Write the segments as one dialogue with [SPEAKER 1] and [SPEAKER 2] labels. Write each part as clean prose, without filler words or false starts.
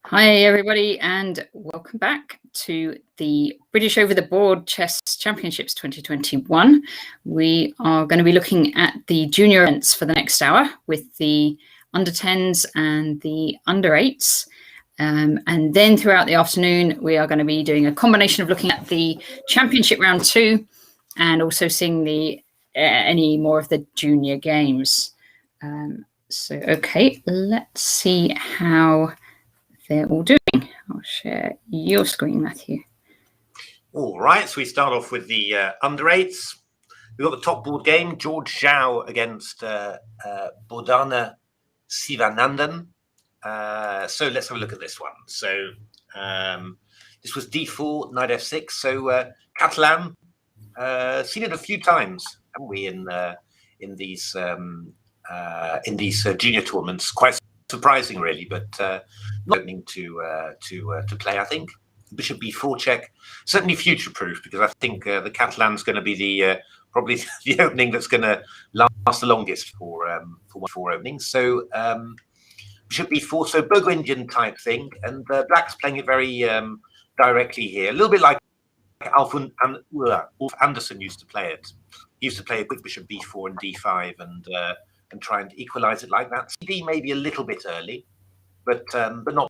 [SPEAKER 1] Hi everybody and welcome back to the British Over the Board Chess Championships 2021. We are going to be looking at the junior events for the next hour with the under 10s and the under 8s. And then throughout the afternoon, we are going to be doing a combination of looking at the championship round 2 and also seeing the any more of the junior games. Okay, let's see how they're all doing. I'll share your screen, Matthew.
[SPEAKER 2] All right, so we start off with the under 8s. We've got the top board game, George Zhao against Bodhana Sivanandan. So let's have a look at this one. So this was d4, knight f6. So Catalan, seen it a few times, haven't we, in these junior tournaments? Quite surprising, really, but not opening to play. I think bishop b4 check, certainly future-proof, because I think the Catalan's going to be the probably the opening that's going to last the longest for four openings. So bishop b4, so Burgundian type thing, and Black's playing it very directly here, a little bit like Ulf Anderson used to play it. He used to play a quick bishop b4 and d5 and try and equalize it like that. CD maybe a little bit early, but not.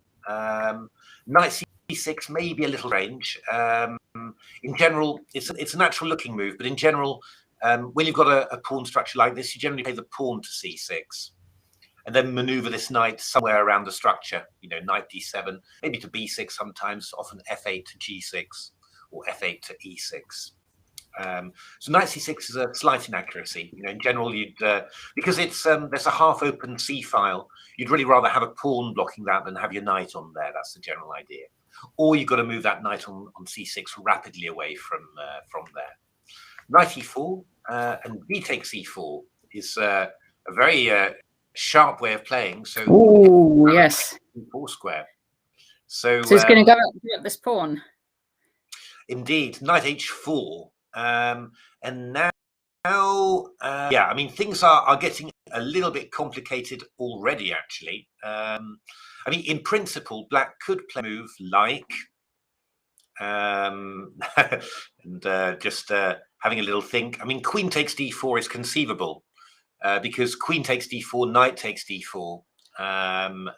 [SPEAKER 2] Knight c6 maybe a little range. In general, it's a natural looking move, but in general, when you've got a pawn structure like this, you generally play the pawn to c6, and then maneuver this knight somewhere around the structure. You know, knight d7, maybe to b6 sometimes, often f8 to g6 or f8 to e6. So knight c6 is a slight inaccuracy. You know, in general, you'd because it's there's a half-open c file. You'd really rather have a pawn blocking that than have your knight on there. That's the general idea. Or you've got to move that knight on c6 rapidly away from there. Knight e4 and b takes e4 is a very sharp way of playing. So
[SPEAKER 1] oh yes,
[SPEAKER 2] e4 square. So
[SPEAKER 1] it's going to go up this pawn.
[SPEAKER 2] Indeed, knight h4. And now, yeah, I mean, things are getting a little bit complicated already, actually. I mean, in principle, Black could play a move like, and just having a little think. I mean, queen takes d4 is conceivable because queen takes d4, knight takes d4, and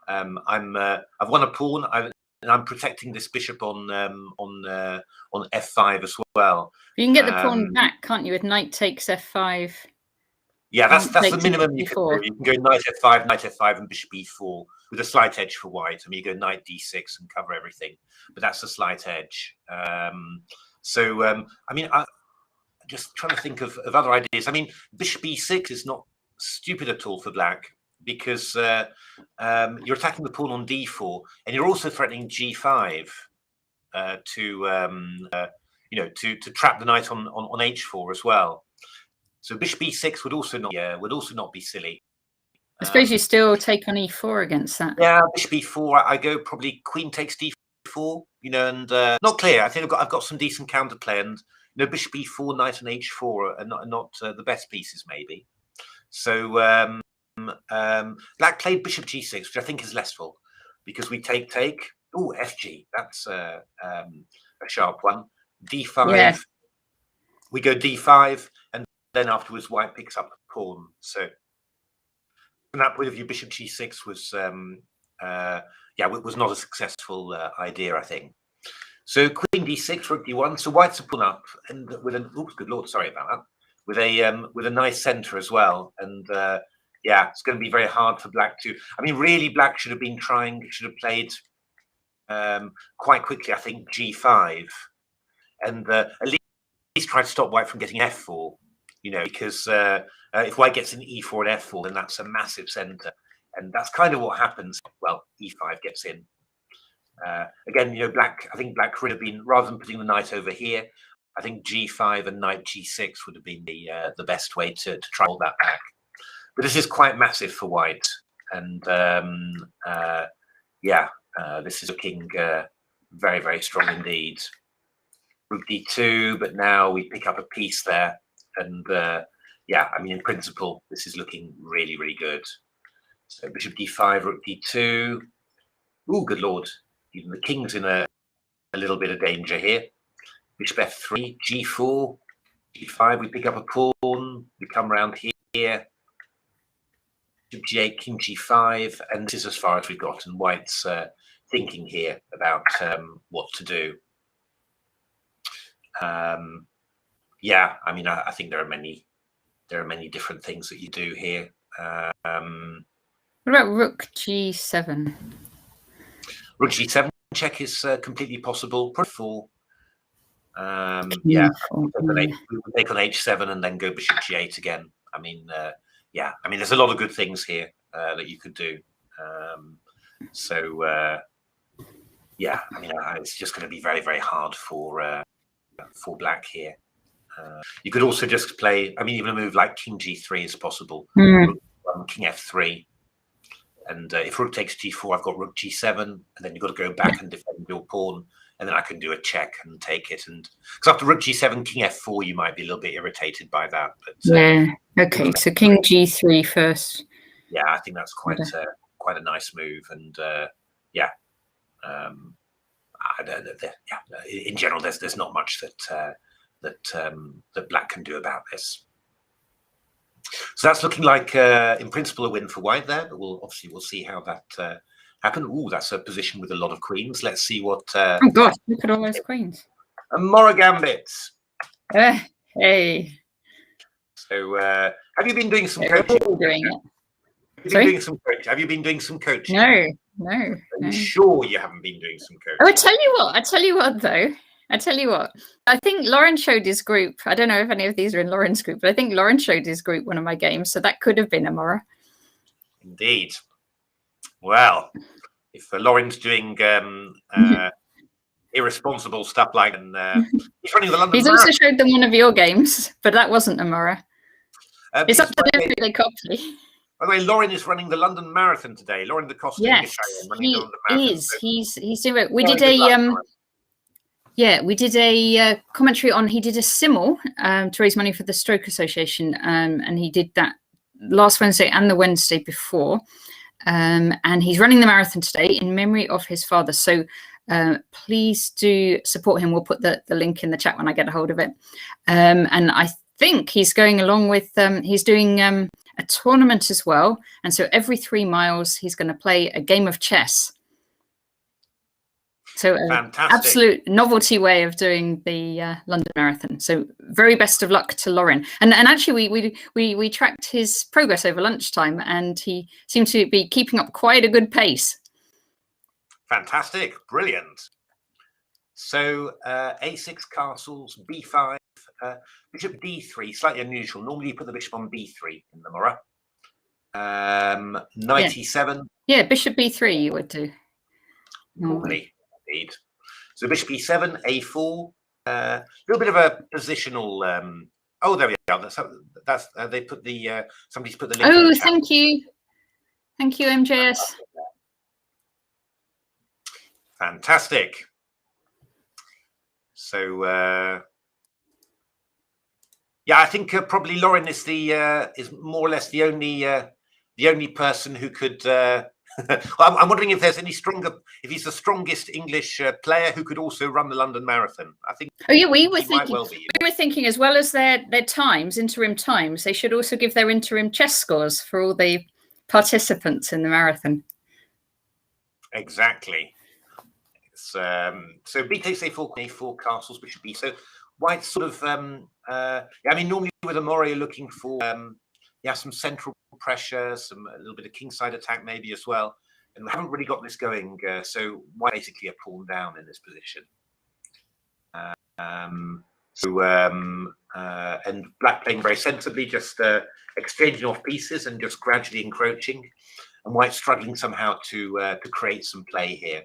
[SPEAKER 2] I've won a pawn. And I'm protecting this bishop on f5 as well.
[SPEAKER 1] You can get the pawn back, can't you? With knight takes f5.
[SPEAKER 2] Yeah, that's the minimum you can do. You can go knight f5, and bishop e4 with a slight edge for white. I mean, you go knight d6 and cover everything, but that's a slight edge. I mean, I'm just trying to think of other ideas. I mean, bishop e6 is not stupid at all for Black, because you're attacking the pawn on d4, and you're also threatening g5 to trap the knight on h4 as well. So bishop e6 would also not be silly.
[SPEAKER 1] I suppose you still take on e4 against that.
[SPEAKER 2] Yeah, bishop e4. I go probably queen takes d4. You know, and not clear. I think I've got some decent counterplay, and you know, bishop e4, knight and h4 are not the best pieces maybe. So. Black played bishop g6, which I think is lessful, because we take. Oh, fg, that's a sharp one. d5, yeah. We go d5, and then afterwards white picks up the pawn. So from that point of view, bishop g6 was was not a successful idea, I think. So queen d6, rook d1. So white's a pawn up, and with an oops, good lord, sorry about that. With a nice center as well, and. Yeah, it's going to be very hard for Black to. I mean, really, Black should have played quite quickly, I think, g5, and at least try to stop white from getting f4. You know, because if white gets an e4 and f4, then that's a massive center, and that's kind of what happens. Well, e5 gets in. Again, you know, I think Black could have been, rather than putting the knight over here, I think g5 and knight g6 would have been the best way to try all that back. But this is quite massive for white, and this is looking very, very strong indeed. Rook d2, but now we pick up a piece there, and I mean, in principle, this is looking really, really good. So bishop d5, rook d2, Oh, good lord! Even the king's in a little bit of danger here. Bishop f3, g4, g5. We pick up a pawn. We come around here. Bishop g8, king g5, and this is as far as we've got. And White's thinking here about what to do. Yeah, I mean, I think there are many different things that you do here.
[SPEAKER 1] What about rook g7?
[SPEAKER 2] Rook g7 check is completely possible. Four.
[SPEAKER 1] Yeah,
[SPEAKER 2] we will take on h7 and then go bishop g8 again. I mean, yeah, I mean, there's a lot of good things here that you could do. Yeah, I mean, it's just going to be very, very hard for black here. You could also just play, I mean, even a move like king g3 is possible. Rook, king f3. And if rook takes g4, I've got rook g7, and then you've got to go back and defend your pawn, and then I can do a check and take it. And because after rook g7, king f4, you might be a little bit irritated by that. But
[SPEAKER 1] yeah, okay. So king g3 first.
[SPEAKER 2] Yeah, I think that's quite a nice move. And yeah, in general, there's not much that black can do about this. So that's looking like, in principle, a win for White there. But we'll see how that happened. Oh, that's a position with a lot of queens. Let's see what.
[SPEAKER 1] Oh God! Look at all those queens.
[SPEAKER 2] A Mora Gambit.
[SPEAKER 1] Hey.
[SPEAKER 2] So, have you been doing some coaching?
[SPEAKER 1] Doing it.
[SPEAKER 2] Have you been doing some coaching?
[SPEAKER 1] No.
[SPEAKER 2] Are you sure you haven't been doing some coaching?
[SPEAKER 1] Oh, I tell you what, though. I think Lauren showed his group. I don't know if any of these are in Lauren's group, but I think Lauren showed his group one of my games, so that could have been a Mora.
[SPEAKER 2] Indeed. Well, if Lauren's doing irresponsible stuff like, and he's running the London
[SPEAKER 1] He's
[SPEAKER 2] Marathon.
[SPEAKER 1] also showed them one of your games, but that wasn't a Mora. It's up to them who they copy.
[SPEAKER 2] By the way, Lauren is running the London Marathon today. Lauren the Costa.
[SPEAKER 1] Yes,
[SPEAKER 2] running the London Marathon.
[SPEAKER 1] He's doing it. We did a we did a commentary on. He did a simul to raise money for the Stroke Association, and he did that last Wednesday and the Wednesday before. And he's running the marathon today in memory of his father. So please do support him. We'll put the link in the chat when I get a hold of it. And I think he's going along with. He's doing a tournament as well, and so every 3 miles he's going to play a game of chess. So absolute novelty way of doing the London Marathon. So very best of luck to Lauren. And actually we tracked his progress over lunchtime, and he seemed to be keeping up quite a good pace.
[SPEAKER 2] Fantastic, brilliant. So a6 castles, b5. Bishop d3, slightly unusual. Normally you put the bishop on b3 in the Mora. Knight e7. Yeah,
[SPEAKER 1] bishop b3 you would do.
[SPEAKER 2] Normally, indeed. So bishop e7, a4. A little bit of a positional. Oh, there we are. That's they put the somebody's put the link.
[SPEAKER 1] Oh, thank you, MJS.
[SPEAKER 2] Fantastic. So. Yeah, I think probably Lauren is is more or less the only person who could. I'm wondering if there's any stronger, if he's the strongest English player who could also run the London Marathon. I think.
[SPEAKER 1] Oh yeah, we were thinking as well as their times, interim times, they should also give their interim chess scores for all the participants in the marathon.
[SPEAKER 2] Exactly. So b takes a4 castles, bishop b. So White sort of. I mean, normally with a Mora, you're looking for some central pressure, a little bit of kingside attack maybe as well. And we haven't really got this going. So White basically a pawn down in this position. And Black playing very sensibly, just exchanging off pieces and just gradually encroaching. And White struggling somehow to create some play here.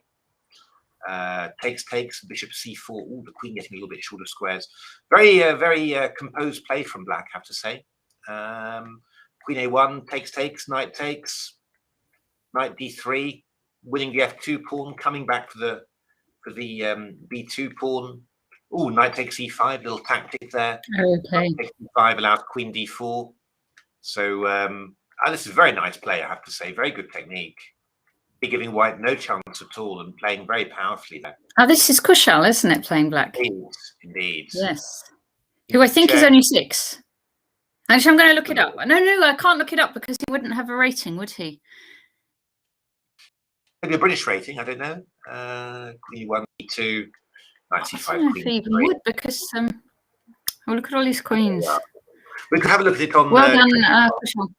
[SPEAKER 2] Takes, bishop c4. Oh, the queen getting a little bit short of squares. Very composed play from Black, I have to say. Queen a1, takes, knight takes, knight d3, winning the f2 pawn, coming back for the b2 pawn. Oh, knight takes e5, little tactic there.
[SPEAKER 1] Okay.
[SPEAKER 2] Knight takes e5 allows queen d4. So this is a very nice play, I have to say. Very good technique. giving white no chance at all and playing very powerfully there.
[SPEAKER 1] Oh, this is Kushal, isn't it, playing black?
[SPEAKER 2] Indeed.
[SPEAKER 1] Yes. Who I think is only 6. Actually, I'm going to look it up. No, I can't look it up because he wouldn't have a rating, would he?
[SPEAKER 2] Maybe a British rating, I don't know. Queen 1, 2, 95.
[SPEAKER 1] I don't know if he even would, because oh, look at all these queens.
[SPEAKER 2] We could have a look at it on.
[SPEAKER 1] Well done, Kushal.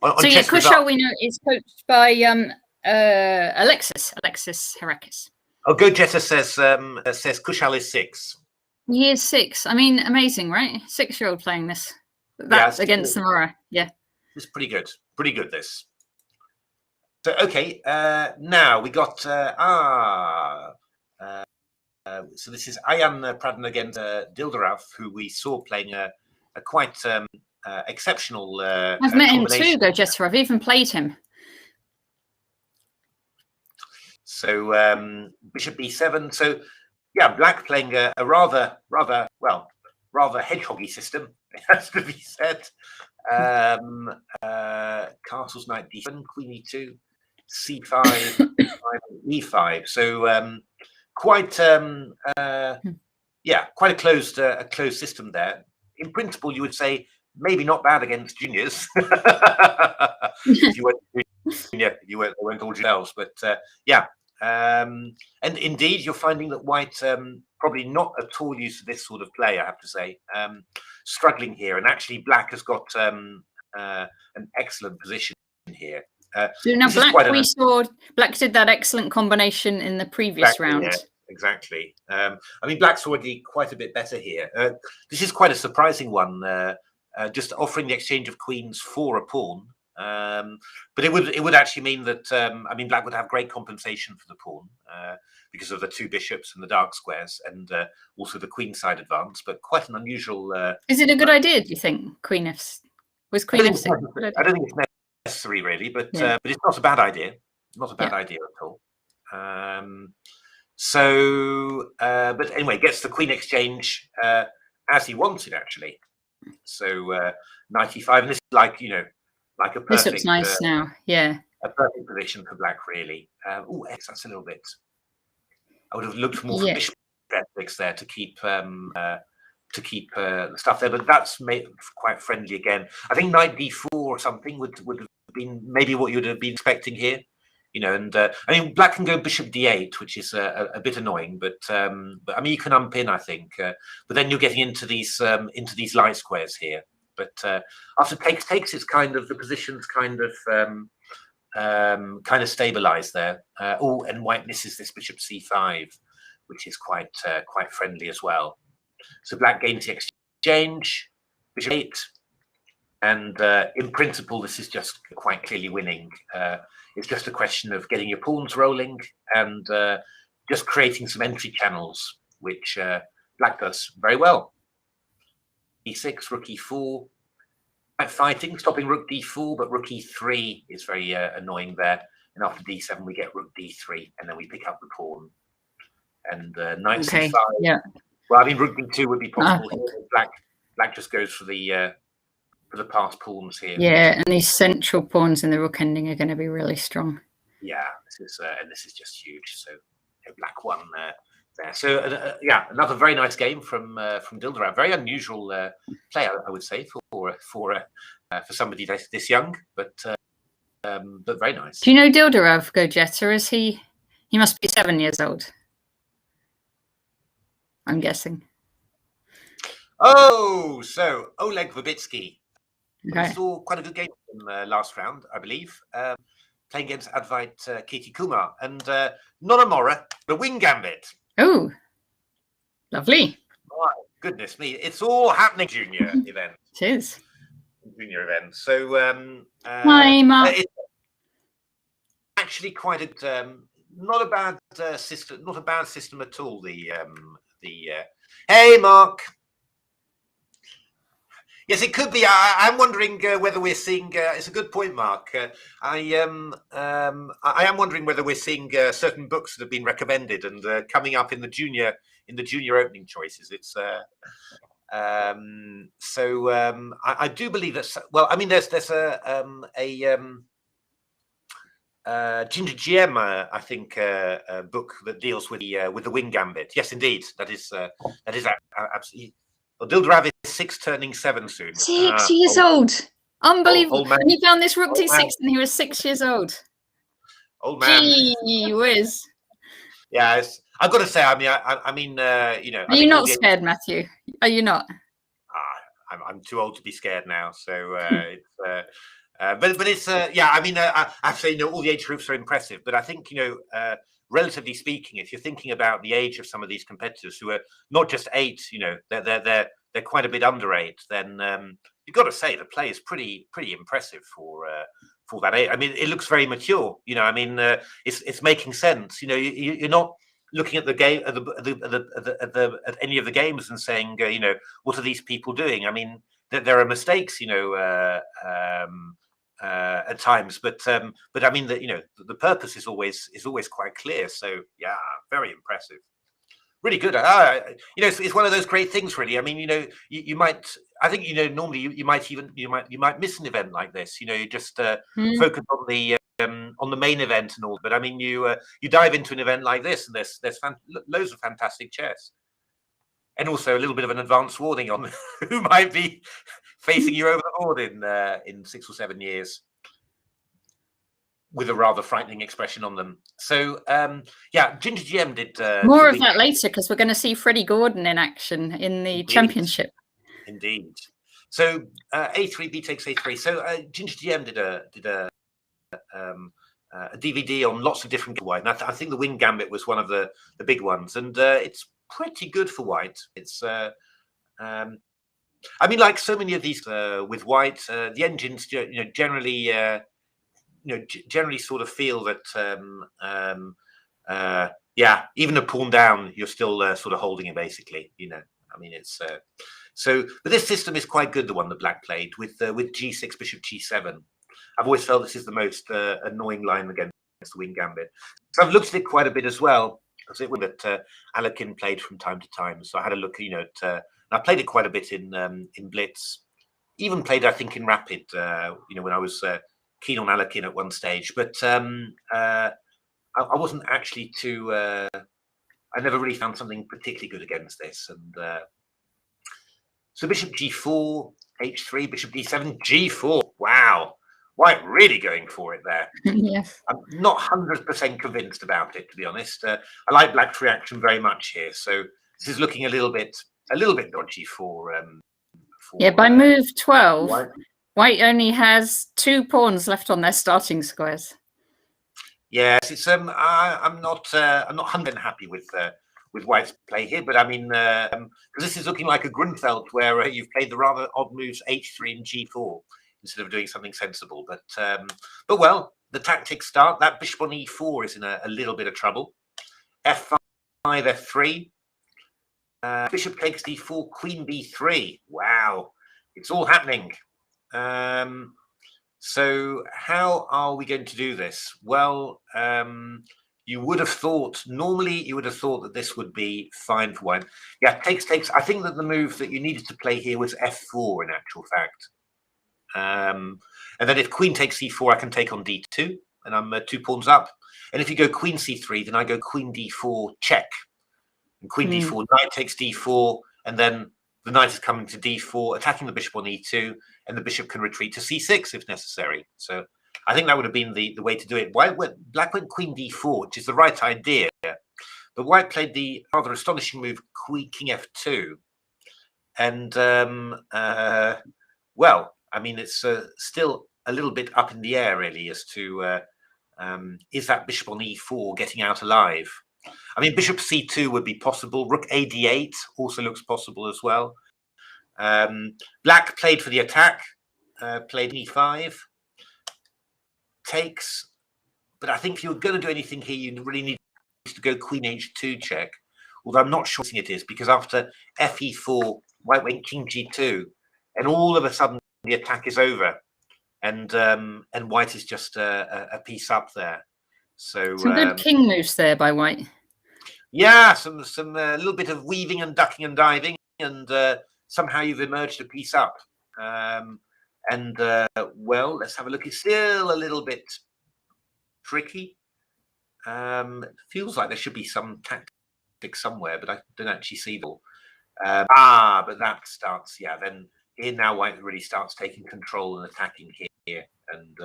[SPEAKER 2] On
[SPEAKER 1] so yeah, Kushal we know is coached by Alexis Herakis.
[SPEAKER 2] Oh, Go Jetta says Kushal is 6.
[SPEAKER 1] He is 6. I mean, amazing, right? 6-year-old playing this. That's against Samora. Yeah.
[SPEAKER 2] It's pretty good. Pretty good, this. So, okay, now we got... so this is Ayan Pradhan against Dildarov, who we saw playing a quite exceptional
[SPEAKER 1] I've met him too, Go Jetta. I've even played him.
[SPEAKER 2] So Bishop B7. So yeah, black playing a rather hedgehoggy system, it has to be said. Castles, knight D7, queen E2, C5, E5. So quite quite a closed system there. In principle, you would say maybe not bad against juniors. If you weren't junior, they weren't all juniors, but yeah. And indeed, you're finding that white probably not at all used to this sort of play, I have to say. Struggling here, and actually black has got an excellent position here.
[SPEAKER 1] So now black did that excellent combination in the previous round.
[SPEAKER 2] Yeah, exactly. I mean, black's already quite a bit better here. This is quite a surprising one, just offering the exchange of queens for a pawn. But it would actually mean that I mean, black would have great compensation for the pawn because of the 2 bishops and the dark squares, and also the queenside advance. But quite an unusual.
[SPEAKER 1] Is it a good idea? Do you think Queen F6? I don't
[SPEAKER 2] think it's necessary really, but it's not a bad idea. Not a bad idea at all. But anyway, gets the queen exchange as he wanted actually. So 95, and this is like like a perfect.
[SPEAKER 1] This looks nice now, yeah.
[SPEAKER 2] A perfect position for black, really. Oh, X, that's a little bit. I would have looked more for bishop X there to keep the stuff there, but that's made quite friendly again. I think knight D4 or something would have been maybe what you would have been expecting here, And I mean, black can go bishop D8, which is a bit annoying, but I mean, you can unpin, I think. But then you're getting into these light squares here. But after takes, it's kind of the position's kind of stabilized there. Oh, and white misses this bishop C5, which is quite friendly as well. So black gains the exchange, bishop 8, and in principle, this is just quite clearly winning. It's just a question of getting your pawns rolling and just creating some entry channels, which black does very well. E6, rook E4, fighting, stopping rook D4, but rook E3 is very annoying there. And after D7, we get rook D3, and then we pick up the pawn. And knight C5.
[SPEAKER 1] Yeah.
[SPEAKER 2] Well, I mean, rook D2 would be possible. Black just goes for the passed pawns here.
[SPEAKER 1] Yeah, and these central pawns in the rook ending are going to be really strong.
[SPEAKER 2] Yeah, this is just huge. So black won there. So yeah, another very nice game from Dildarov. Very unusual player, I would say, for somebody this young, but very nice.
[SPEAKER 1] Do you know Dildarov, Go Jetta? Is he must be 7 years old, I'm guessing.
[SPEAKER 2] Oh, so Oleg Verbitsky.
[SPEAKER 1] Okay.
[SPEAKER 2] We saw quite a good game in the last round, I believe, playing against Advait Katie Kumar, and not a Mora, but a wing Gambit.
[SPEAKER 1] Oh, lovely.
[SPEAKER 2] My goodness me. It's all happening junior event.
[SPEAKER 1] It is.
[SPEAKER 2] Junior event. So
[SPEAKER 1] hi, Mark.
[SPEAKER 2] It's actually quite a not a bad system, not a bad system at all. Hey Mark. Yes, it could be. I'm wondering whether we're seeing. It's a good point, Mark. I am wondering whether we're seeing certain books that have been recommended and coming up in the junior opening choices. It's I do believe that. Well, I mean, there's Ginger GM, I think, a book that deals with the wing gambit. Yes, indeed, that is absolutely. Well, Dildrav is 6 turning 7 soon.
[SPEAKER 1] 6 years old. Unbelievable.
[SPEAKER 2] Old man.
[SPEAKER 1] And he found this Rook
[SPEAKER 2] Old man.
[SPEAKER 1] D6 and he was 6 years old.
[SPEAKER 2] Old man.
[SPEAKER 1] Gee whiz.
[SPEAKER 2] Yeah, I've got to say, I mean, you know.
[SPEAKER 1] Are you not scared, Matthew? Are you not?
[SPEAKER 2] I'm too old to be scared now, so it's. But it's yeah. I mean, I have to say, you know, all the age groups are impressive, but I think, you know, relatively speaking, if you're thinking about the age of some of these competitors who are not just 8, you know, they're quite a bit under 8, then you've got to say the play is pretty impressive for that age. I mean, it looks very mature. You know, I mean, it's making sense. You know, you're not looking at the game at any of the games and saying, you know, what are these people doing? I mean, there are mistakes, you know, at times, but I mean that, you know, the purpose is always quite clear. So yeah, very impressive, really good. You know, it's one of those great things, really. I mean, you know, you might, I think, you know, normally you might miss an event like this. You know, you just focus on the main event and all. But I mean, you dive into an event like this, and there's loads of fantastic chess. And also a little bit of an advance warning on who might be facing you over the board in 6 or 7 years, with a rather frightening expression on them. So yeah, Ginger GM did
[SPEAKER 1] more of that later, because we're going to see Freddie Gordon in action in the championship.
[SPEAKER 2] Indeed. So A3 B takes A3. So Ginger GM did a DVD on lots of different white, and I think the wing gambit was one of the big ones, and it's pretty good for white. It's I mean, like so many of these with white, the engines, you know, generally generally sort of feel that yeah, even a pawn down, you're still sort of holding it, basically. You know, I mean, it's so. But this system is quite good, the one that Black played with G6 Bishop G7. I've always felt this is the most annoying line against the wing gambit. So I've looked at it quite a bit as well. Because it was that Alekin played from time to time, so I had a look. You know, and I played it quite a bit in Blitz. Even played, I think, in Rapid. You know, when I was keen on Alekin at one stage, but I wasn't actually too. I never really found something particularly good against this. And so Bishop G4, H3, Bishop D7, G4. Wow. White really going for it there.
[SPEAKER 1] Yes.
[SPEAKER 2] I'm not 100% convinced about it, to be honest. I like Black's reaction very much here. So this is looking a little bit dodgy for
[SPEAKER 1] yeah, by move 12, White only has 2 pawns left on their starting squares.
[SPEAKER 2] Yes, it's I'm not 100% happy with White's play here, but I mean, because this is looking like a Grunfeld where you've played the rather odd moves H3 and G4 instead of doing something sensible. But well, the tactics start. That bishop on E4 is in a little bit of trouble. F5, F3. Bishop takes D4, Queen B3. Wow, it's all happening. So how are we going to do this? Well, you would have thought, normally you would have thought that this would be fine for White. Yeah, takes. I think that the move that you needed to play here was F4 in actual fact. And then if Queen takes C4, I can take on D2, and I'm 2 pawns up. And if you go Queen C3, then I go Queen D4 check. And Queen D4, Knight takes D4, and then the Knight is coming to D4, attacking the bishop on E2, and the bishop can retreat to C6 if necessary. So I think that would have been the way to do it. Black went Queen D4, which is the right idea, but White played the rather astonishing move King F2. And, well, I mean, it's still a little bit up in the air, really, as to is that bishop on E4 getting out alive? I mean, bishop C2 would be possible. Rook AD8 also looks possible as well. Black played for the attack, played E5, takes. But I think if you're going to do anything here, you really need to go Queen H2 check. Although I'm not sure it is, because after FE4, White went King G2, and all of a sudden the attack is over, and White is just a piece up there. So
[SPEAKER 1] some good king moves there by White.
[SPEAKER 2] Yeah, some little bit of weaving and ducking and diving, and somehow you've emerged a piece up. Well, let's have a look. It's still a little bit tricky. Feels like there should be some tactic somewhere, but I don't actually see them. But that starts, yeah, then here now white really starts taking control and attacking here. And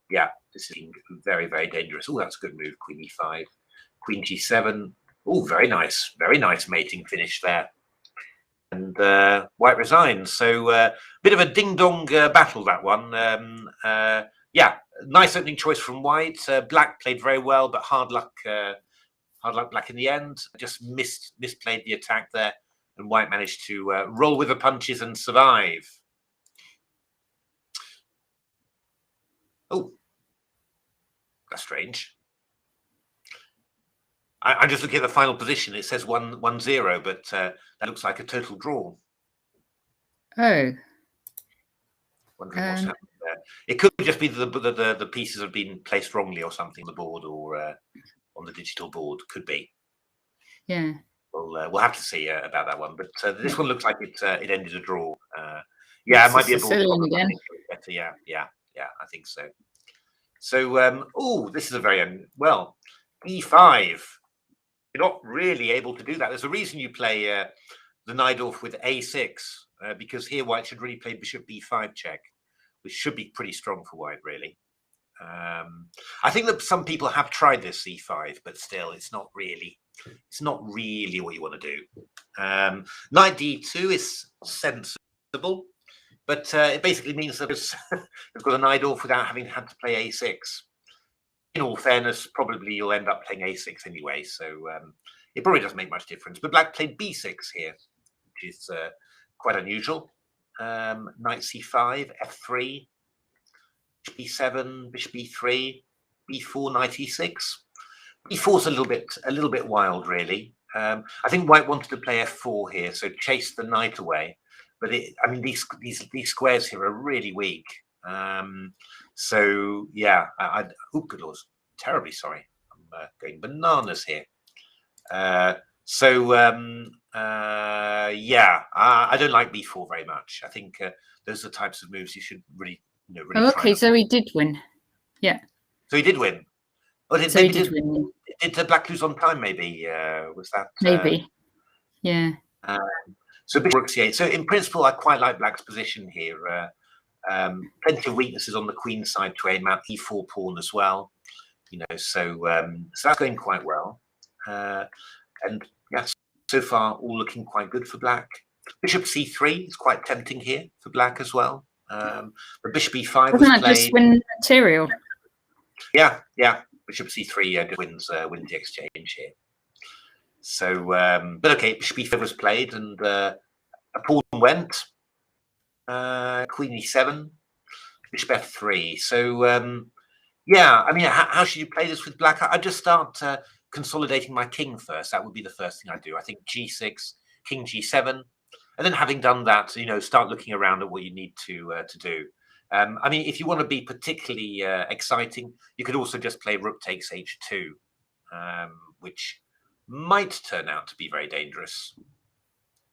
[SPEAKER 2] yeah, this is very, very dangerous. Oh, that's a good move, queen e5, queen g7. Oh, very nice mating finish there. And white resigns. So bit of a ding-dong battle, that one. Yeah, nice opening choice from white. Black played very well, but hard luck black in the end. Just misplayed the attack there, and white managed to roll with the punches and survive. Oh, that's strange. I'm just looking at the final position. It says 1-0, but that looks like a total draw.
[SPEAKER 1] Oh.
[SPEAKER 2] Wondering what's happened there. It could just be the pieces have been placed wrongly or something on the board, or on the digital board. Could be.
[SPEAKER 1] Yeah.
[SPEAKER 2] We'll have to see about that one. But this one looks like it ended a draw. Yeah, it might be a draw
[SPEAKER 1] again.
[SPEAKER 2] Yeah, I think so. So, oh, this is a very well, e5. You're not really able to do that. There's a reason you play the Najdorf with a6, because here white should really play bishop b5 check, which should be pretty strong for white, really. I think that some people have tried this c5, but still, it's not really what you want to do. Knight d2 is sensible, but it basically means that they've got a Najdorf without having had to play a6. In all fairness, probably you'll end up playing a6 anyway, so it probably doesn't make much difference. But black played b6 here, which is quite unusual. Knight c5, f3, b7, bishop b3, b4, knight e6. b4's a little bit wild, really. I think white wanted to play f4 here, so chase the knight away. But I mean, these squares here are really weak. So yeah, oh good lord, terribly sorry. I'm going bananas here. Yeah, I don't like b4 very much. I think those are the types of moves you should really, really.
[SPEAKER 1] Oh, okay, so he did win. Yeah.
[SPEAKER 2] So he did win. Oh, he did win. Did black lose on time? Maybe was that?
[SPEAKER 1] Maybe. Yeah.
[SPEAKER 2] So bishop rook c8. So in principle, I quite like black's position here. Plenty of weaknesses on the queen side to aim at, e4 pawn as well. You know, so that's going quite well. And yes, so far all looking quite good for black. Bishop c3 is quite tempting here for black as well. But bishop e5 was played.
[SPEAKER 1] Just win material.
[SPEAKER 2] Yeah. Bishop c3 wins the exchange here. So, but okay, bishop e5 was played, and a pawn went. Queen e7, bishop f3. So, yeah, I mean, how should you play this with black? I just start consolidating my king first. That would be the first thing I do. I think g6, king g7, and then having done that, you know, start looking around at what you need to do. I mean, if you want to be particularly exciting, you could also just play rook takes h2, which might turn out to be very dangerous,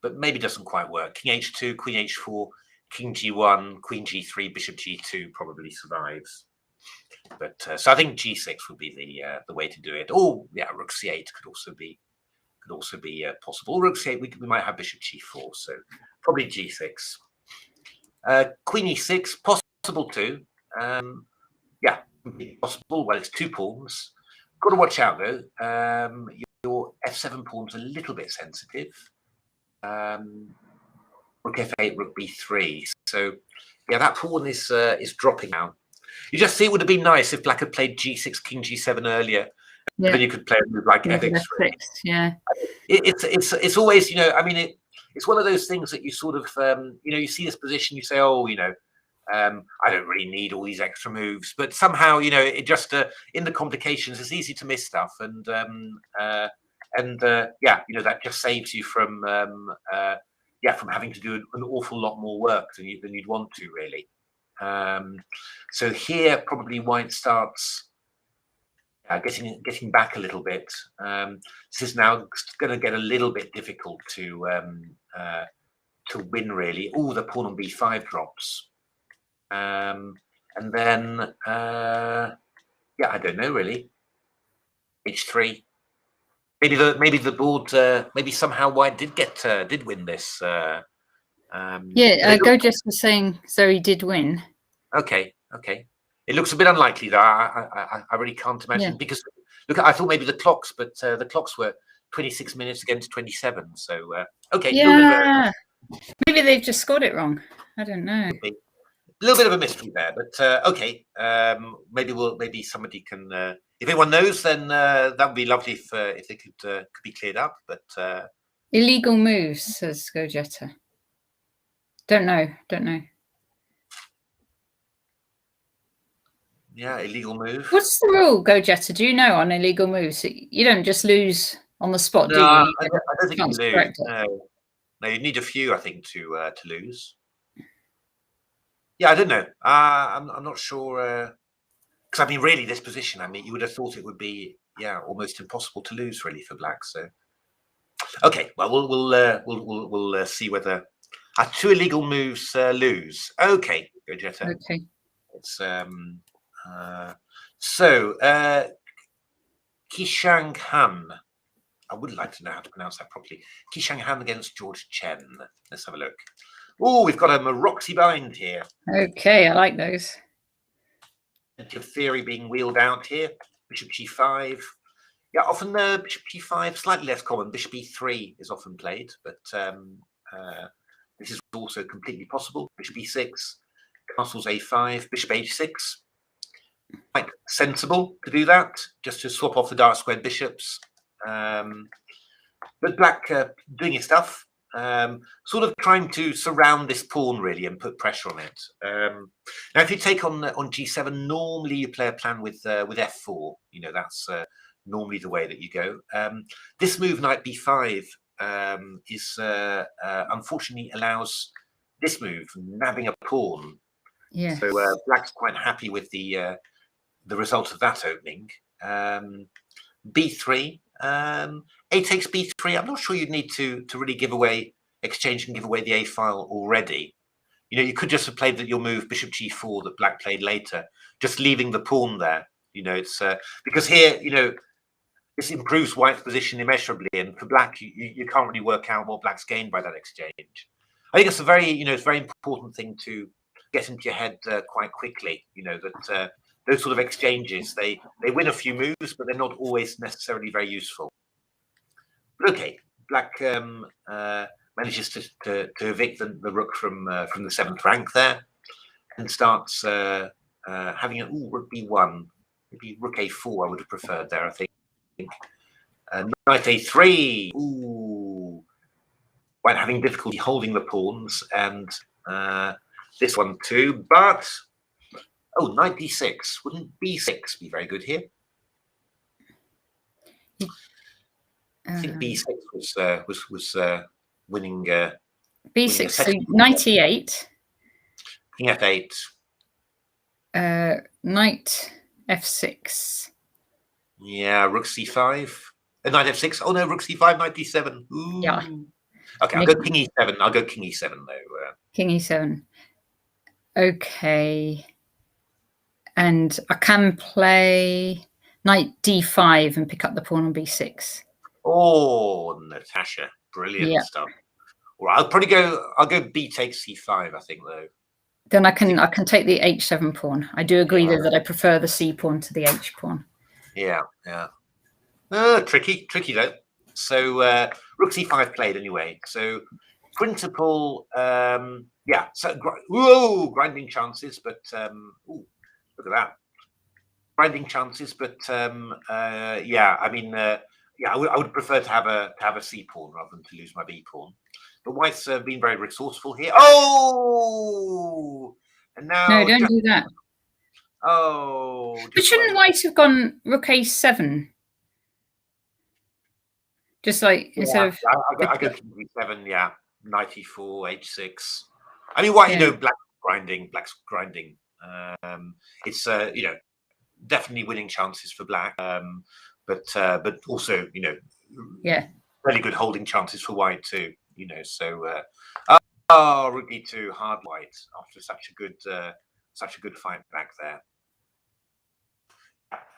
[SPEAKER 2] but maybe doesn't quite work. King h2, queen h4, king g1, queen g3, bishop g2 probably survives. But so I think g6 would be the way to do it. Or yeah, rook c8 could also be possible. Rook c8, we might have bishop g4, so probably g6. Queen e6, possible too. Yeah, possible. Well, it's two pawns. Got to watch out though. Your f7 pawn's a little bit sensitive. Rook f8, rook b3. So yeah, that pawn is dropping now. You just see it would have been nice if black had played g6, king g7 earlier. Yeah. Then you could play a move like fx3.
[SPEAKER 1] Yeah.
[SPEAKER 2] It's always, you know, I mean, it's one of those things that you sort of, you know, you see this position, you say, oh, you know, I don't really need all these extra moves, but somehow, you know, it just in the complications, it's easy to miss stuff, and yeah, you know, that just saves you from from having to do an awful lot more work than you'd want to, really. So here, probably white starts getting back a little bit. This is now going to get a little bit difficult to win, really. Oh, the pawn on b5 drops. And then Yeah, I don't know really. H3. Maybe the board. Maybe somehow White did win this.
[SPEAKER 1] Yeah, Gojess was saying so he did win.
[SPEAKER 2] Okay. It looks a bit unlikely though. I really can't imagine because look, I thought maybe the clocks, but the clocks were 26 minutes against 27. So okay,
[SPEAKER 1] yeah, maybe they've just got it wrong. I don't know.
[SPEAKER 2] A little bit of a mystery there, but okay. Maybe somebody can. If anyone knows, then that would be lovely if they could be cleared up. But
[SPEAKER 1] illegal moves, says Gojetta. Don't know.
[SPEAKER 2] Yeah, illegal move.
[SPEAKER 1] What's the rule, Gojetta? Do you know on illegal moves? You don't just lose on the spot, do you?
[SPEAKER 2] I don't think you lose. No, you need a few, I think, to lose. Yeah, I don't know. I'm not sure. Because I mean, really, this position. I mean, you would have thought it would be almost impossible to lose, really, for Black. So, okay, well, we'll see whether our two illegal moves lose. Okay, Gojetta.
[SPEAKER 1] Okay.
[SPEAKER 2] It's so Qishang Han. I would like to know how to pronounce that properly. Qishang Han against George Chen. Let's have a look. Oh, we've got a Maroxy bind here.
[SPEAKER 1] Okay, I like those.
[SPEAKER 2] Theory being wheeled out here. Bishop G5. Yeah, often Bishop G5, slightly less common. Bishop E3 is often played, but this is also completely possible. Bishop E6, castles A5, Bishop H6. Quite sensible to do that, just to swap off the dark squared bishops. But Black doing his stuff. Sort of trying to surround this pawn really and put pressure on it. Now, if you take on G7, normally you play a plan with F4. You know, that's normally the way that you go. This move, Knight B5, is unfortunately allows this move, nabbing a pawn.
[SPEAKER 1] Yeah.
[SPEAKER 2] So Black's quite happy with the result of that opening. B3. A takes B3. I'm not sure you'd need to really exchange and give away the A file already. You know, you could just have played your move Bishop G4 that Black played later, just leaving the pawn there. You know, it's because here, you know, this improves White's position immeasurably, and for Black, you can't really work out what Black's gained by that exchange. I think it's a very important thing to get into your head quite quickly. You know that. Those sort of exchanges, they win a few moves, but they're not always necessarily very useful. But okay, Black manages to evict the rook from the 7th rank there, and starts having an rook B1, maybe rook A4. I would have preferred there. I think Knight A3. Ooh, White having difficulty holding the pawns, and this one too, but. Oh, Knight D6. Wouldn't B6 be very good here? I think B6 was winning.
[SPEAKER 1] B6, so Knight E8.
[SPEAKER 2] King F8.
[SPEAKER 1] Knight F6.
[SPEAKER 2] Yeah, Rook C5. Knight F6. Oh no, Rook C5, Knight D7. Ooh.
[SPEAKER 1] Yeah.
[SPEAKER 2] Okay, I'll go King E7. I'll go King E7 though.
[SPEAKER 1] King E7. Okay. And I can play Knight D5 and pick up the pawn on B6.
[SPEAKER 2] Oh, Natasha, brilliant stuff. All right, I'll go B takes C5. I think though.
[SPEAKER 1] Then I can take the H7 pawn. I do agree though that I prefer the C pawn to the H pawn. Yeah.
[SPEAKER 2] Tricky though. So Rook C5 played anyway. So principal, So grinding chances, but look at that. Grinding chances, but I mean, I would prefer to have a C pawn rather than to lose my B pawn. But White's been very resourceful here. Oh, and now
[SPEAKER 1] no, don't do that.
[SPEAKER 2] Oh,
[SPEAKER 1] but shouldn't White have gone Rook A7? Just like instead of
[SPEAKER 2] I go King B7, yeah, Knight E4, H6. I mean, White, Black's grinding. It's definitely winning chances for Black, but also really good holding chances for White too. So Rook E2, hard White after such a good fight back there.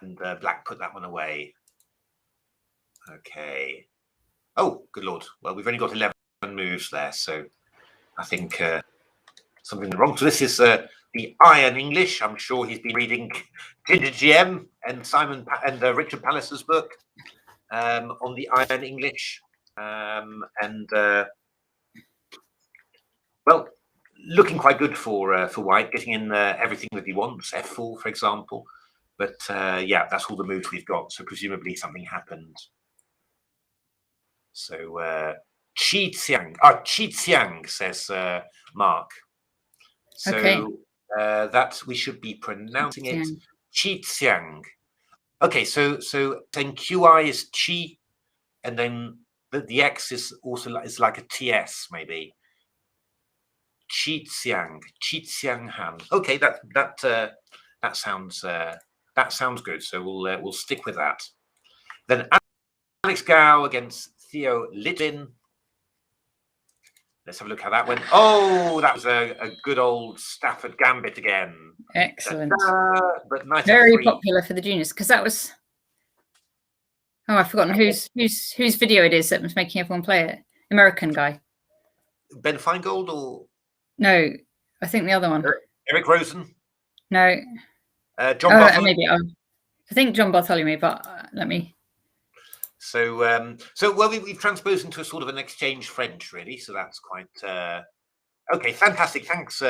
[SPEAKER 2] and black put that one away. Okay. Oh, good lord. Well, we've only got 11 moves there, so I think something wrong. So this is the Iron English. I'm sure he's been reading Ginger GM and Simon and Richard Palliser's book on the Iron English, well, looking quite good for white, getting in everything that he wants. F4, for example. But yeah, that's all the moves we've got. So presumably something happened. So Qi Xiang, says Mark. So
[SPEAKER 1] Okay.
[SPEAKER 2] that we should be pronouncing it Qi Xiang. Okay, so saying QI is Qi, and then the X is also like a TS maybe. Qi Xiang Han. Okay, that sounds good. So we'll stick with that. Then Alex Gao against Theo Lidin. Let's have a look how that went. Oh, that was a good old Stafford Gambit again.
[SPEAKER 1] Excellent.
[SPEAKER 2] But nice.
[SPEAKER 1] Very popular for the juniors, because that was. Oh, I've forgotten whose video it is that was making everyone play it. American guy.
[SPEAKER 2] Ben Feingold or
[SPEAKER 1] no? I think the other one.
[SPEAKER 2] Eric Rosen.
[SPEAKER 1] No.
[SPEAKER 2] John Bartholomew.
[SPEAKER 1] Maybe. I think John Bartholomew, but let me.
[SPEAKER 2] So well, we've transposed into a sort of an exchange French, really. So that's quite okay. Fantastic. Thanks,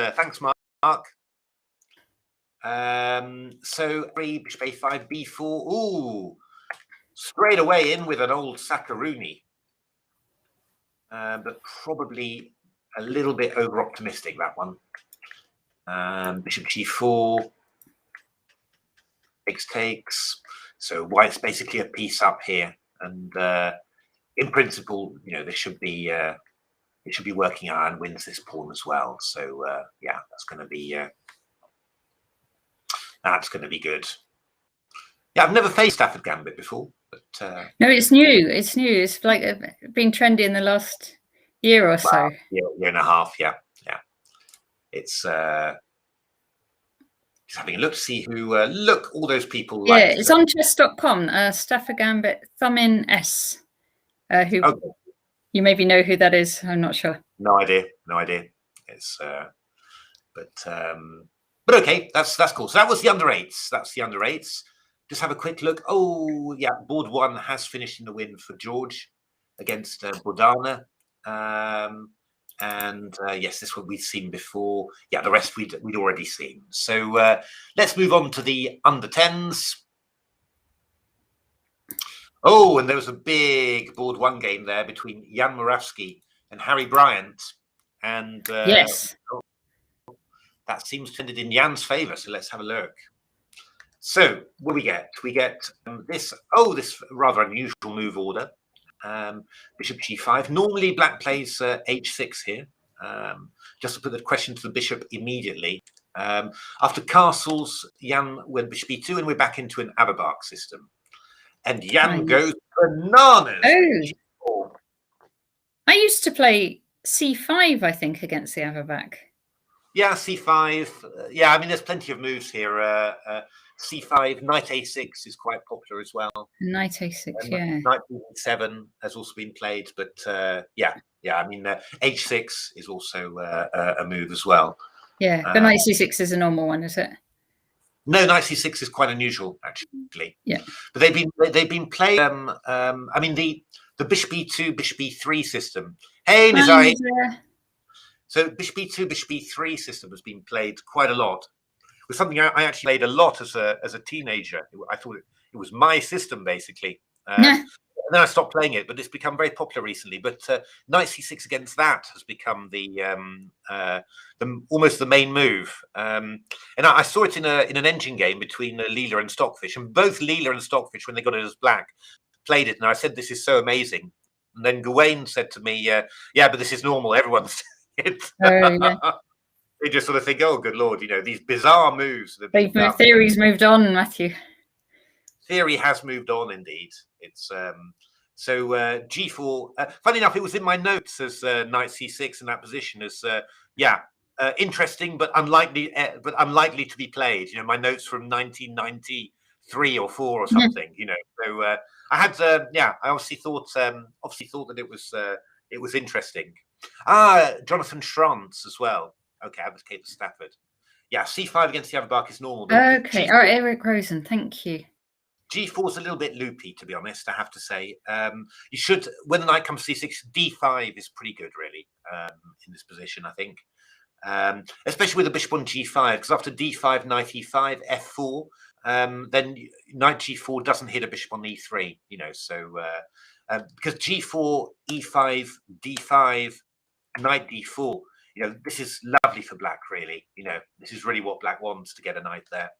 [SPEAKER 2] Mark. So bishop a5, b4. Ooh, straight away in with an old Saccharuni, but probably a little bit over optimistic, that one. Bishop g4, takes. So white's basically a piece up here, and in principle, you know, this should be working out and wins this pawn as well. So yeah, that's going to be good. Yeah, I've never faced Stafford Gambit before, but
[SPEAKER 1] no, it's new. It's new. It's like been trendy in the last year or so.
[SPEAKER 2] Year and a half. Yeah. It's just having a look to see who look all those people.
[SPEAKER 1] Yeah, it's on chess.com. Stafford Gambit Thumbin S. Who you maybe know who that is. I'm not sure.
[SPEAKER 2] No idea. It's but okay, that's cool. So that was the under eights. That's the under eights. Just have a quick look. Oh yeah, board one has finished in the win for George against Bodana. And yes, this one we've seen before. Yeah, the rest we'd already seen. So let's move on to the under 10s. Oh, and there was a big board one game there between Jan Murawski and Harry Bryant. And
[SPEAKER 1] yes,
[SPEAKER 2] that seems to ended in Jan's favour. So let's have a look. So what do we get? We get this rather unusual move order. Bishop g5. Normally black plays h6 here. Just to put the question to the bishop immediately. After castles, Jan went bishop e2, and we're back into an Averbach system. And Jan goes bananas.
[SPEAKER 1] Oh, I used to play c5, I think, against the Averbach.
[SPEAKER 2] Yeah, c5. Yeah, I mean, there's plenty of moves here. c5, knight a6 is quite popular as well.
[SPEAKER 1] Knight a6, yeah.
[SPEAKER 2] Knight e7 has also been played, but yeah. I mean, h6 is also a move as well.
[SPEAKER 1] Yeah, but knight c6 is a normal one, is it?
[SPEAKER 2] No, knight c6 is quite unusual, actually.
[SPEAKER 1] Yeah,
[SPEAKER 2] but they've been played. I mean, the bishop e2, bishop e3 system. Hey, Nizai. So bishop e2, bishop e3 system has been played quite a lot. It was something I actually played a lot as a teenager. I thought it was my system, basically. And then I stopped playing it, but it's become very popular recently. But knight c6 against that has become the almost the main move. And I saw it in an engine game between Leela and Stockfish, and both Leela and Stockfish, when they got it as black, played it. And I said, "This is so amazing." And then Gawain said to me, "Yeah, but this is normal. Everyone's it." They just sort of think, "Oh, good lord, you know, these bizarre moves."
[SPEAKER 1] Theory's moved on, Matthew.
[SPEAKER 2] Theory has moved on, indeed. It's so g4. Funny enough, it was in my notes as knight c6 in that position as interesting but unlikely to be played. You know, my notes from 1993 3 or 4 or something, you know. So I had, I obviously thought that it was interesting. Jonathan Schrantz as well. Okay, advocate for Stafford. Yeah, C5 against the other bark is normal.
[SPEAKER 1] Okay, all right, Eric Rosen, thank you.
[SPEAKER 2] G4 is a little bit loopy, to be honest, I have to say. You should, when the knight comes to C6, D5 is pretty good, really, in this position, I think. Especially with the bishop on G5, because after D5, knight E5, F4, then knight G4 doesn't hit a bishop on E3, you know, so because G4, E5, D5, knight D4, you know, this is lovely for black, really. You know, this is really what black wants, to get a knight there.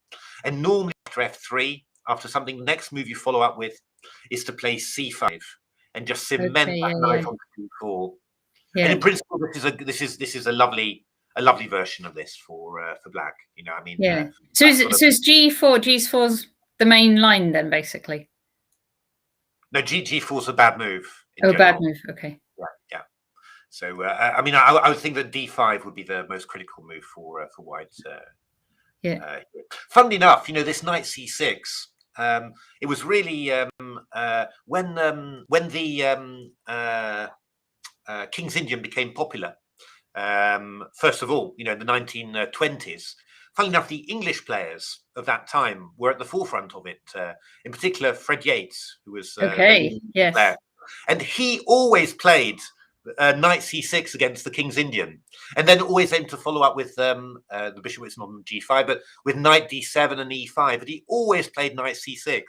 [SPEAKER 2] And normally after F3, after something, the next move you follow up with is to play C5 and just cement that knight onto D4. Yeah. And in principle, this is a lovely version of this for black. You know, I mean,
[SPEAKER 1] So is G4's the main line then, basically?
[SPEAKER 2] No, G4's a bad move.
[SPEAKER 1] Bad move. Okay.
[SPEAKER 2] Yeah. So I mean, I would think that D5 would be the most critical move for white. Funnily enough, you know, this knight C6. It was really when the King's Indian became popular. First of all, you know, in the 1920s. Funnily enough, the English players of that time were at the forefront of it. In particular, Fred Yates, who was
[SPEAKER 1] yes,
[SPEAKER 2] and he always played knight C6 against the King's Indian, and then always aimed to follow up with the bishop was not on G5, but with knight D7 and E5. But he always played knight C6.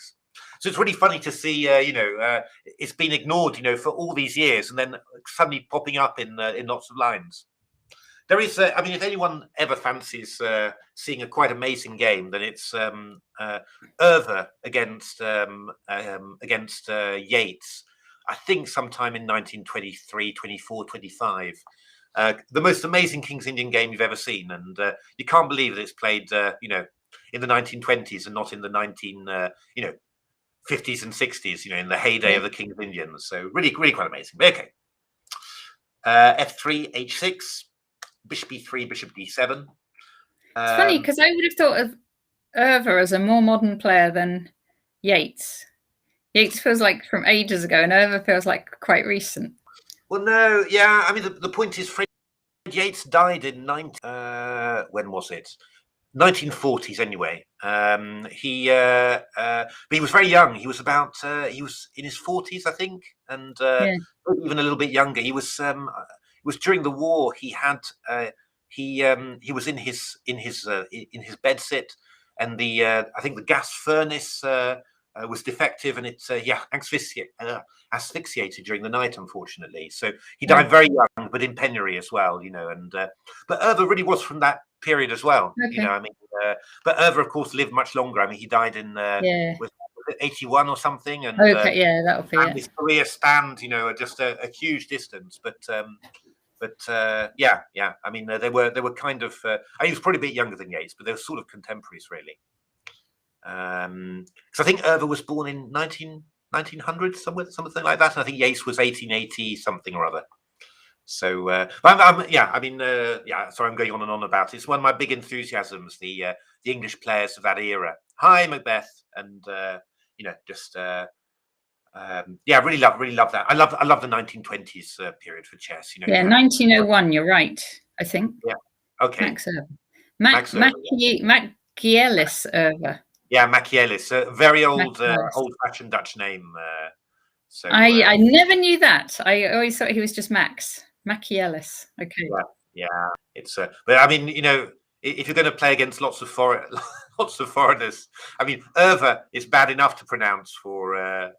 [SPEAKER 2] So it's really funny to see, you know, it's been ignored, you know, for all these years, and then suddenly popping up in lots of lines. There is, I mean, if anyone ever fancies seeing a quite amazing game, then it's Erver against Yates. I think sometime in 1923, 24, 25. The most amazing King's Indian game you've ever seen, and you can't believe that it's played, you know, in the 1920s and not in the 50s and 60s, you know, in the heyday of the King's Indians. So really, really quite amazing. Okay. F3, H6, bishop E3, bishop D7.
[SPEAKER 1] It's funny because I would have thought of Erver as a more modern player than Yates. Yates feels like from ages ago, and Erver feels like quite recent.
[SPEAKER 2] Well, no, yeah. I mean, the point is, Fred Yates died in when was it? 1940s, anyway. But he was very young. He was about he was in his 40s, I think, and even a little bit younger. He was during the war. He had he was in his bedsit, and I think the gas furnace was defective, and it asphyxiated during the night, unfortunately. So he died very young, but in penury as well, you know. And but Erver really was from that period as well, you know. I mean, but Erver, of course, lived much longer. I mean, he died in was 81 or something, and
[SPEAKER 1] that'll be
[SPEAKER 2] and his career spanned, you know, just a huge distance. But I mean, they were kind of. He was probably a bit younger than Yates, but they were sort of contemporaries, really. Because I think Erver was born in 1900, something like that, and I think Yates was 1880 something or other. So, sorry, I'm going on and on about it. It's one of my big enthusiasms, the English players of that era. Hi, Macbeth, and you know, just really love that. I love the 1920s period for chess. You know,
[SPEAKER 1] 1901. You're right, I think.
[SPEAKER 2] Yeah. Okay.
[SPEAKER 1] Max Erver. Machiavellis Erver.
[SPEAKER 2] Yeah, Machiavellis, a very old-fashioned Dutch name. So
[SPEAKER 1] I never knew that. I always thought he was just Max Machiavellis. Okay.
[SPEAKER 2] Yeah. It's but I mean, you know, if you're going to play against lots of foreigners, I mean, Erver is bad enough to pronounce for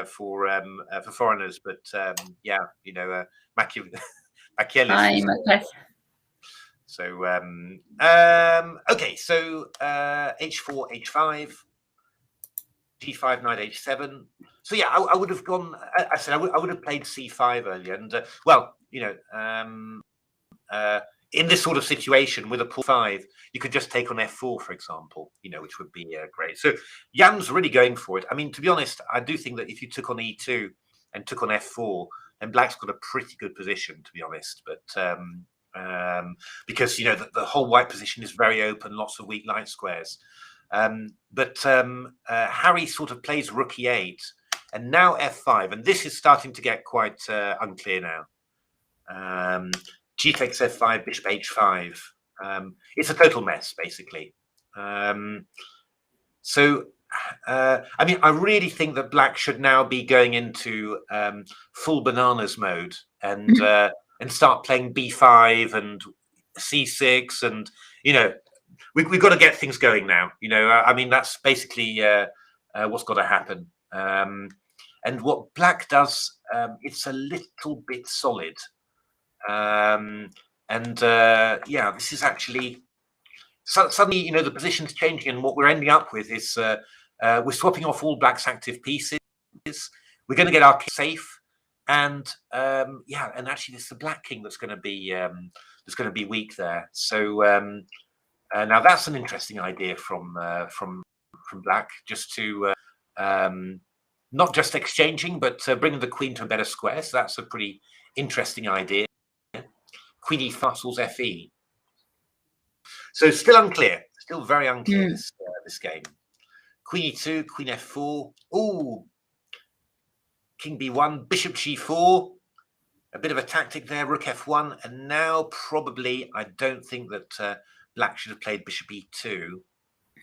[SPEAKER 2] foreigners, but you know, Machiavellis. So okay, so H4, H5, G5, knight H7. So yeah, I would have gone. I said I would have played C5 earlier, and well, you know, in this sort of situation with a pawn 5, you could just take on F4, for example, you know, which would be great. So Jan's really going for it. I mean, to be honest, I do think that if you took on E2 and took on F4, then Black's got a pretty good position, to be honest, but. Because, you know, the whole white position is very open, lots of weak light squares. But Harry sort of plays rook e8, and now f5, and this is starting to get quite unclear now. G takes f5, bishop h5. It's a total mess, basically. So, I mean, I really think that black should now be going into full bananas mode and start playing b5 and c6, and we've got to get things going now. I mean, that's basically what's got to happen. And what black does, it's a little bit solid. Yeah, this is actually suddenly, the position's changing, and what we're ending up with is we're swapping off all black's active pieces. We're going to get our king safe, and yeah, and actually, it's the black king that's going to be weak there. So now that's an interesting idea from black, just to not just exchanging, but bringing the queen to a better square. So that's a pretty interesting idea. Queen e fastles fe. So still unclear, still very unclear this game. Queen e2, queen f4. Ooh, king b1, bishop g4. A bit of a tactic there, rook f1, and now probably I don't think that black should have played bishop e2.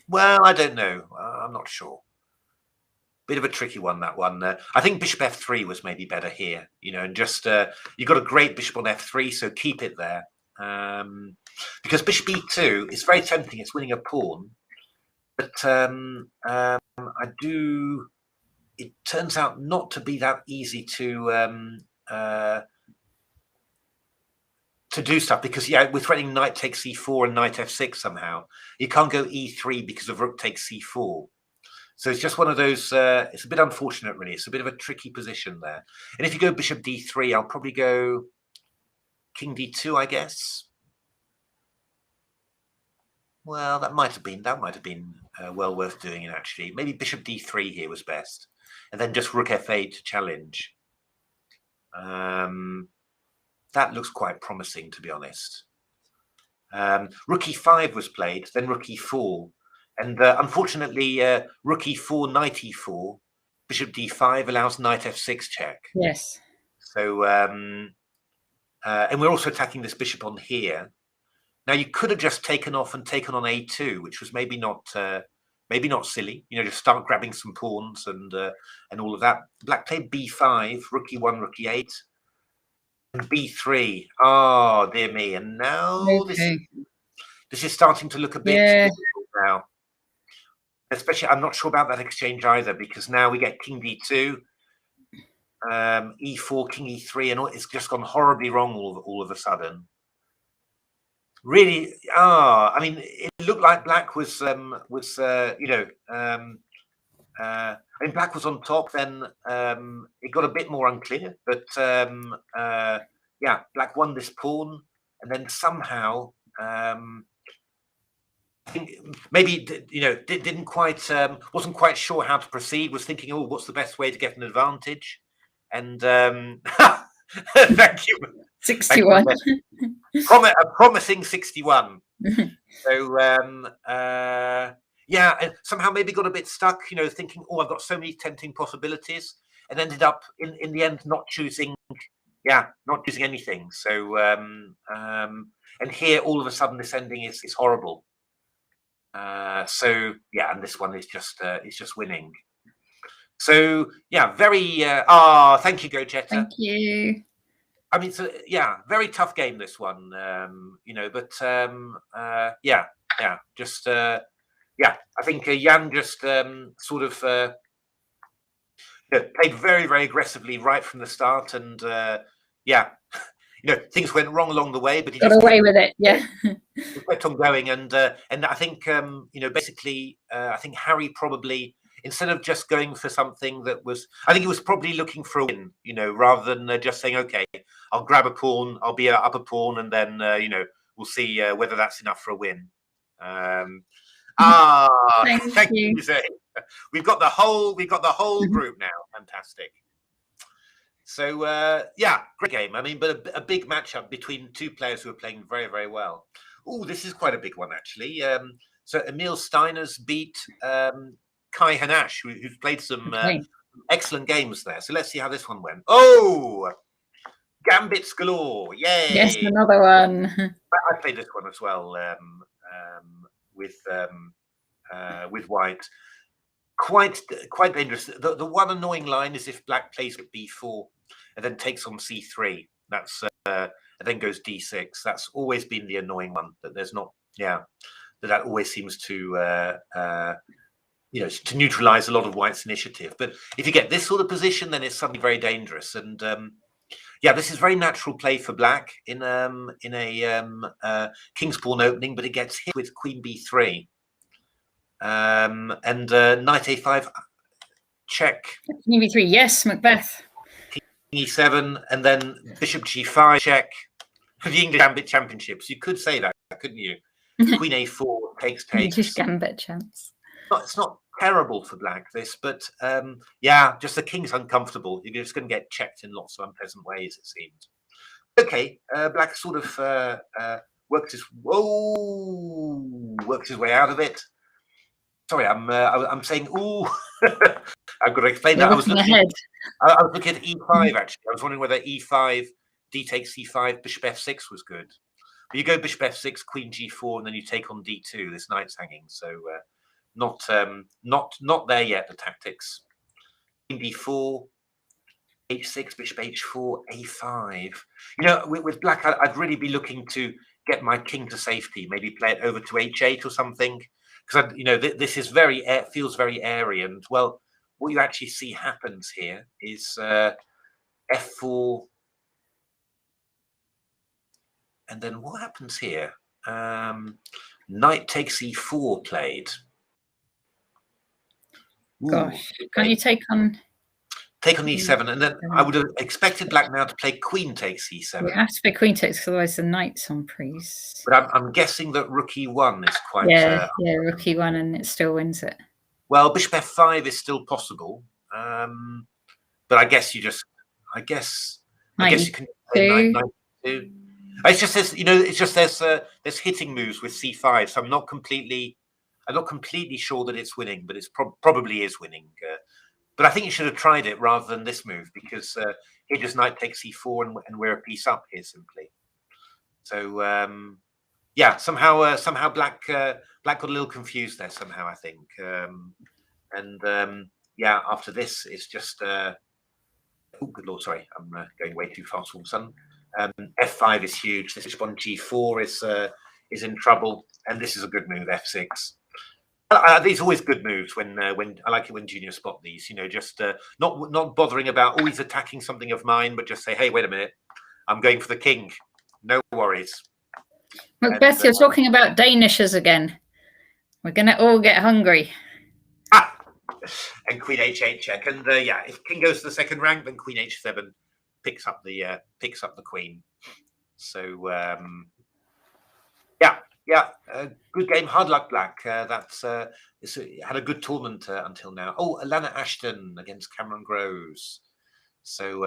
[SPEAKER 2] Well, I don't know. I'm not sure. Bit of a tricky one, that one. I think bishop f3 was maybe better here, and just you've got a great bishop on f3, so keep it there. Because bishop e2 is very tempting. It's winning a pawn, but it turns out not to be that easy to do stuff, because we're threatening knight takes c4 and knight f6 somehow. You can't go e3 because of rook takes c4. So it's just one of those, it's a bit unfortunate, really. It's a bit of a tricky position there. And if you go bishop d3, I'll probably go king d2, I guess. Well, that might have been well worth doing it, actually. Maybe bishop d3 here was best. And then just rook f8 to challenge. That looks quite promising, to be honest. Rook e5 was played, then rook e4. And unfortunately, rook e4, knight e4, bishop d5 allows knight f6 check.
[SPEAKER 1] Yes.
[SPEAKER 2] So, and we're also attacking this bishop on here. Now, you could have just taken off and taken on a2, which was maybe not silly. Just start grabbing some pawns and all of that. Black played b5, rook e1, rook e8, and b3. Oh, dear me! And now this is starting to look a bit difficult now. Especially, I'm not sure about that exchange either, because now we get king d2, e4, king e3, and it's just gone horribly wrong all of a sudden. Really, I mean, it looked like black was I mean, black was on top. Then it got a bit more unclear, but yeah, black won this pawn, and then somehow. I think maybe didn't quite wasn't quite sure how to proceed. Was thinking, oh, what's the best way to get an advantage? And thank you,
[SPEAKER 1] 61.
[SPEAKER 2] A promising 61. So yeah, and somehow maybe got a bit stuck. Thinking, oh, I've got so many tempting possibilities, and ended up in the end not choosing anything. So and here all of a sudden this ending is horrible. So yeah, and this one is just winning. So yeah, very thank you, Gojetta.
[SPEAKER 1] Thank you.
[SPEAKER 2] I mean, so yeah, very tough game, this one. But yeah, just I think Jan just sort of played very, very aggressively right from the start, and yeah. Things went wrong along the way, but he
[SPEAKER 1] got
[SPEAKER 2] just
[SPEAKER 1] away with it. Yeah,
[SPEAKER 2] he kept on going, and I think basically, I think Harry probably, instead of just going for something that was, I think he was probably looking for a win, rather than just saying, okay, I'll grab a pawn, I'll be up a pawn, and then we'll see whether that's enough for a win. Thank you, Zay. We've got the whole group now. Fantastic. So, yeah, great game. I mean, but a big matchup between two players who are playing very, very well. Oh, this is quite a big one, actually. So Emil Steiner's beat Kai Hanash, who's played some excellent games there. So let's see how this one went. Oh, Gambits galore! Yay!
[SPEAKER 1] Yes, another one.
[SPEAKER 2] I played this one as well with white. Quite dangerous. The one annoying line is if black plays at b4 and then takes on c3. That's and then goes d6. That's always been the annoying one. That there's not, that always seems to to neutralize a lot of white's initiative. But if you get this sort of position, then it's suddenly very dangerous. And this is very natural play for black in a king's pawn opening, but it gets hit with queen b3. And knight a5 check.
[SPEAKER 1] Queen b3, yes, Macbeth.
[SPEAKER 2] King e7, and then bishop g5 check. For the English Gambit Championships, you could say that, couldn't you? Queen a4 takes.
[SPEAKER 1] English Gambit Champs.
[SPEAKER 2] It's not terrible for black, this, but just the king's uncomfortable. You're just going to get checked in lots of unpleasant ways, it seems. Okay, black sort of works his way out of it. Sorry, I'm saying ooh. I've got to explain that. I was looking at e5 actually. I was wondering whether e5, d takes c5, bishop f6 was good. But you go bishop f6, queen g4, and then you take on d2. This knight's hanging, so not there yet. The tactics. Queen d4, h6, bishop h4, a5. You know, with black, I'd really be looking to get my king to safety. Maybe play it over to h8 or something. Because this is feels very airy, and well, what you actually see happens here is f4, and then what happens here? Knight takes e4 played.
[SPEAKER 1] Gosh, can't you take on
[SPEAKER 2] e7, and then I would have expected black now to play queen takes e7.
[SPEAKER 1] You have to play queen takes, otherwise the knight's on prise.
[SPEAKER 2] But I'm guessing that rook e1 is quite
[SPEAKER 1] rook e1, and it still wins it.
[SPEAKER 2] Well, bishop f5 is still possible, but I guess you can play knight 2. It's just this, it's just there's hitting moves with c5, so I'm not completely sure that it's winning, but it's probably is winning. But I think you should have tried it rather than this move, because here just knight takes e4 and we're a piece up here simply. So somehow black got a little confused there somehow, I think. After this it's just oh good lord, sorry, I'm going way too fast all of a sudden. F5 is huge. This bishop on g4 is in trouble, and this is a good move, f6. These are always good moves when I like it when juniors spot these. Just not bothering about always attacking something of mine, but just say, hey, wait a minute, I'm going for the king. No worries.
[SPEAKER 1] Macbeth, you're talking about Danishes again. We're gonna all get hungry.
[SPEAKER 2] And queen h8 check, and if king goes to the second rank, then queen h7 picks up the queen. So good game. Hard luck, black. That's had a good tournament until now. Oh, Alana Ashton against Cameron Groves. So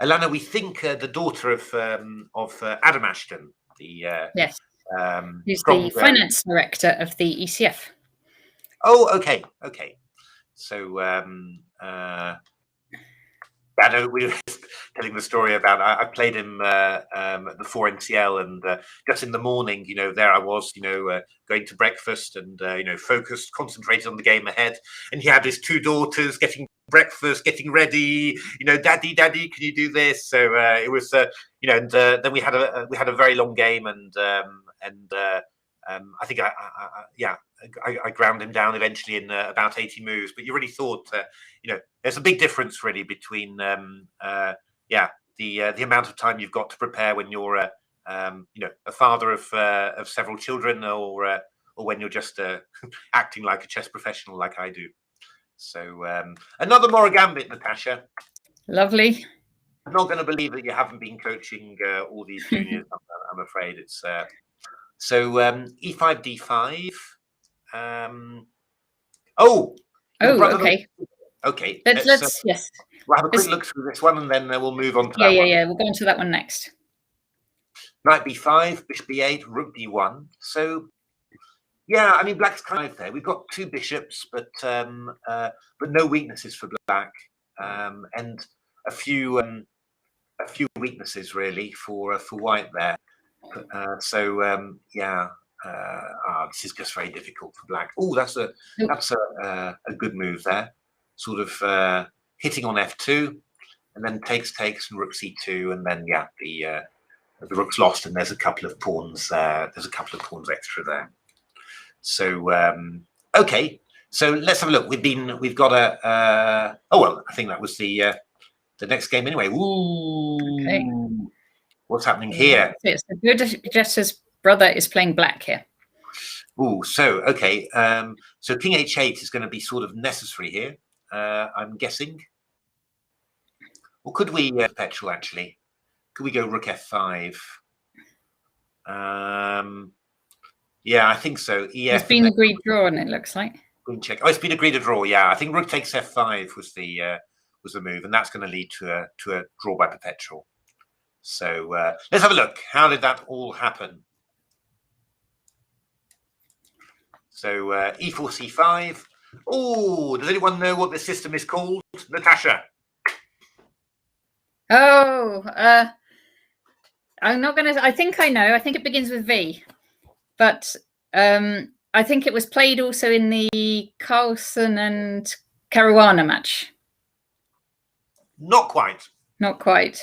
[SPEAKER 2] Alana, we think the daughter of Adam Ashton,
[SPEAKER 1] yes, who's the finance director of the ECF.
[SPEAKER 2] Oh, okay. So we were telling the story about I played him at the 4NCL, and just in the morning, there I was, going to breakfast and focused, concentrated on the game ahead, and he had his two daughters getting breakfast, getting ready, daddy, can you do this? So it was and then we had a very long game, and I think I ground him down eventually in about 80 moves. But you really thought, there's a big difference really between the amount of time you've got to prepare when you're a father of several children, or when you're just acting like a chess professional like I do. So another more Gambit, Natasha.
[SPEAKER 1] Lovely.
[SPEAKER 2] I'm not going to believe that you haven't been coaching all these juniors. I'm afraid it's. So e5 d5.
[SPEAKER 1] Okay.
[SPEAKER 2] Okay.
[SPEAKER 1] Let's yes.
[SPEAKER 2] We'll have a quick look through this one, and then we'll move on to
[SPEAKER 1] that one. We'll go on to that one next.
[SPEAKER 2] Knight b5, bishop b8, rook d1. So yeah, I mean, black's kind of there. We've got two bishops, but no weaknesses for black, and a few weaknesses really for white there. Yeah, this is just very difficult for black. Oh, that's a good move there. Sort of hitting on f2, and then takes and rook c2, and then yeah, the rook's lost, and there's a couple of pawns. There's a couple of pawns extra there. So okay, so let's have a look. We've got a oh well, I think that was the next game anyway. Ooh, okay. What's happening here?
[SPEAKER 1] It's a good Jess's brother is playing black here.
[SPEAKER 2] Ooh, so okay, so king h8 is going to be sort of necessary here, I'm guessing. Or could we perpetual actually? Could we go rook f5? Yeah, I think so.
[SPEAKER 1] It's been agreed drawn, it looks like.
[SPEAKER 2] Queen check. Oh, it's been agreed a draw. Yeah, I think rook takes f5 was the move, and that's going to lead to a draw by perpetual. So let's have a look. How did that all happen? So e4 c5. Oh, does anyone know what this system is called? Natasha.
[SPEAKER 1] Oh, I'm not going to. I think I know. I think it begins with V. But I think it was played also in the Carlsen and Caruana match.
[SPEAKER 2] Not quite.
[SPEAKER 1] Not quite.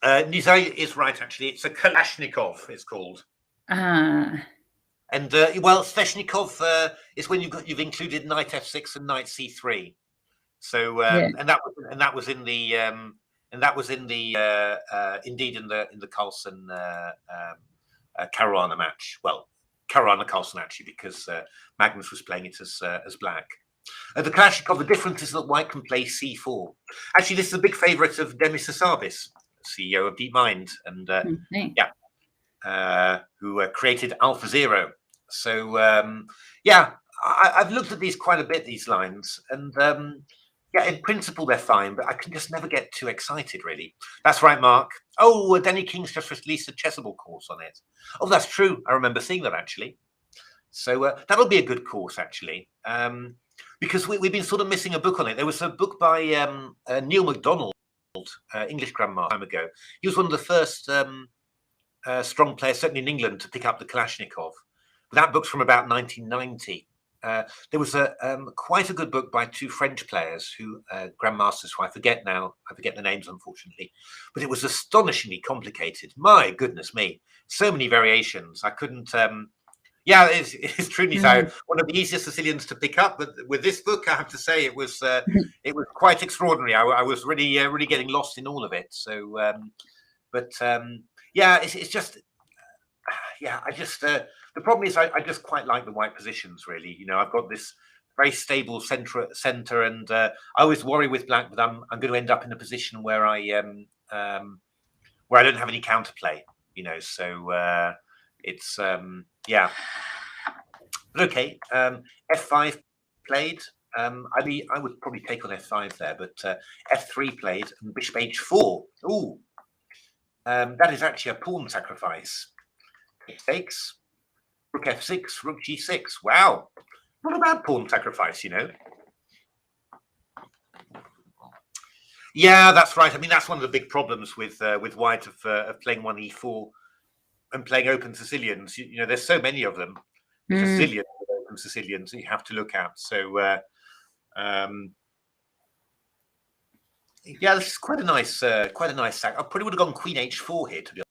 [SPEAKER 2] Nizai is right, actually. It's a Kalashnikov, it's called.
[SPEAKER 1] Ah.
[SPEAKER 2] And well, Sveshnikov is when you've included knight f6 and knight c3. So yeah. and that was in the indeed in the Carlsen Caruana match. Well, Caruana Carlsen actually, because Magnus was playing it as black. The Kalashnikov, the difference is that white can play c4. Actually, this is a big favourite of Demis Hassabis, CEO of DeepMind, and who created AlphaZero. So yeah, I've looked at these quite a bit, these lines, and yeah, in principle they're fine, but I can just never get too excited, really. That's right, Mark. Oh, Danny King's just released a chessable course on it. Oh, that's true. I remember seeing that, actually. So that'll be a good course, actually, because we've been sort of missing a book on it. There was a book by Neil MacDonald, English Grandmaster, time ago. He was one of the first strong players, certainly in England, to pick up the Kalashnikov. That book's from about 1990. There was quite a good book by two French players, who grandmasters, who I forget now. I forget the names, unfortunately. But it was astonishingly complicated. My goodness me, so many variations. I couldn't. Yeah, it's truly one of the easiest Sicilians to pick up. But with this book, I have to say, it was quite extraordinary. I was really getting lost in all of it. So, yeah, it's just. Yeah, the problem is I just quite like the white positions, really. You know, I've got this very stable center, and I always worry with black that I'm going to end up in a position where I don't have any counterplay. You know, so it's yeah. But okay, f5 played. I would probably take on f5 there, but f3 played and bishop h4. Ooh, that is actually a pawn sacrifice. It takes. Rook f6, rook g6. Wow, not a bad pawn sacrifice, you know. Yeah, that's right. I mean, that's one of the big problems with white of playing one e4 and playing open Sicilians. You know, there's so many of them. There's a zillion of open Sicilians that you have to look at. So, yeah, this is quite a nice sack. I probably would have gone queen h4 here, to be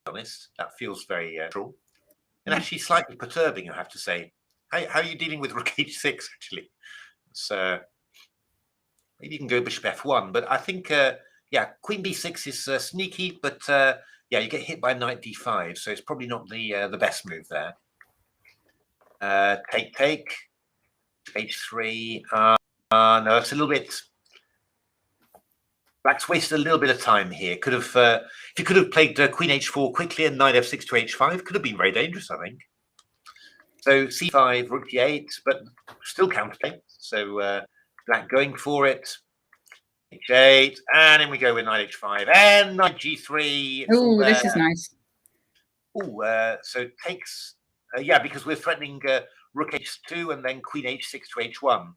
[SPEAKER 2] honest. That feels very true. And actually slightly perturbing, I have to say. How are you dealing with rook h6, actually? So maybe you can go bishop f1, but I think, yeah, queen b6 is sneaky, but yeah, you get hit by knight d5, so it's probably not the best move there. Take, h3. No, it's a little bit. Black's wasted a little bit of time here. Could have, if you could have played queen h4 quickly and knight f6 to h5, could have been very dangerous, I think. So c5, rook d8, but still counterplay. So black going for it. h8, and then we go with knight h5 and knight g3.
[SPEAKER 1] Oh, this is nice.
[SPEAKER 2] Oh, so it takes, yeah, because we're threatening rook h2 and then queen h6 to h1.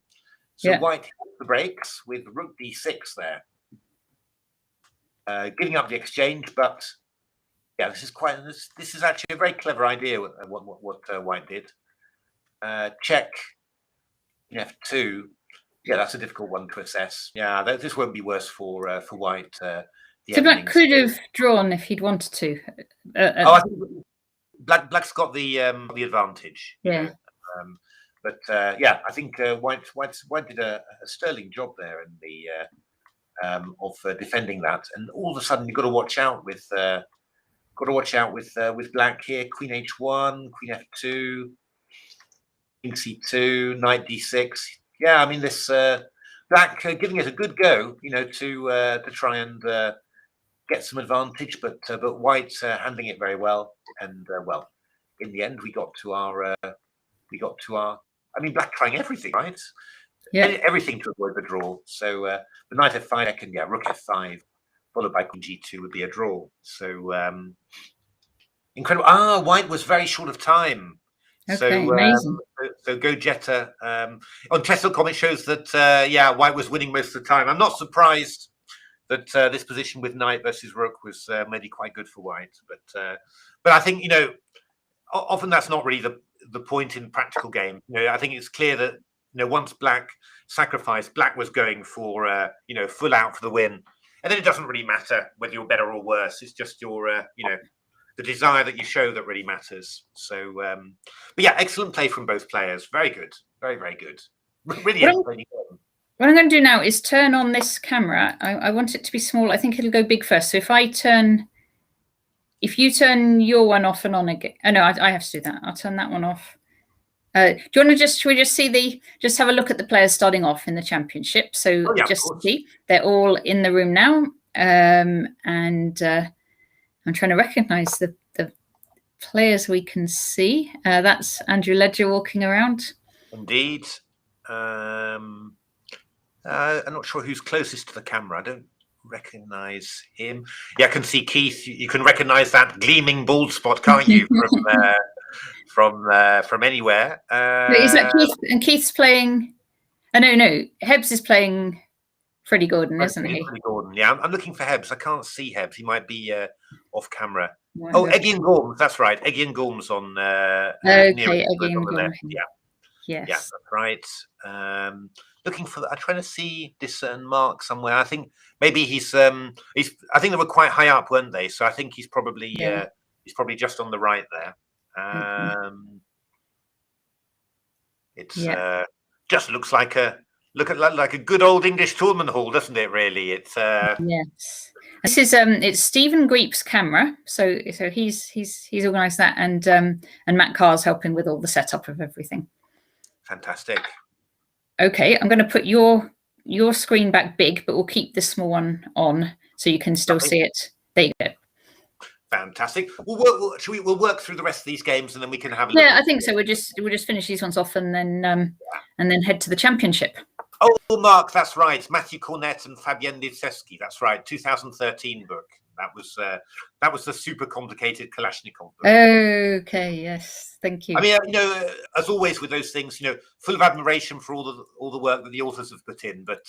[SPEAKER 2] So white hits the breaks with rook d6 there, giving up the exchange. But yeah, this is actually a very clever idea. What white did. Check f2. Yeah, that's a difficult one to assess. Yeah, this won't be worse for white. So
[SPEAKER 1] black could have drawn if he'd wanted to.
[SPEAKER 2] I think black's got the advantage.
[SPEAKER 1] Yeah.
[SPEAKER 2] But yeah, I think white did a sterling job there in the of defending that. And all of a sudden, you've got to watch out with black here. Queen h1, queen f2, king c2, knight d6. Yeah, I mean this black giving it a good go, to try and get some advantage, but white handling it very well. And well, in the end, we got to our. I mean, black trying everything, right?
[SPEAKER 1] Yeah,
[SPEAKER 2] everything to avoid the draw. So the knight f5 and rook f5, followed by queen g2 would be a draw. So incredible. White was very short of time.
[SPEAKER 1] Okay, amazing.
[SPEAKER 2] So Go Jetta on Chess.com it shows that white was winning most of the time. I'm not surprised that this position with knight versus rook was maybe quite good for white, but I think often that's not really the point in practical game. I think it's clear that once black sacrificed, black was going for full out for the win, and then it doesn't really matter whether you're better or worse. It's just your the desire that you show that really matters. So, but yeah, excellent play from both players. Very good, very very good. Really entertaining.
[SPEAKER 1] What I'm going to do now is turn on this camera. I want it to be small. I think it'll go big first. So if you turn your one off and on again. Oh no, I have to do that. I'll turn that one off. Do you want to should we just see just have a look at the players starting off in the championship? So just to see, they're all in the room now. And I'm trying to recognize the players we can see. That's Andrew Ledger walking around.
[SPEAKER 2] Indeed. I'm not sure who's closest to the camera. I don't recognize him. Yeah, I can see Keith. You can recognize that gleaming bald spot, can't you? From anywhere.
[SPEAKER 1] Is that Keith? And Keith's playing. Oh, no. Hebbs is playing Freddie Gordon, isn't he?
[SPEAKER 2] Freddie Gordon. Yeah, I'm looking for Hebbs. I can't see Hebbs. He might be off camera.
[SPEAKER 1] Yeah,
[SPEAKER 2] Eggian Gorms. That's right. Eggian Gorms on.
[SPEAKER 1] Okay, Eggian Gorms.
[SPEAKER 2] Yeah.
[SPEAKER 1] Yes.
[SPEAKER 2] Yeah, that's right. Looking for I'm trying to see discern Mark somewhere. I think maybe he's I think they were quite high up, weren't they? So I think he's probably just on the right there. It's just looks like a good old English tournament hall, doesn't it? Really, it's
[SPEAKER 1] yes. This is it's Stephen Greep's camera, so he's organised that, and Matt Carr's helping with all the setup of everything.
[SPEAKER 2] Fantastic.
[SPEAKER 1] Okay, I'm going to put your screen back big, but we'll keep this small one on so you can still see it. There you go.
[SPEAKER 2] Fantastic. We'll work through the rest of these games, and then we can have a look.
[SPEAKER 1] Yeah, I think so. We'll just finish these ones off, and then head to the championship.
[SPEAKER 2] Oh, Mark, that's right. Matthew Cornett and Fabienne Ditsevsky. That's right. 2013 book. That was the super complicated Kalashnikov book.
[SPEAKER 1] Okay, yes, thank you.
[SPEAKER 2] I mean, as always with those things, full of admiration for all the work that the authors have put in. But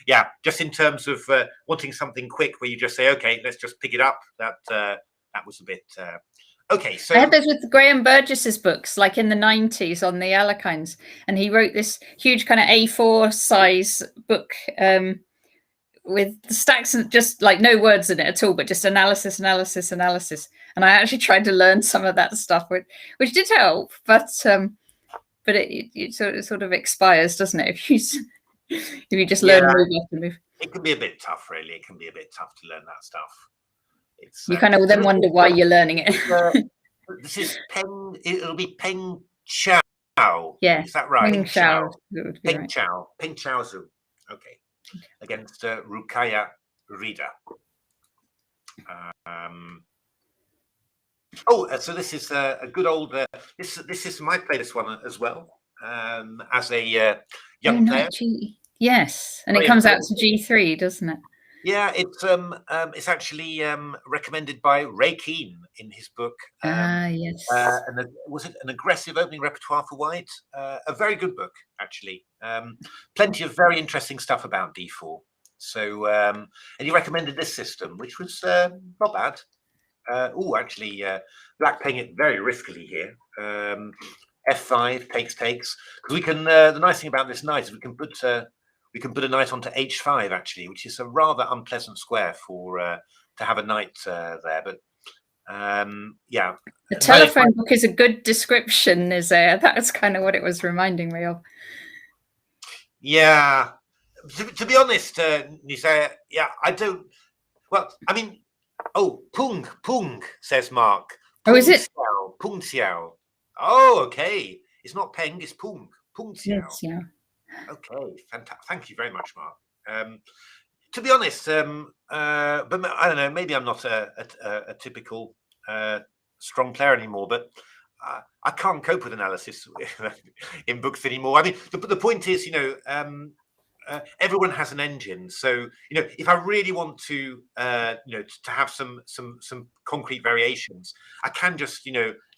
[SPEAKER 2] yeah, just in terms of wanting something quick, where you just say, okay, let's just pick it up. That was a bit. Okay, so
[SPEAKER 1] I had those with Graham Burgess's books, like in the 90s on the Alekines, and he wrote this huge kind of A4 size book. With the stacks and just like no words in it at all, but just analysis. And I actually tried to learn some of that stuff, which did help, but it sort of expires, doesn't it? If you just learn move after move.
[SPEAKER 2] It can be a bit tough, really. It can be a bit tough to learn that stuff.
[SPEAKER 1] You kind of then wonder why you're learning it.
[SPEAKER 2] This is Peng. It'll be Peng Chao.
[SPEAKER 1] Yeah,
[SPEAKER 2] is that right?
[SPEAKER 1] Peng Chao.
[SPEAKER 2] Peng Chao Zhu. Okay. Against Rukaya Rida. So this is a good old. This is my play this one as well as a young player.
[SPEAKER 1] Yes, and it comes out to G3, doesn't it?
[SPEAKER 2] Yeah, it's actually recommended by Ray Keane in his book.
[SPEAKER 1] Yes.
[SPEAKER 2] Was it An Aggressive Opening Repertoire for White? A very good book, actually. Plenty of very interesting stuff about D4. So, and he recommended this system, which was not bad. Actually, Black playing it very riskily here. F5 takes, because we can. The nice thing about this knight is we can put a knight onto H5 actually, which is a rather unpleasant square for to have a knight there. But yeah,
[SPEAKER 1] the telephone book is a good description. Is there? That's kind of what it was reminding me of.
[SPEAKER 2] Yeah, to be honest, Nisa, yeah, I don't. Well, I mean, Pung says Mark.
[SPEAKER 1] Oh, is it?
[SPEAKER 2] Pung Xiao. Oh, okay. It's not Peng, it's Pung Xiao.
[SPEAKER 1] Yeah.
[SPEAKER 2] Okay, fantastic. Thank you very much, Mark. To be honest, but I don't know. Maybe I'm not a typical strong player anymore. But I can't cope with analysis in books anymore. I mean, the point is, everyone has an engine. So if I really want to, to have some concrete variations, I can just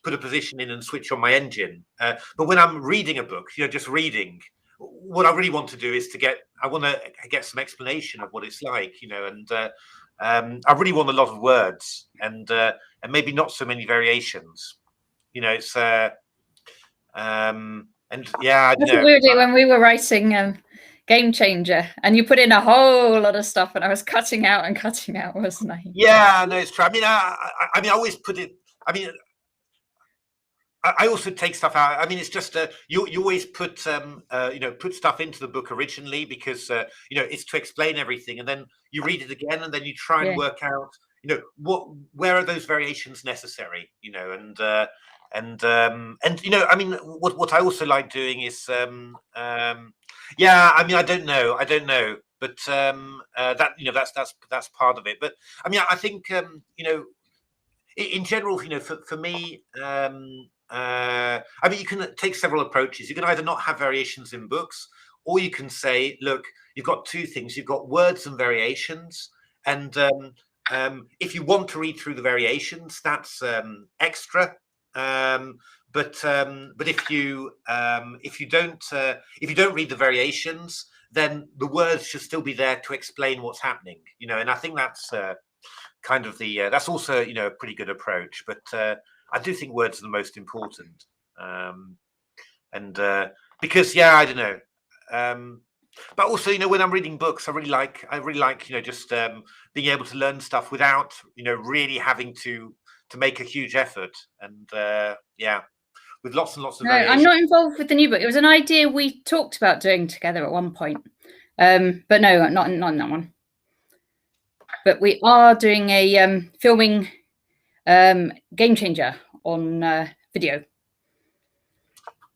[SPEAKER 2] put a position in and switch on my engine. But when I'm reading a book, just reading, what I really want to do is I want to get some explanation of what it's like, and I really want a lot of words and maybe not so many variations. It's and yeah, I don't know.
[SPEAKER 1] Weirdly, when we were writing Game Changer, and you put in a whole lot of stuff, and I was cutting out, wasn't I?
[SPEAKER 2] Yeah, no, it's true. I mean, I always put it. I mean, I also take stuff out. I mean, it's just you always put put stuff into the book originally because it's to explain everything, and then you read it again, and then you try and work out where are those variations necessary, and I mean, what I also like doing is yeah, I mean, I don't know, but that's part of it. But I mean, I think in general, for me, I mean, you can take several approaches. You can either not have variations in books, or you can say, look, you've got two things. You've got words and variations, and if you want to read through the variations, that's extra. But if you don't read the variations, then the words should still be there to explain what's happening. And I think that's kind of that's also a pretty good approach. But I do think words are the most important, and because I don't know. But also, when I'm reading books, I really like, just being able to learn stuff without, really having to make a huge effort. And with lots and lots of.
[SPEAKER 1] No, I'm not involved with the new book. It was an idea we talked about doing together at one point, but no, not in that one. But we are doing a filming Game Changer on video.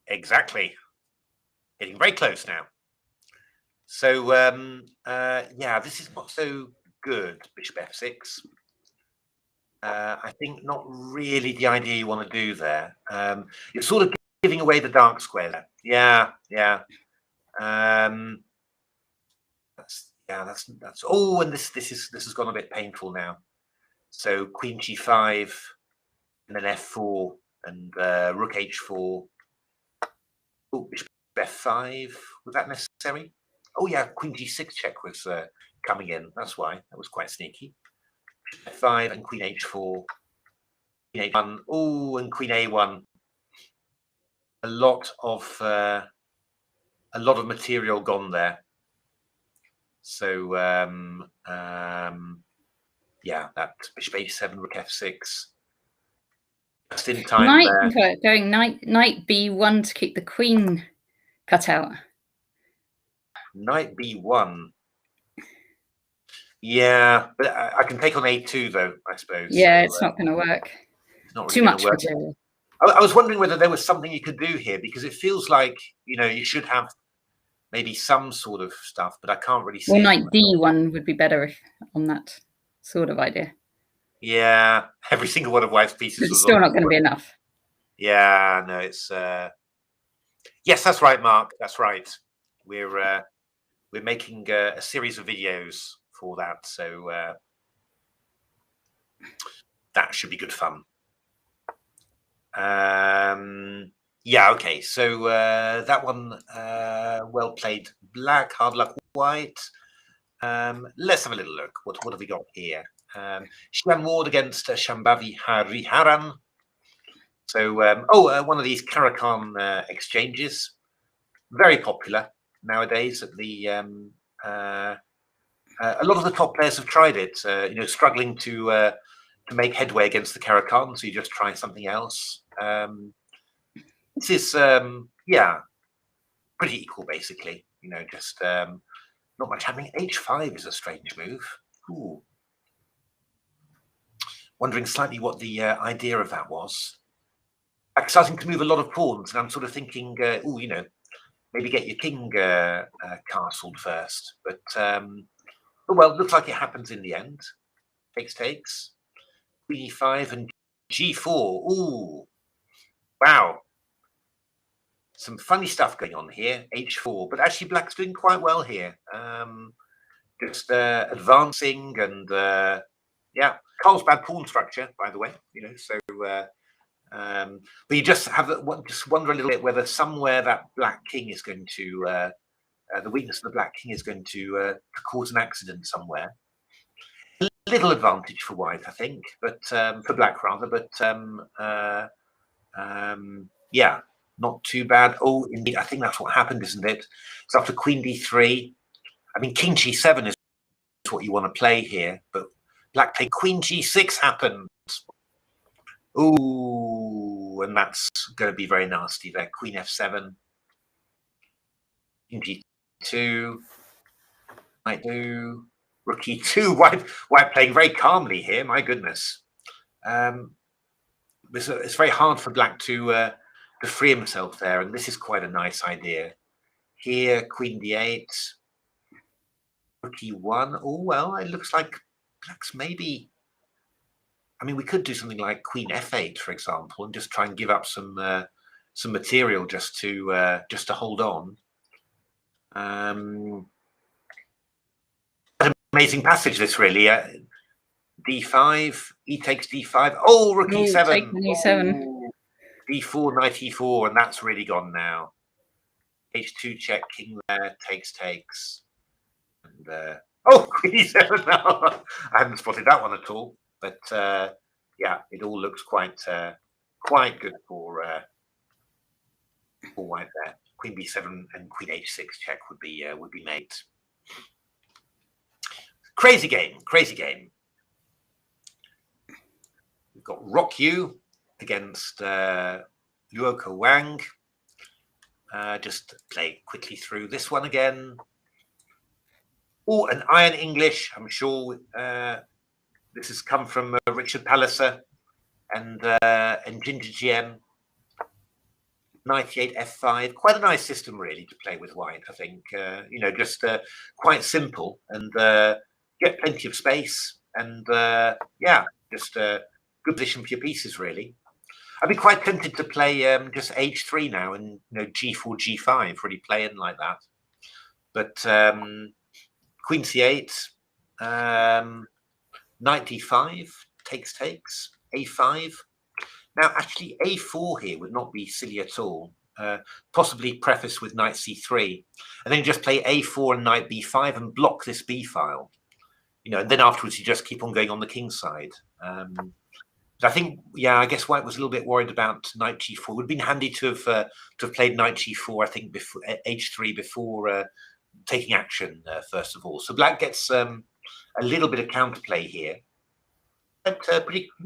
[SPEAKER 2] Exactly, getting very close now. So this is not so good. Bishop f6. I think not really the idea you want to do there. You're sort of giving away the dark square there. Yeah. That's. Oh, and this has gone a bit painful now. So Queen g5, and then f4, and Rook h4. Oh, Bishop f5. Was that necessary? Oh yeah, Queen g6 check was coming in. That's why. That was quite sneaky. F5 and Queen h4. Queen a1. Oh, and Queen a1. A lot of material gone there. So that Bishop h7, Rook f6. Just in time there.
[SPEAKER 1] Going knight b1 to keep the queen cut out.
[SPEAKER 2] Knight b1. Yeah, but I can take on a2 though, I suppose.
[SPEAKER 1] Yeah, so, it's not going to work.
[SPEAKER 2] It's not really
[SPEAKER 1] too much material.
[SPEAKER 2] I was wondering whether there was something you could do here, because it feels like you should have maybe some sort of stuff, but I can't really see.
[SPEAKER 1] Well, knight d1 would be better on that sort of idea.
[SPEAKER 2] Yeah, every single one of White's pieces.
[SPEAKER 1] It's still not going to be enough.
[SPEAKER 2] Yeah, no, it's. Yes, that's right, Mark. That's right. We're making a series of videos for that. So that should be good fun. Yeah, okay. So that one, well played, black. Hard luck, white. Let's have a little look. What have we got here? Shian Ward against Shambhavi Hariharan. So, one of these Karakan exchanges, very popular nowadays. At the a lot of the top players have tried it. Struggling to make headway against the Karakan, so you just try something else. This is pretty equal, basically. Just not much happening. H5 is a strange move. Ooh. Wondering slightly what the idea of that was. Starting to move a lot of pawns, and I'm sort of thinking, maybe get your king castled first. But well, looks like it happens in the end. Takes. Queen e5 and g4. Ooh, wow. Some funny stuff going on here. H4, but actually black's doing quite well here. Just advancing and yeah. Carlsbad pawn structure, by the way. So. But you just wonder a little bit whether somewhere that black king is going to the weakness of the black king is going to cause an accident somewhere. A little advantage for white, I think, but for black rather. But yeah, not too bad. Oh, indeed, I think that's what happened, isn't it? So after queen d3, I mean, king g7 is what you want to play here, but black played queen g6 happened. Ooh, and that's going to be very nasty there. Queen f7, king g2, knight do, rook e2. White playing very calmly here. My goodness, it's very hard for black to free himself there, and this is quite a nice idea. Here, queen d8, rook e1. Oh well, it looks like black's maybe. I mean, we could do something like queen f8, for example, and just try and give up some material just to hold on. An amazing passage, this really. D5, e takes d5. Oh, rook e7.
[SPEAKER 1] E7.
[SPEAKER 2] Oh, d4, knight e4, and that's really gone now. H2 check, king there, takes. And oh, queen e7 now. I haven't spotted that one at all. But yeah, it all looks quite good for white there. Queen b7 and queen h6 check would be made. Crazy game. We've got Rock Yu against Luoka Wang. Just play quickly through this one again. Oh, an Iron English. I'm sure. This has come from Richard Palliser and Ginger GM. 98 F5, quite a nice system really to play with white. I think just quite simple and get plenty of space and yeah, just a good position for your pieces really. I'd be quite tempted to play just H3 now and G4 G5, really play in like that. But Queen C8. Knight d5, takes, a5. Now, actually, a4 here would not be silly at all. Possibly preface with knight c3, and then just play a4 and knight b5 and block this b file. And then afterwards you just keep on going on the king side. But I think, yeah, I guess white was a little bit worried about knight g4. It would have been handy to have played knight g4, I think, before h3 before taking action first of all. So black gets a little bit of counterplay here, but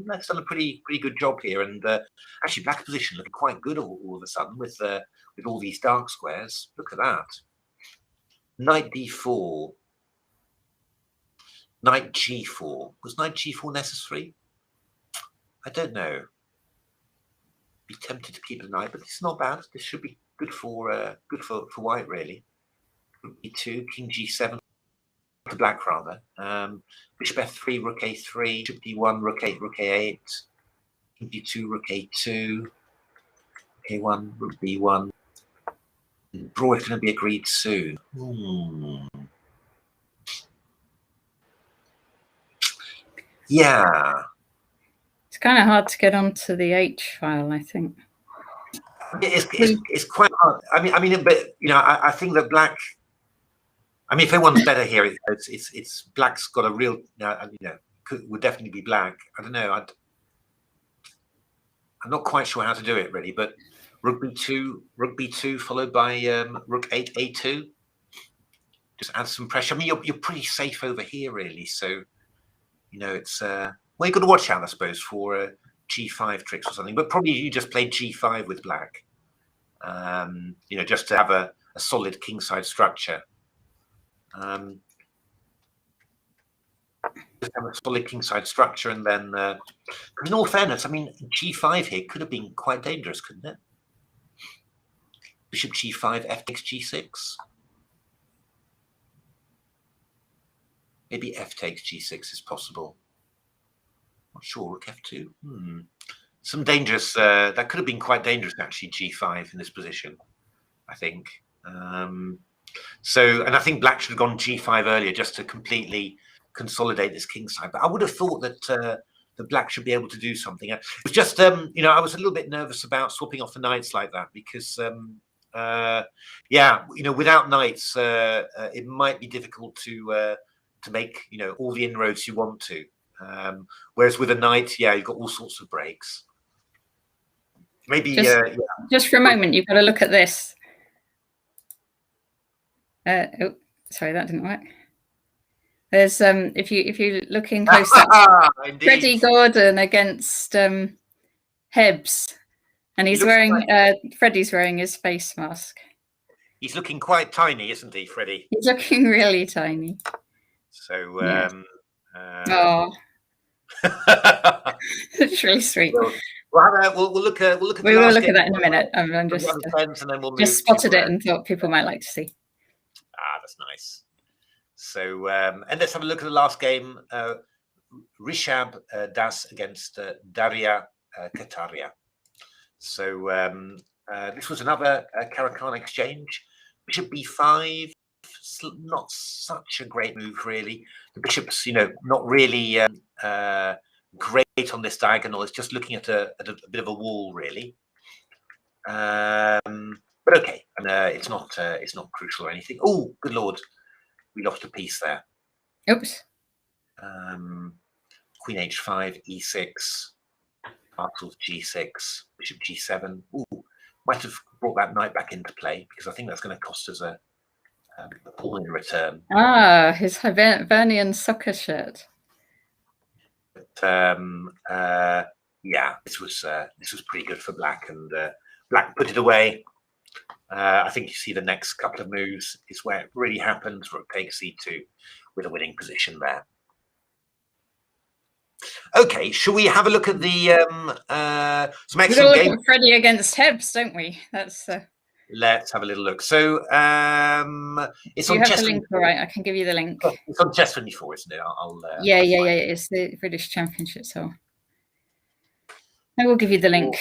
[SPEAKER 2] that's done a pretty good job here. And actually, black's position looking quite good all of a sudden with all these dark squares. Look at that. Knight d4, knight g4. Was knight g4 necessary? I don't know. Be tempted to keep a knight, but it's not bad. This should be good for white really. e2, king g7. To black rather. Bishop f3, rook a3, bishop d1, rook 8, rook a8, king d2, rook a2, rook a1, rook b1. Draw is going to be agreed soon. Yeah.
[SPEAKER 1] It's kind of hard to get onto the H file, I think.
[SPEAKER 2] It's quite hard. I mean, but you know, I think that black. I mean, if anyone's better here, it's black's got a real. Would definitely be black. I don't know. I'm not quite sure how to do it really, but rook b2 followed by rook 8 a2. Just add some pressure. I mean, you're pretty safe over here really. So, you know, it's well, you've got to watch out, I suppose, for g5 tricks or something. But probably you just play g5 with black. You know, just to have a solid kingside structure. Just have a solid kingside structure, and then, in all fairness, I mean, g5 here could have been quite dangerous, couldn't it? Bishop g5, f takes g6. Maybe f takes g6 is possible. Not sure. Rook f2. Some dangerous. That could have been quite dangerous actually. G5 in this position, I think. So, and I think black should have gone g5 earlier just to completely consolidate this kingside. But I would have thought that the black should be able to do something. It was just, you know, I was a little bit nervous about swapping off the knights like that because, yeah, you know, without knights, it might be difficult to make, you know, all the inroads you want to. Whereas with a knight, yeah, you've got all sorts of breaks. Maybe
[SPEAKER 1] just for a moment, you've got to look at this. Oh, sorry, that didn't work. There's if you're looking close up, Freddie Gordon against Hebbs, and he's wearing Freddie's wearing his face mask.
[SPEAKER 2] He's looking quite tiny, isn't he, Freddie?
[SPEAKER 1] He's looking really tiny.
[SPEAKER 2] So
[SPEAKER 1] yeah. Oh, it's really sweet.
[SPEAKER 2] We'll look at
[SPEAKER 1] we will look at that in a minute. I'm just
[SPEAKER 2] and then we'll
[SPEAKER 1] just spotted it and thought people might like to see.
[SPEAKER 2] Ah, that's nice. So and let's have a look at the last game. Rishab Das against Daria Kataria. So this was another Caro-Kann exchange. Bishop b5. Not such a great move, really. The bishop's, you know, not really great on this diagonal. It's just looking at a bit of a wall, really. But okay, and it's not crucial or anything. Oh, good lord, we lost a piece there.
[SPEAKER 1] Oops.
[SPEAKER 2] Queen h5, e6, castles g6, bishop g7. Ooh, might have brought that knight back into play because I think that's going to cost us a pawn in return.
[SPEAKER 1] Ah, his Hibernian soccer shirt.
[SPEAKER 2] But, yeah, this was pretty good for black, and black put it away. I think you see the next couple of moves is where it really happens. Rook takes c2 with a winning position there. Okay, shall we have a look at the some excellent game?
[SPEAKER 1] Freddie against Hebbs, don't we? That's.
[SPEAKER 2] Let's have a little look. So it's on chess.
[SPEAKER 1] Link, all right, I can give you the link.
[SPEAKER 2] Oh, it's on chess 24, isn't it?
[SPEAKER 1] Yeah. It's the British Championship, so I will give you the link.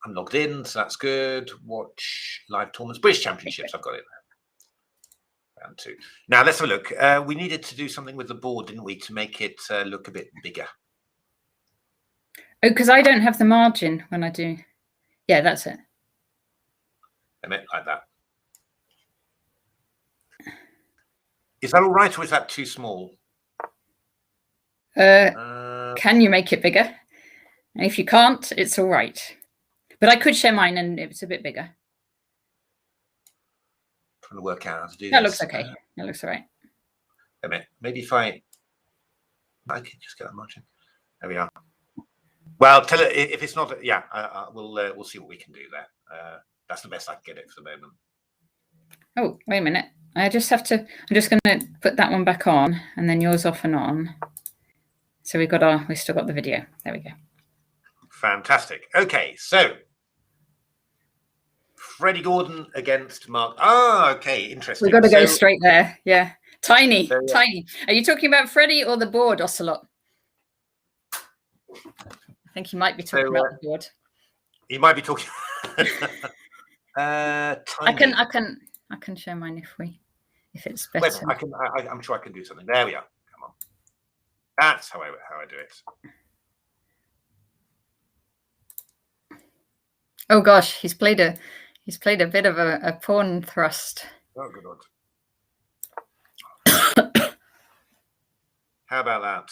[SPEAKER 2] I'm logged in, so that's good. Watch live tournaments, British Championships. I've got it there. Round 2. Now let's have a look. We needed to do something with the board, didn't we, to make it look a bit bigger?
[SPEAKER 1] Oh, because I don't have the margin when I do. Yeah, that's it.
[SPEAKER 2] I meant like that. Is that all right, or is that too small?
[SPEAKER 1] Can you make it bigger? And if you can't, it's all right. But I could share mine, and it's a bit bigger.
[SPEAKER 2] Trying to work out how to do
[SPEAKER 1] that
[SPEAKER 2] this.
[SPEAKER 1] Looks okay. That looks all right.
[SPEAKER 2] A minute. Maybe if I can just get that margin. There we are. Well, tell it if it's not. Yeah, we'll see what we can do there. That's the best I can get it for the moment.
[SPEAKER 1] Oh, wait a minute. I just have to. I'm just going to put that one back on, and then yours off and on. So we still got the video. There we go.
[SPEAKER 2] Fantastic. Okay, so Freddie Gordon against Mark. Oh, okay, interesting.
[SPEAKER 1] We've got to go straight there. Yeah, tiny. Are you talking about Freddie or the board, Ocelot? I think he might be talking about the board.
[SPEAKER 2] He might be talking. Tiny.
[SPEAKER 1] I can share mine if it's better.
[SPEAKER 2] I'm sure I can do something. There we are. That's how I do it.
[SPEAKER 1] Oh gosh, he's played a bit of a pawn thrust.
[SPEAKER 2] Oh, good Lord. How about that?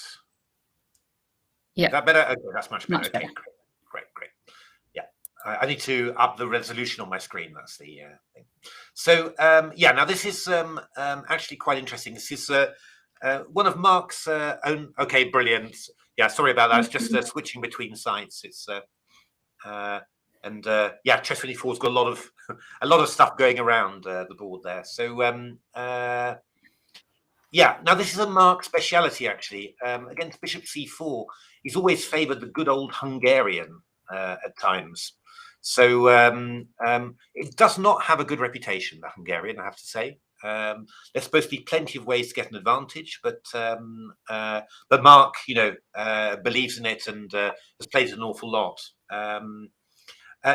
[SPEAKER 1] Yeah.
[SPEAKER 2] Is that better? Okay, that's much better.
[SPEAKER 1] Much better.
[SPEAKER 2] Okay, great. Yeah, I need to up the resolution on my screen. That's the thing. So yeah, now this is actually quite interesting. This is one of Mark's own. Okay, brilliant. Yeah, sorry about that. It's just switching between sites. It's yeah, Chess24's got a lot of stuff going around the board there. So yeah, now this is a Mark speciality actually. Against Bishop C4, he's always favoured the good old Hungarian at times. So it does not have a good reputation, the Hungarian, I have to say. There's supposed to be plenty of ways to get an advantage, but Mark, you know, believes in it and has played it an awful lot.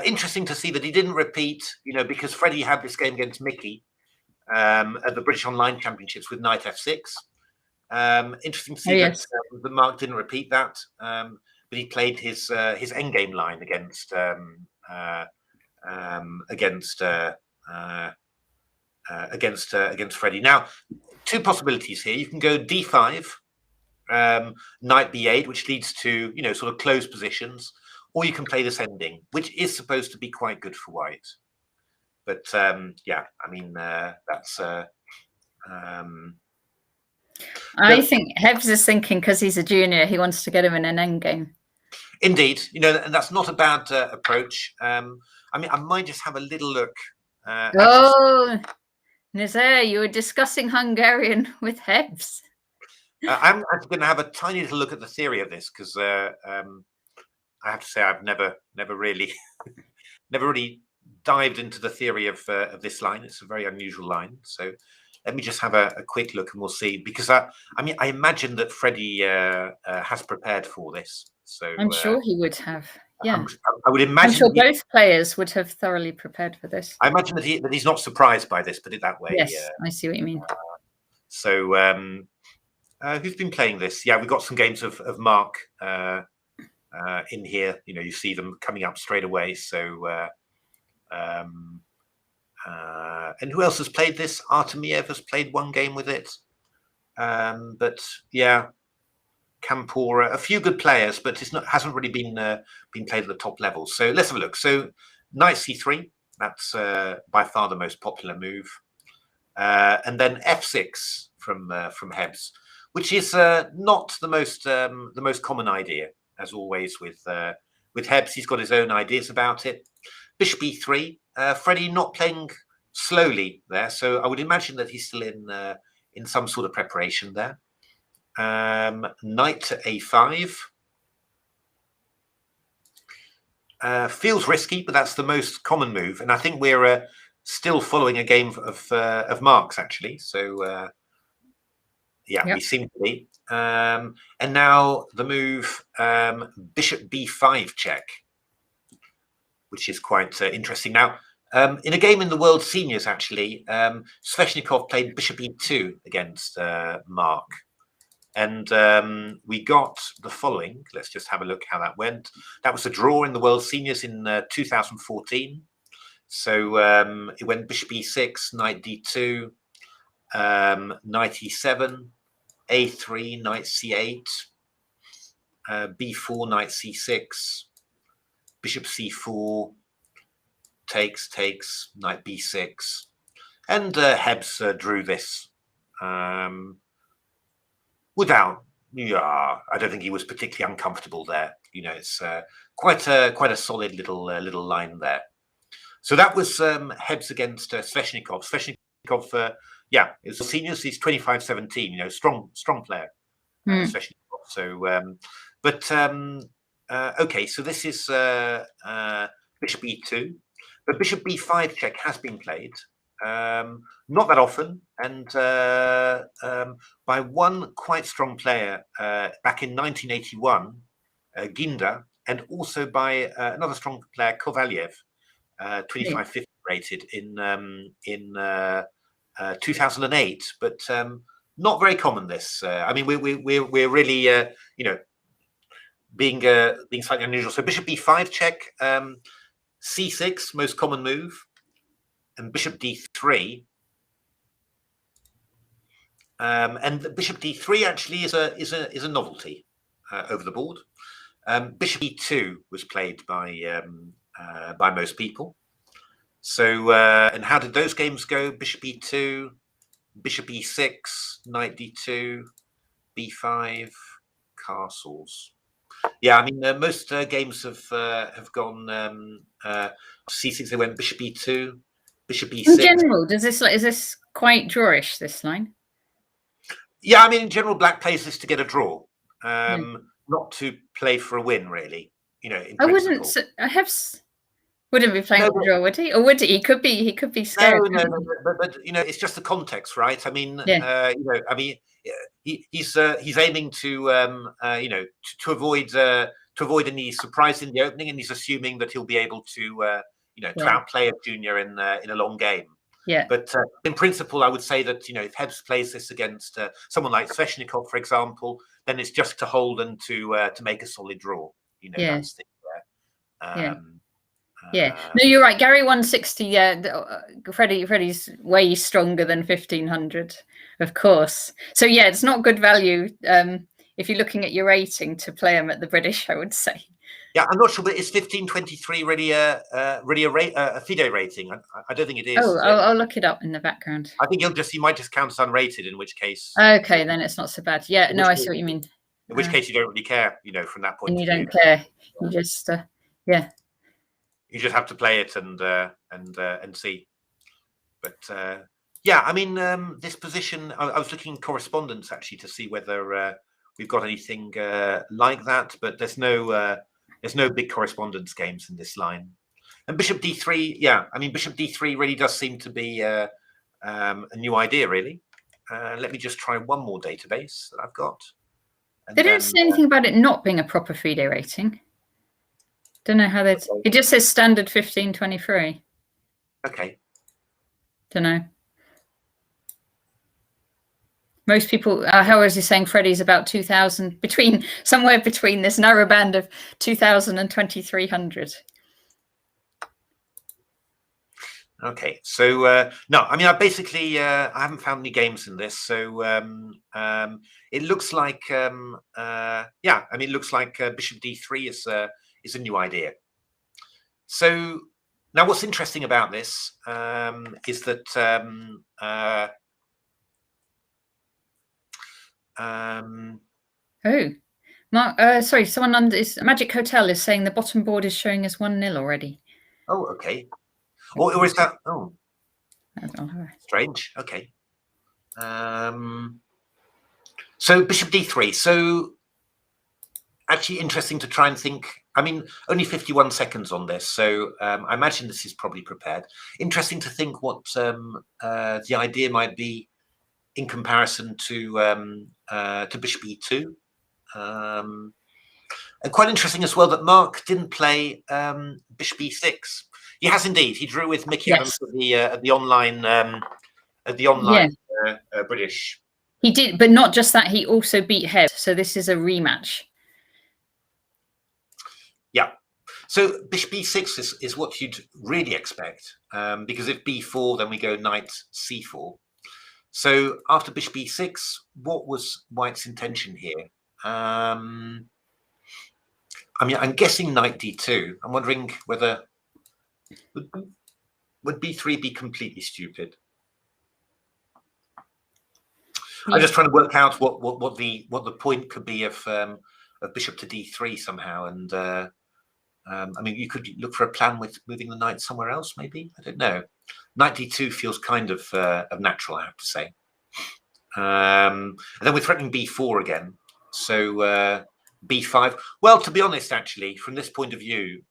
[SPEAKER 2] Interesting to see that he didn't repeat, you know, because Freddie had this game against Mickey at the British Online Championships with Knight F6. Interesting to see that Mark didn't repeat that, but he played his endgame line against Freddie. Now, two possibilities here. You can go D5, Knight B8, which leads to, you know, sort of closed positions, or you can play this ending, which is supposed to be quite good for white. But yeah, I mean, that's.
[SPEAKER 1] I think Hebs is thinking because he's a junior, he wants to get him in an endgame.
[SPEAKER 2] Indeed, you know, and that's not a bad approach. I mean, I might just have a little look.
[SPEAKER 1] Oh, Nazaire, you were discussing Hungarian with Hebs.
[SPEAKER 2] I'm actually going to have a tiny little look at the theory of this because I have to say I've never really dived into the theory of this line. It's a very unusual line. So let me just have a quick look and we'll see. Because I mean, I imagine that Freddie has prepared for this. So
[SPEAKER 1] I'm sure he would have. Yeah,
[SPEAKER 2] I would imagine.
[SPEAKER 1] I'm sure both players would have thoroughly prepared for this.
[SPEAKER 2] I imagine that he's not surprised by this, put it that way.
[SPEAKER 1] Yes, I see what you mean.
[SPEAKER 2] So who's been playing this? Yeah, we've got some games of Mark in here. You know, you see them coming up straight away. So and who else has played this? Artemiev has played one game with it. But yeah, Campora, a few good players, but hasn't really been played at the top level. So let's have a look. So Knight C3, that's by far the most popular move, and then F6 from Hebs, which is not the most common idea, as always with Hebs. He's got his own ideas about it. Bishop E3, Freddie not playing slowly there, so I would imagine that he's still in some sort of preparation there. Knight to A5 feels risky, but that's the most common move, and I think we're still following a game of Mark's actually. So yeah, we seem to be. And now the move Bishop B5 check, which is quite interesting. Now, in a game in the World Seniors, actually, Sveshnikov played Bishop E2 against Mark. And we got the following. Let's just have a look how that went. That was a draw in the World Seniors in 2014. So it went Bishop E6, Knight D2, Knight E7, A3, Knight C8, B4, Knight C6, Bishop C4, takes, Knight B6. And Hebs drew this. Without, yeah, I don't think he was particularly uncomfortable there. You know, it's quite a solid little line there. So that was Hebs against Sveshnikov. Sveshnikov, yeah, it's seniors. He's 25-17. You know, strong player. Sveshnikov. So, but okay. So this is Bishop E2, but Bishop B5 check has been played. Not that often, and by one quite strong player back in 1981, Ginda, and also by another strong player, Kovalyev, 2550 rated in 2008. But not very common. This, I mean, we're really, you know, being slightly unusual. So bishop b5 check, c6 most common move, and bishop d3. And the bishop d3 actually is a novelty over the board. Bishop e2 was played by most people. So and how did those games go? Bishop e2, bishop e6, knight d2, b5, castles. Yeah, I mean most games have gone c6. They went bishop e2, bishop e6.
[SPEAKER 1] In general, is this quite drawish, this line?
[SPEAKER 2] Yeah, I mean in general, black plays this to get a draw, not to play for a win, really. You know, in principle.
[SPEAKER 1] Wouldn't be playing for a draw, would he? Or would he? He could be scared.
[SPEAKER 2] No, but you know, it's just the context, right? I mean, you know, I mean, he's aiming to you know, to avoid any surprise in the opening, and he's assuming that he'll be able to you know, to outplay a junior in a long game.
[SPEAKER 1] Yeah.
[SPEAKER 2] But in principle, I would say that, you know, if Hebs plays this against someone like Sveshnikov, for example, then it's just to hold and to make a solid draw. You know, that's the,
[SPEAKER 1] yeah. No, you're right. Gary 160. Yeah, Freddie's way stronger than 1500, of course. So yeah, it's not good value if you're looking at your rating to play him at the British, I would say.
[SPEAKER 2] Yeah, I'm not sure, but is 1523 really a FIDE rating? I don't think it is.
[SPEAKER 1] Oh, I'll look it up in the background.
[SPEAKER 2] I think he might just count as unrated, in which case.
[SPEAKER 1] Okay, then it's not so bad. Yeah, no, I see what you mean.
[SPEAKER 2] In which case, you don't really care, you know, from that point.
[SPEAKER 1] And you don't care. You just, yeah.
[SPEAKER 2] You just have to play it and see. But yeah, I mean, this position. I was looking in correspondence actually to see whether we've got anything like that, but there's no big correspondence games in this line. And bishop d3, yeah, I mean, bishop d3 really does seem to be a new idea, really. Let me just try one more database that I've got.
[SPEAKER 1] They don't say anything about it not being a proper FIDE rating. Don't know how that. It just says standard 1523.
[SPEAKER 2] Okay.
[SPEAKER 1] Don't know. Most people, how is he saying Freddie's about 2000, somewhere between this narrow band of 2000 and 2300.
[SPEAKER 2] Okay, so no, I mean, I haven't found any games in this, so it looks like yeah, I mean, it looks like bishop d3 is a new idea. So now, what's interesting about this is that
[SPEAKER 1] oh, Mark, sorry, someone on this Magic Hotel is saying the bottom board is showing us 1-0 already.
[SPEAKER 2] Oh, okay. Or is that? Oh, strange. Okay. So bishop d3. So actually interesting to try and think. I mean, only 51 seconds on this, so I imagine this is probably prepared. Interesting to think what the idea might be in comparison to bishop e2. And quite interesting as well that Mark didn't play bishop e6. He has indeed. He drew with Mickey Adams at the online British.
[SPEAKER 1] He did, but not just that. He also beat Heb. So this is a rematch.
[SPEAKER 2] Yeah. So bishop b6 is what you'd really expect, because if b4, then we go knight c4. So after bishop b6, what was White's intention here? I mean, I'm guessing knight d2. I'm wondering whether would b3 be completely stupid? I'm just trying to work out what the point could be of bishop to d3 somehow, and I mean, you could look for a plan with moving the knight somewhere else, maybe. I don't know. Knight d2 feels kind of natural, I have to say. And then we're threatening b4 again. So b5. Well, to be honest, actually, from this point of view,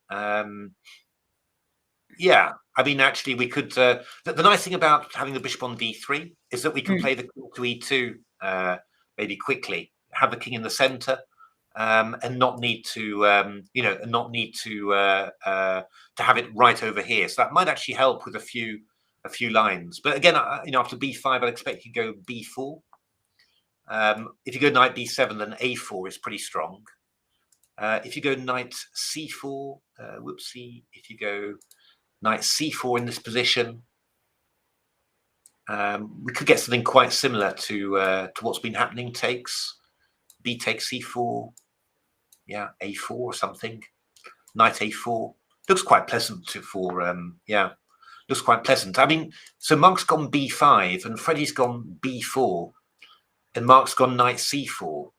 [SPEAKER 2] yeah, I mean, actually, we could. The nice thing about having the bishop on d3 is that we can play the king to e2 maybe quickly, have the king in the center, and not need to, you know, not need to have it right over here. So that might actually help with a few lines. But again, you know, after b5, I'd expect you go b4. If you go knight b7, then a4 is pretty strong. If you go knight c4, whoopsie, if you go knight c4 in this position, we could get something quite similar to what's been happening. Takes, b takes c4, yeah, a4 or something. Knight a4 looks quite pleasant looks quite pleasant. I mean, so Mark's gone b5 and Freddie's gone b4, and Mark's gone knight c4,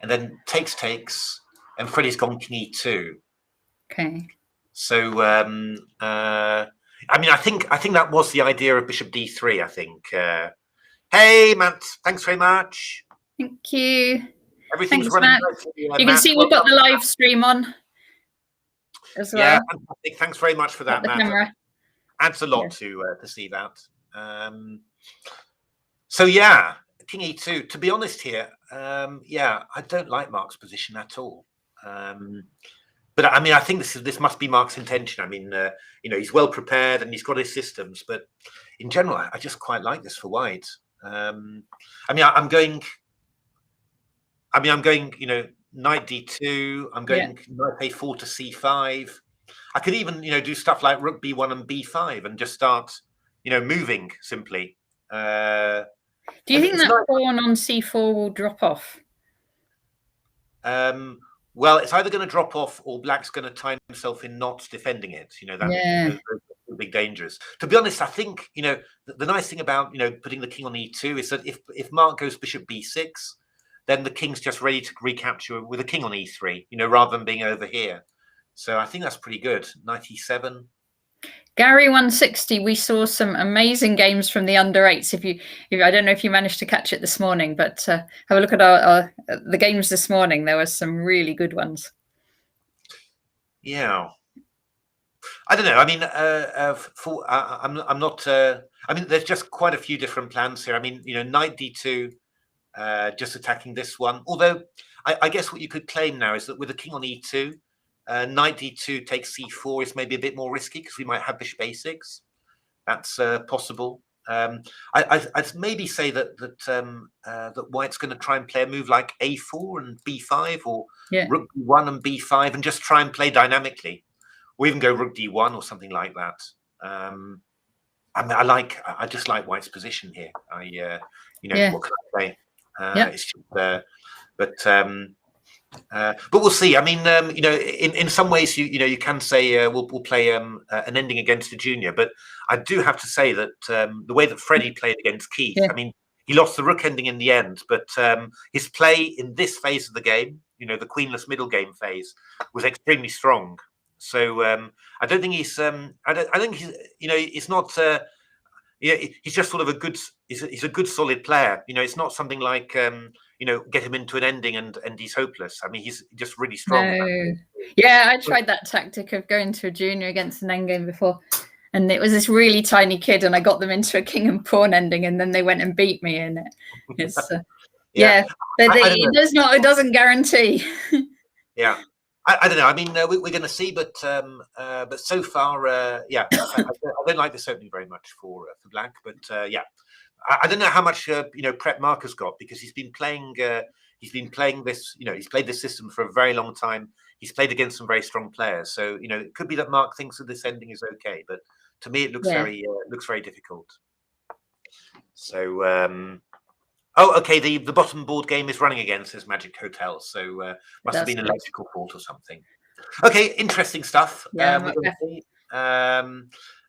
[SPEAKER 2] and then takes, and Freddie's gone king e2.
[SPEAKER 1] Okay.
[SPEAKER 2] So I mean, I think that was the idea of bishop d3. I think. Hey, Matt, thanks very much.
[SPEAKER 1] Thank you.
[SPEAKER 2] Everything's
[SPEAKER 1] Thanks,
[SPEAKER 2] running
[SPEAKER 1] Matt.
[SPEAKER 2] great.
[SPEAKER 1] You can see we've got the live stream on as well.
[SPEAKER 2] Yeah, fantastic. Thanks very much for that,
[SPEAKER 1] the
[SPEAKER 2] Matt.
[SPEAKER 1] Camera.
[SPEAKER 2] Adds a lot to see that. So yeah, king e2. To be honest here, yeah, I don't like Mark's position at all. But I mean, I think this must be Mark's intention. I mean, you know, he's well prepared and he's got his systems. But in general, I just quite like this for white. I mean, I'm going. You know, knight d2. I'm going knight a4 to c5. I could even, you know, do stuff like rook b1 and b5 and just start, you know, moving simply.
[SPEAKER 1] Do you think that pawn on c4 will drop off?
[SPEAKER 2] Well, it's either going to drop off or Black's going to tie himself in knots defending it. You know, that's big dangerous. To be honest, I think, you know, the nice thing about, you know, putting the king on e2 is that if Mark goes bishop b6, then the king's just ready to recapture with a king on e3, you know, rather than being over here. So I think that's pretty good. Knight e7.
[SPEAKER 1] Gary 160, we saw some amazing games from the under 8s. If I don't know if you managed to catch it this morning, but have a look at the games this morning. There were some really good ones.
[SPEAKER 2] Yeah, I don't know. I mean, I'm not. I mean, there's just quite a few different plans here. I mean, you know, knight d2, just attacking this one. Although I guess what you could claim now is that with a king on e2. Knight d2 takes c4 is maybe a bit more risky because we might have bishop a6. That's possible. I'd maybe say that White's going to try and play a move like a4 and b5, or rook b1 and b5, and just try and play dynamically, or even go rook d1 or something like that. I mean, I just like White's position here. You know, what can I say? It's just, but we'll see. I mean, you know, in some ways, you can say we'll play an ending against the junior. But I do have to say that the way that Freddie played against Keith, I mean, he lost the rook ending in the end, but his play in this phase of the game, you know, the queenless middle game phase, was extremely strong. So I don't think he's. I don't think he's. You know, it's not. Yeah, he's just sort of a good. He's a good solid player. You know, it's not something like. You know, get him into an ending and he's hopeless. I mean, he's just really strong.
[SPEAKER 1] No. Yeah, I tried that tactic of going to a junior against an endgame before, and it was this really tiny kid, and I got them into a king and pawn ending, and then they went and beat me in it. It's it doesn't guarantee.
[SPEAKER 2] Yeah, I don't know. I mean, we're going to see, but so far, I don't like this opening very much for Black, but yeah. I don't know how much you know, prep Mark has got, because he's been playing this, you know, he's played this system for a very long time. He's played against some very strong players, so you know, it could be that Mark thinks that this ending is okay, but to me it looks very difficult. So oh, okay, the bottom board game is running again, says Magic Hotel, so must have been an electrical fault or something. Okay, interesting stuff.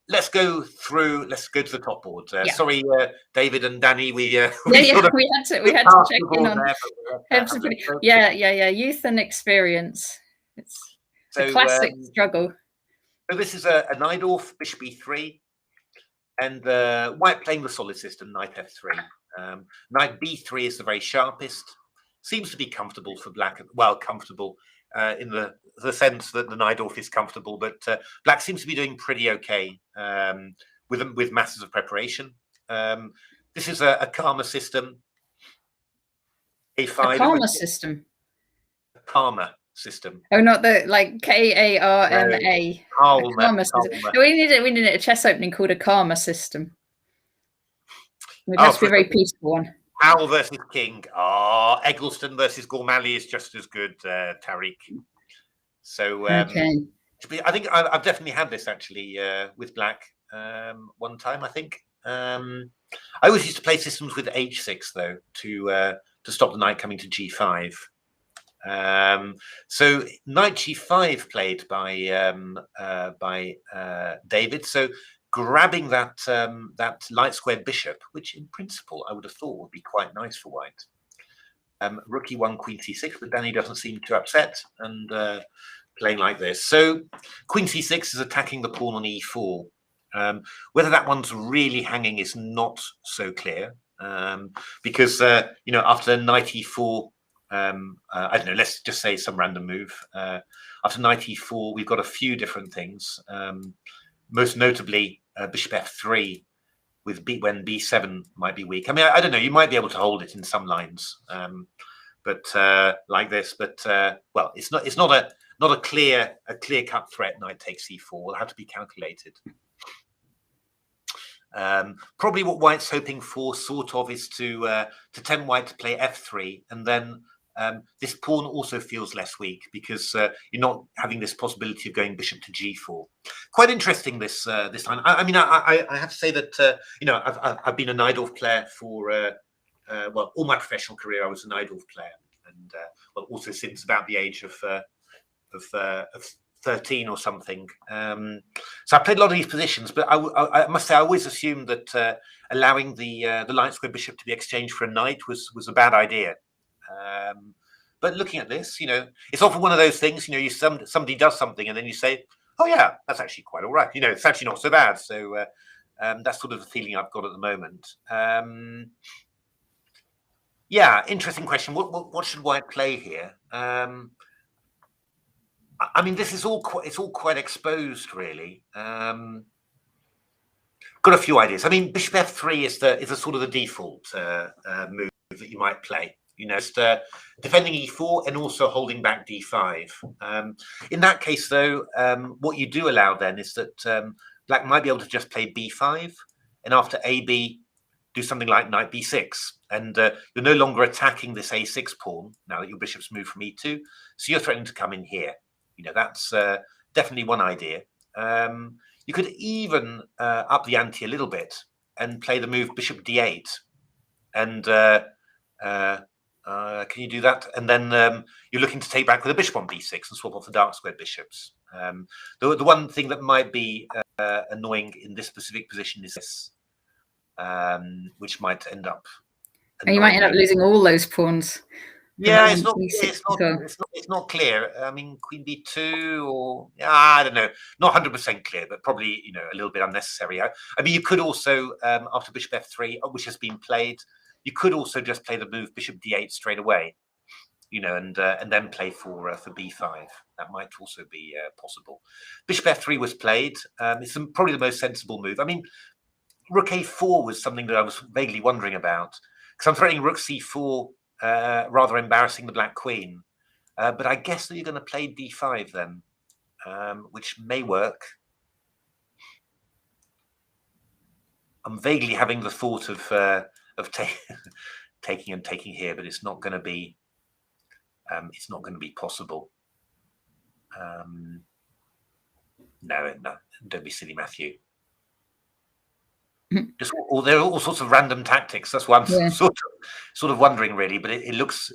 [SPEAKER 2] Let's go to the top board. Sorry, David and Danny. We had to check in on. Youth and experience. It's a classic struggle.
[SPEAKER 1] So
[SPEAKER 2] this is a Najdorf, bishop e3, and White playing the solid system, knight f3. Knight b3 is the very sharpest. Seems to be comfortable for Black. Well, comfortable in the sense that the Najdorf is comfortable, but Black seems to be doing pretty okay with masses of preparation. This is a Karma system.
[SPEAKER 1] A5. A Karma system.
[SPEAKER 2] Karma system.
[SPEAKER 1] Oh, not the like Karma. Karma system. We needed a chess opening called a Karma system. It has to be a very peaceful one.
[SPEAKER 2] Owl versus King. Oh, Eggleston versus Gormley is just as good, Tariq. So
[SPEAKER 1] Okay.
[SPEAKER 2] I think I've definitely had this actually with black one time. I think I always used to play systems with H6 though to stop the knight coming to G5. So knight G5 played by David. So grabbing that that light squared bishop, which in principle I would have thought would be quite nice for white. Rook E1, Queen C6, but Danny doesn't seem too upset and playing like this. So Queen C6 is attacking the pawn on E4. Whether that one's really hanging is not so clear because you know, after knight E4, I don't know, let's just say some random move. After knight E4, we've got a few different things. Most notably, bishop F3 with when B7 might be weak. I mean, I don't know. You might be able to hold it in some lines, but like this. But well, it's not a clear cut threat. Knight takes C4 will have to be calculated. Probably what White's hoping for, sort of, is to tempt White to play F3, and then this pawn also feels less weak because you're not having this possibility of going bishop to G4. Quite interesting this this time. I mean, I have to say that you know, I've been a Najdorf player for well, all my professional career. I was a Najdorf player, and well, also since about the age of 13 or something. So I played a lot of these positions, but I must say I always assumed that allowing the light square bishop to be exchanged for a knight was a bad idea. But looking at this, you know, it's often one of those things, you know, somebody does something and then you say, oh yeah, that's actually quite all right. You know, it's actually not so bad. So that's sort of the feeling I've got at the moment. Yeah, interesting question. What should White play here? I mean, this is all quite exposed, really. Got a few ideas. I mean, bishop F3 is a sort of the default move that you might play. You know, just defending E4 and also holding back D5. In that case, though, what you do allow then is that Black might be able to just play B5, and after AB, do something like knight B6, and you're no longer attacking this A6 pawn now that your bishop's moved from E2, so you're threatening to come in here. You know, that's definitely one idea. You could even up the ante a little bit and play the move bishop D8, and can you do that? And then you're looking to take back with a bishop on B6 and swap off the dark squared bishops. The one thing that might be annoying in this specific position is this, which might end up.
[SPEAKER 1] And you might end up losing all those pawns.
[SPEAKER 2] Yeah, it's not clear. I mean, Queen B2, or I don't know, not 100% clear, but probably, you know, a little bit unnecessary. I mean, you could also after bishop F3, which has been played, you could also just play the move bishop D8 straight away, you know, and then play for B5. That might also be possible. Bishop F3 was played. It's probably the most sensible move. I mean, Rook A4 was something that I was vaguely wondering about, because I'm threatening Rook C4. Rather embarrassing the black queen, but I guess that you're going to play D5 then, which may work. I'm vaguely having the thought of taking here, but it's not going to be possible. No, don't be silly, Matthew. Just there are all sorts of random tactics. That's why I'm sort of wondering, really. But it looks.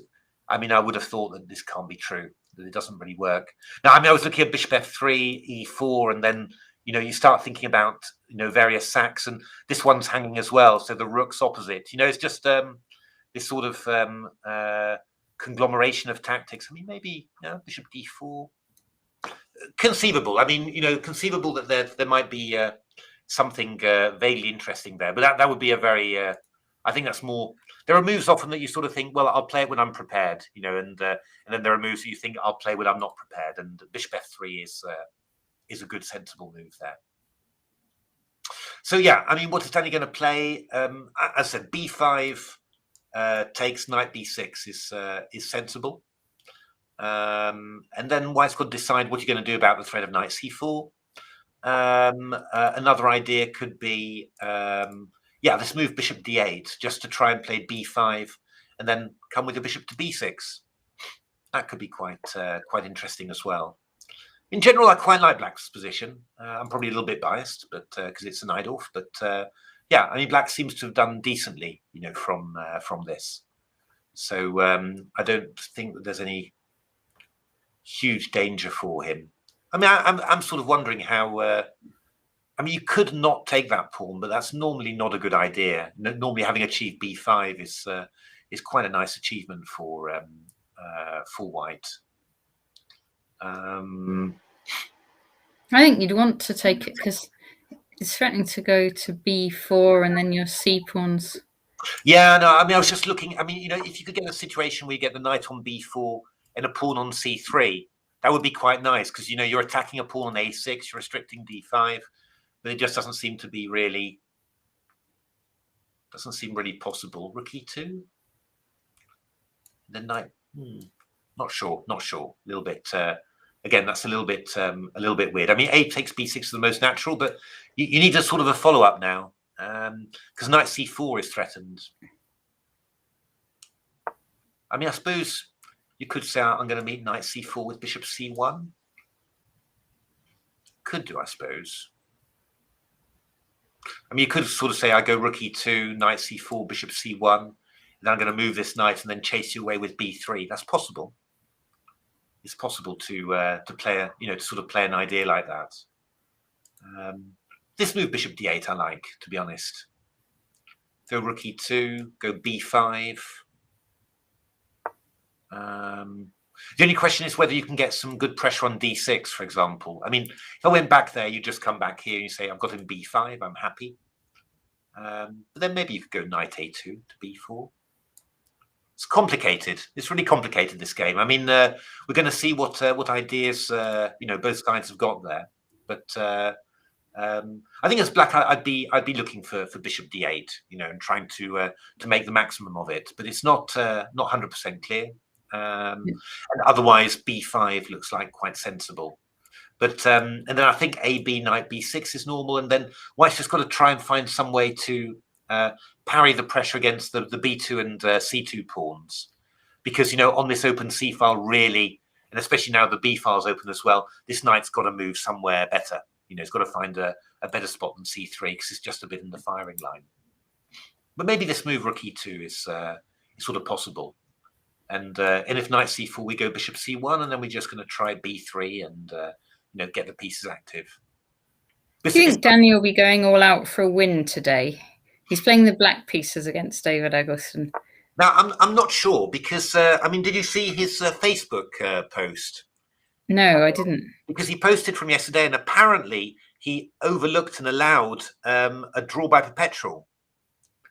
[SPEAKER 2] I mean, I would have thought that this can't be true. That it doesn't really work. Now, I mean, I was looking at bishop F3, E4, and then, you know, you start thinking about, you know, various sacks, and this one's hanging as well. So the rook's opposite. You know, it's just this sort of conglomeration of tactics. I mean, maybe, you know, bishop D4. Conceivable. I mean, you know, conceivable that there might be. Something vaguely interesting there, but that would be a very I think that's more, there are moves often that you sort of think, well, I'll play it when I'm prepared, you know, and then there are moves that you think I'll play when I'm not prepared, and bishop F3 is a good sensible move there. So yeah, I mean, what is Danny going to play? As I said, B5 takes knight B6 is sensible, and then White's got to decide what you're going to do about the threat of knight C4. Another idea could be yeah, this move bishop d8 just to try and play b5 and then come with the bishop to b6. That could be quite interesting as well. In general, I quite like Black's position. I'm probably a little bit biased, but because it's an Eidorf. But yeah, I mean, Black seems to have done decently, from this. So I don't think that there's any huge danger for him. I mean, I'm sort of wondering how. I mean, you could not take that pawn, but that's normally not a good idea. Normally, having achieved b5 is quite a nice achievement for white.
[SPEAKER 1] I think you'd want to take it because it's threatening to go to b4 and then your c pawns.
[SPEAKER 2] Yeah, no, I mean, I was just looking. I mean, if you could get a situation where you get the knight on b4 and a pawn on c3, that would be quite nice because you're attacking a pawn on a6, you're restricting d5, but it just doesn't seem to be really. Doesn't seem really possible. Rook e2, the knight. Not sure. A little bit. Again, that's a little bit weird. I mean, a takes b6 is the most natural, but you need a sort of a follow up now because knight c4 is threatened. I mean, I suppose you could say I'm going to meet knight c4 with bishop c1. Could do, I suppose. I mean, you could sort of say I go rook e2, knight c4, bishop c1, and then I'm going to move this knight and then chase you away with b3. That's possible. It's possible to play to sort of play an idea like that. This move bishop d8 I like, to be honest. Go rook e2, go b5. The only question is whether you can get some good pressure on d6, for example. I mean, if I went back there, you just come back here and you say, I've got him b5, I'm happy. But then maybe you could go knight a2 to b4. It's complicated. It's really complicated, this game. I mean, we're going to see what ideas both sides have got there. But I think as Black, I'd be looking for bishop d8, and trying to make the maximum of it. But it's not 100% clear. And otherwise, b5 looks like quite sensible. But and then I think ab knight b6 is normal, and then White's just got to try and find some way to parry the pressure against the b2 and c2 pawns, because on this open c file, really, and especially now the b file's open as well, this knight's got to move somewhere better. It's got to find a better spot than c3 because it's just a bit in the firing line. But maybe this move rook e2 is sort of possible. And if knight c4, we go bishop c1, and then we're just going to try b3 and get the pieces active.
[SPEAKER 1] Do you think Danny will be going all out for a win today? He's playing the black pieces against David Eggleston.
[SPEAKER 2] Now, I'm not sure because, I mean, did you see his Facebook post?
[SPEAKER 1] No, I didn't.
[SPEAKER 2] Because he posted from yesterday, and apparently he overlooked and allowed a draw by perpetual.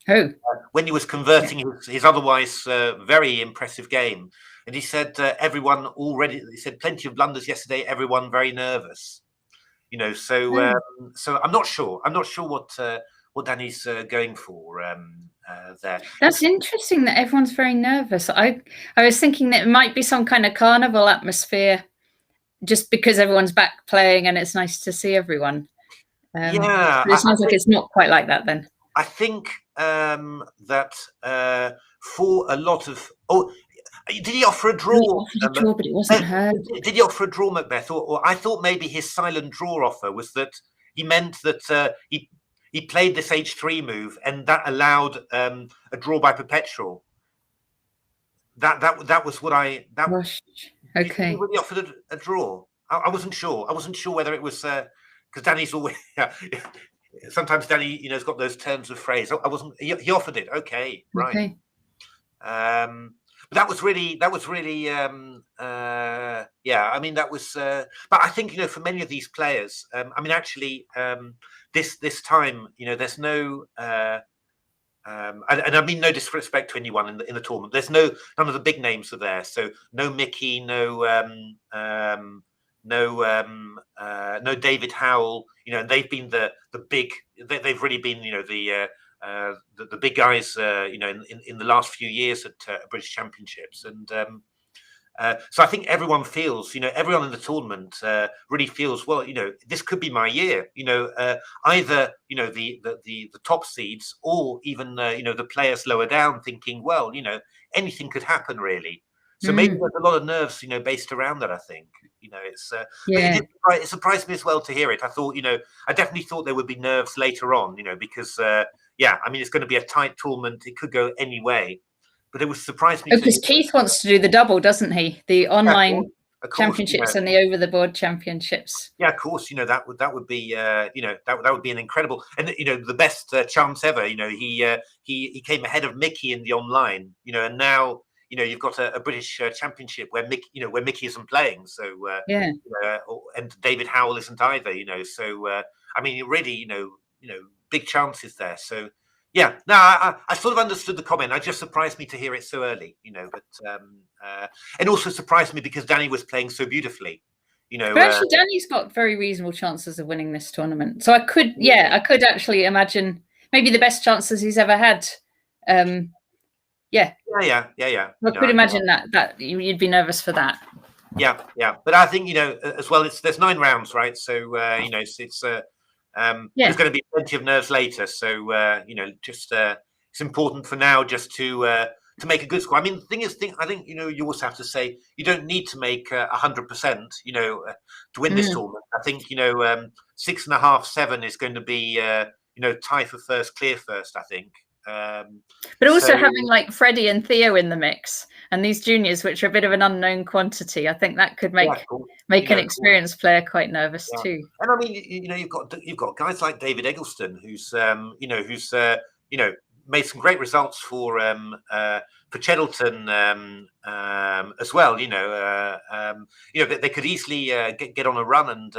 [SPEAKER 1] Oh.
[SPEAKER 2] When he was converting his otherwise very impressive game. And he said, everyone already, he said, plenty of blunders yesterday, everyone very nervous. So so I'm not sure. I'm not sure what Danny's going for there.
[SPEAKER 1] That's interesting that everyone's very nervous. I was thinking that it might be some kind of carnival atmosphere just because everyone's back playing and it's nice to see everyone.
[SPEAKER 2] Yeah.
[SPEAKER 1] But it sounds like it's not quite like that then.
[SPEAKER 2] I think that for a lot of... Oh, did he offer a draw?
[SPEAKER 1] He offered a draw, but it wasn't heard.
[SPEAKER 2] Did he offer a draw, Macbeth? Or I thought maybe his silent draw offer was that he meant that he played this h3 move and that allowed a draw by perpetual. That was what I...
[SPEAKER 1] Gosh. Okay.
[SPEAKER 2] He really offered a draw. I wasn't sure. I wasn't sure whether it was... Because Danny's always... Sometimes Danny, has got those turns of phrase. I wasn't... He offered it. Okay, right.
[SPEAKER 1] Okay.
[SPEAKER 2] But that was really, yeah, I mean, that was, but I think, for many of these players, I mean, actually, this time, there's no, and I mean, no disrespect to anyone in the tournament. There's none of the big names are there. So no Mickey, no David Howell, and they've been the big, they've really been, the big guys, in the last few years at British Championships, and So I think everyone feels, everyone in the tournament really feels, well, this could be my year. Either the top seeds or even the players lower down, thinking, well, anything could happen really. So maybe there's a lot of nerves, based around that. I think, it's
[SPEAKER 1] yeah.
[SPEAKER 2] But it surprised me as well to hear it. I thought, I definitely thought there would be nerves later on, because it's going to be a tight tournament. It could go any way. But it was surprised me.
[SPEAKER 1] Because Keith wants to do the double, doesn't he? The online championships and the over the board championships.
[SPEAKER 2] Yeah, of course. That would be that would be an incredible, and the best chance ever. He came ahead of Mickey in the online. And now you've got a British championship where Mickey isn't playing. So and David Howell isn't either. So really, big chances there. So. Yeah, no, I sort of understood the comment. It just surprised me to hear it so early, but and also surprised me because Danny was playing so beautifully,
[SPEAKER 1] But actually, Danny's got very reasonable chances of winning this tournament. So I could actually imagine maybe the best chances he's ever had. Yeah.
[SPEAKER 2] I
[SPEAKER 1] could imagine that you'd be nervous for that.
[SPEAKER 2] Yeah. But I think as well, there's 9 rounds, right? So it's. There's going to be plenty of nerves later, so it's important for now just to make a good score. I mean, the thing is, I think you also have to say you don't need to make 100%, to win this tournament. I think 6.5, 7 is going to be tie for first, clear first. I think.
[SPEAKER 1] But also having like Freddie and Theo in the mix, and these juniors, which are a bit of an unknown quantity, I think that could make an experienced player quite nervous too.
[SPEAKER 2] And I mean, you've got guys like David Eggleston, who's made some great results for Cheddleton as well. They could easily get on a run and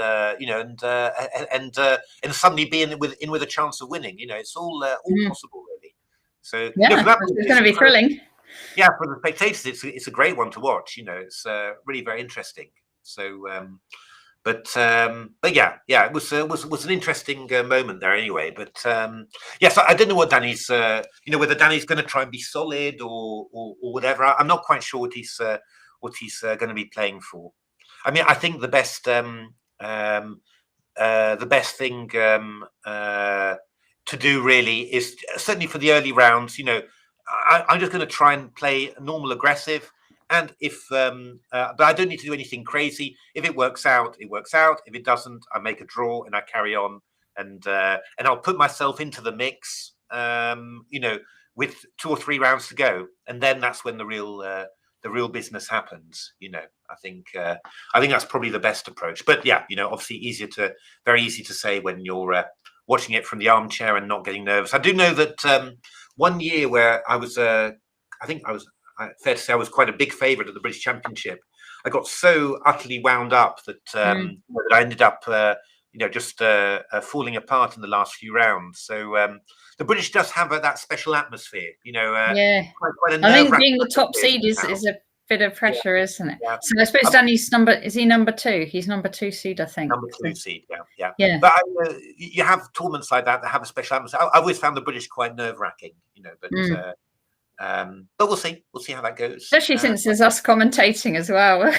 [SPEAKER 2] suddenly be in with a chance of winning. It's all possible really. So
[SPEAKER 1] it's going to be thrilling.
[SPEAKER 2] Yeah, for the spectators, it's a great one to watch. It's really very interesting. So, but yeah, it was an interesting moment there anyway. But so I don't know what Danny's, whether Danny's going to try and be solid or whatever. I'm not quite sure what he's going to be playing for. I mean, I think the best thing to do really is certainly for the early rounds. I'm just going to try and play normal aggressive, and but I don't need to do anything crazy. If it works out, it works out. If it doesn't, I make a draw and I carry on, and I'll put myself into the mix, with 2 or 3 rounds to go, and then that's when the real business happens. I think that's probably the best approach. But yeah, obviously very easy to say when you're watching it from the armchair and not getting nervous. I do know that one year where I was, fair to say I was quite a big favourite at the British Championship. I got so utterly wound up that that I ended up, just falling apart in the last few rounds. So the British does have that special atmosphere, quite
[SPEAKER 1] I think being the top seed is a bit of pressure, isn't it? Yeah. So I suppose Danny's is he number 2? He's number 2 seed, I think.
[SPEAKER 2] Number 2 seed, yeah. But you have tournaments like that have a special atmosphere. I've always found the British quite nerve-wracking, but we'll see. We'll see how that goes.
[SPEAKER 1] Especially since there's us commentating as well.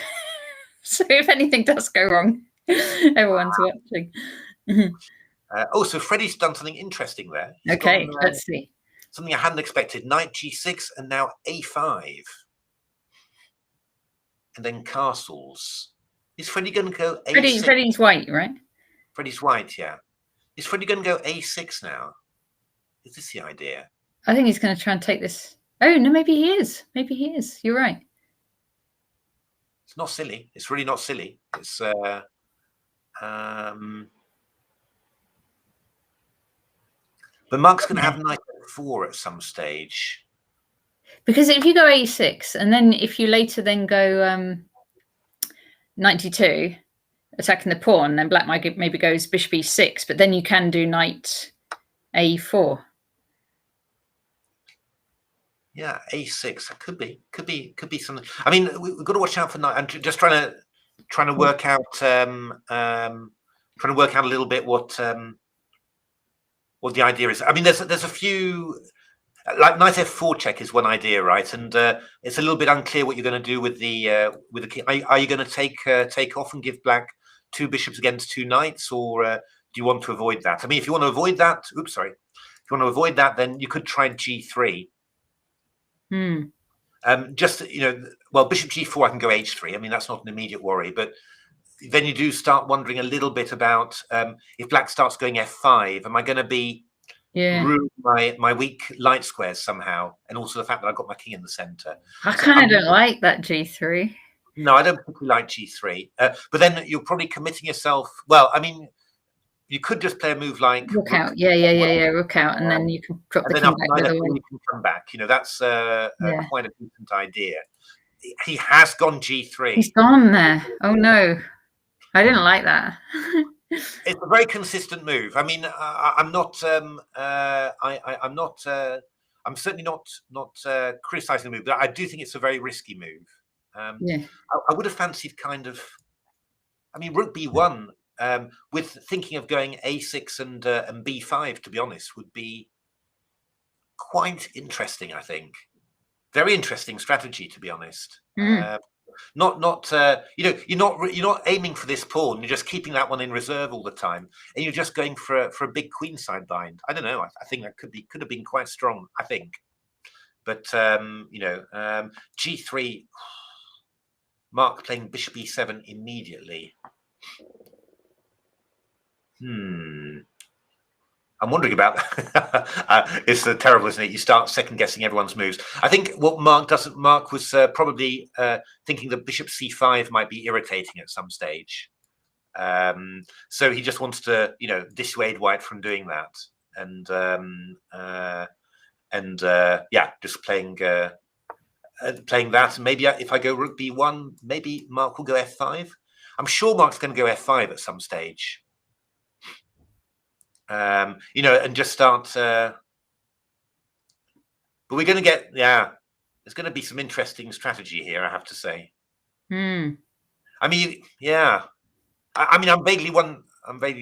[SPEAKER 1] So if anything does go wrong, everyone's watching.
[SPEAKER 2] So Freddie's done something interesting there.
[SPEAKER 1] Let's see.
[SPEAKER 2] Something I hadn't expected. Knight G6 and now A5. And then castles. Is Freddie going to go A6?
[SPEAKER 1] Freddie's white, right?
[SPEAKER 2] Freddie's white, yeah. Is Freddie going to go A6 now? Is this the idea?
[SPEAKER 1] I think he's going to try and take this. Oh, no, maybe he is. You're right.
[SPEAKER 2] It's not silly. It's really not silly. It's but Mark's going to have knight F4 at some stage.
[SPEAKER 1] Because if you go A6, and then if you later then go knight D2, attacking the pawn, then black maybe goes bishop E6, but then you can do knight A4.
[SPEAKER 2] Yeah, A6. That could be something. I mean, we've got to watch out for knight. I'm just trying to work out a little bit what the idea is. I mean, there's a few. Like knight f4 check is one idea, right? And it's a little bit unclear what you're going to do with the king. Are you going to take off and give black 2 bishops against 2 knights, or do you want to avoid that? I mean, if you want to avoid that, oops, sorry. If you want to avoid that, then you could try g3. Just, well, bishop g4, I can go h3. I mean, that's not an immediate worry, but then you do start wondering a little bit about if black starts going f5, am I going to be ruin my weak light squares somehow, and also the fact that I've got my king in the center.
[SPEAKER 1] I kind of don't like that g3.
[SPEAKER 2] No, I don't particularly like g3. But then you're probably committing yourself. Well, I mean, you could just play a move like
[SPEAKER 1] rook out. Yeah, rook out, and then you can drop the king back with the
[SPEAKER 2] you can come back. That's quite a decent idea. He has gone g3.
[SPEAKER 1] He's gone there. Oh no, I didn't like that.
[SPEAKER 2] It's a very consistent move. I mean, I'm not. I'm not. I'm certainly not criticizing the move, but I do think it's a very risky move. I would have fancied kind of. I mean, rook b1 with thinking of going a6 and b5. To be honest, would be quite interesting. I think very interesting strategy. To be honest. You're not aiming for this pawn. You're just keeping that one in reserve all the time, and you're just going for a big queenside bind. I don't know. I think that could have been quite strong. I think, but g3. Mark playing bishop e7 immediately. I'm wondering about that. It's terrible, isn't it? You start second guessing everyone's moves. I think what Mark was probably thinking that bishop c5 might be irritating at some stage. So he just wants to, dissuade white from doing that. And just playing that. And maybe if I go rook b1, maybe Mark will go f5. I'm sure Mark's going to go f5 at some stage. And just start. But we're going to get, there's going to be some interesting strategy here, I have to say. I mean, I mean, I'm vaguely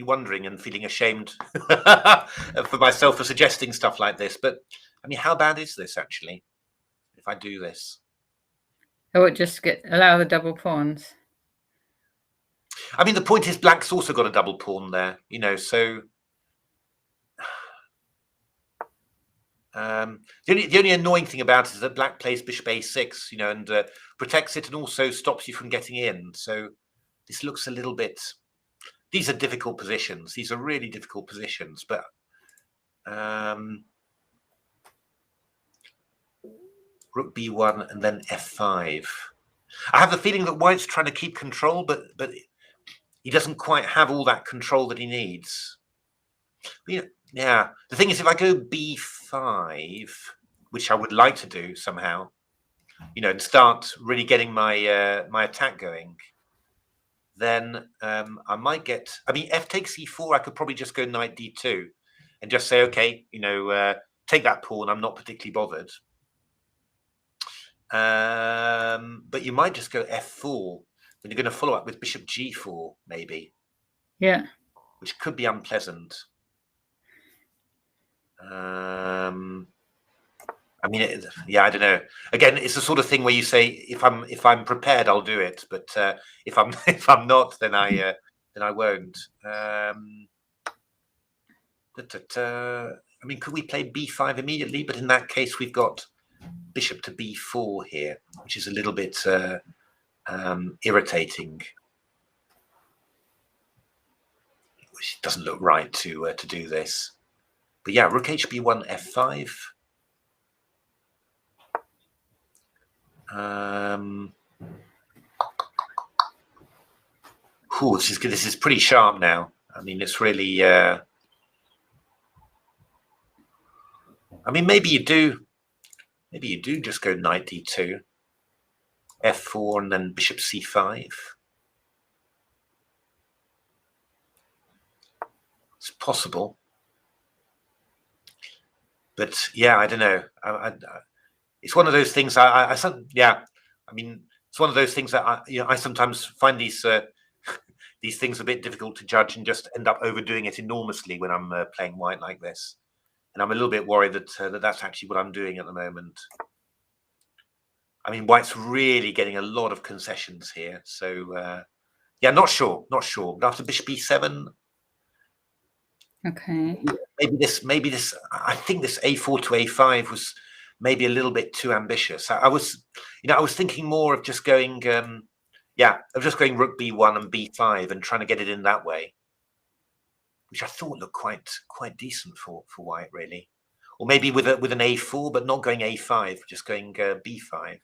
[SPEAKER 2] wondering and feeling ashamed for myself for suggesting stuff like this. But I mean, how bad is this actually? If I do this,
[SPEAKER 1] oh, it just allow the double pawns.
[SPEAKER 2] I mean, the point is, black's also got a double pawn there, so. The only annoying thing about it is that black plays bishop a6, and protects it and also stops you from getting in. So this looks a little bit. These are difficult positions. These are really difficult positions. But rook b1 and then f5. I have the feeling that white's trying to keep control, but he doesn't quite have all that control that he needs. Yeah, the thing is, if I go b5, which I would like to do somehow, and start really getting my my attack going, then I might get. I mean, f takes e4. I could probably just go knight d2, and just say, okay, take that pawn. I'm not particularly bothered. But you might just go f4. Then you're going to follow up with bishop g4, maybe.
[SPEAKER 1] Yeah.
[SPEAKER 2] Which could be unpleasant. I mean, I don't know. Again, it's the sort of thing where you say, if I'm prepared, I'll do it. But if I'm not, then I won't. I mean, could we play b5 immediately? But in that case, we've got bishop to b4 here, which is a little bit irritating. Which doesn't look right to do this. But yeah, rook hb1 f5. This is pretty sharp now. I mean, it's really. I mean, maybe you do just go knight d2, f4, and then bishop c5. It's possible. But yeah, I don't know. It's one of those things. I mean, it's one of those things that I sometimes find these things a bit difficult to judge and just end up overdoing it enormously when I'm playing white like this. And I'm a little bit worried that that's actually what I'm doing at the moment. I mean, white's really getting a lot of concessions here. So, yeah, not sure. But after bishop b7,
[SPEAKER 1] Okay.
[SPEAKER 2] maybe this. I think this a4 to a5 was maybe a little bit too ambitious. I was thinking more of just going, of just going rook b1 and b5 and trying to get it in that way, which I thought looked quite decent for white, really. Or maybe with an a4, but not going a5, just going b5.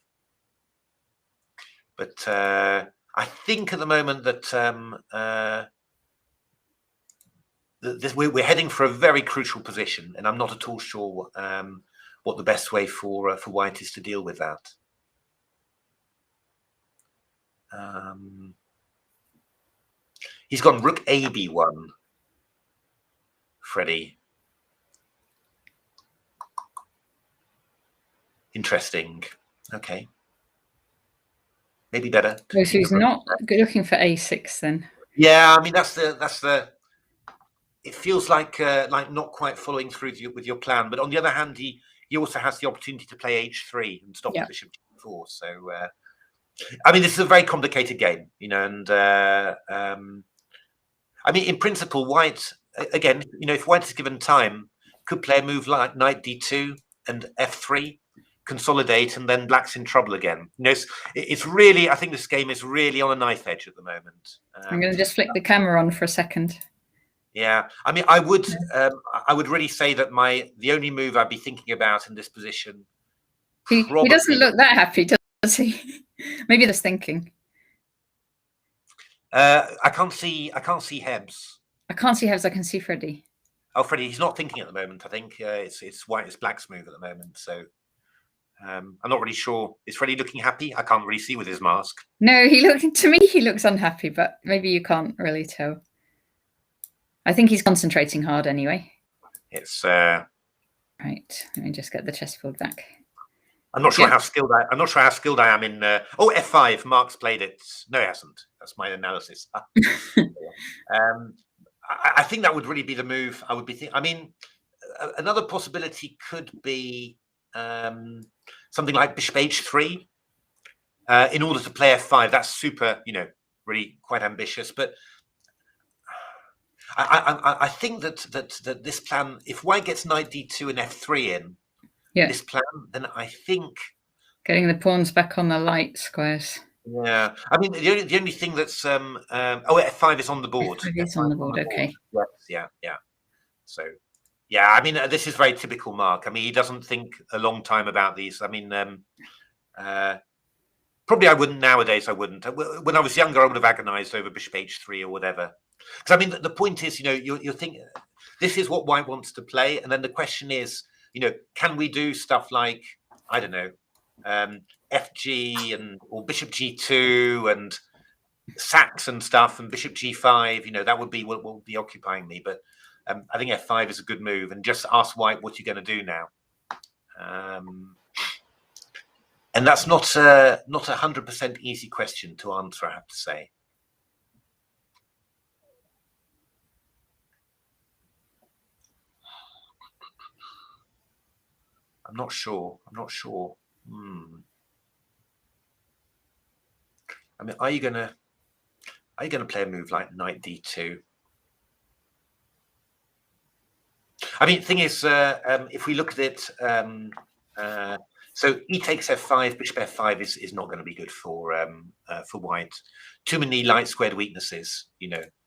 [SPEAKER 2] But I think at the moment that we're heading for a very crucial position, and I'm not at all sure what the best way for white is to deal with that. He's gone rook a b1, Freddie. Interesting. Okay. Maybe better.
[SPEAKER 1] So he's not looking for a6 then.
[SPEAKER 2] Yeah, I mean that's the. It feels like not quite following through with your plan, but on the other hand, he also has the opportunity to play h3 and stop the bishop g4. So I mean, this is a very complicated game, and I mean, in principle, white again, if white is given time, could play a move like knight d2 and f3. Consolidate, and then black's in trouble again. It's really, I think this game is really on a knife edge at the moment.
[SPEAKER 1] I'm going to just flick the camera on for a second.
[SPEAKER 2] Yeah, I mean, I would really say that the only move I'd be thinking about in this position.
[SPEAKER 1] He doesn't look that happy, does he? Maybe that's thinking.
[SPEAKER 2] I can't see Hebs.
[SPEAKER 1] I can't see Hebs. I can see Freddie.
[SPEAKER 2] Oh, Freddie, he's not thinking at the moment. I think it's black's move at the moment. So. I'm not really sure. Is Freddie looking happy? I can't really see with his mask.
[SPEAKER 1] No, to me, he looks unhappy, but maybe you can't really tell. I think he's concentrating hard anyway.
[SPEAKER 2] It's
[SPEAKER 1] right. Let me just get the chessboard back.
[SPEAKER 2] I'm not sure how skilled I am in. F5. Mark's played it. No, he hasn't. That's my analysis. I think that would really be the move. I would be thinking. I mean, another possibility could be. Something like bishop h3 in order to play f5. That's super, really quite ambitious. But I think that this plan, if white gets knight d2 and f3 in this plan, then I think
[SPEAKER 1] getting the pawns back on the light squares.
[SPEAKER 2] Yeah, I mean the only thing that's f5 is on the board.
[SPEAKER 1] It's on the board. Okay.
[SPEAKER 2] Yeah. So. Yeah, I mean, this is very typical Mark. I mean, he doesn't think a long time about these. I mean, probably I wouldn't nowadays. I wouldn't. When I was younger, I would have agonized over bishop h3 or whatever. Because I mean, the point is, you're thinking this is what white wants to play, and then the question is, can we do stuff like I don't know, fg or bishop g2 and sacks and stuff, and bishop g5. That would be what will be occupying me, but. I think f5 is a good move, and just ask white what you're going to do now. And that's not 100% easy question to answer, I have to say. I'm not sure. I mean, are you going to play a move like knight d2? I mean, the thing is, if we look at it, so e takes f5, bishop f5 is not going to be good for white. Too many light squared weaknesses,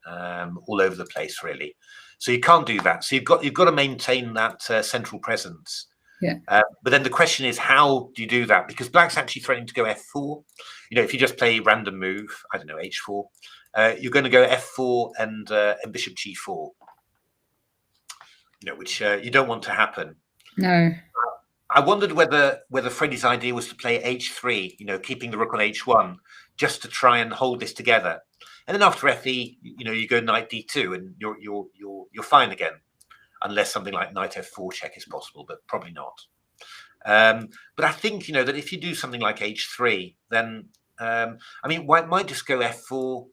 [SPEAKER 2] all over the place, really. So you can't do that. So you've got to maintain that central presence.
[SPEAKER 1] Yeah.
[SPEAKER 2] But then the question is, how do you do that? Because black's actually threatening to go f4. If you just play random move, I don't know, h4, you're going to go f4 and bishop g4. Which you don't want to happen.
[SPEAKER 1] No.
[SPEAKER 2] I wondered whether Freddie's idea was to play h3, keeping the rook on h1, just to try and hold this together. And then after fe, you go knight d2, and you're fine again, unless something like knight f4 check is possible, but probably not. But I think that if you do something like h3, then I mean, white might just go f4.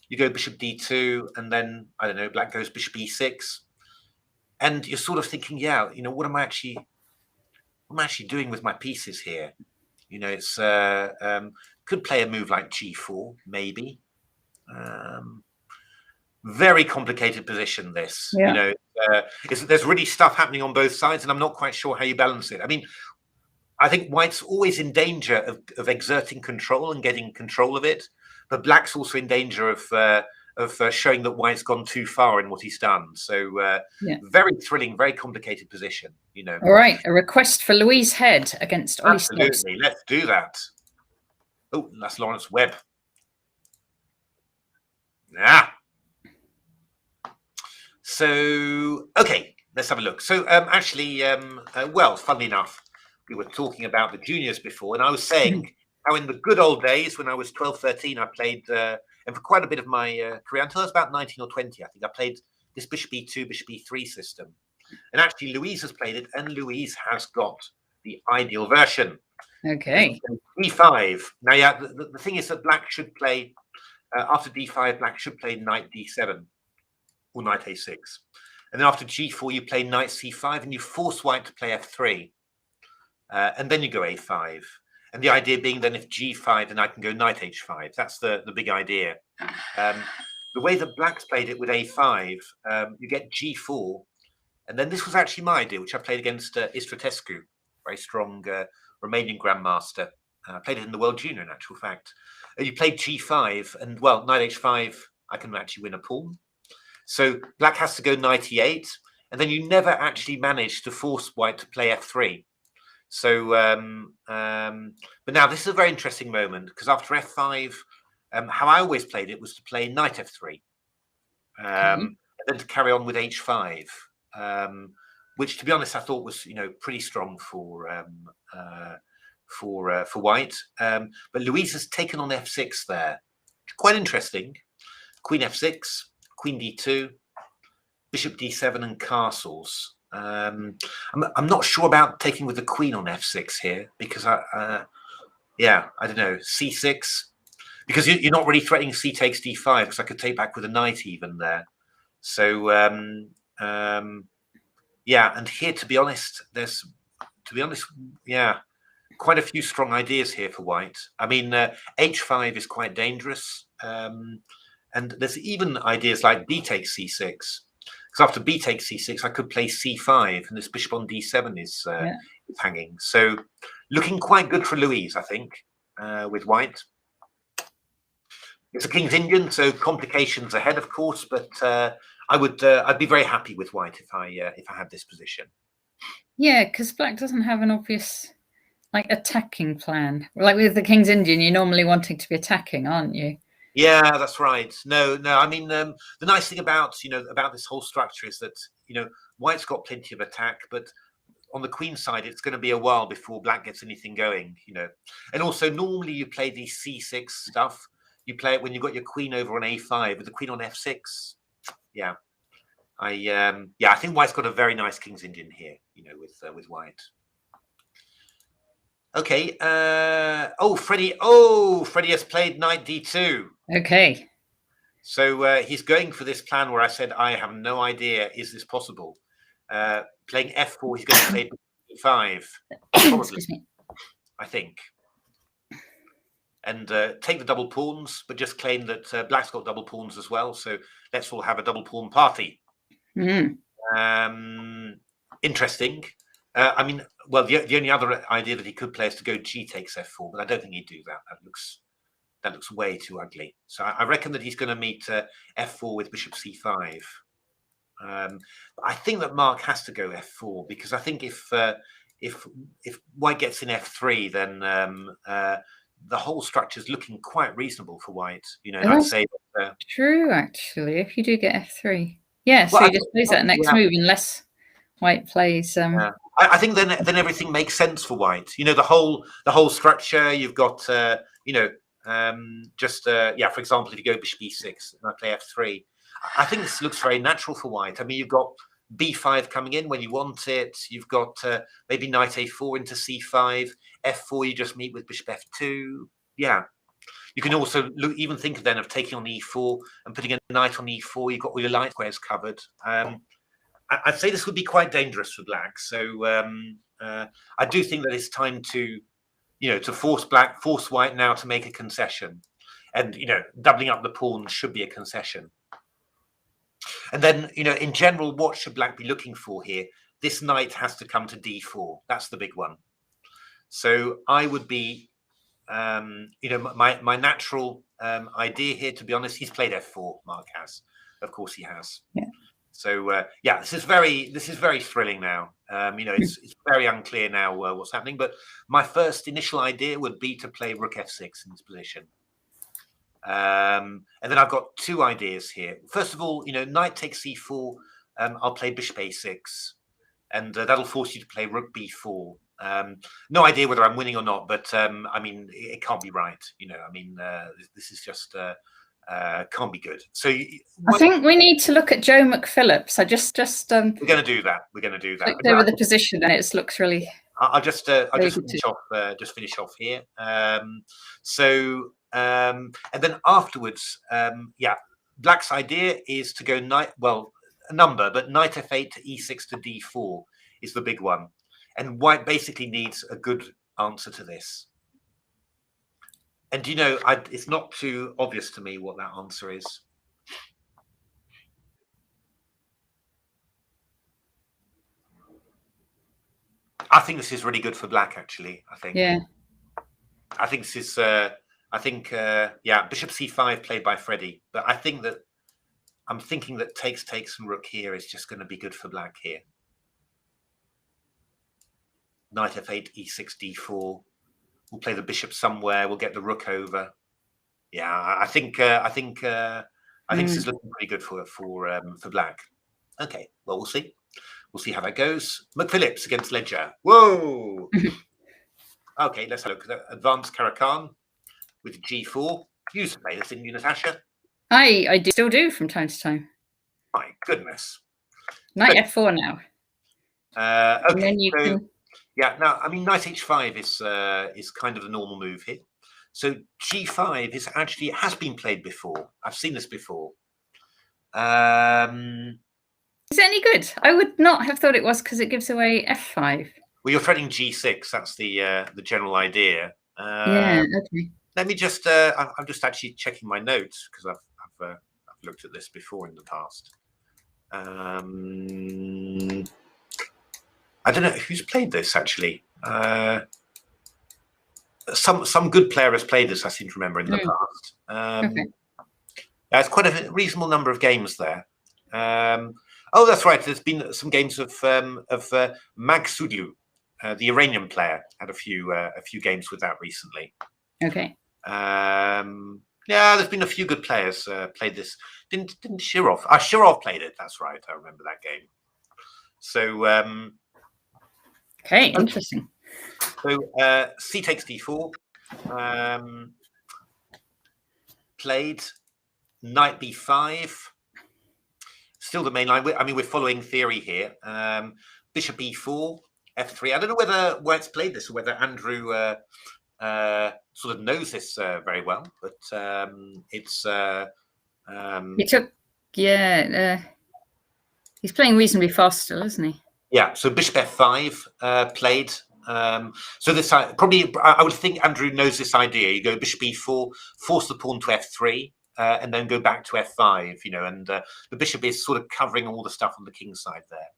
[SPEAKER 2] You go bishop d2, and then I don't know, black goes bishop e6. and you're sort of thinking, yeah, what am I actually doing with my pieces here? It's could play a move like g4, maybe. Very complicated position, this.
[SPEAKER 1] Yeah.
[SPEAKER 2] There's really stuff happening on both sides, and I'm not quite sure how you balance it. I mean, I think white's always in danger of exerting control and getting control of it, but black's also in danger of showing that white's gone too far in what he's done. So very thrilling, very complicated position.
[SPEAKER 1] All right, a request for Louise Head against Ollie
[SPEAKER 2] Absolutely,
[SPEAKER 1] Stubbs.
[SPEAKER 2] let's do that. Oh, that's Lawrence Webb. Yeah. So, okay, let's have a look. So, actually, well, funnily enough, we were talking about the juniors before, and I was saying how in the good old days when I was 12, 13, I played, and for quite a bit of my career, until I was about 19 or 20, I think, I played this Bishop E2, Bishop E3 system. And actually, Louise has played it, and Louise has got the ideal version.
[SPEAKER 1] Okay.
[SPEAKER 2] D5. Now, yeah, the thing is that black should play, after D5, black should play knight D7 or knight A6. And then after G4, you play knight C5 and you force white to play F3. And then you go A5. And the idea being then if G5, then I can go knight H5. That's the big idea. The way that black's played it with A5, you get G4. And then this was actually my idea, which I played against Istratescu, very strong Romanian Grandmaster. Played it in the World Junior, in actual fact. You played G5, and, well, knight H5, I can actually win a pawn. So black has to go knight E8, and then you never actually manage to force white to play F3. So, but now this is a very interesting moment, because after F5, how I always played it was to play knight F3, and then to carry on with H5. Which, to be honest, I thought was pretty strong for white. But Louise has taken on F6 there. Quite interesting. Queen F6, Queen D2, Bishop D7, and castles. I'm not sure about taking with the Queen on F6 here because I don't know, C6, because you're not really threatening C takes D5 because I could take back with a knight even there. So yeah, and here, to be honest, quite a few strong ideas here for white. I mean, H5 is quite dangerous, and there's even ideas like B takes C6. Because after B takes C6, I could play C5, and this bishop on D7 is hanging. So, looking quite good for Louise, I think, with white. It's a King's Indian, so complications ahead, of course, but I'd be very happy with white if I had this position.
[SPEAKER 1] Yeah, because black doesn't have an obvious attacking plan. Like with the King's Indian, you're normally wanting to be attacking, aren't you?
[SPEAKER 2] Yeah, that's right. No. I mean, the nice thing about about this whole structure is that white's got plenty of attack, but on the queen side, it's going to be a while before black gets anything going. And also normally you play the C6 stuff. You play it when you've got your queen over on A5 with the queen on F6. Yeah, I think white's got a very nice King's Indian here, with white. Okay. Freddie has played knight D2.
[SPEAKER 1] Okay.
[SPEAKER 2] So he's going for this plan where I said I have no idea. Is this possible? Playing F4, he's going to play E5. Probably, I think. And take the double pawns, but just claim that black's got double pawns as well. So let's all have a double pawn party. Interesting. I mean, well, the only other idea that he could play is to go G takes F4, but I don't think he'd do that. That looks way too ugly. So I reckon that he's going to meet F4 with Bishop C5. I think that Mark has to go F4 because I think if white gets in F3, then the whole structure is looking quite reasonable for white. I'd say
[SPEAKER 1] true actually. If you do get F3, yeah. So he just plays that next move unless white plays.
[SPEAKER 2] I think then everything makes sense for white. The whole structure. You've got for example, if you go Bishop E6 and I play F3, I think this looks very natural for white. I mean, you've got B5 coming in when you want it. You've got maybe knight A4 into C5. F4, you just meet with Bishop F2. Yeah. You can also even think then of taking on E4 and putting a knight on E4. You've got all your light squares covered. I'd say this would be quite dangerous for black. So I do think that it's time to, to force white now to make a concession, and doubling up the pawns should be a concession. And then in general, what should black be looking for here? This knight has to come to d4. That's the big one. So I would be, my natural idea here, to be honest, he's played f4. Mark has, of course, he has.
[SPEAKER 1] Yeah.
[SPEAKER 2] So yeah, this is very thrilling now. It's very unclear now what's happening. But my first initial idea would be to play rook f6 in this position. And then I've got two ideas here. First of all, knight takes c4. I'll play bishop a6, and that'll force you to play rook b4. No idea whether I'm winning or not, but I mean, it can't be right. This is just can't be good. So
[SPEAKER 1] I think we need to look at Joe McPhillips. I just
[SPEAKER 2] we're going to do that. We're going to do that.
[SPEAKER 1] Looked over the position, and it looks really.
[SPEAKER 2] I'll just finish off here. And then afterwards, black's idea is to go knight. Well, a number, but knight f8 to e6 to d4 is the big one. And white basically needs a good answer to this. And it's not too obvious to me what that answer is. I think this is really good for black, actually. I think.
[SPEAKER 1] Yeah.
[SPEAKER 2] I think this is. Bishop c5 played by Freddie, but I'm thinking that takes and rook here is just going to be good for black here. Knight f8, e6, d4. We'll play the bishop somewhere. We'll get the rook over. Yeah, I think this is looking pretty good for black. Okay, well, we'll see. We'll see how that goes. McPhillips against Ledger. Whoa. Okay, let's have a look at advanced Caracan with g4. You used to play this, didn't you, Natasha?
[SPEAKER 1] I still do from time to time.
[SPEAKER 2] My goodness.
[SPEAKER 1] Knight f4 now.
[SPEAKER 2] Okay.
[SPEAKER 1] And then you can.
[SPEAKER 2] Yeah, now, I mean, knight h5 is kind of the normal move here. So g5 has been played before. I've seen this before.
[SPEAKER 1] Is it any good? I would not have thought it was, because it gives away f5.
[SPEAKER 2] Well, you're threatening g6. That's the general idea.
[SPEAKER 1] Yeah. Okay.
[SPEAKER 2] Let me just. I'm just actually checking my notes, because I've looked at this before in the past. I don't know who's played this actually. Some good player has played this. I seem to remember in the past.
[SPEAKER 1] Okay.
[SPEAKER 2] It's quite a reasonable number of games there. Oh, that's right. There's been some games of Magsudlu, the Iranian player, had a few games with that recently.
[SPEAKER 1] Okay.
[SPEAKER 2] Yeah, there's been a few good players played this. Didn't Shirov? Shirov played it. That's right. I remember that game. So.
[SPEAKER 1] Okay, interesting.
[SPEAKER 2] So c takes d4. Played knight b5. Still the main line. We're following theory here. Bishop e4, f3. I don't know whether White's played this or whether Andrew sort of knows this very well, but it's.
[SPEAKER 1] He took, he's playing reasonably fast still, isn't he?
[SPEAKER 2] Yeah. So bishop f5 played. So this probably, I would think Andrew knows this idea. You go bishop e4, force the pawn to f3. And then go back to f5, and the bishop is sort of covering all the stuff on the king's side there.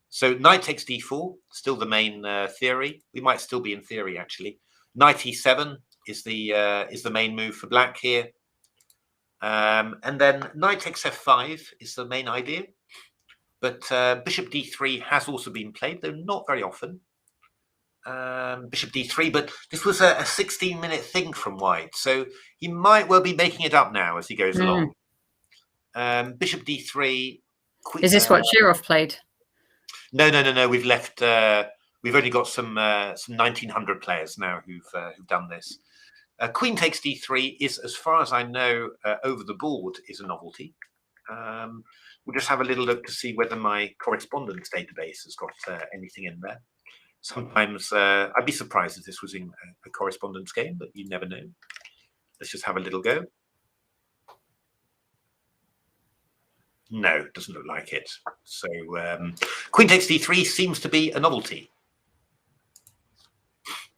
[SPEAKER 2] So knight takes d4, still the main theory. We might still be in theory, actually. Knight e7 is the main move for black here. And then knight takes f5 is the main idea. But bishop d3 has also been played, though not very often. Bishop d3, but this was a 16-minute thing from White, so he might well be making it up now as he goes along. Bishop d3.
[SPEAKER 1] Is this what Shirov played?
[SPEAKER 2] No. We've left. We've only got some 1900 players now who've done this. Queen takes d3 is, as far as I know, over the board is a novelty. We'll just have a little look to see whether my correspondence database has got anything in there. Sometimes I'd be surprised if this was in a correspondence game, but you never know. Let's just have a little go. No, doesn't look like it. So queen takes d3 seems to be a novelty.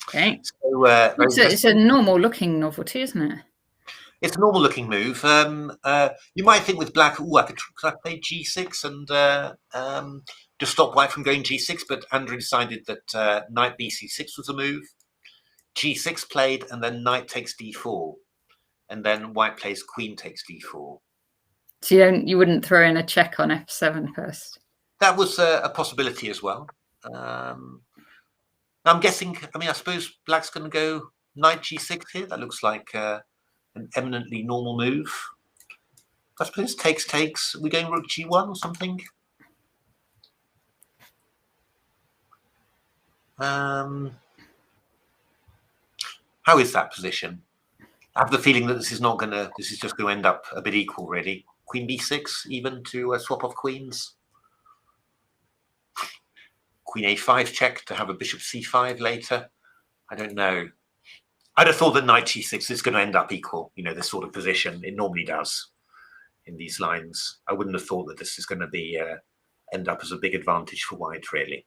[SPEAKER 1] Okay.
[SPEAKER 2] So
[SPEAKER 1] it's a normal looking novelty, isn't it?
[SPEAKER 2] It's a normal looking move. You might think with black, oh, could I play g6 and just stop white from going g6, but Andrew decided that knight bc6 was a move. G6 played, and then knight takes d4, and then white plays queen takes d4.
[SPEAKER 1] So you wouldn't throw in a check on f7 first?
[SPEAKER 2] That was a possibility as well. I'm guessing. I mean, I suppose black's going to go knight g6 here. That looks like an eminently normal move. I suppose takes. Are we going rook g1 or something? How is that position? I have the feeling that this is just going to end up a bit equal, really. Queen b6, even to swap off queens. Queen a5 check to have a bishop c5 later. I don't know. I'd have thought that knight g6 is going to end up equal, this sort of position. It normally does in these lines. I wouldn't have thought that this is going to be end up as a big advantage for white, really.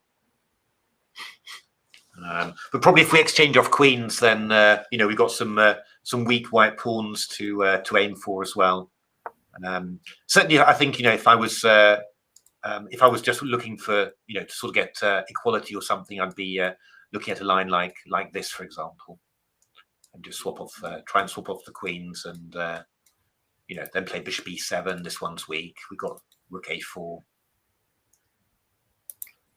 [SPEAKER 2] But probably if we exchange off queens, then we've got some weak white pawns to aim for as well. Certainly, I think if I was just looking for to sort of get equality or something, I'd be looking at a line like this, for example, and just try and swap off the queens, and then play bishop e7. This one's weak. We've got rook a4.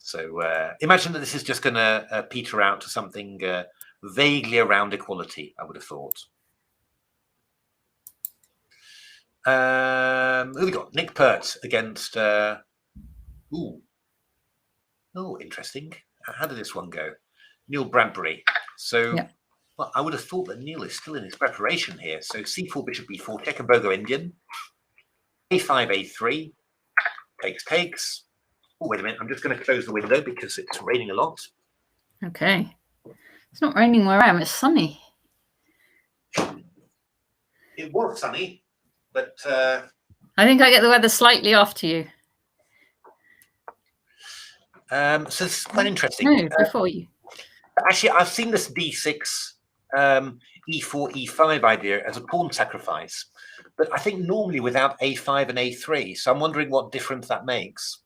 [SPEAKER 2] So imagine that this is just going to peter out to something vaguely around equality, I would have thought. Who we got? Nick Pert against... interesting. How did this one go? Neil Bradbury. So, yeah. Well, I would have thought that Neil is still in his preparation here. So c4, bishop b4, check and Bogo Indian. a5, a3, takes. Oh, wait a minute. I'm just going to close the window because it's raining a lot.
[SPEAKER 1] Okay. It's not raining where I am. It's sunny.
[SPEAKER 2] It was sunny, but...
[SPEAKER 1] I think I get the weather slightly after you.
[SPEAKER 2] So this is quite interesting.
[SPEAKER 1] No, before you.
[SPEAKER 2] Actually, I've seen this d6, e4, e5 idea as a pawn sacrifice, but I think normally without a5 and a3. So I'm wondering what difference that makes.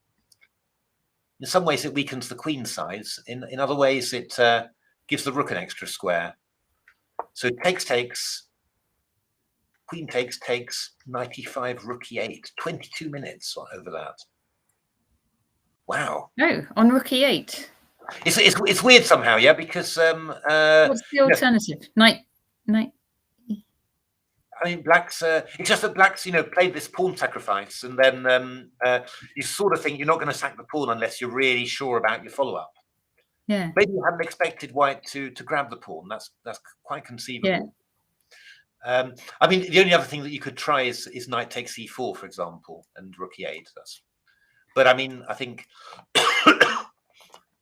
[SPEAKER 2] In some ways, it weakens the queen sides. In other ways, it gives the rook an extra square. So takes, queen takes, knight e5, rook e8. 22 minutes over that. Wow.
[SPEAKER 1] Oh, on rook e8.
[SPEAKER 2] It's weird somehow, yeah, because
[SPEAKER 1] what's the alternative? Knight.
[SPEAKER 2] I mean, black's. It's just that black's, played this pawn sacrifice, and then you sort of think you're not going to sack the pawn unless you're really sure about your follow-up.
[SPEAKER 1] Yeah.
[SPEAKER 2] Maybe you hadn't expected white to grab the pawn. That's quite conceivable. Yeah. I mean, the only other thing that you could try is knight takes e4, for example, and rook e8. But I mean, I think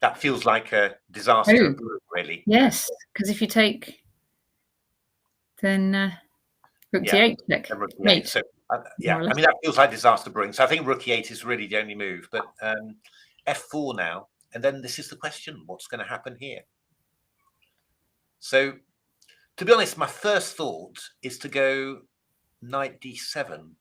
[SPEAKER 2] that feels like a disaster, really.
[SPEAKER 1] Yes, because if you take, then rook d8 check.
[SPEAKER 2] Mate. So, yeah, I mean, that feels like disaster brewing. So I think rook e8 is really the only move. But f4 now, and then this is the question: what's going to happen here? So, to be honest, my first thought is to go knight d7.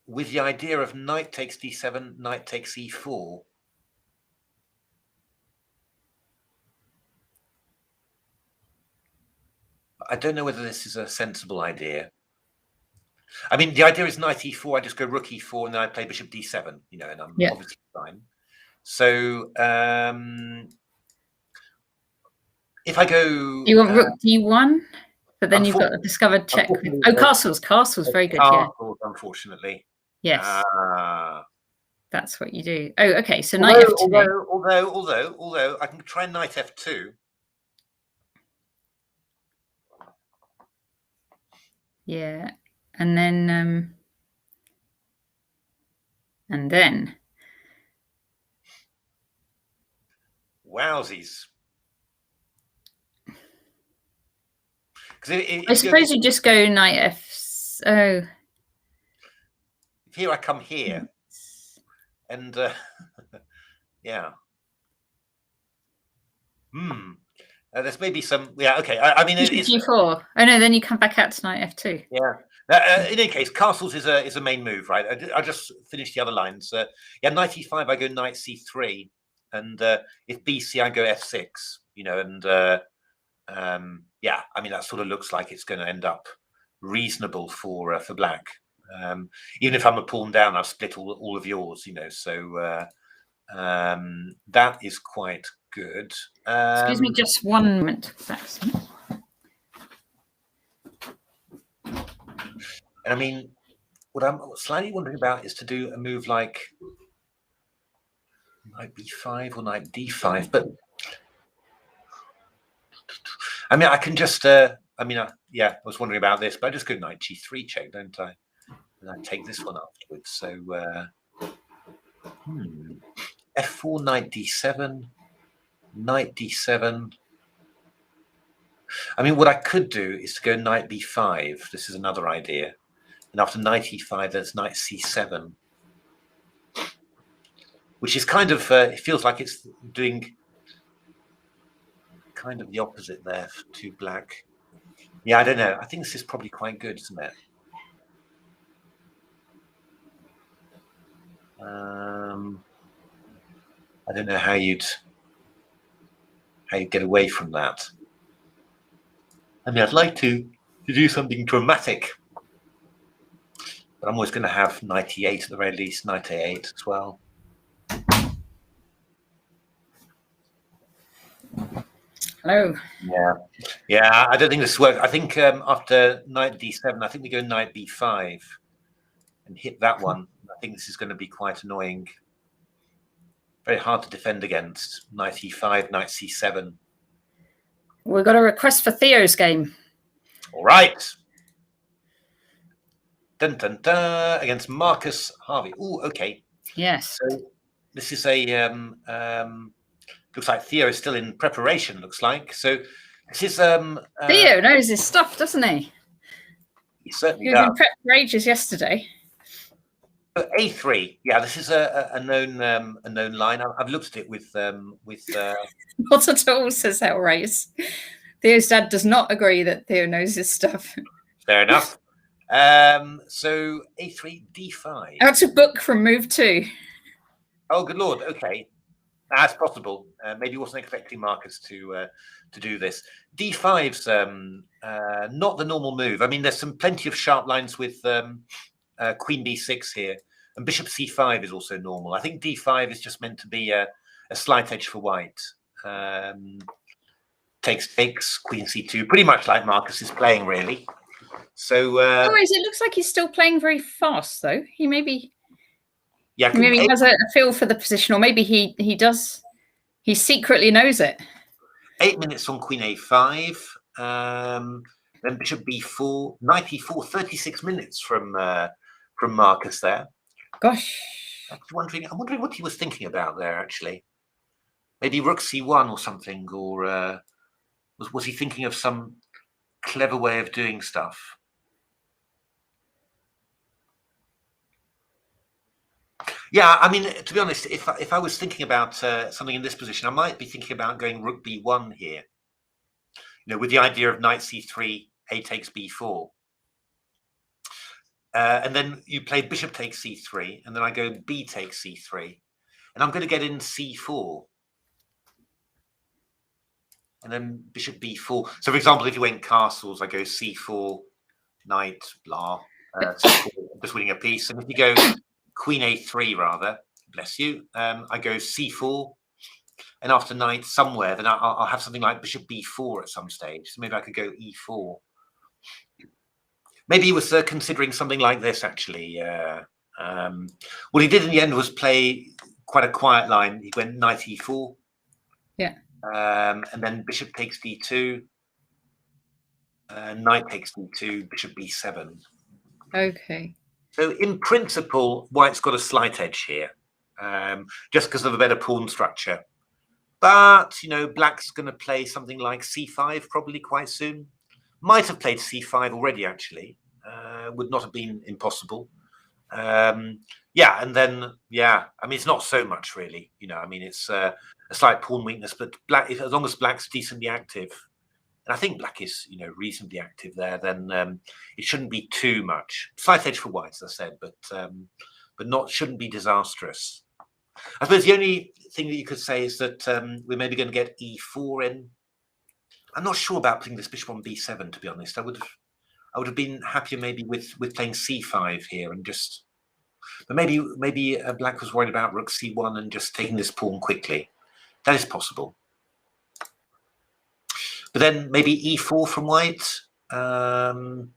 [SPEAKER 2] With the idea of knight takes d7, knight takes e4. I don't know whether this is a sensible idea. I mean, the idea is knight e4, I just go rook e4, and then I play bishop d7, and I'm obviously fine. So if I go...
[SPEAKER 1] You want rook d1? But then you've got a discovered check. Oh, castles. Castles, very good,
[SPEAKER 2] castles, unfortunately.
[SPEAKER 1] Yes. That's what you do. Oh, okay. So knight f2.
[SPEAKER 2] Although I can try knight f2.
[SPEAKER 1] Yeah. And then
[SPEAKER 2] Wowsies.
[SPEAKER 1] I suppose you just go knight f. Oh,
[SPEAKER 2] if here I come here, and yeah. There's maybe some. Yeah. Okay. I mean, it's
[SPEAKER 1] g4. Oh no, then you come back out to knight f2.
[SPEAKER 2] Yeah. In any case, castles is a main move, right? I just finished the other lines. Yeah, knight e5, I go knight c3, and if bc, I go f6. You know, and yeah, I mean that sort of looks like it's going to end up reasonable for black. Even if I'm a pawn down, I've split all of yours. You know, so that is quite good.
[SPEAKER 1] Excuse me, just one moment.
[SPEAKER 2] I mean, what I'm slightly wondering about is to do a move like knight b5 or knight d5, but I mean, I can just, yeah, I was wondering about this, but I just go knight g3 check, don't I? And I take this one afterwards. So f4, knight d7, knight d7. I mean, what I could do is to go knight b5. This is another idea. And after knight e5, there's knight c7, which is kind of, it feels like it's doing kind of the opposite there to black. Yeah, I don't know. I think this is probably quite good, isn't it? I don't know how you'd get away from that. I mean, I'd like to do something dramatic, but I'm always going to have knight e8 at the very least, knight a8 as well.
[SPEAKER 1] Hello.
[SPEAKER 2] Yeah. I don't think this works. I think after knight d7, I think we go knight b5 and hit that one. I think this is going to be quite annoying. Very hard to defend against. Knight e5, knight c7.
[SPEAKER 1] We've got a request for Theo's game.
[SPEAKER 2] All right. Dun, dun, dun, against Marcus Harvey. Oh, okay.
[SPEAKER 1] Yes.
[SPEAKER 2] So this is a looks like Theo is still in preparation. Looks like so. This is
[SPEAKER 1] Theo knows his stuff, doesn't he?
[SPEAKER 2] He certainly
[SPEAKER 1] does. He was in prep for ages yesterday.
[SPEAKER 2] A3. Yeah, this is a known line. I've looked at it with.
[SPEAKER 1] Not at all, says Hellraise. Theo's dad does not agree that Theo knows his stuff.
[SPEAKER 2] Fair enough. So A3, D5.
[SPEAKER 1] Out of book from move 2.
[SPEAKER 2] Oh, good lord. Okay, that's possible. Maybe wasn't expecting Marcus to do this. D5's not the normal move. I mean, there's plenty of sharp lines with Queen B6 here, and Bishop C5 is also normal. I think D5 is just meant to be a slight edge for white. Takes, Queen C2, pretty much like Marcus is playing, really. So,
[SPEAKER 1] it looks like he's still playing very fast, though. He maybe,
[SPEAKER 2] maybe
[SPEAKER 1] has a feel for the position, or maybe he does. He secretly knows it.
[SPEAKER 2] 8 minutes on Queen A5, then Bishop B4, Knight E4. 36 minutes from Marcus there.
[SPEAKER 1] Gosh,
[SPEAKER 2] I'm wondering what he was thinking about there. Actually, maybe Rook C1 or something, or was he thinking of some clever way of doing stuff? Yeah, I mean, to be honest, if I was thinking about something in this position, I might be thinking about going Rook B1 here. You know, with the idea of Knight C3, A takes B4, and then you play Bishop takes C3, and then I go B takes C3, and I'm going to get in C4. And then Bishop B4. So, for example, if you went castles, I go C4, knight, blah. C4, just winning a piece. And if you go Queen A3, rather, bless you, I go C4. And after knight somewhere, then I'll have something like Bishop B4 at some stage. So maybe I could go E4. Maybe he was considering something like this, actually. What he did in the end was play quite a quiet line. He went knight E4.
[SPEAKER 1] Yeah.
[SPEAKER 2] And then Bishop takes D2, Knight takes D2, Bishop B7.
[SPEAKER 1] Okay.
[SPEAKER 2] So in principle, White's got a slight edge here, just because of a better pawn structure. But, you know, Black's going to play something like C5 probably quite soon. Might have played c5 already, actually. Would not have been impossible. Yeah, and then, yeah, I mean, it's not so much, really. You know, I mean, it's a slight pawn weakness, but black, as long as black's decently active, and I think black is, you know, reasonably active there, then it shouldn't be too much. Slight edge for white, as I said, but shouldn't be disastrous. I suppose the only thing that you could say is that we're maybe going to get e4 in. I'm not sure about putting this bishop on b7, to be honest. I would have been happier maybe with playing c5 here and just. But maybe black was worried about rook c1 and just taking this pawn quickly. That is possible. But then maybe e4 from white. And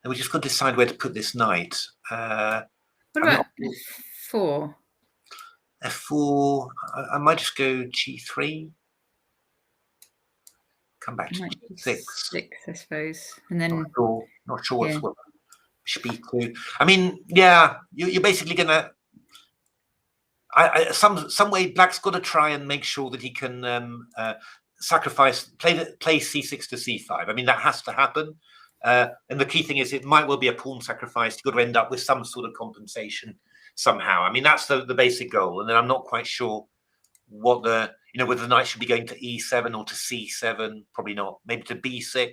[SPEAKER 2] we just got to decide where to put this knight.
[SPEAKER 1] What about f4?
[SPEAKER 2] f4. I might just go g3. Come back to g6. 6, I suppose. And then not sure what's what. Bishop b2. I mean, yeah, you're basically gonna. Some way black's got to try and make sure that he can sacrifice, play c6 to c5. I mean, that has to happen. And the key thing is it might well be a pawn sacrifice. You've got to end up with some sort of compensation somehow. I mean, that's the basic goal. And then I'm not quite sure what the, you know, whether the knight should be going to e7 or to c7. Probably not. Maybe to b6.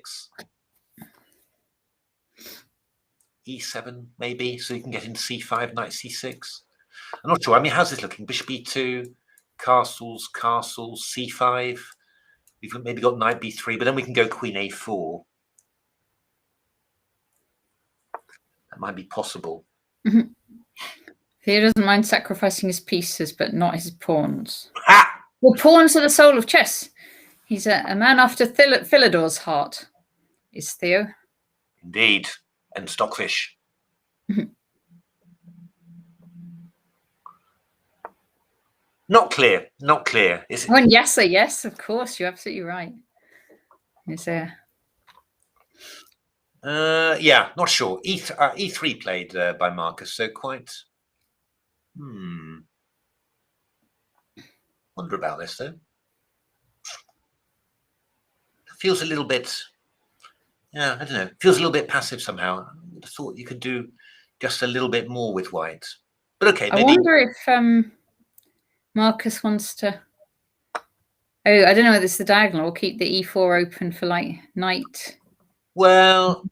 [SPEAKER 2] e7 maybe, so you can get into c5, knight c6. I'm not sure. I mean, how's this looking? Bishop e2, castles, c5. We've maybe got knight b3, but then we can go queen a4. That might be possible.
[SPEAKER 1] Mm-hmm. He doesn't mind sacrificing his pieces, but not his pawns.
[SPEAKER 2] Ha!
[SPEAKER 1] Well, pawns are the soul of chess. He's a man after Philidor's heart, is Theo.
[SPEAKER 2] Indeed. And stockfish. Not clear. Is it?
[SPEAKER 1] When yes, a yes, of course. You're absolutely right. Is there?
[SPEAKER 2] Yeah, not sure. E3 played by Marcus, so quite. Wonder about this though. It feels a little bit. Yeah, I don't know. It feels a little bit passive somehow. I thought you could do just a little bit more with white. But okay, maybe.
[SPEAKER 1] I wonder if Marcus wants to. Oh, I don't know whether it's the diagonal or keep the e4 open for like knight.
[SPEAKER 2] Well,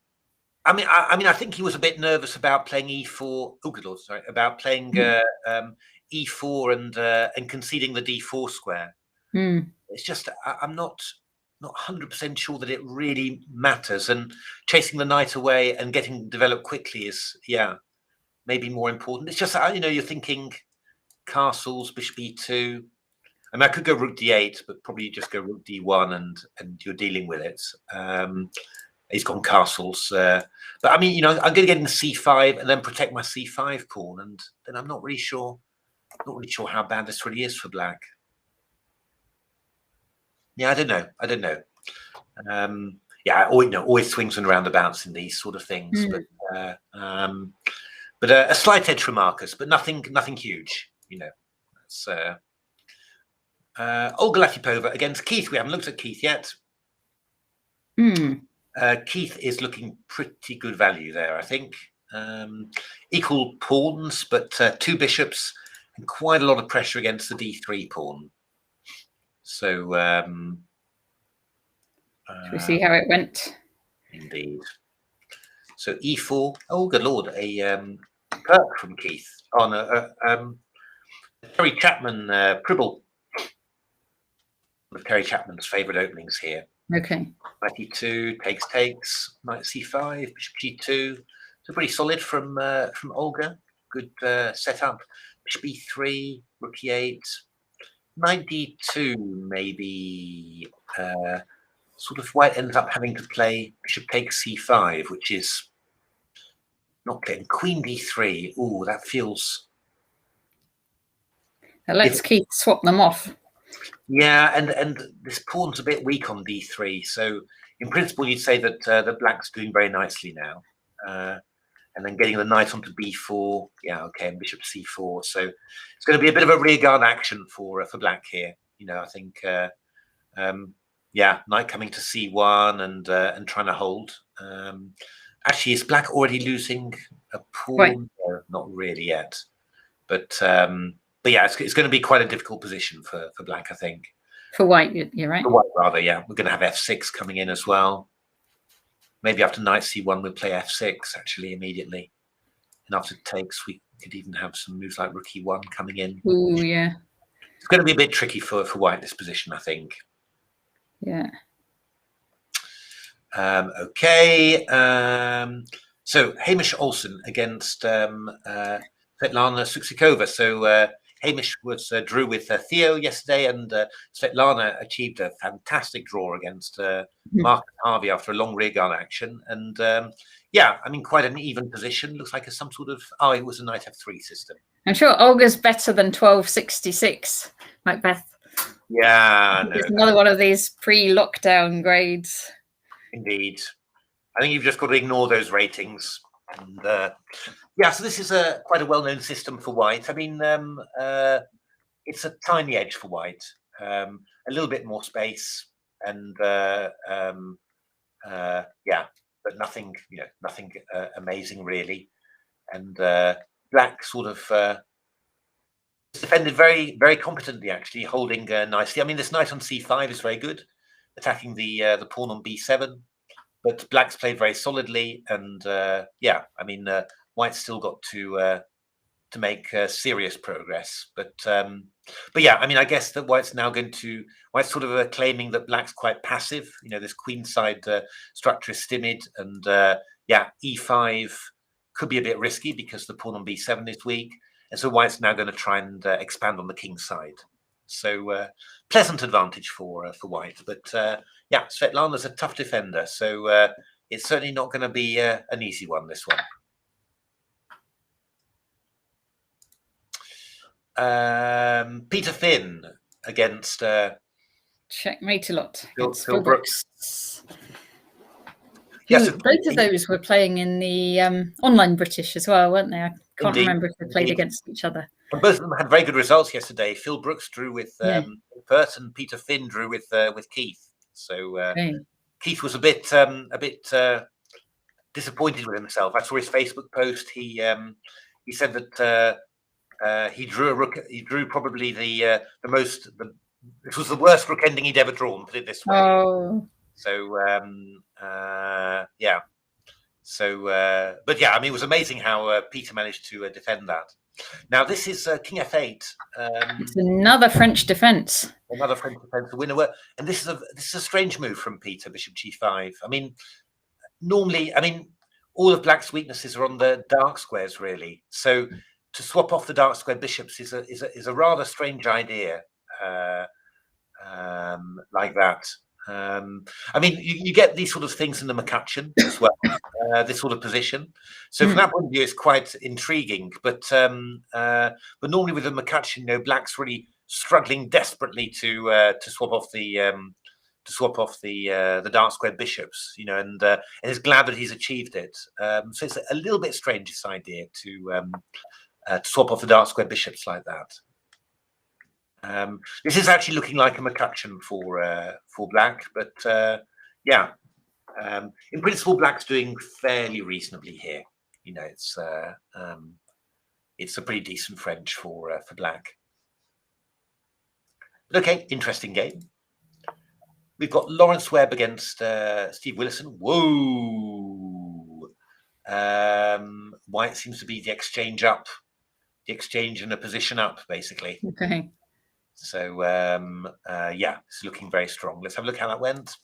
[SPEAKER 2] I mean, I think he was a bit nervous about playing e4. Oh, good lord, sorry, about playing e4 and conceding the d4 square. It's just I'm not 100% sure that it really matters, and chasing the knight away and getting developed quickly is, yeah, maybe more important. It's just, you know, you're thinking castles, bishop e2. I mean, I could go rook d8, but probably just go rook d1 and you're dealing with it. He's gone castles, but I mean, you know, I'm going to get in c5 and then protect my c5 pawn, and then I'm not really sure how bad this really is for black. Yeah, I don't know. Yeah, always swings and roundabouts in these sort of things. But a slight edge for Marcus, but nothing huge. You know, that's Olga Latipova against Keith. We haven't looked at Keith yet. Keith is looking pretty good value there, I think. Equal pawns, but 2 bishops and quite a lot of pressure against the d3 pawn. So,
[SPEAKER 1] shall we see how it went?
[SPEAKER 2] Indeed. So e4. Oh, good lord! A perk from Keith on a Terry Chapman Pribble. One of Terry Chapman's favourite openings here.
[SPEAKER 1] Okay.
[SPEAKER 2] Knight e2 takes. Knight c5. Bishop g2. So pretty solid from Olga. Good setup. Bishop e3. Rook e8. Knight d2 maybe. Sort of white ends up having to play bishop takes c5, which is not playing. Queen d3. Ooh, that feels.
[SPEAKER 1] Let's Keith swap them off.
[SPEAKER 2] Yeah, and this pawn's a bit weak on d3, so in principle you'd say that the black's doing very nicely now, and then getting the knight onto b4. Yeah, okay, and bishop c4. So it's going to be a bit of a rearguard action for black here. You know, I think yeah, knight coming to c1 and trying to hold. Actually, is black already losing a pawn?
[SPEAKER 1] Right.
[SPEAKER 2] No, not really yet. But yeah, it's going to be quite a difficult position for black, I think.
[SPEAKER 1] For white, you're right.
[SPEAKER 2] For white, rather, yeah. We're going to have f6 coming in as well. Maybe after knight c1, we'll play f6 actually immediately. And after takes, we could even have some moves like rook e1 coming in.
[SPEAKER 1] Oh, yeah.
[SPEAKER 2] It's going to be a bit tricky for white, this position, I think.
[SPEAKER 1] Yeah.
[SPEAKER 2] Okay. So Hamish Olsen against Svetlana Suksikova. So Hamish drew with Theo yesterday, and Svetlana achieved a fantastic draw against Mark Harvey after a long rearguard action. And yeah, I mean, quite an even position. Looks like some sort of, oh, it was a knight f3 system.
[SPEAKER 1] I'm sure Olga's better than 1266, Macbeth.
[SPEAKER 2] Yeah,
[SPEAKER 1] It's another one of these pre-lockdown grades.
[SPEAKER 2] Indeed. I think you've just got to ignore those ratings. And yeah, so this is quite a well-known system for white. I mean, it's a tiny edge for white, a little bit more space, and yeah, but nothing, nothing amazing really. And black sort of defended very, very competently, actually, holding nicely. I mean, this knight on c5 is very good, attacking the pawn on b7. But black's played very solidly, and yeah, I mean, white's still got to make serious progress. But yeah, I mean, I guess that white's sort of claiming that black's quite passive. This queenside structure is timid, and yeah, e5 could be a bit risky because the pawn on b7 is weak, and so white's now going to try and expand on the king side. So pleasant advantage for white, but yeah, Svetlana's a tough defender, so it's certainly not going to be an easy one, this one. Peter Finn against
[SPEAKER 1] Checkmate a lot.
[SPEAKER 2] Phil Brooks.
[SPEAKER 1] Yes, both of those were playing in the online British as well, weren't they? I can't remember if they played against each other.
[SPEAKER 2] And both of them had very good results yesterday. Phil Brooks drew with Perth, and Peter Finn drew with Keith. So Keith was a bit disappointed with himself. I saw his Facebook post. He said that he drew a rook. He drew probably this was the worst rook ending he'd ever drawn. Put it this way.
[SPEAKER 1] Oh.
[SPEAKER 2] So yeah. So but yeah, I mean, it was amazing how Peter managed to defend that. Now this is King f8.
[SPEAKER 1] It's another French defense.
[SPEAKER 2] Another French defense, the winner. And this is a strange move from Peter. Bishop g5. I mean, normally, I mean, all of black's weaknesses are on the dark squares, really. So to swap off the dark square bishops is a rather strange idea, like that. I mean, you get these sort of things in the McCutcheon as well, this sort of position. So from that point of view, it's quite intriguing. But normally with the McCutcheon, black's really struggling desperately to swap off the dark square bishops, and is glad that he's achieved it. So it's a little bit strange, this idea to swap off the dark square bishops like that. This is actually looking like a McCutcheon for black, but yeah, in principle, black's doing fairly reasonably here. It's a pretty decent French for black. But okay, interesting game. We've got Lawrence Webb against Steve Willison. Whoa! White seems to be the exchange up, the exchange and a position up, basically.
[SPEAKER 1] Okay.
[SPEAKER 2] So yeah, it's looking very strong. Let's have a look how that went.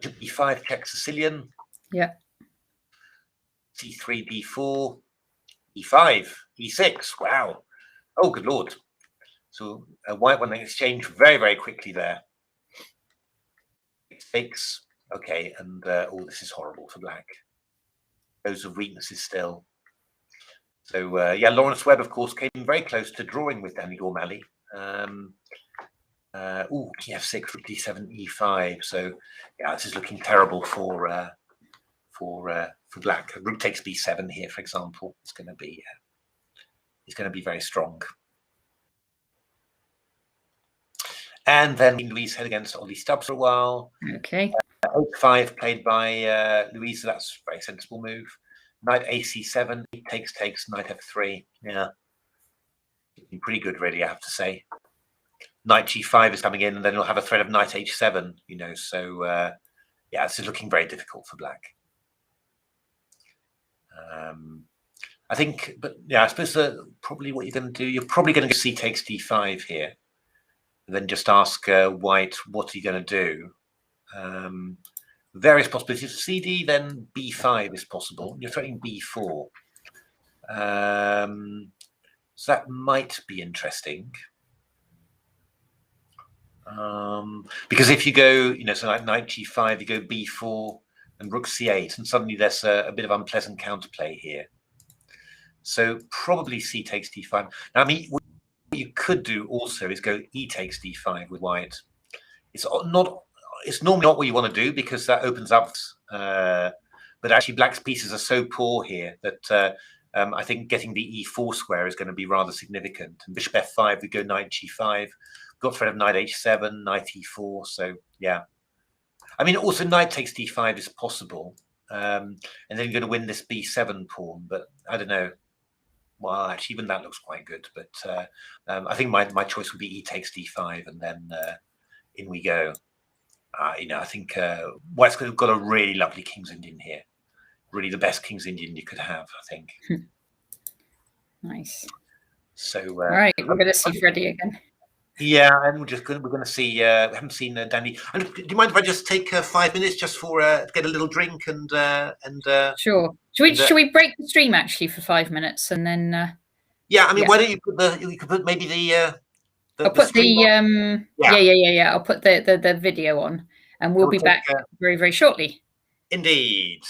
[SPEAKER 2] e5 check Sicilian.
[SPEAKER 1] Yeah.
[SPEAKER 2] c3 b4, e5, e6. Wow. Oh, good lord. So white won the exchange very, very quickly there. Takes. Okay, and oh, this is horrible for black. Those are weaknesses still. So yeah, Lawrence Webb, of course, came very close to drawing with Danny O'Malley. King f6, rook d7, e5. So yeah, this is looking terrible for black. Rook takes b7 here, for example. It's going to be very strong. And then Louise head against Ollie Stubbs for a while.
[SPEAKER 1] Okay.
[SPEAKER 2] H5 played by Louise, so that's a very sensible move. Knight AC7, takes, knight F3. Yeah. Pretty good, really, I have to say. Knight G5 is coming in, and then you'll have a threat of knight H7, you know, so yeah, this is looking very difficult for black. I think, but yeah, I suppose probably what you're going to do, you're probably going to go C takes D5 here, and then just ask white, what are you going to do? Various possibilities. CD, then B5 is possible. You're threatening B4. So that might be interesting. Because if you go, you know, so like knight G5, you go B4 and rook C8, and suddenly there's a bit of unpleasant counterplay here. So probably C takes D5. Now, I mean, what you could do also is go E takes D5 with white. It's normally not what you want to do because that opens up. But actually, black's pieces are so poor here that I think getting the E4 square is going to be rather significant. And bishop F5, we go knight G5. Got threat of knight H7, knight E4. So yeah, I mean, also knight takes D5 is possible, and then you're going to win this B7 pawn. But I don't know. Well, actually, even that looks quite good. But I think my choice would be E takes D5, and then in we go. You know, I think White's got a really lovely King's Indian here. Really, the best King's Indian you could have, I think.
[SPEAKER 1] Nice.
[SPEAKER 2] So,
[SPEAKER 1] all right, we're going to see Freddie again.
[SPEAKER 2] Yeah, and we're going to see. We haven't seen Danny. And do you mind if I just take 5 minutes just for get a little drink and
[SPEAKER 1] Sure. Should we break the stream actually for 5 minutes and then?
[SPEAKER 2] Yeah, I mean, why don't you put you could put maybe the
[SPEAKER 1] I'll put the yeah. I'll put the video on, and we'll be back very, very shortly.
[SPEAKER 2] Indeed.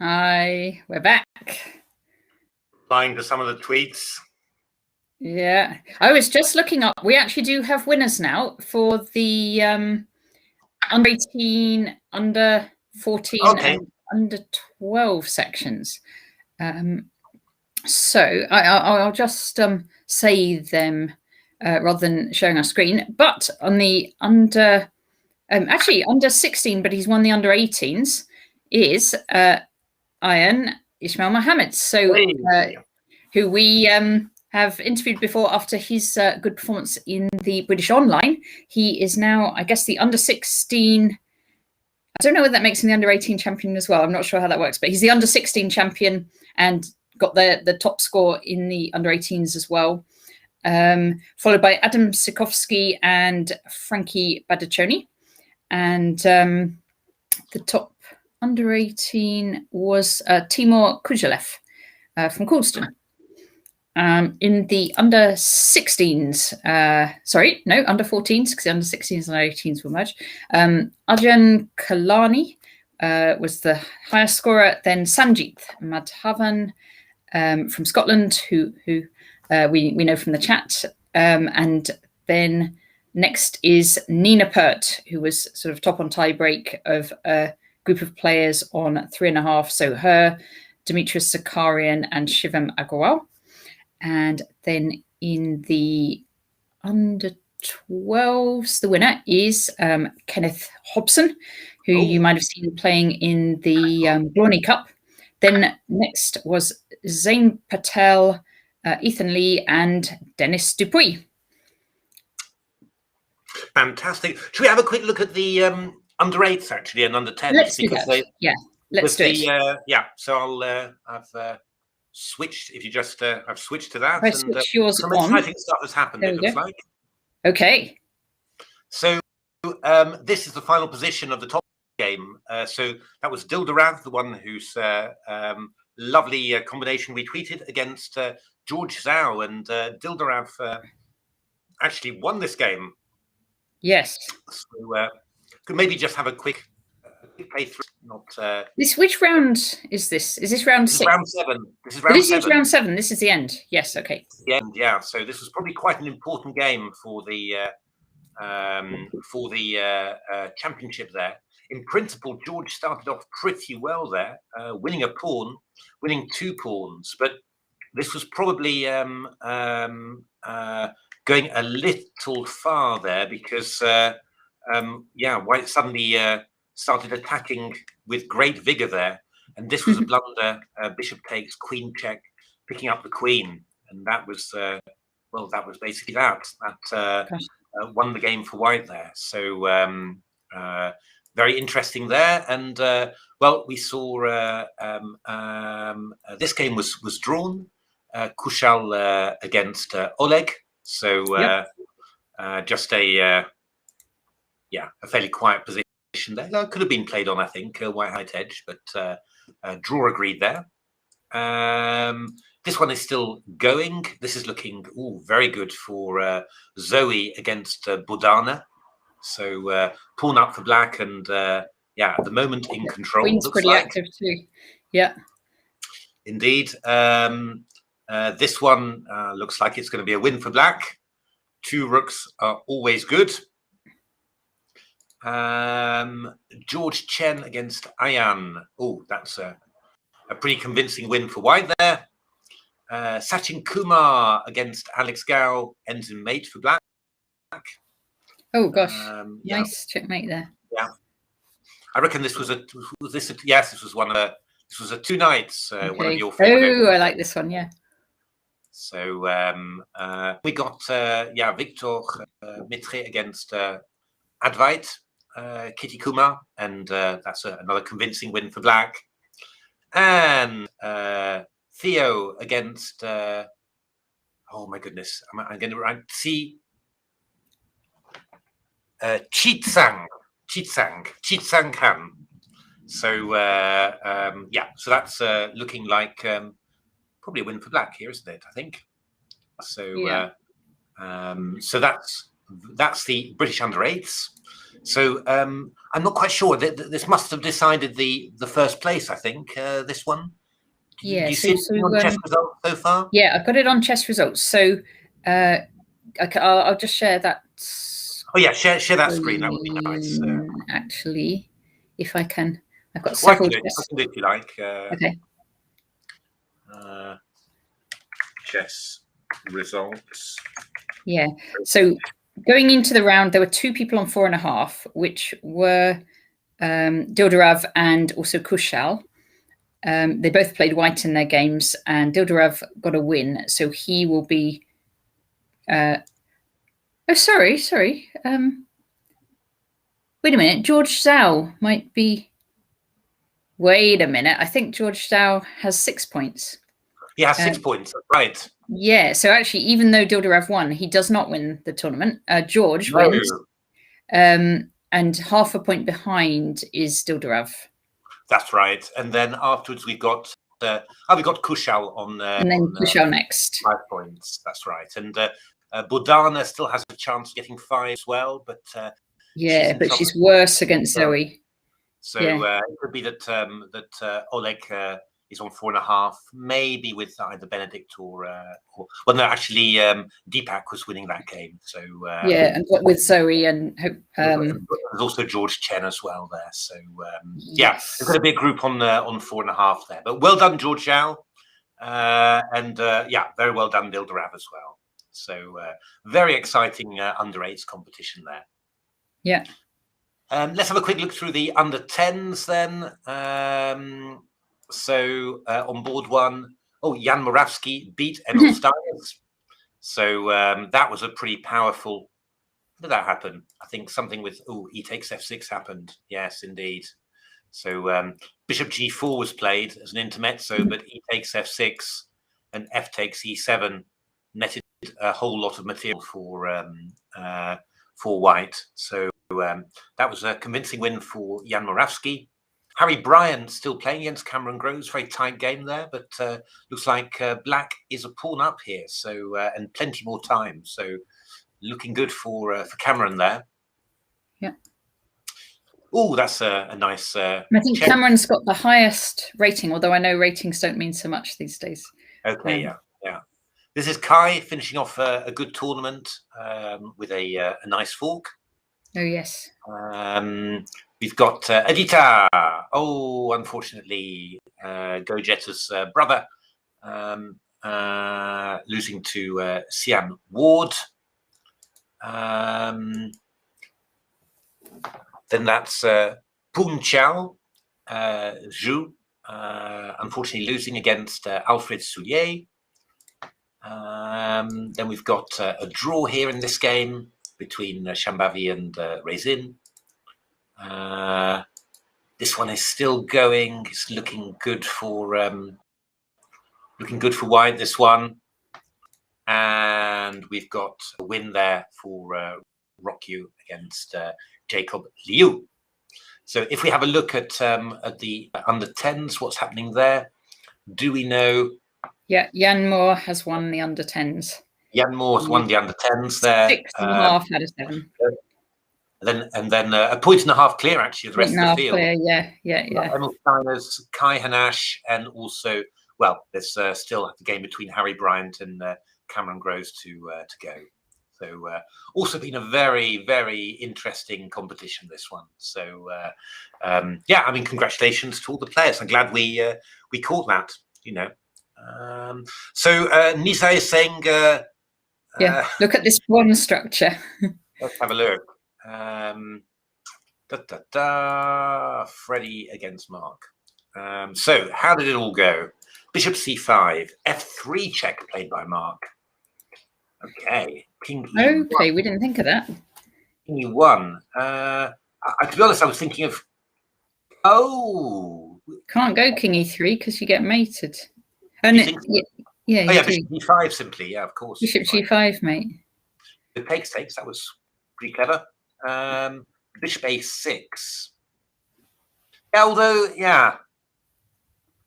[SPEAKER 1] Hi, we're back.
[SPEAKER 2] Replying to some of the tweets.
[SPEAKER 1] Yeah, I was just looking up. We actually do have winners now for the under 18, under 14,
[SPEAKER 2] Okay.
[SPEAKER 1] and under 12 sections. So I'll just say them rather than showing our screen. But on the under, actually under 16, but he's won the under 18s, is Ian Ismail Mohammed. So who we have interviewed before after his good performance in the British Online. He is now, I guess, the under 16. I don't know whether that makes him the under 18 champion as well. I'm not sure how that works, but he's the under 16 champion and got the top score in the under 18s as well. Followed by Adam Sikowski and Frankie Badaccioni. And the top under 18 was Timur Kujalev from Coulston. In the under 16s, under 14s, because the under 16s and under 18s will merge. Arjun Kalani was the highest scorer. Then Sanjeet Madhavan from Scotland, who we know from the chat. And then next is Nina Pert, who was sort of top on tie break of a group of players on 3.5. So her, Demetrius Sakarian, and Shivam Agarwal. And then in the under 12s, the winner is Kenneth Hobson, who you might have seen playing in the Brawny Cup. Then next was Zain Patel, Ethan Lee, and Dennis Dupuy.
[SPEAKER 2] Fantastic. Should we have a quick look at the under 8s actually and under 10s?
[SPEAKER 1] Let's do that. Let's do it.
[SPEAKER 2] So I've switched. If you just, I've switched to that.
[SPEAKER 1] I switch yours
[SPEAKER 2] some
[SPEAKER 1] on.
[SPEAKER 2] exciting stuff has happened. It looks like.
[SPEAKER 1] Okay.
[SPEAKER 2] So this is the final position of the top game. So that was Dildarav, the one whose lovely combination we tweeted against George Zhao, and Dildarav actually won this game.
[SPEAKER 1] Yes.
[SPEAKER 2] So could maybe just have a quick playthrough. Not
[SPEAKER 1] which round is this? Is this round 6?
[SPEAKER 2] Round 7. This is
[SPEAKER 1] round 7. This is the end. Yes. Okay.
[SPEAKER 2] The end. Yeah. So this was probably quite an important game for the championship there. In principle, George started off pretty well there, winning a pawn, winning 2 pawns, but this was probably going a little far there because White suddenly started attacking with great vigor there, and this was a blunder. Bishop takes, queen check, picking up the queen, and that was that was basically that won the game for White there. So very interesting there, and we saw this game was drawn. Kushal against Oleg, so just a fairly quiet position there. That could have been played on, I think, white height edge, but draw agreed there. This one is still going. This is looking very good for Zoe against Bodana. So pawn up for black, and at the moment in control.
[SPEAKER 1] Queen's pretty active too. Yeah. Indeed.
[SPEAKER 2] This one looks like it's going to be a win for black. 2 rooks are always good. George Chen against Ayan. That's a pretty convincing win for white there. Sachin Kumar against Alex Gao ends in mate for black.
[SPEAKER 1] Oh gosh, nice checkmate there.
[SPEAKER 2] Yeah, I reckon this was this was one of the. This was a 2 nights. One of your favorites.
[SPEAKER 1] I like this one. Yeah.
[SPEAKER 2] So we got Victor Mitre against Advait Kitty Kumar, and that's another convincing win for black. And Theo against oh my goodness, I'm going to write Chitsang Khan. So so that's looking like probably a win for black here, isn't it? I think so. So that's the British under 8s. So I'm not quite sure. This must have decided the first place, I think, this one.
[SPEAKER 1] Yeah.
[SPEAKER 2] Do you see it on chess results so far?
[SPEAKER 1] Yeah, I've got it on chess results. So I'll just share that.
[SPEAKER 2] Oh yeah, share that screen. That would be nice.
[SPEAKER 1] Actually, if I can, I've got
[SPEAKER 2] Well,
[SPEAKER 1] several.
[SPEAKER 2] I can do it if you like.
[SPEAKER 1] Okay.
[SPEAKER 2] Chess results.
[SPEAKER 1] Yeah. So going into the round, there were 2 people on 4.5, which were Dildarov and also Kushal. They both played white in their games, and Dildarov got a win, so he will be. Oh, sorry. Wait a minute. George Zhao might be. Wait a minute. I think George Zhao has 6 points.
[SPEAKER 2] He has 6 points, right?
[SPEAKER 1] Yeah. So actually, even though Dildarov won, he does not win the tournament. George wins. And half a point behind is Dildarov.
[SPEAKER 2] That's right. And then afterwards we got Kushal on
[SPEAKER 1] and then Kushal next.
[SPEAKER 2] 5 points. That's right. And Bodana still has a chance of getting 5 as well, but
[SPEAKER 1] she's worse against Zoe.
[SPEAKER 2] So it could be that Oleg is on 4.5, maybe with either Benedict or well, no, actually Deepak was winning that game. So
[SPEAKER 1] and with Zoe and
[SPEAKER 2] there's also George Chen as well there. So there's going to be a group on 4.5 there. But well done, George Zhao, and very well done, Dildarov as well. So very exciting under 8s competition there.
[SPEAKER 1] Yeah.
[SPEAKER 2] Let's have a quick look through the under 10s then. So on board 1, Jan Moravsky beat Emil Steiners. So that was a pretty powerful. How did that happen? I think something with e takes f6 happened. Yes, indeed. So bishop g4 was played as an intermezzo, but e takes f6 and f takes e7 netted a whole lot of material for white. So that was a convincing win for Jan Moravsky. Harry Bryan still playing against Cameron Groves. Very tight game there, but looks like black is a pawn up here. So and plenty more time. So looking good for Cameron there.
[SPEAKER 1] Yeah.
[SPEAKER 2] Oh, that's a nice.
[SPEAKER 1] I think check. Cameron's got the highest rating, although I know ratings don't mean so much these days.
[SPEAKER 2] Okay, yeah. This is Kai finishing off a good tournament with a nice fork.
[SPEAKER 1] Oh yes.
[SPEAKER 2] We've got Edita. Oh, unfortunately, Go Jetter's brother losing to Sian Ward. Then that's Poon Chao Zhu, unfortunately losing against Alfred Soulier. Then we've got a draw here in this game between Shambhavi and Rezin. This one is still going. It's looking good for white. This one, and we've got a win there for Rokyu against Jacob Liu. So if we have a look at the under 10s, what's happening there? Do we know?
[SPEAKER 1] Yeah, Jan Moore has won the under 10s.
[SPEAKER 2] Jan Moore has won the under 10s there.
[SPEAKER 1] 6.5 out of 7.
[SPEAKER 2] And then a 1.5 clear actually of the rest of the field.
[SPEAKER 1] Clear, yeah.
[SPEAKER 2] Emil Steiners, Kai Hanash, and also there's still the game between Harry Bryant and Cameron Groves to go. So also been a very, very interesting competition, this one. So congratulations to all the players. I'm glad we caught that. So Nisa is saying,
[SPEAKER 1] look at this one structure.
[SPEAKER 2] Let's have a look. Freddie against Mark. So how did it all go? Bishop c5, f3 check played by Mark. Okay, king e1.
[SPEAKER 1] Okay, we didn't think of that.
[SPEAKER 2] King e1. To be honest, I was thinking of.
[SPEAKER 1] Can't go king e3 because you get mated. Bishop
[SPEAKER 2] g5 simply. Yeah, of course.
[SPEAKER 1] Bishop g5, mate.
[SPEAKER 2] The takes. That was pretty clever. Bishop a6. Although,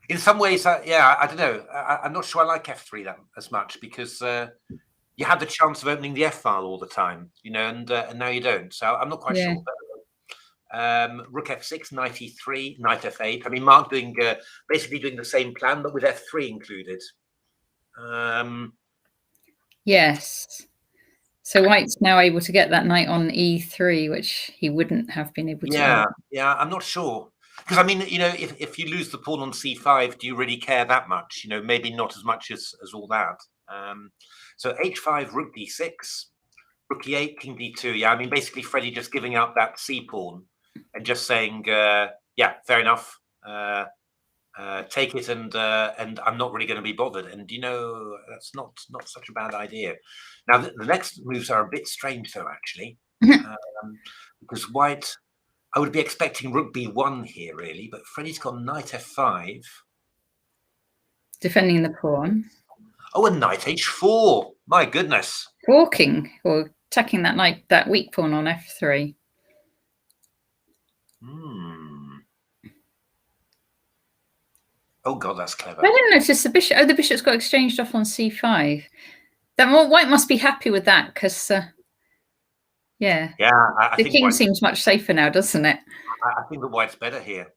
[SPEAKER 2] in some ways, I don't know. I'm not sure I like f3 that as much because you have the chance of opening the f file all the time, and now you don't. So I'm not quite sure. Rook f6, knight e3, knight f8. I mean, Mark doing basically doing the same plan, but with f3 included.
[SPEAKER 1] Yes. So White's now able to get that knight on e3, which he wouldn't have been able to.
[SPEAKER 2] Yeah, I'm not sure. Because, I mean, you know, if you lose the pawn on c5, do you really care that much? You know, maybe not as much as all that. So h5, rook d6, rook e8, king d2. Yeah, I mean, basically Freddie just giving up that c pawn and just saying, yeah, fair enough. Take it, and I'm not really going to be bothered. And you know, that's not such a bad idea. Now the next moves are a bit strange, though, actually, because White, I would be expecting rook b1 here, really, but Freddie's got knight f5,
[SPEAKER 1] defending the pawn.
[SPEAKER 2] Oh, and knight h4. My goodness.
[SPEAKER 1] Walking or attacking that knight, that weak pawn on f3.
[SPEAKER 2] Oh God, that's clever.
[SPEAKER 1] I didn't notice the bishop. Oh, the bishop's got exchanged off on c5. That White must be happy with that because, yeah,
[SPEAKER 2] I
[SPEAKER 1] the
[SPEAKER 2] think
[SPEAKER 1] king
[SPEAKER 2] White,
[SPEAKER 1] seems much safer now, doesn't it?
[SPEAKER 2] I think the White's better here.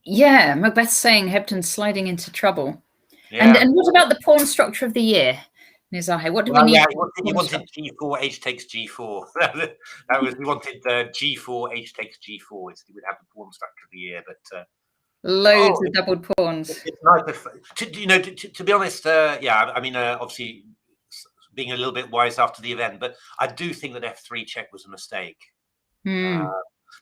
[SPEAKER 1] Yeah, Macbeth's saying Hebden's sliding into trouble.
[SPEAKER 2] Yeah.
[SPEAKER 1] And what about the pawn structure of the year, Nizahe? What do we need?
[SPEAKER 2] Yeah, he wanted g4, h takes g4. That was, he wanted g4, h takes g4. He would have the pawn structure of the year, but
[SPEAKER 1] loads of doubled pawns.
[SPEAKER 2] It's nice to be honest. Yeah, I mean, obviously being a little bit wise after the event, but I do think that f3 check was a mistake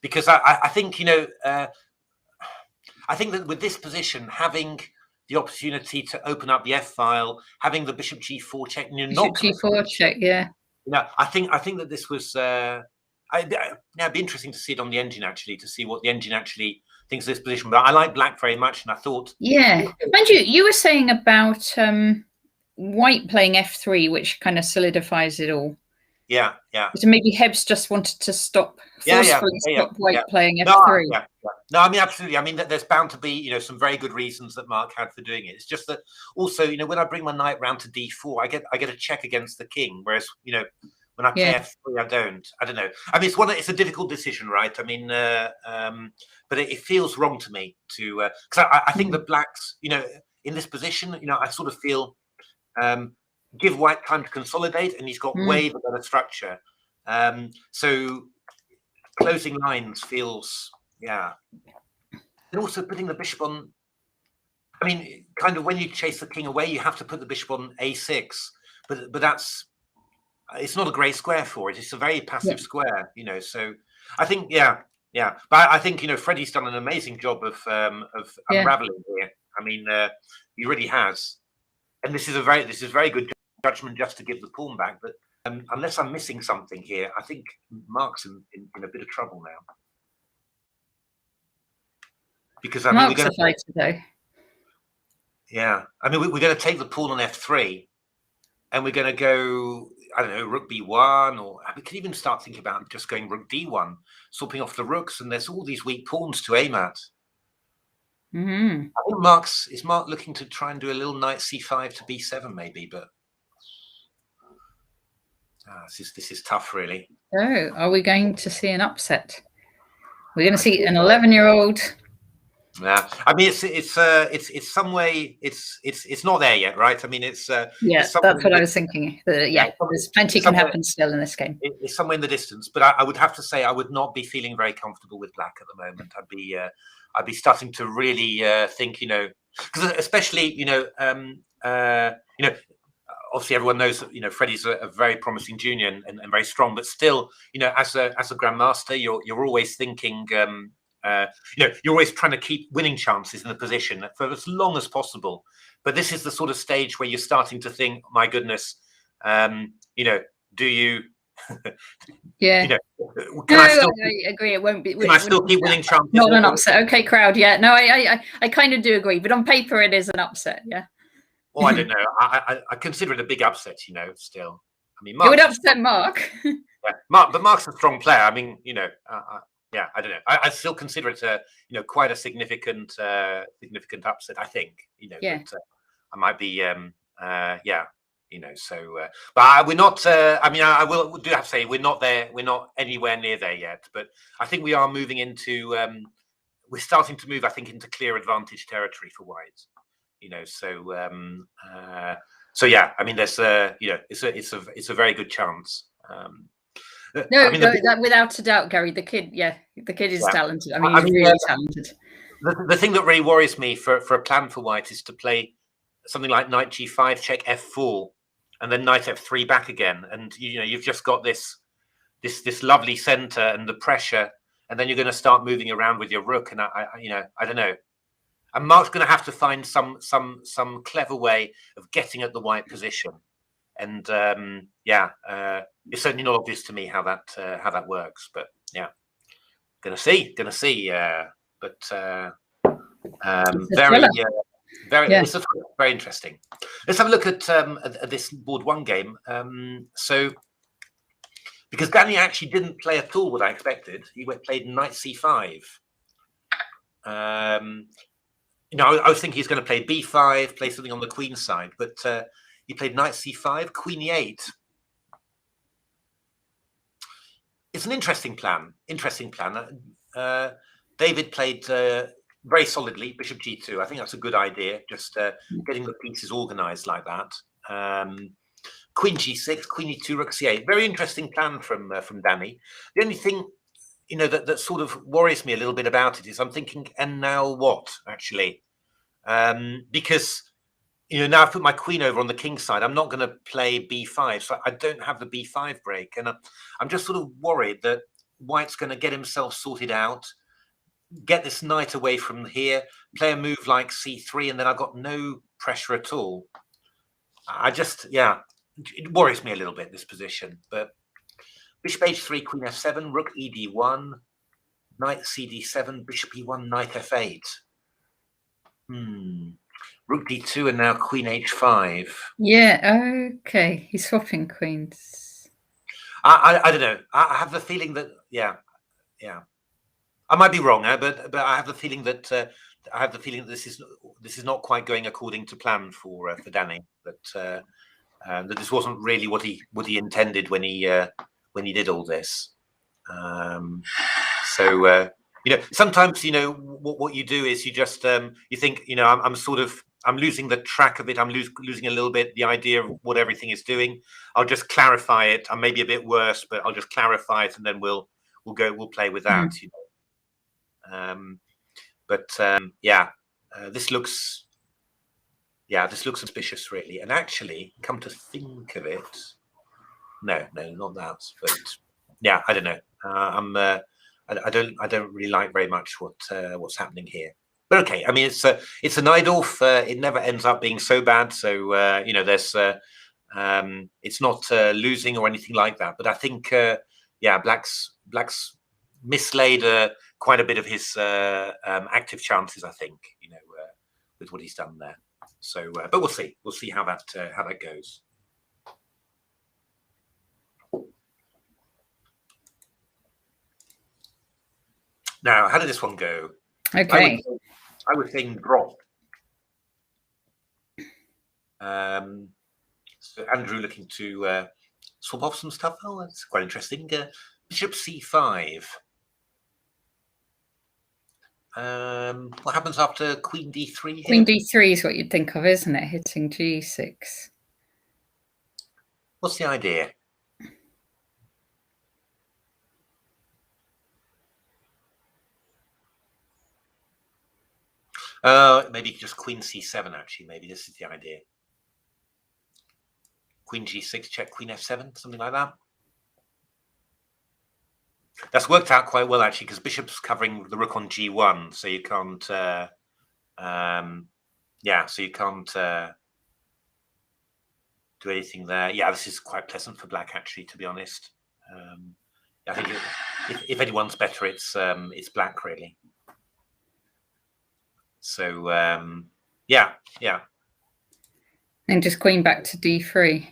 [SPEAKER 2] because I think, you know, I think that with this position, having the opportunity to open up the f file, having the bishop g4 check, and you're not
[SPEAKER 1] g4 check, yeah.
[SPEAKER 2] You know, I think that this was. It'd be interesting to see it on the engine, actually, to see what the engine actually thinks of this position. But I like Black very much, and I thought,
[SPEAKER 1] yeah. Mind you were saying about White playing f3, which kind of solidifies it all.
[SPEAKER 2] Yeah.
[SPEAKER 1] So maybe Hebs just wanted to stop White playing f3.
[SPEAKER 2] No, I mean, absolutely. I mean, there's bound to be, you know, some very good reasons that Mark had for doing it. It's just that also, you know, when I bring my knight round to d4, I get a check against the king, whereas, you know, when I play f3, I don't. I don't know. I mean, it's a difficult decision, right? I mean, but it feels wrong to me to because I think the Blacks, you know, in this position, you know, I sort of feel give White time to consolidate, and he's got way the better structure. So closing lines feels, yeah. And also putting the bishop on, I mean, kind of when you chase the king away, you have to put the bishop on a6, but that's, it's not a great square for it. It's a very passive square, you know. So I think, yeah. But I think, you know, Freddie's done an amazing job of unraveling here. I mean, he really has. And this is very good judgment just to give the pawn back. But unless I'm missing something here, I think Mark's in a bit of trouble now. Because I mean, we're going to
[SPEAKER 1] fight today.
[SPEAKER 2] Yeah, I mean, we're going to take the pawn on f3, and we're going to go, I don't know, rook b1, or we could even start thinking about just going rook d1, swapping off the rooks, and there's all these weak pawns to aim at. I think is Mark looking to try and do a little knight c5 to b7 maybe, but this is tough, really.
[SPEAKER 1] Oh, are we going to see an upset? We're going to see an 11-year-old.
[SPEAKER 2] Yeah, I mean, it's some way it's not there yet, right? I mean, it's
[SPEAKER 1] that's what I was thinking. There's plenty can happen still in this game.
[SPEAKER 2] It's somewhere in the distance, but I would have to say I would not be feeling very comfortable with Black at the moment. I'd be starting to really think, you know, because especially, you know, obviously everyone knows that, you know, Freddie's a very promising junior and very strong, but still, you know, as a grandmaster, you're always thinking. You know, you're always trying to keep winning chances in the position for as long as possible. But this is the sort of stage where you're starting to think, my goodness, you know, do you?
[SPEAKER 1] Yeah.
[SPEAKER 2] You know,
[SPEAKER 1] I agree. It won't be.
[SPEAKER 2] Can I still keep winning chances?
[SPEAKER 1] Not an upset. Okay, crowd. Yeah. No, I kind of do agree. But on paper, it is an upset. Yeah.
[SPEAKER 2] Oh, I don't know. I consider it a big upset. You know, still. I mean,
[SPEAKER 1] it would upset Mark.
[SPEAKER 2] Yeah, but Mark's a strong player. I mean, you know. Yeah, I don't know. I still consider it you know, quite a significant upset. I think, you know, but I might be, You know, so but we're not. I mean, I will do have to say we're not there. We're not anywhere near there yet. But I think we are moving into. We're starting to move, I think, into clear advantage territory for white. You know, so yeah. I mean, there's you know, it's a very good chance.
[SPEAKER 1] No,
[SPEAKER 2] I mean,
[SPEAKER 1] that, without a doubt, Gary. The kid is talented. I mean, he's really talented.
[SPEAKER 2] The thing that really worries me for a plan for white is to play something like knight g5, check f4, and then knight f3 back again. And you know, you've just got this lovely center and the pressure, and then you're going to start moving around with your rook. And I you know, I don't know. And Mark's going to have to find some clever way of getting at the white position. And yeah, it's certainly not obvious to me how that works. But yeah, gonna see. But very,
[SPEAKER 1] yeah.
[SPEAKER 2] It's very interesting. Let's have a look at this board one game. So, because Danny actually didn't play at all what I expected. He played knight c5. You know, I was thinking he's going to play b5, play something on the queen side, but he played knight c5, queen e8. It's an interesting plan. David played very solidly, bishop g2. I think that's a good idea, just getting the pieces organized like that. Queen g6, queen e2, rook c8. Very interesting plan from Danny. The only thing, you know, that sort of worries me a little bit about it is I'm thinking, and now what, actually? Because, you know, now I've put my queen over on the king side. I'm not going to play b5, so I don't have the b5 break. And I'm just sort of worried that white's going to get himself sorted out, get this knight away from here, play a move like c3, and then I've got no pressure at all. I just, yeah, it worries me a little bit, this position. But bishop h3, queen f7, rook ed1, knight cd7, bishop e1, knight f8. Rook d2, and now queen h5.
[SPEAKER 1] Yeah, okay. He's swapping queens.
[SPEAKER 2] I don't know. I have the feeling that, yeah. I might be wrong, but I have the feeling that this is not quite going according to plan for Danny. That this wasn't really what he intended when he did all this. So you know, sometimes, you know, what you do is you just you think, you know, I'm losing the track of it. I'm losing a little bit the idea of what everything is doing. I'll just clarify it. I may be a bit worse, but I'll just clarify it, and then we'll play with that. You know? Yeah, this looks suspicious, really. And actually, come to think of it, no, not that. But yeah, I don't know. I don't really like very much what's happening here. But okay, I mean, it's a Najdorf. It never ends up being so bad. So you know, there's it's not losing or anything like that. But I think yeah, Black's mislaid quite a bit of his active chances, I think, you know, with what he's done there. So, but we'll see how that goes. Now, how did this one go?
[SPEAKER 1] Okay.
[SPEAKER 2] I was saying drop. So Andrew looking to swap off some stuff. Oh, that's quite interesting. Bishop c5. What happens after queen d3 here?
[SPEAKER 1] Queen d3 is what you'd think of, isn't it? Hitting g6.
[SPEAKER 2] What's the idea? Maybe just queen c7, actually. Maybe this is the idea. Queen g6, check queen f7, something like that. That's worked out quite well, actually, because bishop's covering the rook on g1, so you can't yeah, so you can't do anything there. Yeah, this is quite pleasant for Black, actually, to be honest. I think if anyone's better, it's Black, really. So yeah.
[SPEAKER 1] And just queen back to d3.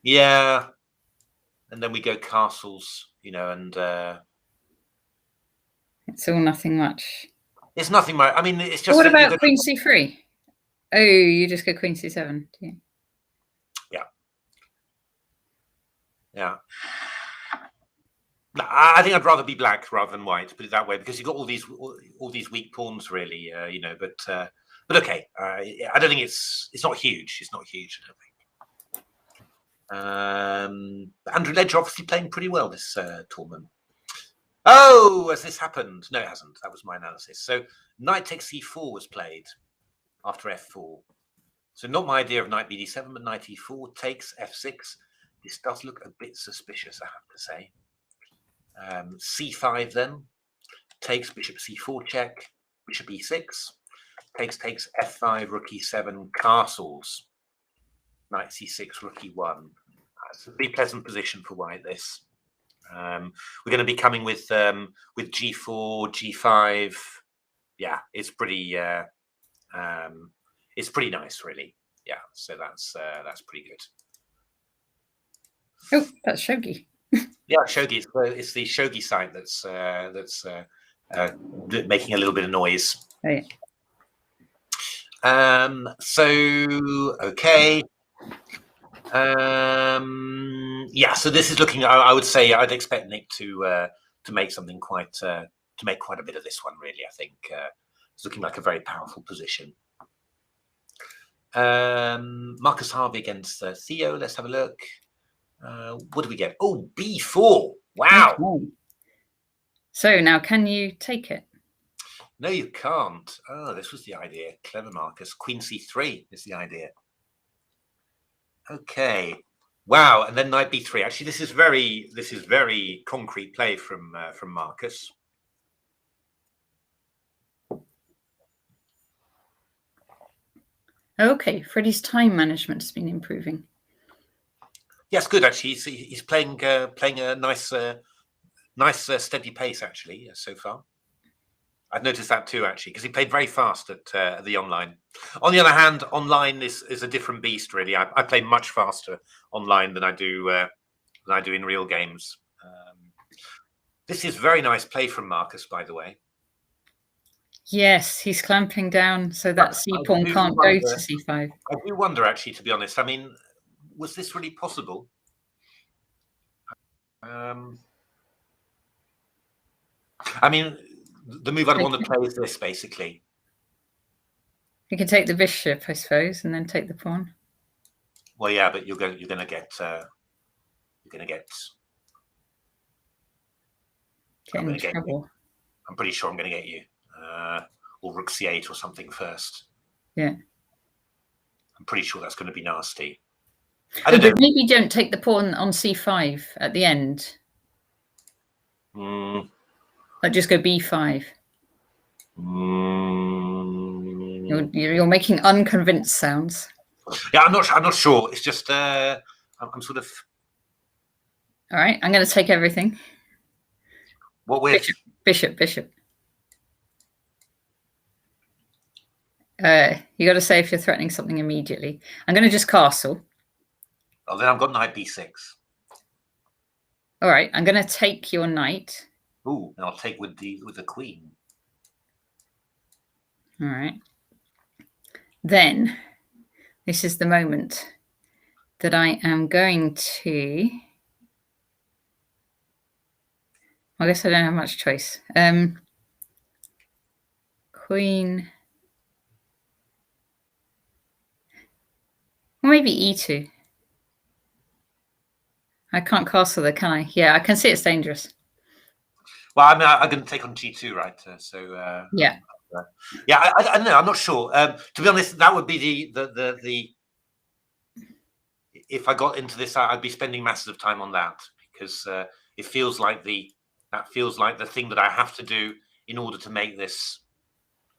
[SPEAKER 2] Yeah, and then we go castles, you know, and
[SPEAKER 1] it's all nothing much.
[SPEAKER 2] It's nothing much. I mean, it's just.
[SPEAKER 1] What about queen c3? Oh, you just go queen c7. Yeah.
[SPEAKER 2] Yeah. I think I'd rather be black rather than white, put it that way, because you've got all these weak pawns, really, you know. But okay, I don't think it's not huge. It's not huge, I don't think. Andrew Ledger obviously playing pretty well this tournament. Oh, has this happened? No, it hasn't. That was my analysis. So knight takes c4 was played after f4. So not my idea of knight bd7, but knight e4 takes f6. This does look a bit suspicious, I have to say. c5 then takes bishop c4 check, bishop e6, takes f5, rook e7, castles, knight c6, rook e1. That's a pretty pleasant position for white, this. We're going to be coming with g4, g5. Yeah, it's pretty nice, really. Yeah, so that's pretty good.
[SPEAKER 1] Oh, that's shogi.
[SPEAKER 2] Yeah, shogi. It's the shogi site that's making a little bit of noise.
[SPEAKER 1] Oh, yeah.
[SPEAKER 2] So okay. Yeah, so this is looking. I would say I'd expect Nick to make something to make quite a bit of this one. Really, I think it's looking like a very powerful position. Marcus Harvey against Theo. Let's have a look. What do we get? Oh, b4. Wow.
[SPEAKER 1] Okay. So now, can you take it?
[SPEAKER 2] No, you can't. Oh, this was the idea. Clever, Marcus. Queen c3 is the idea. Okay. Wow. And then knight b3. Actually, this is very concrete play from Marcus.
[SPEAKER 1] Okay, Freddie's time management has been improving.
[SPEAKER 2] Yes, good. Actually, he's playing a nice steady pace. Actually, so far. I've noticed that too, actually, because he played very fast at the online. On the other hand, online is a different beast, really. I play much faster online than I do in real games. This is very nice play from Marcus, by the way.
[SPEAKER 1] Yes, he's clamping down so that c pawn can't go to c5.
[SPEAKER 2] I do wonder, actually, to be honest. I mean, was this really possible? I mean, the move I'd want to play is this, basically.
[SPEAKER 1] You can take the bishop, I suppose, and then take the pawn.
[SPEAKER 2] Well, yeah, but you're going to get
[SPEAKER 1] in trouble.
[SPEAKER 2] I'm pretty sure I'm going to get you, or rook c8 or something first.
[SPEAKER 1] Yeah,
[SPEAKER 2] I'm pretty sure that's going to be nasty.
[SPEAKER 1] But maybe don't take the pawn on c5 at the end. Like just go b5. You're making unconvinced sounds.
[SPEAKER 2] Yeah, I'm not sure. It's just I'm sort of.
[SPEAKER 1] All right, I'm going to take everything.
[SPEAKER 2] What with?
[SPEAKER 1] Bishop. You got to say if you're threatening something immediately. I'm going to just castle.
[SPEAKER 2] Oh, then I've got knight b6.
[SPEAKER 1] All right, I'm going to take your knight.
[SPEAKER 2] Ooh, and I'll take with the queen.
[SPEAKER 1] All right. Then this is the moment that I am going to. I guess I don't have much choice. Queen. Or maybe e2. I can't castle there, can I? Yeah, I can see it's dangerous.
[SPEAKER 2] Well, I mean, I'm going to take on g2, right?
[SPEAKER 1] Yeah.
[SPEAKER 2] Yeah, I don't know. I'm not sure. To be honest, that would be the. If I got into this, I'd be spending massive time on that because it feels like the thing that I have to do in order to make this,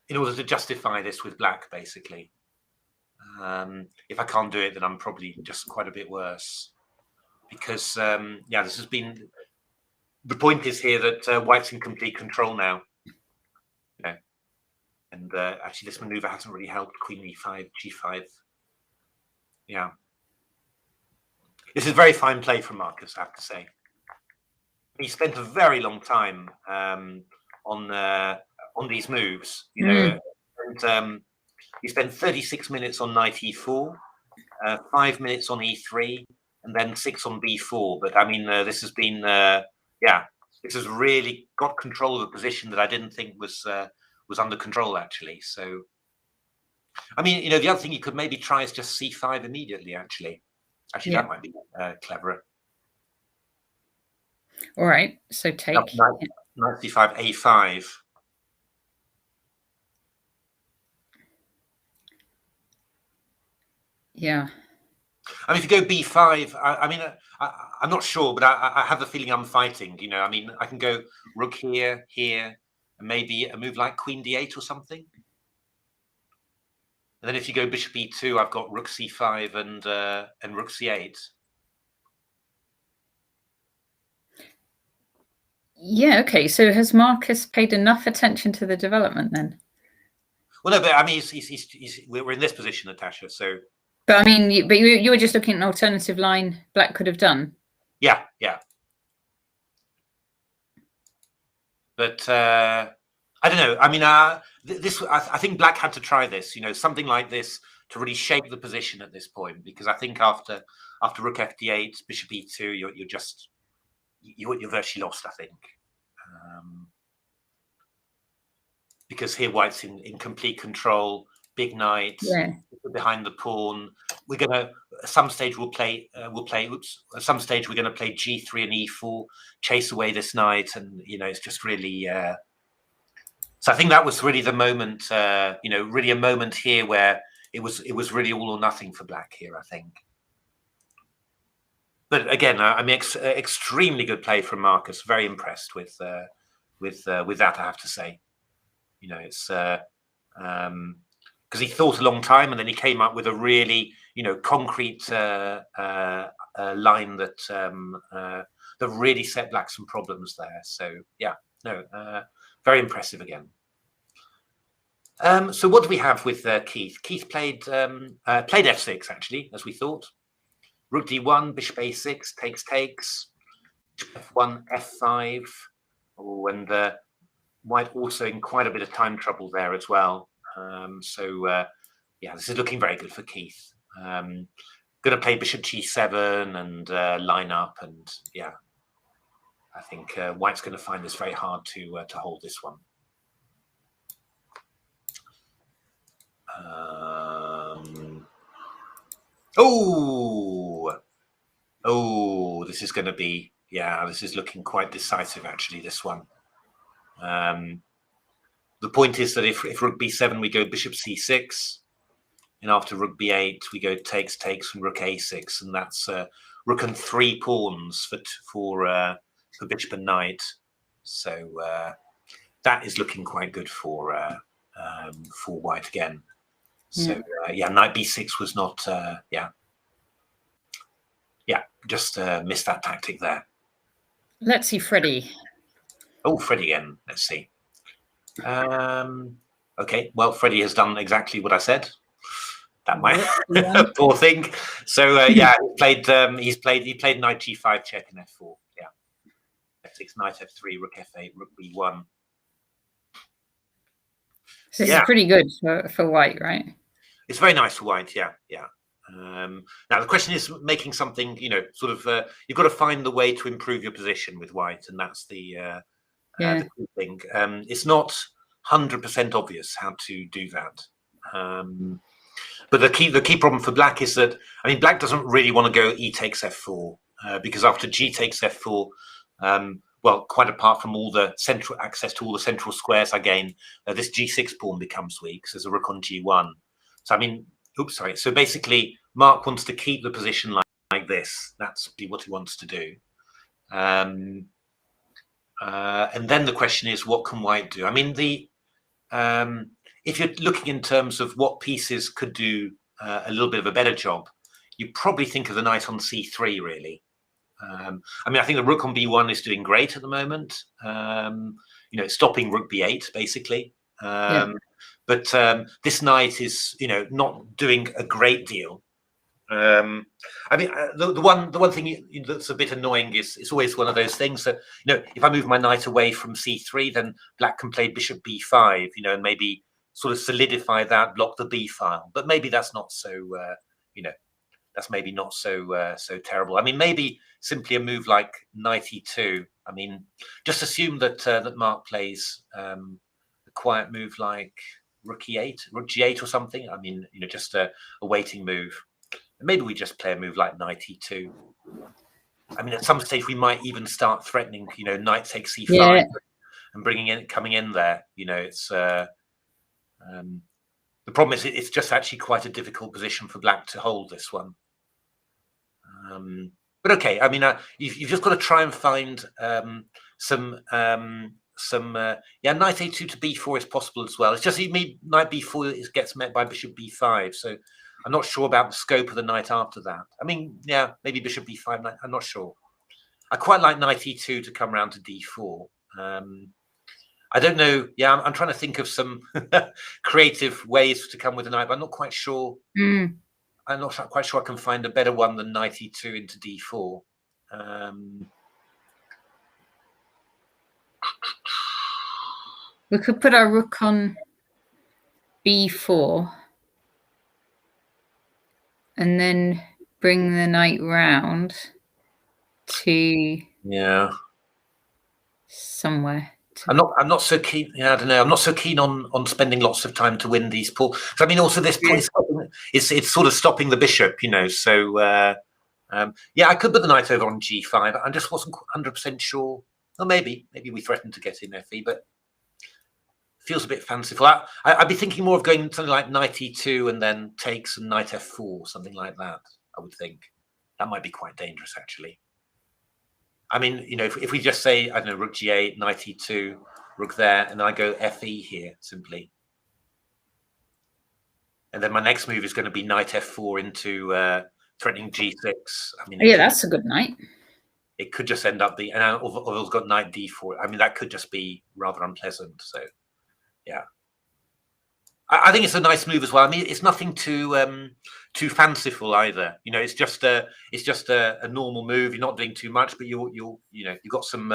[SPEAKER 2] in order to justify this with black, basically. If I can't do it, then I'm probably just quite a bit worse. Because yeah, this has been. The point is here that white's in complete control now. Yeah. And actually, this maneuver hasn't really helped. Queen e5, g5. Yeah. This is very fine play from Marcus, I have to say. He spent a very long time on these moves. You know, and, he spent 36 minutes on knight e4, 5 minutes on e3, and then 6 on b4. But I mean, this has been, this has really got control of a position that I didn't think was under control, actually. So, I mean, you know, the other thing you could maybe try is just c5 immediately, actually. Actually, that might be cleverer.
[SPEAKER 1] All right, so take.
[SPEAKER 2] Knight c5, a5.
[SPEAKER 1] Yeah.
[SPEAKER 2] I mean, if you go b5, I mean, I'm not sure, but I have the feeling I'm fighting. You know, I mean, I can go rook here, and maybe a move like queen d8 or something. And then if you go bishop e2, I've got rook c5 and rook c8.
[SPEAKER 1] Yeah. Okay. So has Marcus paid enough attention to the development then?
[SPEAKER 2] Well, no, but I mean, we're in this position, Natasha. So.
[SPEAKER 1] But I mean, you were just looking at an alternative line Black could have done.
[SPEAKER 2] Yeah. But I don't know. I mean, I think Black had to try this. You know, something like this to really shape the position at this point, because I think after rook fd8, bishop e2, you're virtually lost, I think. Because here White's in complete control, big knight, behind the pawn. We're gonna at some stage we'll play at some stage we're gonna play g3 and e4, chase away this knight, and you know, it's just really so I think that was really the moment, you know, really a moment here where it was really all or nothing for Black here, I think. But again, I mean, extremely good play from Marcus. Very impressed with that, I have to say. You know, it's because he thought a long time, and then he came up with a really, you know, concrete line that really set Black some problems there. So yeah, no, very impressive again. So what do we have with Keith? Keith played f6 actually, as we thought. Rook d1, bishop a6, takes, f1, f5. Oh, and White also in quite a bit of time trouble there as well. Yeah, this is looking very good for Keith. Going to play bishop g7 and line up, and yeah, I think White's going to find this very hard to hold this one. Oh, this is going to be, yeah, this is looking quite decisive actually, this one. The point is that if rook b7, we go bishop c6, and after rook b8, we go takes and rook a6, and that's rook and 3 pawns for bishop and knight. So that is looking quite good for White again. So yeah, knight b6 was not, just missed that tactic there.
[SPEAKER 1] Let's see Freddie.
[SPEAKER 2] Oh, Freddie again. Let's see. Okay, well, Freddie has done exactly what I said. That might poor thing. So yeah, he played knight g5 check and f4. Yeah, f6, knight f3, rook f8, rook b1.
[SPEAKER 1] So this is pretty good for White, right?
[SPEAKER 2] It's very nice for White. Yeah. Now the question is making something, you know, sort of. You've got to find the way to improve your position with White, and that's the key thing. It's not 100% obvious how to do that. But the key problem for Black is that, I mean, Black doesn't really want to go e takes f4 because after g takes f4, well, quite apart from all the central access to all the central squares I gain, this g6 pawn becomes weak. So there's a rook on g1. So I mean, so basically, Mark wants to keep the position like this. That's what he wants to do. And then the question is, what can White do? I mean, if you're looking in terms of what pieces could do a little bit of a better job, you probably think of the knight on c3, really. I mean, I think the rook on b1 is doing great at the moment. You know, stopping rook b8, basically. But this knight is, you know, not doing a great deal. I mean, the one thing that's a bit annoying is it's always one of those things that, you know, if I move my knight away from c3, then Black can play bishop b5, you know, and maybe sort of solidify that, block the b file. But maybe that's not so, you know, that's maybe not so so terrible. I mean, maybe simply a move like knight e2. I mean, just assume that that Mark plays a quiet move like rook e8, rook g8 or something. I mean, you know, just a waiting move. And maybe we just play a move like knight e2. I mean, at some stage we might even start threatening, you know, knight takes c5 and coming in there. You know, it's the problem is it's just actually quite a difficult position for black to hold this one. But okay, I mean, you've just got to try and find some yeah, knight a2 to b4 is possible as well. It's just knight b4 gets met by bishop b5, so I'm not sure about the scope of the knight after that. I mean, yeah, maybe bishop b5. I'm not sure. I quite like knight e2 to come around to d4. I don't know. Yeah, I'm trying to think of some creative ways to come with the knight, but I'm not quite sure. I'm not quite sure I can find a better one than knight e2 into d4.
[SPEAKER 1] We could put our rook on b4 and then bring the knight round to somewhere.
[SPEAKER 2] I'm not so keen. Yeah, I don't know. I'm not so keen on spending lots of time to win these pawns. I mean, also this point it's sort of stopping the bishop, you know. So yeah, I could put the knight over on g5. I just wasn't 100% sure. Or maybe we threatened to get in FE, but feels a bit fanciful. I'd be thinking more of going something like knight e2 and then takes and knight f4, something like that. I would think that might be quite dangerous, actually. I mean, you know, if we just say, I don't know, rook g8, knight e2, rook there, and I go fe here simply, and then my next move is going to be knight f4 into threatening g6. I mean,
[SPEAKER 1] yeah, that's a good knight.
[SPEAKER 2] It could just end up and I've got knight d4. I mean, that could just be rather unpleasant. So, yeah, I think it's a nice move as well. I mean, it's nothing too fanciful either. You know, it's just a normal move. You're not doing too much, but you've got some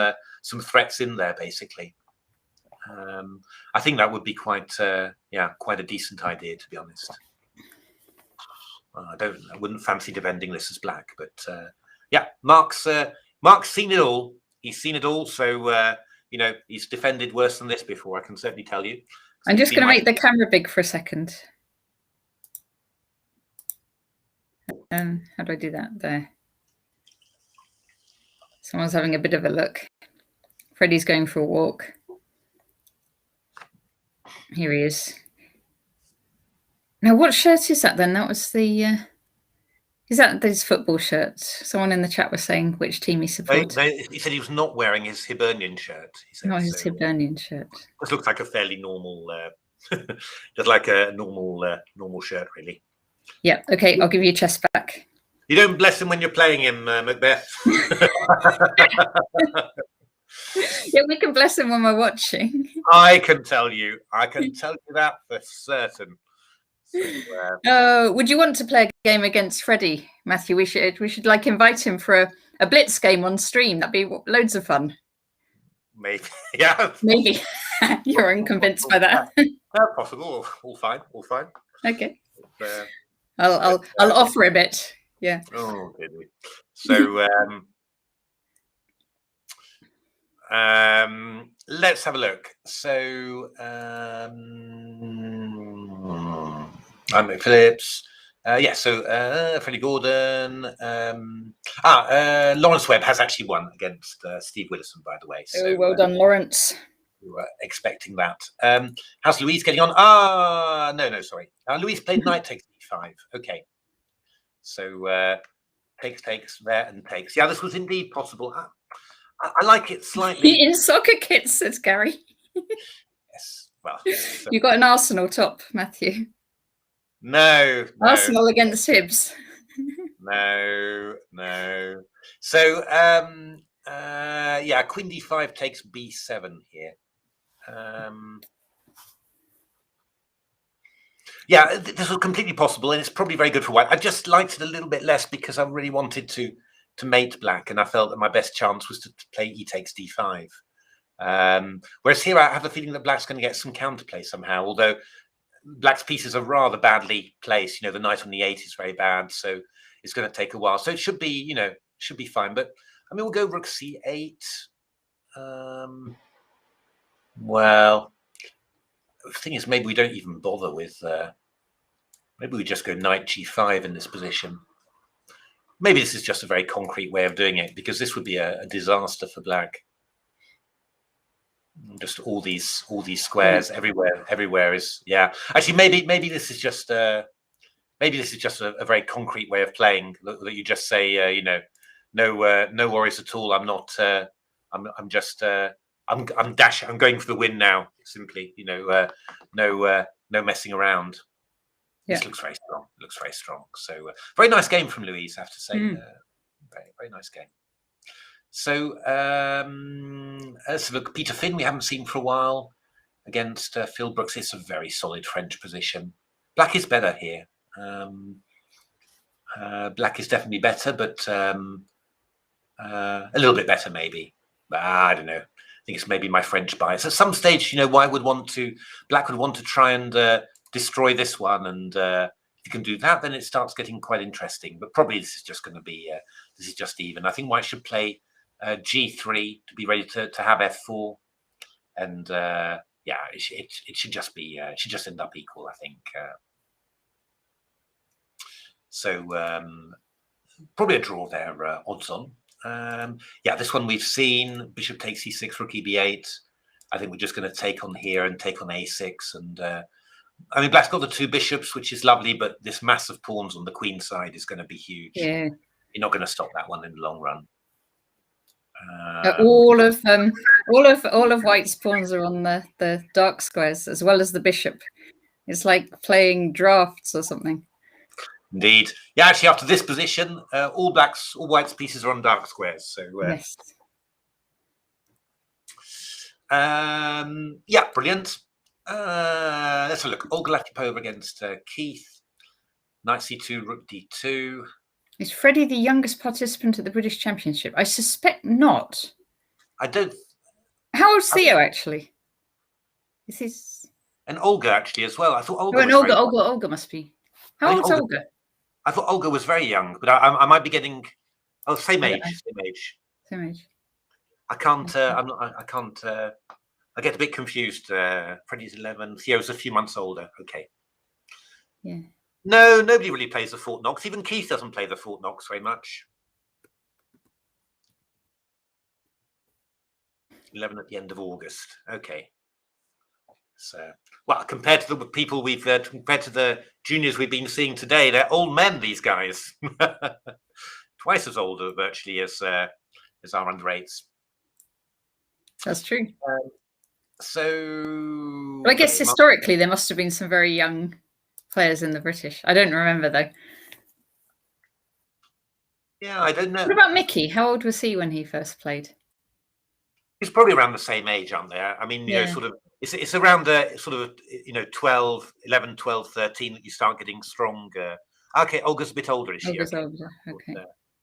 [SPEAKER 2] threats in there basically. I think that would be quite a decent idea, to be honest. I wouldn't fancy defending this as black, but yeah, Mark's seen it all. He's seen it all, so you know, he's defended worse than this before. I can certainly tell you.
[SPEAKER 1] I'm just going to make the camera big for a second. How do I do that? There. Someone's having a bit of a look. Freddie's going for a walk. Here he is. Now, what shirt is that then? That was the... is that those football shirts? Someone in the chat was saying which team he supports.
[SPEAKER 2] He said he was not wearing his Hibernian shirt. He said,
[SPEAKER 1] not his Hibernian shirt.
[SPEAKER 2] This looks like a fairly normal, just like a normal shirt, really.
[SPEAKER 1] Yeah. Okay, I'll give you a chest back.
[SPEAKER 2] You don't bless him when you're playing him, Macbeth.
[SPEAKER 1] Yeah, we can bless him when we're watching.
[SPEAKER 2] I can tell you that for certain. So,
[SPEAKER 1] would you want to play a game against Freddie, Matthew? We should like invite him for a blitz game on stream. That'd be loads of fun.
[SPEAKER 2] Maybe, yeah.
[SPEAKER 1] Maybe you're unconvinced by that.
[SPEAKER 2] Possible. All fine.
[SPEAKER 1] Okay. I'll offer a bit. Yeah.
[SPEAKER 2] Oh, did we? So let's have a look. So I'm Phillips. So Freddie Gordon. Lawrence Webb has actually won against Steve Willison, by the way. So
[SPEAKER 1] well done, Lawrence.
[SPEAKER 2] We were expecting that. How's Louise getting on? No, sorry. Louise played knight takes e5. Okay. So takes there and takes. Yeah, this was indeed possible. I like it slightly.
[SPEAKER 1] In soccer kits, says Gary.
[SPEAKER 2] Yes. Well, so.
[SPEAKER 1] You got an Arsenal top, Matthew.
[SPEAKER 2] No.
[SPEAKER 1] Arsenal against Hibs.
[SPEAKER 2] No. So queen d5 takes b7 here. Yeah, this was completely possible, and it's probably very good for white. I just liked it a little bit less because I really wanted to mate black, and I felt that my best chance was to play e takes d5. Whereas here I have a feeling that black's going to get some counterplay somehow, although black's pieces are rather badly placed. You know, the knight on the 8 is very bad, so it's going to take a while. So it should be, you know, should be fine. But I mean, we'll go rook c8. Well, the thing is, maybe we don't even bother with. Maybe we just go knight g5 in this position. Maybe this is just a very concrete way of doing it, because this would be a disaster for black. Just all these squares everywhere is, yeah. Actually, maybe this is just a very concrete way of playing, that you just say, you know, no worries at all. I'm not. I'm just. I'm going for the win now. Simply, you know, no messing around. Yeah. This looks very strong. Looks very strong. So very nice game from Louise, I have to say. Very nice game. So let's look. Peter Finn, we haven't seen for a while, against Phil Brooks. It's a very solid French position. Black is better here. Black is definitely better, but a little bit better maybe. I don't know. I think it's maybe my French bias. At some stage, you know, black would want to try and destroy this one, and if you can do that, then it starts getting quite interesting. But probably this is just going to be this is just even. I think white should play g3 to be ready to have f4, and yeah, it should just be it should just end up equal, I think. So probably a draw there, odds on. Yeah, this one we've seen. Bishop takes c6, rook eb8. I think we're just going to take on here and take on a6, and I mean, black's got the two bishops, which is lovely, but this mass of pawns on the queen side is going to be huge. Yeah, you're not going to stop that one in the long run.
[SPEAKER 1] All of white's pawns are on the dark squares as well as the bishop. It's like playing drafts or something.
[SPEAKER 2] Indeed. Yeah, actually, after this position, all white's pieces are on dark squares. So
[SPEAKER 1] yes.
[SPEAKER 2] Yeah, brilliant. Let's have a look. Olga Latipova against Keith. Knight c2, rook d2.
[SPEAKER 1] Is Freddie the youngest participant at the British Championship? I suspect not.
[SPEAKER 2] I don't.
[SPEAKER 1] How old's Theo actually? Is his?
[SPEAKER 2] And Olga actually as well. I thought Olga.
[SPEAKER 1] Oh, and Olga must be. How old's Olga?
[SPEAKER 2] I thought Olga was very young, but I might be getting. Oh, same age.
[SPEAKER 1] Same age.
[SPEAKER 2] I can't. I'm not. I can't. I get a bit confused. Freddie's 11. Theo's a few months older. Okay.
[SPEAKER 1] Yeah.
[SPEAKER 2] No, nobody really plays the Fort Knox. Even Keith doesn't play the Fort Knox very much. 11 at the end of August. Okay. So, well, compared to the people compared to the juniors we've been seeing today, they're old men. These guys, twice as old virtually as our under-8s.
[SPEAKER 1] That's true.
[SPEAKER 2] So,
[SPEAKER 1] well, I guess historically there must have been some very young players in the British. I don't remember though.
[SPEAKER 2] Yeah, I don't know.
[SPEAKER 1] What about Mickey? How old was he when he first played?
[SPEAKER 2] He's probably around the same age, aren't they? I mean, you know, sort of. It's around the sort of, you know, 11, 12, 13 that you start getting strong. Okay, Olga's a bit older, is she?
[SPEAKER 1] Olga's older. Okay.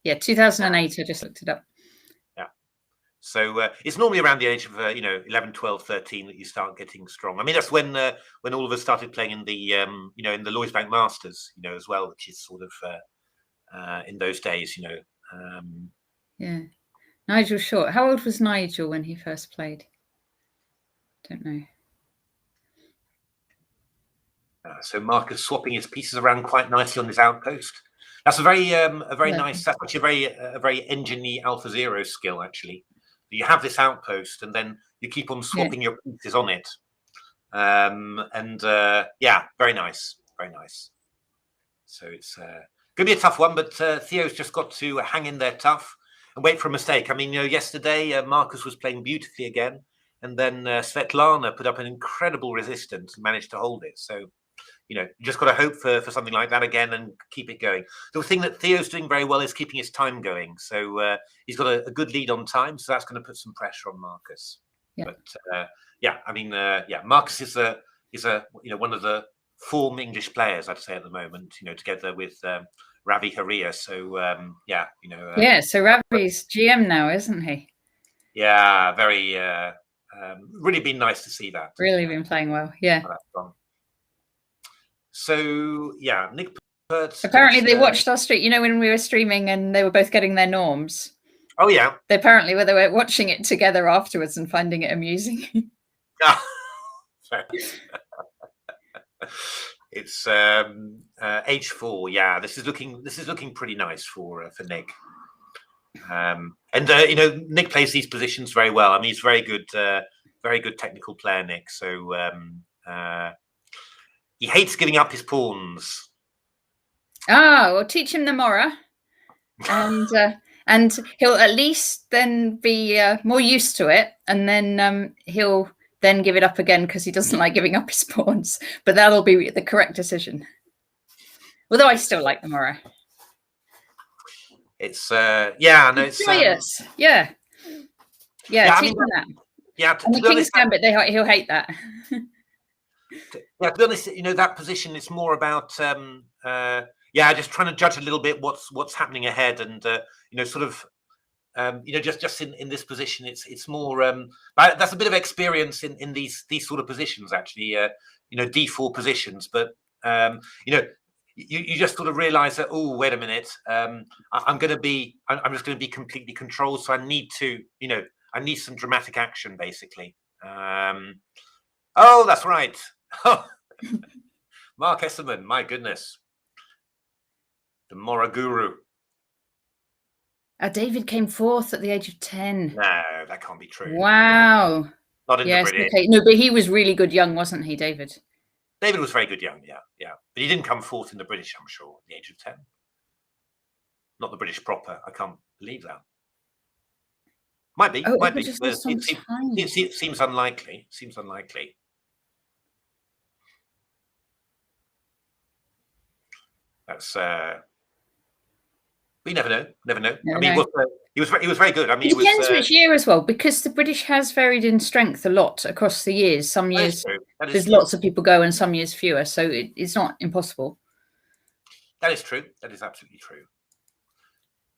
[SPEAKER 1] Yeah, 2008. I just looked it up.
[SPEAKER 2] Yeah. So it's normally around the age of, you know, 11, 12, 13 that you start getting strong. I mean, that's when all of us started playing in the, you know, in the Lloyds Bank Masters, you know, as well, which is sort of in those days, you know.
[SPEAKER 1] Yeah. Nigel Short. How old was Nigel when he first played? Don't know.
[SPEAKER 2] So Marcus swapping his pieces around quite nicely on his outpost. That's a very nice. That's actually a very engineer AlphaZero skill actually. You have this outpost and then you keep on swapping your pieces on it. Yeah, very nice, very nice. So it's going to be a tough one, but Theo's just got to hang in there tough and wait for a mistake. I mean, you know, yesterday Marcus was playing beautifully again. And then Svetlana put up an incredible resistance and managed to hold it. So, you know, you just got to hope for something like that again and keep it going. The thing that Theo's doing very well is keeping his time going. So he's got a good lead on time. So that's going to put some pressure on Marcus. Yeah. But yeah, I mean, yeah, Marcus is a you know, one of the form English players, I'd say at the moment. You know, together with Ravi Haria. So yeah, you know.
[SPEAKER 1] Yeah. So Ravi's GM now, isn't he?
[SPEAKER 2] Yeah. Very. Really been nice to see that.
[SPEAKER 1] Really been playing well, yeah.
[SPEAKER 2] So yeah, Nick
[SPEAKER 1] Apparently they watched our stream, you know, when we were streaming and they were both getting their norms.
[SPEAKER 2] Oh yeah.
[SPEAKER 1] They were watching it together afterwards and finding it amusing.
[SPEAKER 2] It's H4. Yeah, this is looking pretty nice for Nick. You know, Nick plays these positions very well. I mean, he's very good technical player, Nick. So he hates giving up his pawns.
[SPEAKER 1] Ah, well, teach him the Mora, and he'll at least then be more used to it, and then he'll then give it up again because he doesn't like giving up his pawns. But that'll be the correct decision. Although I still like the Mora.
[SPEAKER 2] It's yeah, no, it's
[SPEAKER 1] joyous. Yeah, teach him that.
[SPEAKER 2] Yeah,
[SPEAKER 1] and the King's Gambit, he'll hate that.
[SPEAKER 2] Yeah, to be honest, you know, that position is more about just trying to judge a little bit what's happening ahead, and you know, sort of you know, just in this position, it's more but that's a bit of experience in these sort of positions, actually. You know, D4 positions, but you know, you just sort of realize that, oh, wait a minute, I'm just going to be completely controlled, so I need to, you know, I need some dramatic action, basically. Oh, that's right. Mark Esserman, my goodness. The Mora Guru.
[SPEAKER 1] David came fourth at the age of 10.
[SPEAKER 2] No, that can't be true.
[SPEAKER 1] Wow.
[SPEAKER 2] Not in the British.
[SPEAKER 1] Okay. No, but he was really good young, wasn't he, David?
[SPEAKER 2] David was very good young, yeah. But he didn't come fourth in the British, I'm sure, at the age of 10. Not the British proper. I can't believe that. Might be. Might be. It seems unlikely. Seems unlikely. That's we never know. Never know. I mean, he was very good. I mean,
[SPEAKER 1] it depends which year as well, because the British has varied in strength a lot across the years. Some years there's lots of people go, and some years fewer. So it's not impossible.
[SPEAKER 2] That is true. That is absolutely true.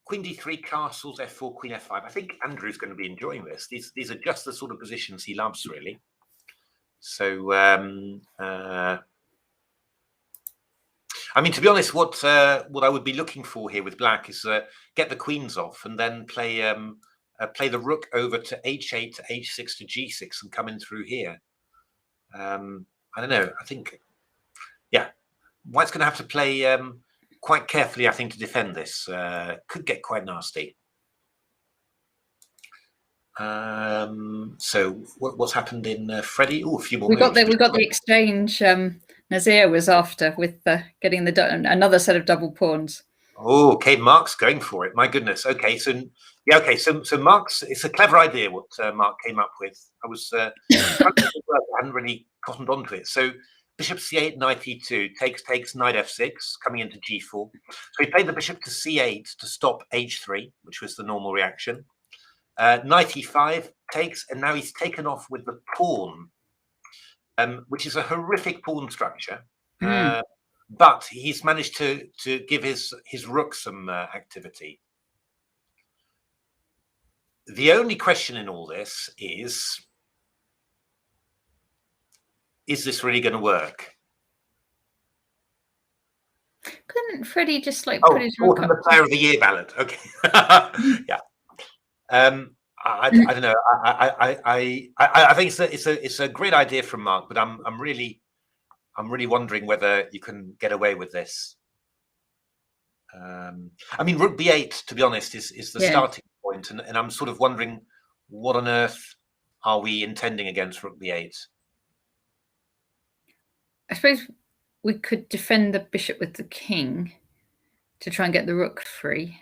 [SPEAKER 2] Queen D3, castles, F4, Queen F5. I think Andrew's going to be enjoying this. These are just the sort of positions he loves, really. So, I mean, to be honest, what I would be looking for here with black is get the queens off and then play the rook over to H8 to H6 to G6 and come in through here. I don't know. I think, yeah, White's going to have to play quite carefully, I think, to defend this. Could get quite nasty. So what's happened in Freddie? Oh, a few more.
[SPEAKER 1] We got the exchange. Nazir was after with getting another set of double pawns.
[SPEAKER 2] Oh, okay, Mark's going for it. My goodness. Okay, so yeah, okay, so Mark's, it's a clever idea what Mark came up with. I was I hadn't really cottoned onto it. So bishop c8, knight e2, takes knight f6, coming into g4. So he played the bishop to c8 to stop h3, which was the normal reaction. Knight e5 takes, and now he's taken off with the pawn, which is a horrific pawn structure. But he's managed to give his rook some activity. The only question in all this is this really going to work?
[SPEAKER 1] Couldn't Freddie just like put his rook up?
[SPEAKER 2] The Player of the Year ballot. Okay. Yeah. I don't know. I think it's a great idea from Mark, but I'm really wondering whether you can get away with this. I mean, rook b8, to be honest, is the starting point, and I'm sort of wondering what on earth are we intending against rook b8?
[SPEAKER 1] I suppose we could defend the bishop with the king to try and get the rook free.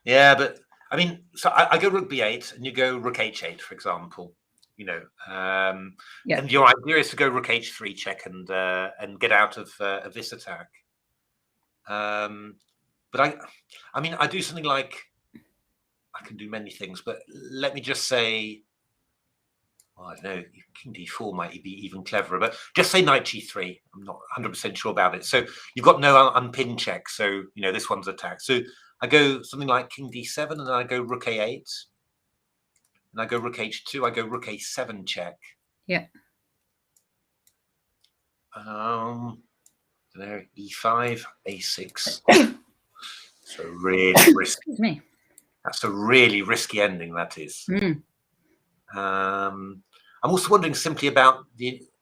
[SPEAKER 2] Yeah, but I mean, so I go rook b8 and you go rook h8, for example. You know, and your idea is to go rook h3 check and get out of this attack. But I mean, I do something like, I can do many things, but let me just say, well, I don't know, king d4 might be even cleverer, but just say knight g3. I'm not 100% sure about it. So you've got no unpin check, so you know this one's attacked. So I go something like king d7, and then I go rook a8. And I go rook h2, I go rook a7 check.
[SPEAKER 1] Yeah.
[SPEAKER 2] don't know, E5, A6. So really risky.
[SPEAKER 1] Excuse me.
[SPEAKER 2] That's a really risky ending, that is. I'm also wondering simply about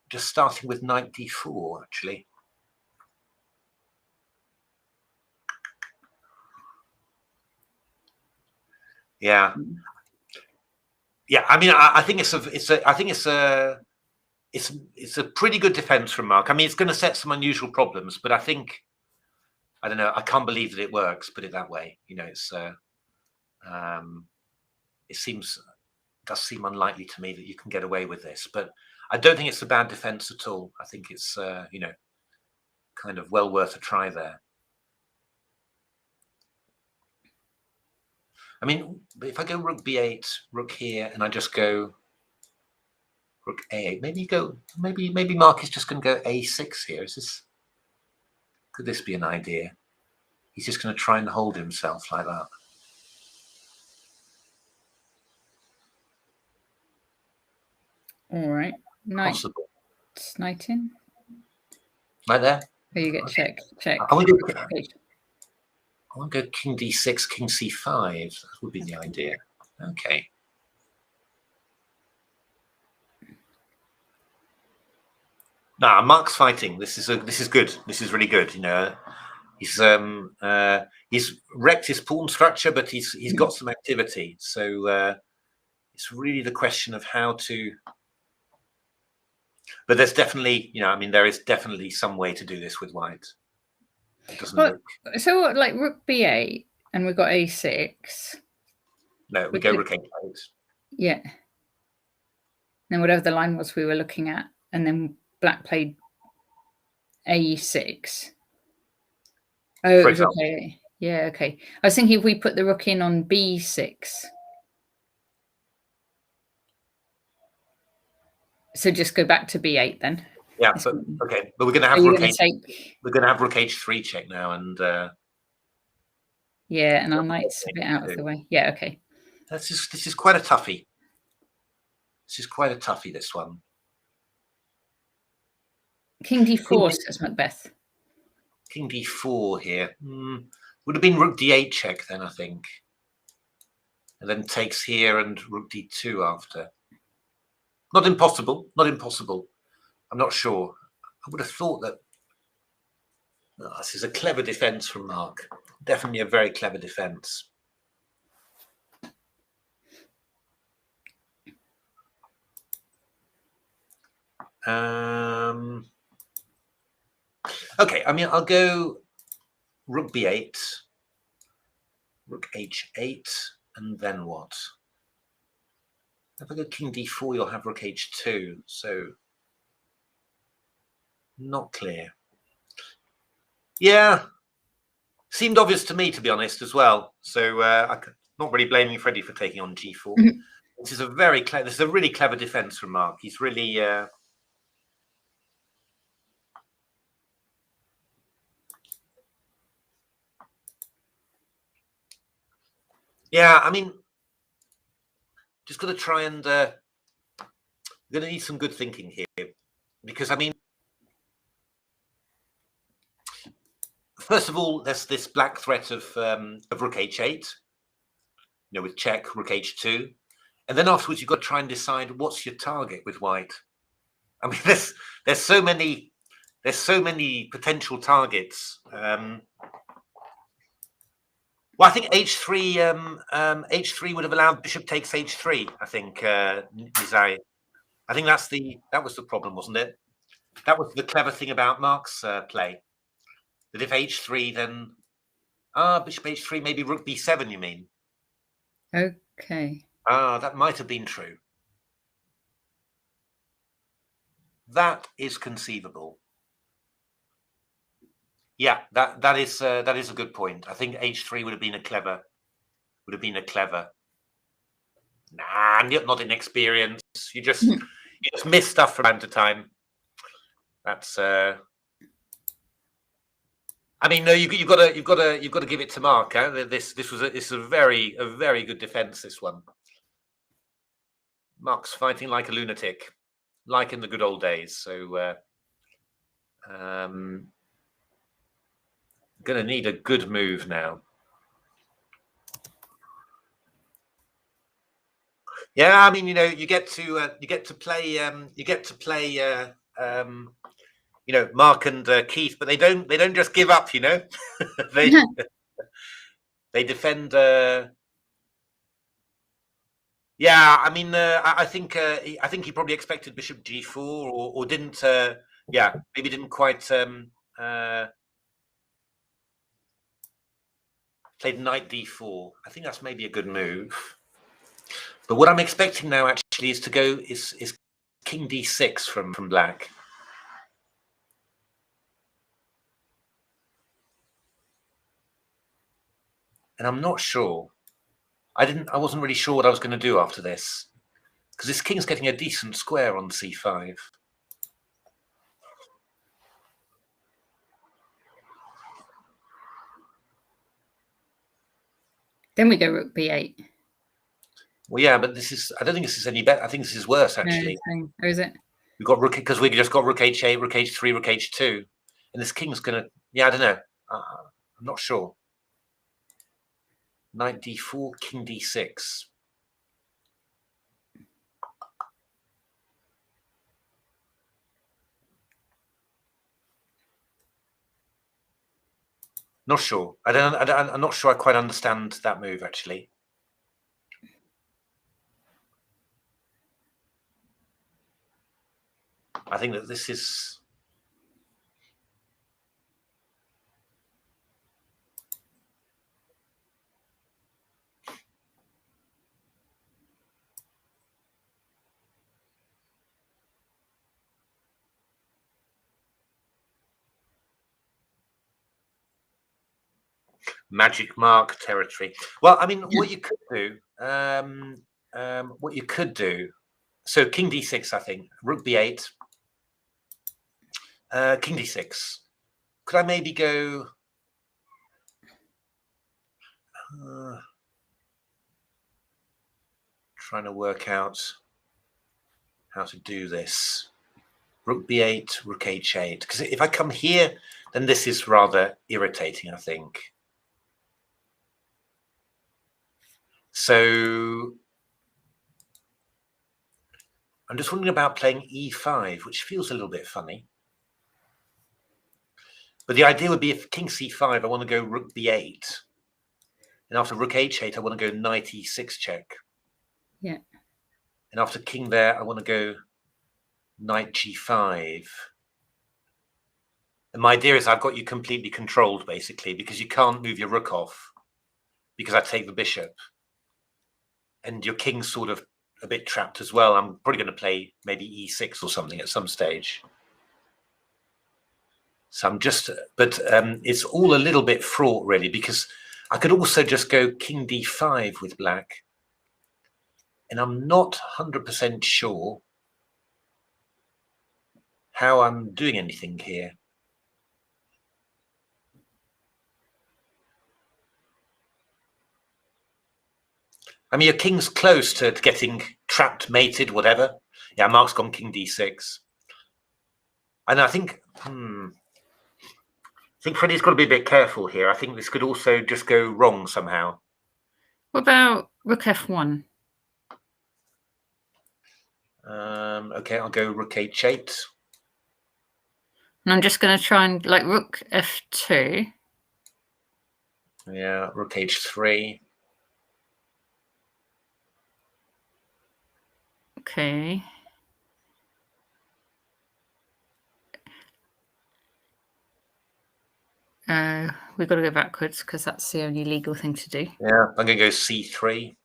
[SPEAKER 2] just starting with knight d4, actually. Yeah. Yeah, I mean, I think it's a pretty good defense from Mark. I mean, it's going to set some unusual problems, but I don't know, I can't believe that it works, put it that way. You know, it does seem unlikely to me that you can get away with this, but I don't think it's a bad defense at all. I think it's you know, kind of well worth a try there. I mean, if I go rook b8, rook here, and I just go rook a8, maybe Mark is just going to go a6 here. Could this be an idea? He's just going to try and hold himself like that.
[SPEAKER 1] All right.
[SPEAKER 2] Possible.
[SPEAKER 1] Knight in.
[SPEAKER 2] Right there.
[SPEAKER 1] Oh, you get check.
[SPEAKER 2] I want to go king d6, king c5. That would be the idea. Okay. Nah, Mark's fighting. This is good. This is really good. You know, he's wrecked his pawn structure, but he's got some activity. So it's really the question of how to. But there's definitely, you know, I mean, there is definitely some way to do this with white. It doesn't look.
[SPEAKER 1] So what, like rook b8, and we've got a6.
[SPEAKER 2] No, we go rook a8.
[SPEAKER 1] Yeah. Then whatever the line was we were looking at, and then black played a6. Oh, it was okay. Yeah, okay. I was thinking if we put the rook in on b6. So just go back to b8 then.
[SPEAKER 2] Yeah, but okay, but we're going to have rook h. We're going to have rook h3 check now, and
[SPEAKER 1] yeah, and our knight's a bit out of the way. Yeah, okay.
[SPEAKER 2] This is quite a toughie. This is quite a toughie. This one.
[SPEAKER 1] King d4 says Macbeth.
[SPEAKER 2] King d4 here would have been rook d8 check then, I think, and then takes here and rook d2 after. Not impossible. Not impossible. I'm not sure. I would have thought that this is a clever defense from Mark. Definitely a very clever defense. Okay, I mean, I'll go rook b8, rook h8, and then what? If I go king d4, you'll have rook h2, so not clear. Yeah, seemed obvious to me, to be honest, as well. So I'm not really blaming Freddie for taking on g4. This is a really clever defense from Mark. He's really yeah, I mean, just got to try and we're going to need some good thinking here, because I mean, first of all, there's this black threat of rook h8, you know, with check, rook h2, and then afterwards you've got to try and decide what's your target with white. I mean, there's so many potential targets. Well, I think h3 h3 would have allowed bishop takes h3. I think Nizai. I think that was the problem, wasn't it? That was the clever thing about Mark's play. That if h3, then bishop h3, maybe rook b7. You mean?
[SPEAKER 1] Okay.
[SPEAKER 2] That might have been true. That is conceivable. Yeah, that is a good point. I think h3 would have been a clever. Nah, not inexperience. You just miss stuff from time to time. That's. I mean, no, you've got to give it to Mark. Huh? This is a very good defense. This one. Mark's fighting like a lunatic, like in the good old days. So. going to need a good move now. Yeah, I mean, you get to play Mark and Keith, but they don't just give up, they they defend. Yeah, I mean, I think he probably expected Bishop G4 or didn't. Yeah, maybe didn't quite played Knight D4. I think that's maybe a good move. But what I'm expecting now actually is to go is King D6 from Black. And I'm not sure. I wasn't really sure what I was going to do after this, because this king's getting a decent square on C5.
[SPEAKER 1] Then we go Rook B8.
[SPEAKER 2] Well, yeah, but I don't think this is any better. I think this is worse, actually.
[SPEAKER 1] No, oh, is it?
[SPEAKER 2] We've got Rook, because we just got Rook H8, Rook H3, Rook H2. And this king's going to, yeah, I don't know. I'm not sure. Knight D4, King D6. Not sure. I'm not sure I quite understand that move, actually. I think that this is... Magic mark territory. Well, I mean, what you could do, so King D6, I think, Rook B8, King D6. Could I maybe go? Trying to work out how to do this. Rook B8, Rook H8. Because if I come here, then this is rather irritating, I think. So I'm just wondering about playing E5, which feels a little bit funny. But the idea would be if King C5, I want to go Rook B8. And after Rook H8, I want to go Knight E6 check.
[SPEAKER 1] Yeah.
[SPEAKER 2] And after King there, I want to go Knight G5. And my idea is I've got you completely controlled, basically, because you can't move your Rook off, because I take the Bishop. And your King's sort of a bit trapped as well. I'm probably going to play maybe E6 or something at some stage. So I'm just, but it's all a little bit fraught, really, because I could also just go King D5 with Black. And I'm not 100% sure how I'm doing anything here. I mean, your King's close to getting trapped, mated, whatever. Yeah, Mark's gone King D6. And I think, I think Freddie's got to be a bit careful here. I think this could also just go wrong somehow.
[SPEAKER 1] What about Rook F1?
[SPEAKER 2] Okay, I'll go Rook H8.
[SPEAKER 1] And I'm just going to try and, like, Rook F2.
[SPEAKER 2] Yeah, Rook H3.
[SPEAKER 1] Okay. We've got to go backwards because that's the only legal thing to do.
[SPEAKER 2] Yeah, I'm going to go C3.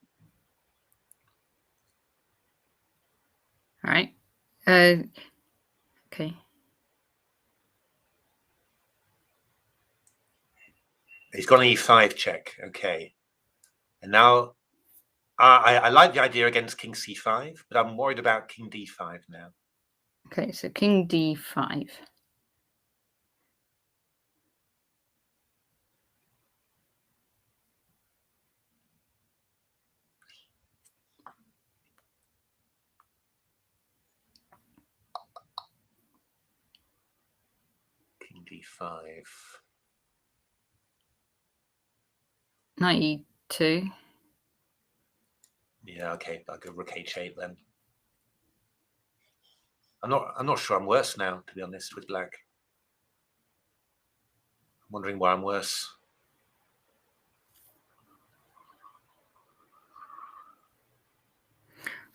[SPEAKER 1] All right. Okay.
[SPEAKER 2] He's got an E5 check. Okay. And now I like the idea against King C5, but I'm worried about King D5 now.
[SPEAKER 1] Okay, so King D5.
[SPEAKER 2] King D5.
[SPEAKER 1] 92.
[SPEAKER 2] Yeah, okay, I'll go rook h8 then. I'm not sure I'm worse now, to be honest, with black. I'm wondering why I'm worse.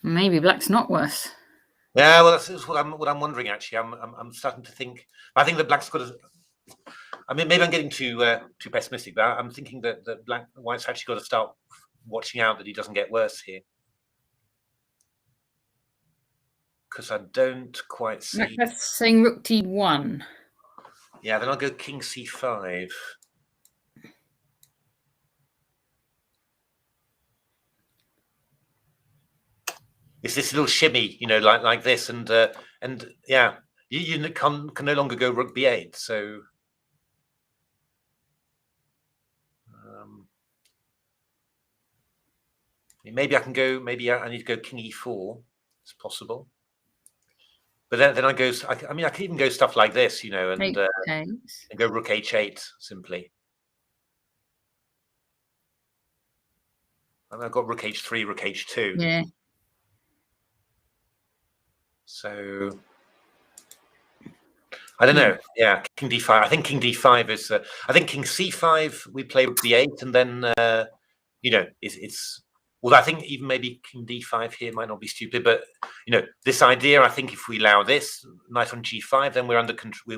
[SPEAKER 1] Maybe black's not worse.
[SPEAKER 2] Yeah, well, that's what I'm wondering. Actually, I'm starting to think. I think that black's got to. I mean, maybe I'm getting too pessimistic, but I'm thinking that white's actually got to start watching out that he doesn't get worse here, because I don't quite see.
[SPEAKER 1] That's saying rook d1.
[SPEAKER 2] Yeah, then I'll go king c5. It's this little shimmy, you know, like this, and yeah, you can no longer go rook b8. So maybe I can go. Maybe I need to go king e4. It's possible. But then I go. I mean, I can even go stuff like this, you know, and go rook h8 simply. And I've got rook h3, rook h2.
[SPEAKER 1] Yeah.
[SPEAKER 2] So I don't know. Yeah, king d5. I think king d5 is. I think king c5 we play rook b8, and then you know it's. Well, I think even maybe king d5 here might not be stupid, but you know this idea. I think if we allow this knight on g5, then we're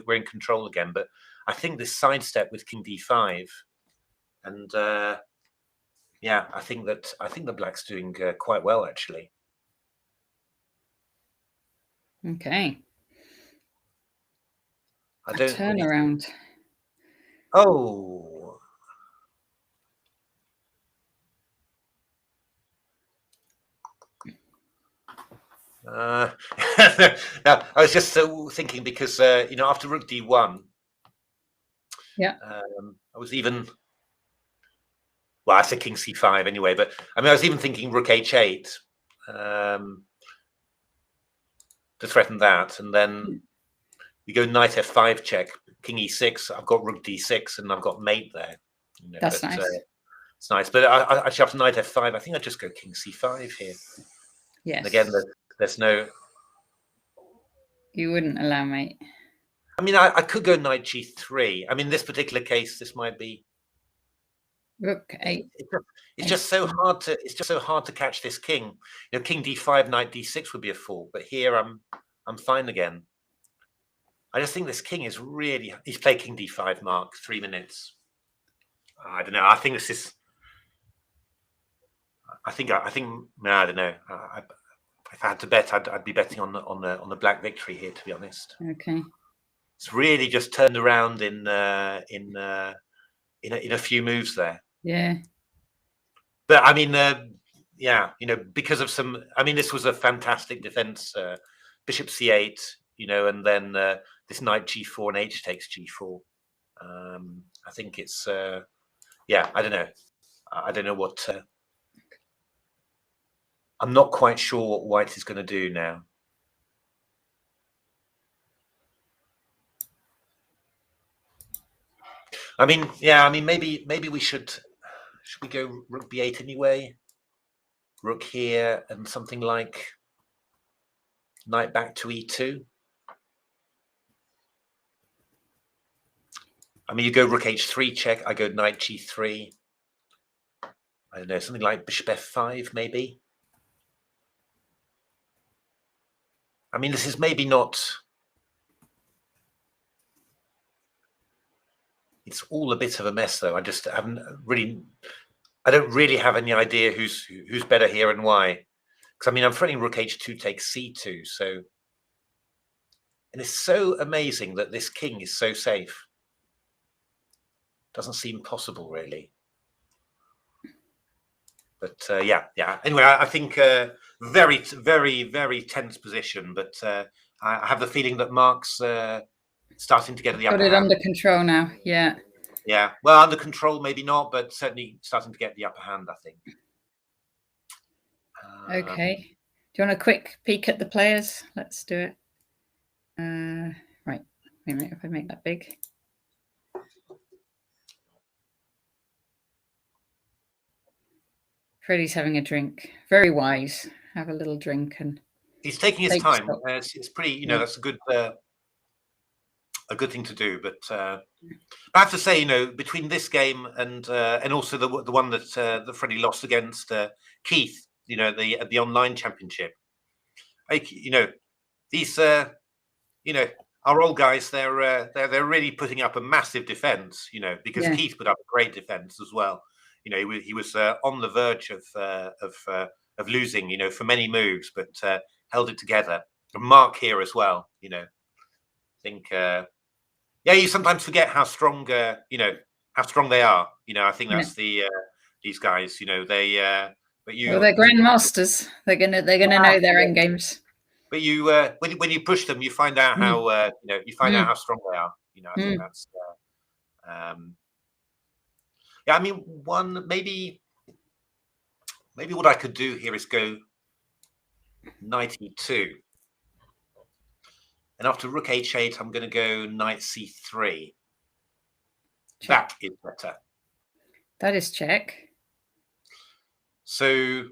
[SPEAKER 2] we're in control again. But I think this sidestep with king d5, and yeah, I think the black's doing quite well actually.
[SPEAKER 1] Okay.
[SPEAKER 2] I don't
[SPEAKER 1] turn around.
[SPEAKER 2] Oh. Now, I was just thinking because you know, after rook d1,
[SPEAKER 1] yeah,
[SPEAKER 2] I was even. Well, I said king c5 anyway, but I mean, I was even thinking rook h8 to threaten that, and then you go knight f5 check, king e6. I've got rook d6, and I've got mate there. You know,
[SPEAKER 1] that's nice.
[SPEAKER 2] It's nice, but actually after knight f5, I think I just go king c5 here.
[SPEAKER 1] Yes.
[SPEAKER 2] And again, there's no.
[SPEAKER 1] You wouldn't allow mate.
[SPEAKER 2] I mean, I could go knight g3. I mean, in this particular case, this might be
[SPEAKER 1] rook 8.
[SPEAKER 2] It's just so hard to. It's just so hard to catch this king. You know, king d5, knight d6 would be a fall, but here I'm fine again. I just think this king is really. He's played king d5, Mark. 3 minutes. I don't know. I think this is. I think. No, I don't know. If I had to bet, I'd be betting on the black victory here. To be honest.
[SPEAKER 1] Okay.
[SPEAKER 2] It's really just turned around in a few moves there.
[SPEAKER 1] Yeah.
[SPEAKER 2] But I mean, yeah, you know, because of some. I mean, this was a fantastic defense. Bishop c8, you know, and then this knight g4 and h takes g4. I think it's. Yeah, I don't know. I don't know what. I'm not quite sure what white is going to do now. I mean, yeah, I mean, maybe we should we go rook b8 anyway? Rook here and something like knight back to e2. I mean, you go rook h3 check. I go knight g3. I don't know, something like bishop f5 maybe. I mean, this is maybe not. It's all a bit of a mess, though. I just haven't really. I don't really have any idea who's better here and why. Because I mean, I'm threatening rook h2 takes c2. So, and it's so amazing that this king is so safe. Doesn't seem possible, really. But yeah. Anyway, I think very, very, very tense position. But I have the feeling that Mark's starting to get the upper hand.
[SPEAKER 1] Got it under control now. Yeah.
[SPEAKER 2] Yeah. Well, under control, maybe not, but certainly starting to get the upper hand, I think.
[SPEAKER 1] Okay. Do you want a quick peek at the players? Let's do it. Right. Wait a minute, if I make that big. Freddie's having a drink. Very wise. Have a little drink and
[SPEAKER 2] he's taking his
[SPEAKER 1] take
[SPEAKER 2] time.
[SPEAKER 1] stock.
[SPEAKER 2] It's pretty,
[SPEAKER 1] Yeah.
[SPEAKER 2] that's a good thing to do. But I have to say, between this game and also the one that Freddie lost against Keith, the online championship, like these our old guys, they're really putting up a massive defense, because
[SPEAKER 1] Yeah.
[SPEAKER 2] Keith put up a great defense as well. He was on the verge of losing, for many moves, but held it together. And Mark here as well, I think. You sometimes forget how strong, how strong they are. I think that's these guys. They, but you.
[SPEAKER 1] Well, they're grandmasters. They're gonna know their end games.
[SPEAKER 2] But you, when you push them, you find out how out how strong they are. I think that's. I mean, maybe what I could do here is go knight e2, and after rook h8, I'm going to go knight c3. Check. That is better.
[SPEAKER 1] That is check.
[SPEAKER 2] So.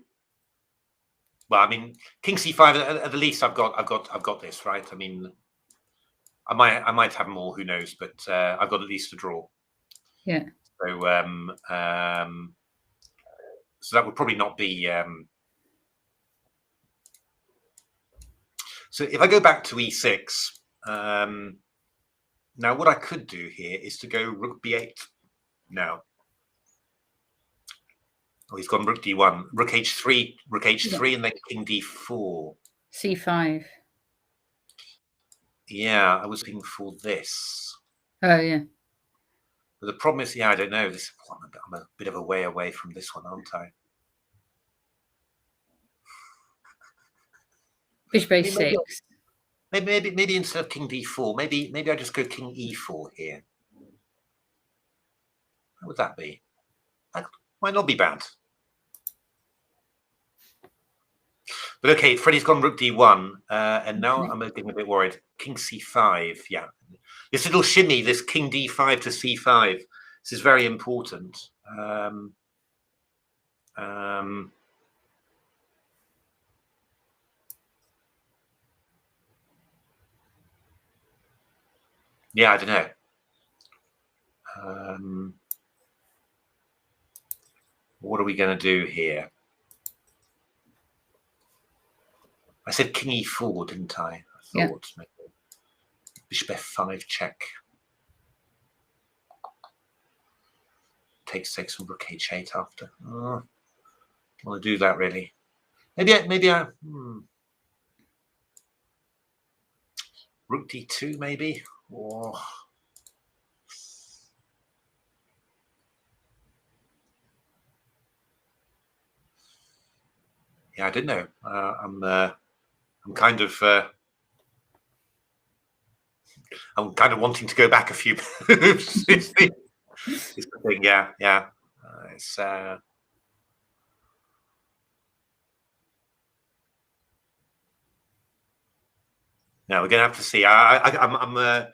[SPEAKER 2] Well, I mean, king c5 at the least. I've got this, right? I mean, I might have more. Who knows? But I've got at least a draw.
[SPEAKER 1] Yeah.
[SPEAKER 2] So so that would probably not be. So if I go back to e6, now what I could do here is to go rook b8. Now. Oh, he's gone rook d1, rook h3, and then king d4.
[SPEAKER 1] c5.
[SPEAKER 2] Yeah, I was looking for this.
[SPEAKER 1] Oh, yeah.
[SPEAKER 2] But the problem is, I don't know. I'm a bit of a way away from this one, aren't I?
[SPEAKER 1] Bishop a6.
[SPEAKER 2] Maybe instead of king d4, maybe I just go king e4 here. How would that be? That might not be bad. But okay, Freddie's gone rook d1, and now I'm getting a bit worried. King c5, yeah. This little shimmy, this king d5 to c5, this is very important. Yeah, I don't know. What are we going to do here? I said king e4, didn't I? I thought maybe bishop f5 check. Takes and rook h8 after. Oh, I want to do that really. Maybe I rook d2 maybe, or I don't know. I'm kind of wanting to go back a few moves. It's the thing, yeah. It's no, we're gonna have to see. I'm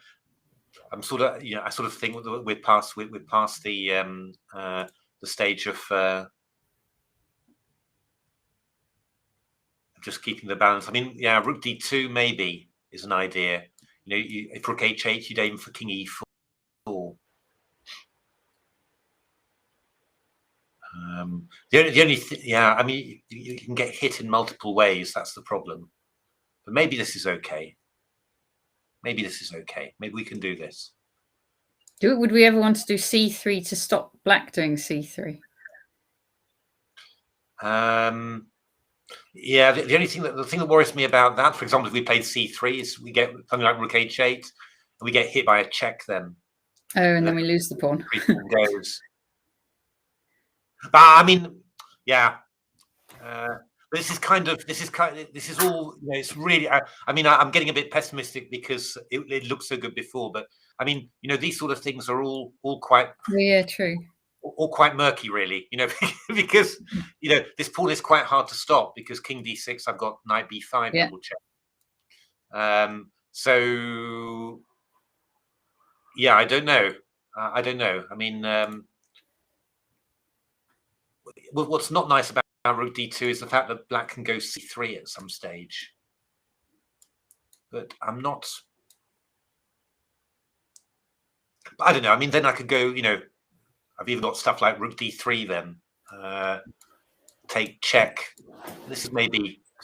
[SPEAKER 2] sort of, I sort of think we're past the stage of just keeping the balance. I mean, yeah, rook d2 maybe is an idea. If rook h8, you'd aim for king e4. The only thing, I mean, you can get hit in multiple ways. That's the problem. But maybe this is okay. Maybe we can do this.
[SPEAKER 1] Would we ever want to do c3 to stop black doing c3?
[SPEAKER 2] Yeah, the only thing the thing that worries me about that, for example, if we played c3, is we get something like rook h8, and we get hit by a check then.
[SPEAKER 1] Oh, and then we lose the pawn.
[SPEAKER 2] Goes. But I mean, yeah. This is all. It's really. I mean, I'm getting a bit pessimistic because it looked so good before. But I mean, these sort of things are all quite.
[SPEAKER 1] Yeah, true.
[SPEAKER 2] All quite murky, really. Because this pawn is quite hard to stop because king d6. I've got knight b5 double check. So yeah, I don't know. I mean, what's not nice about rook d2 is the fact that black can go c3 at some stage. But I'm not. I don't know. I mean, then I could go. I've even got stuff like rook d3. Then take check. This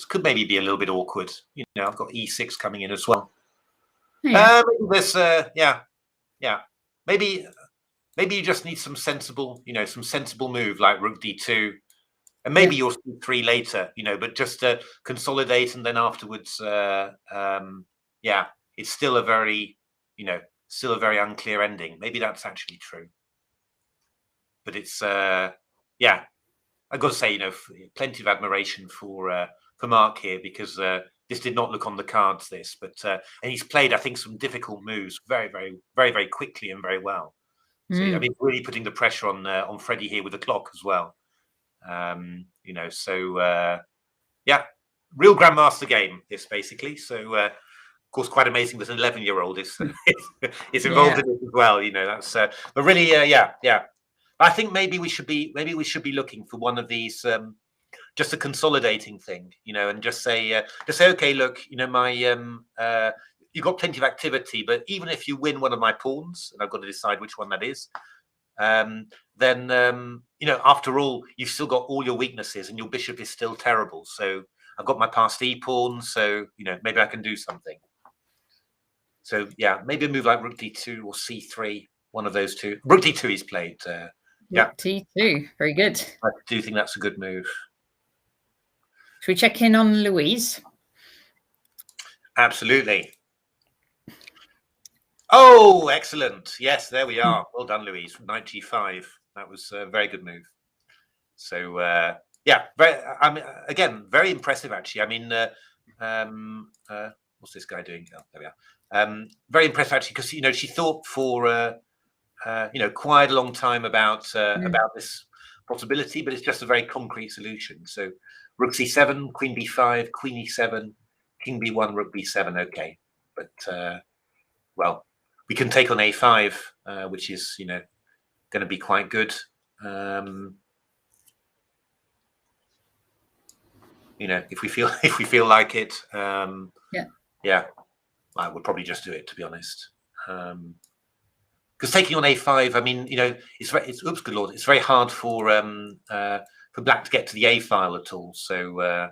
[SPEAKER 2] could maybe be a little bit awkward. I've got e6 coming in as well.
[SPEAKER 1] Yeah.
[SPEAKER 2] Maybe you just need some sensible move like rook d2, and maybe your c3 later. But just consolidate, and then afterwards, it's still a very, unclear ending. Maybe that's actually true. But it's I've got to say, plenty of admiration for Mark here, because this did not look on the cards. And he's played, I think, some difficult moves very, very, very, very quickly and very well. So I mean, really putting the pressure on Freddie here with the clock as well. Real Grandmaster game, this basically. So of course, quite amazing that an 11-year-old is involved in it as well. That's but really, I think maybe we should be looking for one of these, just a consolidating thing, and just say, okay, look, my you've got plenty of activity, but even if you win one of my pawns, and I've got to decide which one that is, then after all, you've still got all your weaknesses, and your bishop is still terrible. So I've got my passed e pawn, so maybe I can do something. So maybe a move like rook d2 or c3, one of those two. Rook d2 he's played.
[SPEAKER 1] Rook d2, very good.
[SPEAKER 2] I do think that's a good move.
[SPEAKER 1] Should we check in on Louise?
[SPEAKER 2] Absolutely. Oh, excellent. Yes, there we are. Well done, Louise. 95. That was a very good move. So, again, very impressive, actually. I mean, what's this guy doing? Oh, there we are. Very impressive, actually, because, she thought for, quite a long time about this possibility, but it's just a very concrete solution. So, rook c7, queen b5, queen e7, king b1, rook b7. Okay, but well, we can take on a5, which is going to be quite good. If we feel like it. I would probably just do it, to be honest. Because taking on a5, I mean, it's oops, good lord, it's very hard for black to get to the a file at all. So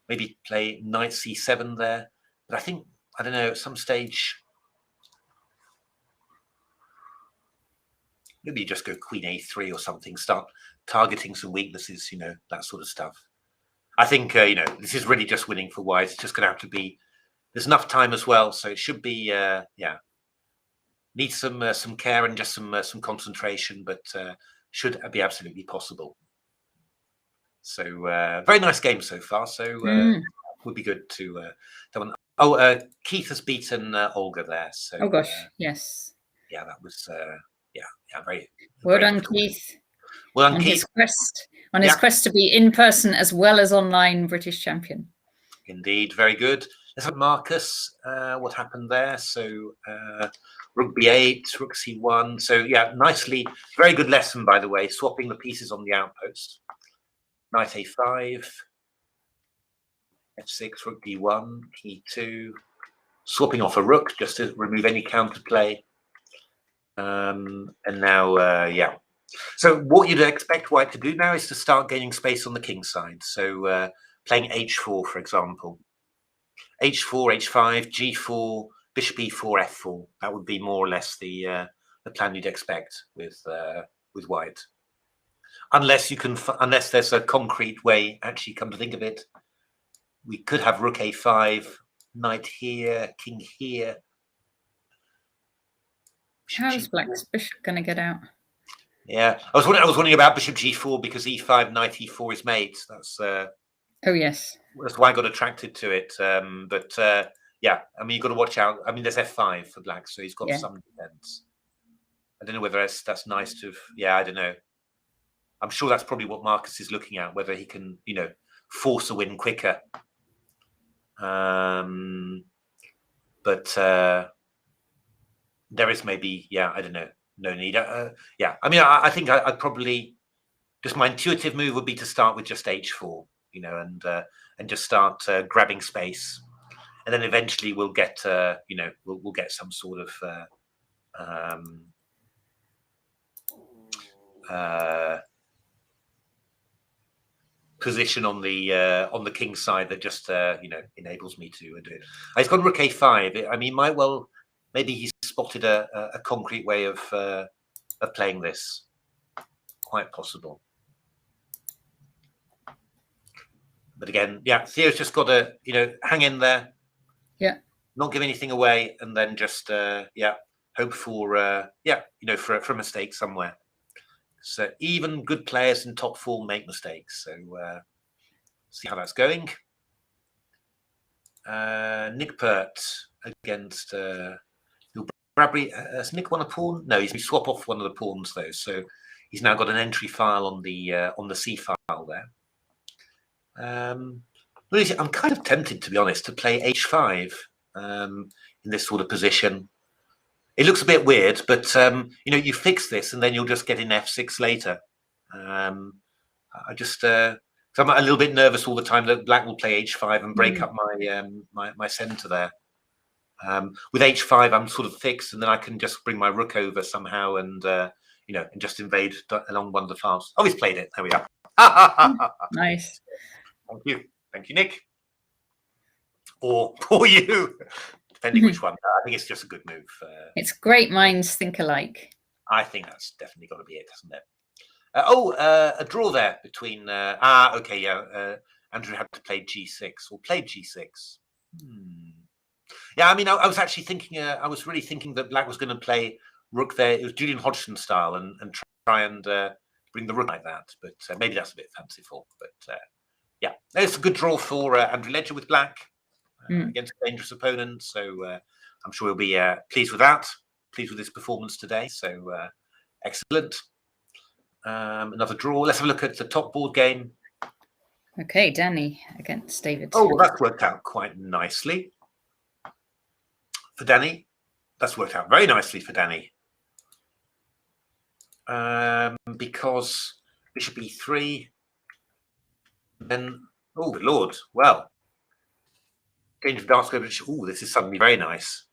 [SPEAKER 2] maybe play knight c7 there. But I think, I don't know, at some stage, maybe you just go queen a3 or something, start targeting some weaknesses, that sort of stuff. I think, this is really just winning for white. It's just going to have to be, there's enough time as well. So it should be, needs some care and just some concentration, but should be absolutely possible. So very nice game so far. So would be good to that one. Keith has beaten Olga there. So
[SPEAKER 1] oh gosh, yes.
[SPEAKER 2] Yeah, that was very
[SPEAKER 1] well done, Keith.
[SPEAKER 2] Well done,
[SPEAKER 1] Keith. On his quest to be in person as well as online British champion.
[SPEAKER 2] Indeed, very good. Let's have Marcus. What happened there? So rook b8, rook c1. So nicely, very good lesson, by the way, swapping the pieces on the outpost. Knight a5, f6, rook d1, e2, swapping off a rook just to remove any counterplay. And now, So what you'd expect white to do now is to start gaining space on the king side. So playing h4, for example. h4, h5, g4, bishop e4, f4. That would be more or less the plan you'd expect with white. Unless there's a concrete way, actually, come to think of it, we could have rook a5, knight here, king here.
[SPEAKER 1] How's black's bishop going to get out?
[SPEAKER 2] Yeah, I was wondering about bishop g4 because e5, knight e4 is mate. That's
[SPEAKER 1] oh yes,
[SPEAKER 2] that's why I got attracted to it. I mean, you've got to watch out. I mean, there's f5 for black, so he's got some defense. I don't know whether that's nice to. Yeah, I don't know. I'm sure that's probably what Marcus is looking at, whether he can, force a win quicker. But there is maybe, I don't know, no need. I mean, I think I'd probably, just my intuitive move would be to start with just h4, you know, and just start grabbing space, and then eventually we'll get you know, we'll get some sort of position on the king side that just you know, enables me to do it. He's got rook a5. I mean, might well, maybe he's spotted a concrete way of playing this. Quite possible. But again, yeah, Theo's just got to, you know, hang in there.
[SPEAKER 1] Yeah.
[SPEAKER 2] Not give anything away, and then just yeah, hope for yeah, you know, for a mistake somewhere. So even good players in top form make mistakes. So see how that's going. Nick Pert against Bradbury. Has Nick won a pawn? No, he's swap off one of the pawns though. So he's now got an entry file on the C file there. I'm kind of tempted, to be honest, to play h5 in this sort of position. It looks a bit weird, but you know, you fix this and then you'll just get in f6 later. I just so I'm a little bit nervous all the time that black will play h5 and break up my my center there. With h5, I'm sort of fixed, and then I can just bring my rook over somehow and you know, and just invade along one of the files. Oh, he's played it. There we are.
[SPEAKER 1] Nice.
[SPEAKER 2] Thank you, Nick, or you, depending which one. I think it's just a good move.
[SPEAKER 1] It's great minds think alike.
[SPEAKER 2] I think that's definitely got to be it, hasn't it? A draw there between. Okay, yeah. Andrew had to play g6 or played g6. Yeah, I mean, I was actually thinking. I was really thinking that black was going to play rook there. It was Julian Hodgson style, and try and bring the rook like that. But maybe that's a bit fanciful. But yeah, it's a good draw for Andrew Ledger with black against a dangerous opponent. So I'm sure he'll be pleased with that. Pleased with his performance today. So excellent. Another draw. Let's have a look at the top board game.
[SPEAKER 1] Okay, Danny against David.
[SPEAKER 2] Oh, well, that's worked out quite nicely for Danny. That's worked out very nicely for Danny. Because bishop e3. Then, oh, good Lord. Well, change of dark square. Oh, this is suddenly very nice.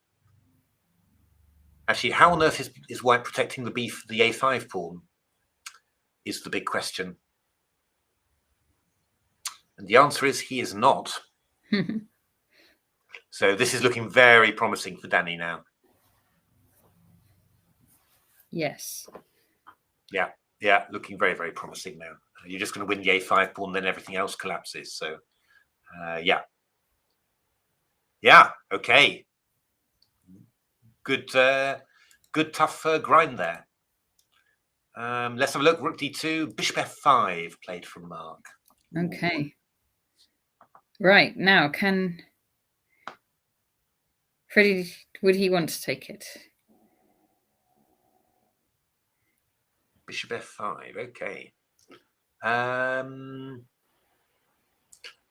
[SPEAKER 2] Actually, how on earth is white protecting the a5 pawn? Is the big question. And the answer is he is not. So this is looking very promising for Danny now.
[SPEAKER 1] Yes.
[SPEAKER 2] Yeah, yeah, looking very, very promising now. You're just going to win the a5 pawn, then everything else collapses. So, yeah. Yeah, okay. Good, good tough grind there. Let's have a look. Rook d2, bishop f5 played from Mark.
[SPEAKER 1] Okay. Right, now can Freddie, would he want to take it?
[SPEAKER 2] Bishop f5, okay.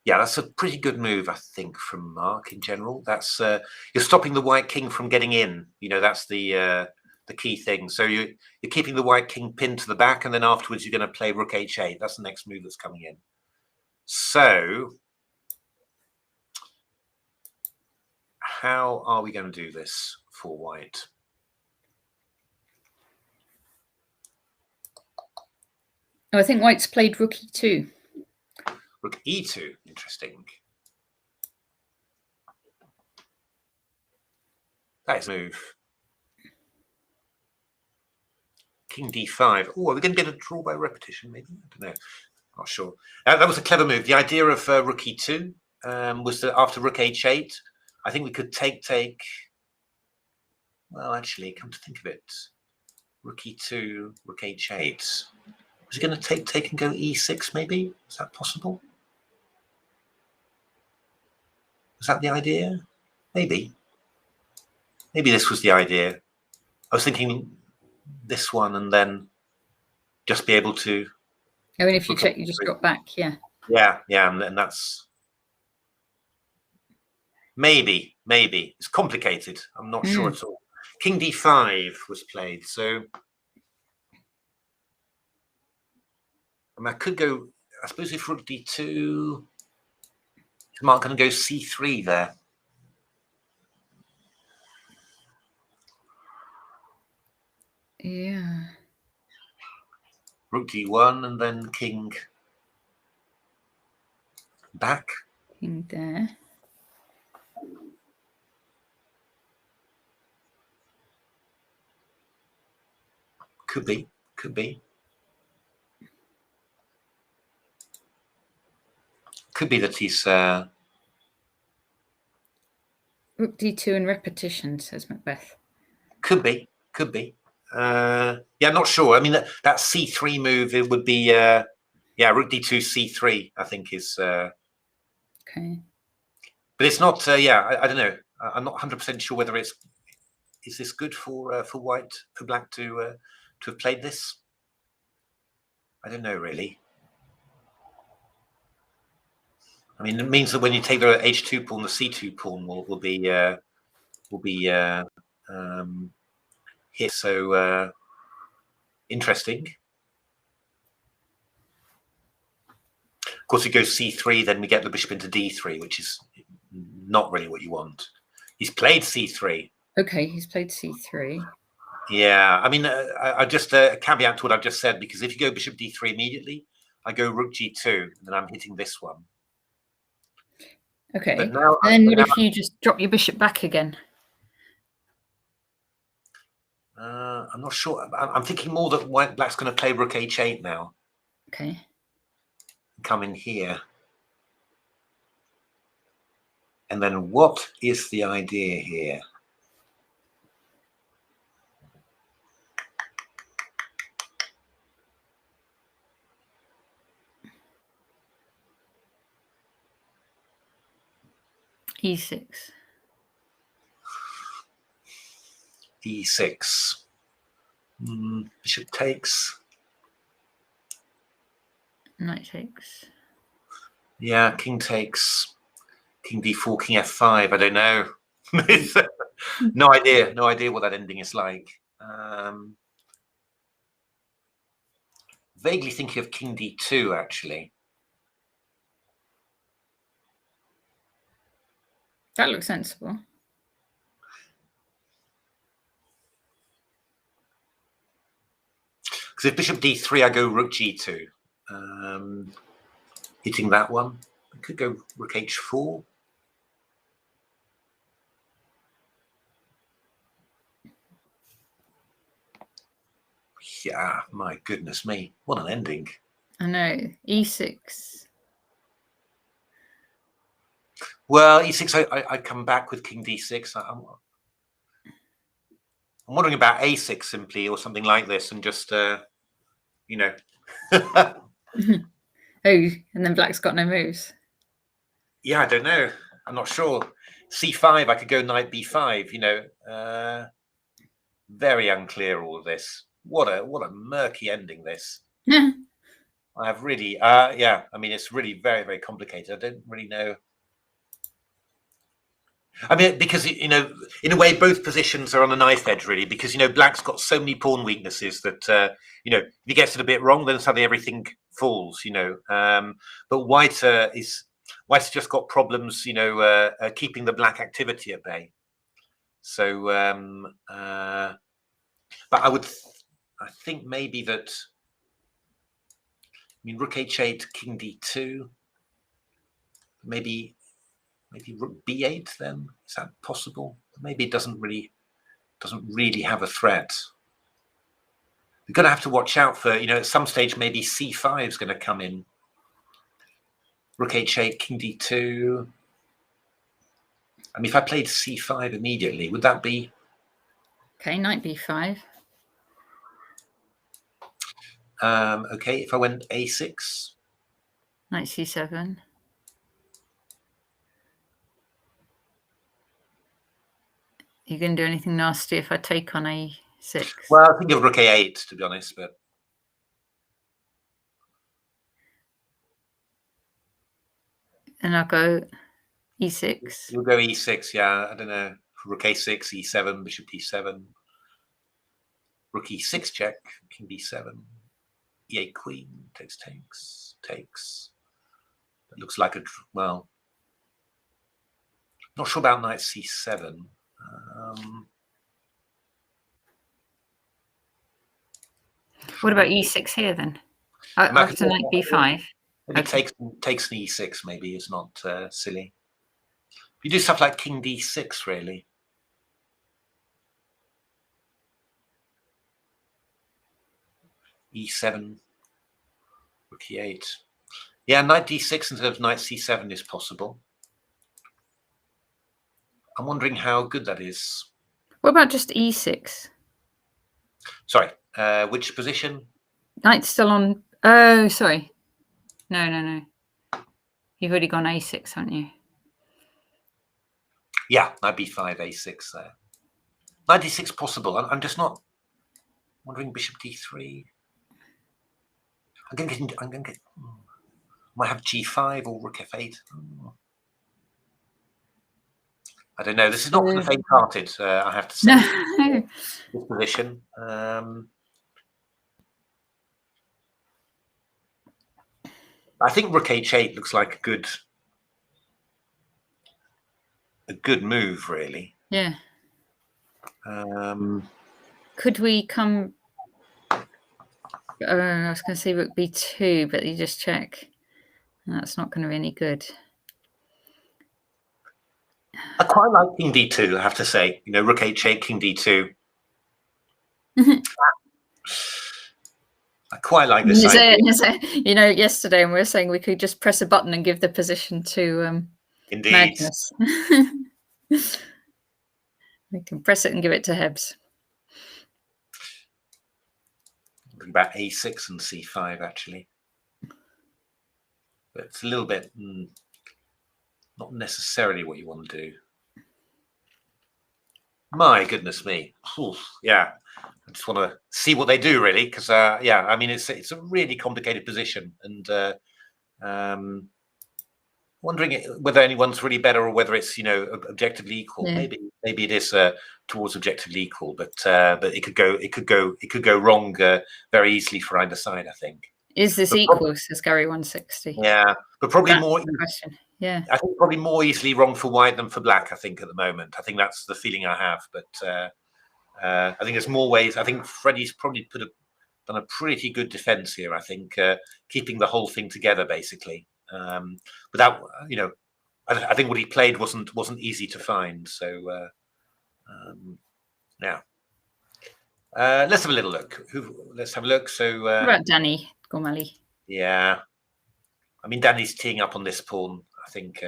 [SPEAKER 2] Yeah, that's a pretty good move, I think, from Mark in general. That's you're stopping the white king from getting in. You know, that's the key thing. So you're keeping the white king pinned to the back, and then afterwards you're going to play rook h8. That's the next move that's coming in. So how are we going to do this for white?
[SPEAKER 1] Oh, I think white's played rook e2.
[SPEAKER 2] Rook e2, interesting. That is a move. King d5. Oh, are we going to get a draw by repetition? Maybe, I don't know. Not sure. That was a clever move. The idea of rook e2 was that after rook h8, I think we could take. Well, actually, come to think of it, rook e2, rook h8. Was he going to take and go e6? Maybe, is that possible? Was that the idea? Maybe. Maybe this was the idea. I was thinking this one, and then just be able to.
[SPEAKER 1] I mean, if you check, you just got back, yeah.
[SPEAKER 2] Yeah, yeah, and that's maybe it's complicated. I'm not sure at all. King d5 was played, so I mean, I could go, I suppose if rook d2, is Mark going to go c3 there?
[SPEAKER 1] Yeah.
[SPEAKER 2] Rook d1 and then king back.
[SPEAKER 1] King there.
[SPEAKER 2] Could be, could be. Could be that he's...
[SPEAKER 1] Rook d2 in repetition, says Macbeth.
[SPEAKER 2] Could be, could be. Yeah, not sure. I mean, that c3 move, it would be, yeah, rook d2, c3, I think is...
[SPEAKER 1] Okay.
[SPEAKER 2] But it's not, yeah, I don't know. I'm not 100% sure whether it's... Is this good for white, for black to have played this? I don't know, really. I mean, it means that when you take the h2 pawn, the c2 pawn will be hit. So interesting. Of course, it goes c3, then we get the bishop into d3, which is not really what you want. He's played c3.
[SPEAKER 1] Okay, he's played c3.
[SPEAKER 2] Yeah, I mean, I just caveat to what I've just said, because if you go bishop d3 immediately, I go rook g2, and then I'm hitting this one.
[SPEAKER 1] Okay,
[SPEAKER 2] but now,
[SPEAKER 1] and then what if you just drop your bishop back again?
[SPEAKER 2] I'm not sure. I'm thinking more that black's going to play rook h8 now.
[SPEAKER 1] Okay.
[SPEAKER 2] Come in here. And then what is the idea here?
[SPEAKER 1] e6.
[SPEAKER 2] e6. Bishop takes.
[SPEAKER 1] Knight takes.
[SPEAKER 2] Yeah, king takes. King d4, king f5. I don't know. No idea. No idea what that ending is like. Vaguely thinking of king d2, actually.
[SPEAKER 1] That looks sensible.
[SPEAKER 2] Because if bishop d3, I go rook g2. Hitting that one. I could go rook h4. Yeah, my goodness me. What an ending.
[SPEAKER 1] I know. e6.
[SPEAKER 2] Well, e6, I come back with king d6. I'm wondering about a6 simply, or something like this, and just, you know.
[SPEAKER 1] Oh, and then black's got no moves.
[SPEAKER 2] Yeah, I don't know. I'm not sure. c5, I could go knight b5, you know. Very unclear, all of this. What a murky ending, this. I have really, yeah, I mean, it's really very, very complicated. I don't really know. I mean, because, you know, in a way, both positions are on a knife edge, really, because, you know, black's got so many pawn weaknesses that, you know, if he gets it a bit wrong, then suddenly everything falls, you know. But white's just got problems, you know, keeping the black activity at bay. So, but I think maybe that, I mean, rook h8, king d2, maybe rook b8 then? Is that possible? Maybe it doesn't really have a threat. We're going to have to watch out for, you know, at some stage maybe c5 is going to come in. Rook h8, king d2. I mean, if I played c5 immediately, would that be...
[SPEAKER 1] Okay, knight b5.
[SPEAKER 2] Okay, if I went a6.
[SPEAKER 1] Knight c7. You going to do anything nasty if I take on a6?
[SPEAKER 2] Well, I think of rook a8, to be honest, but...
[SPEAKER 1] And I'll go e6.
[SPEAKER 2] You'll go e6, yeah, I don't know. Rook a6, e7, bishop d7. Rook e6 check, king d7. E8 queen, takes. It looks like well, not sure about knight c7.
[SPEAKER 1] What about e6 here then? After knight b5.
[SPEAKER 2] Maybe takes an e6 maybe is not silly. You do stuff like king d6 really. E7, rook e8. Yeah, knight d6 instead of knight c7 is possible. I'm wondering how good that is.
[SPEAKER 1] What about just e6?
[SPEAKER 2] Sorry, which position?
[SPEAKER 1] Knight's still on. Oh, sorry. No. You've already gone a6, haven't you?
[SPEAKER 2] Yeah, knight b5, a6 there. Knight d6 possible. I'm just not wondering bishop d3. I'm going to get. Might have g5 or rook f8. I don't know. This is not for the faint-hearted, I have to say.
[SPEAKER 1] No.
[SPEAKER 2] This position. I think rook h8 looks like a good move, really.
[SPEAKER 1] Yeah.
[SPEAKER 2] Could
[SPEAKER 1] we come? I was going to say rook b2, but you just check. That's not going to be any good.
[SPEAKER 2] I quite like king d2, I have to say. You know, rook h8, king d2. I quite like this idea.
[SPEAKER 1] You know, yesterday we were saying we could just press a button and give the position to Magnus. We can press it and give it to Hebs.
[SPEAKER 2] About a6 and c5 actually, but it's a little bit not necessarily what you want to do. My goodness me. Oof, yeah, I just want to see what they do really, because yeah, I mean it's a really complicated position, and wondering whether anyone's really better or whether it's, you know, objectively equal. Yeah. Maybe it is towards objectively equal, but it could go wrong very easily for either side, I think.
[SPEAKER 1] Is this equal? Says Gary 160.
[SPEAKER 2] Yeah, but probably more.
[SPEAKER 1] Question. Yeah,
[SPEAKER 2] I think probably more easily wrong for white than for black. I think at the moment. I think that's the feeling I have. But I think there's more ways. I think Freddie's probably done a pretty good defense here. I think keeping the whole thing together basically. Without, you know, I think what he played wasn't easy to find. So now let's have a little look. Let's have a look. So
[SPEAKER 1] what about Danny Gormally?
[SPEAKER 2] Yeah, I mean Danny's teeing up on this pawn. I think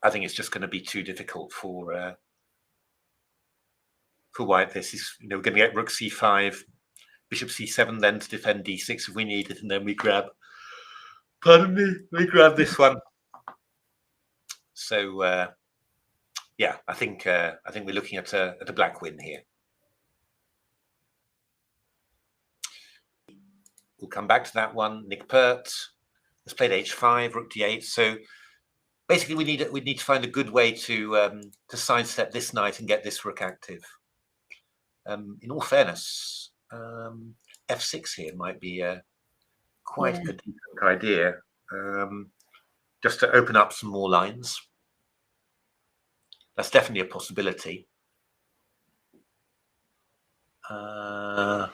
[SPEAKER 2] it's just going to be too difficult for white. This is, you know, we're going to get rook c5, bishop c7, then to defend d6 if we need it, and then we grab. Pardon me, we grab this one. So yeah, I think we're looking at a black win here. We'll come back to that one. Nick Pert has played h5, rook d8. So basically, we need to find a good way to sidestep this knight and get this rook active. In all fairness, f6 here might be quite a decent idea, just to open up some more lines. That's definitely a possibility. I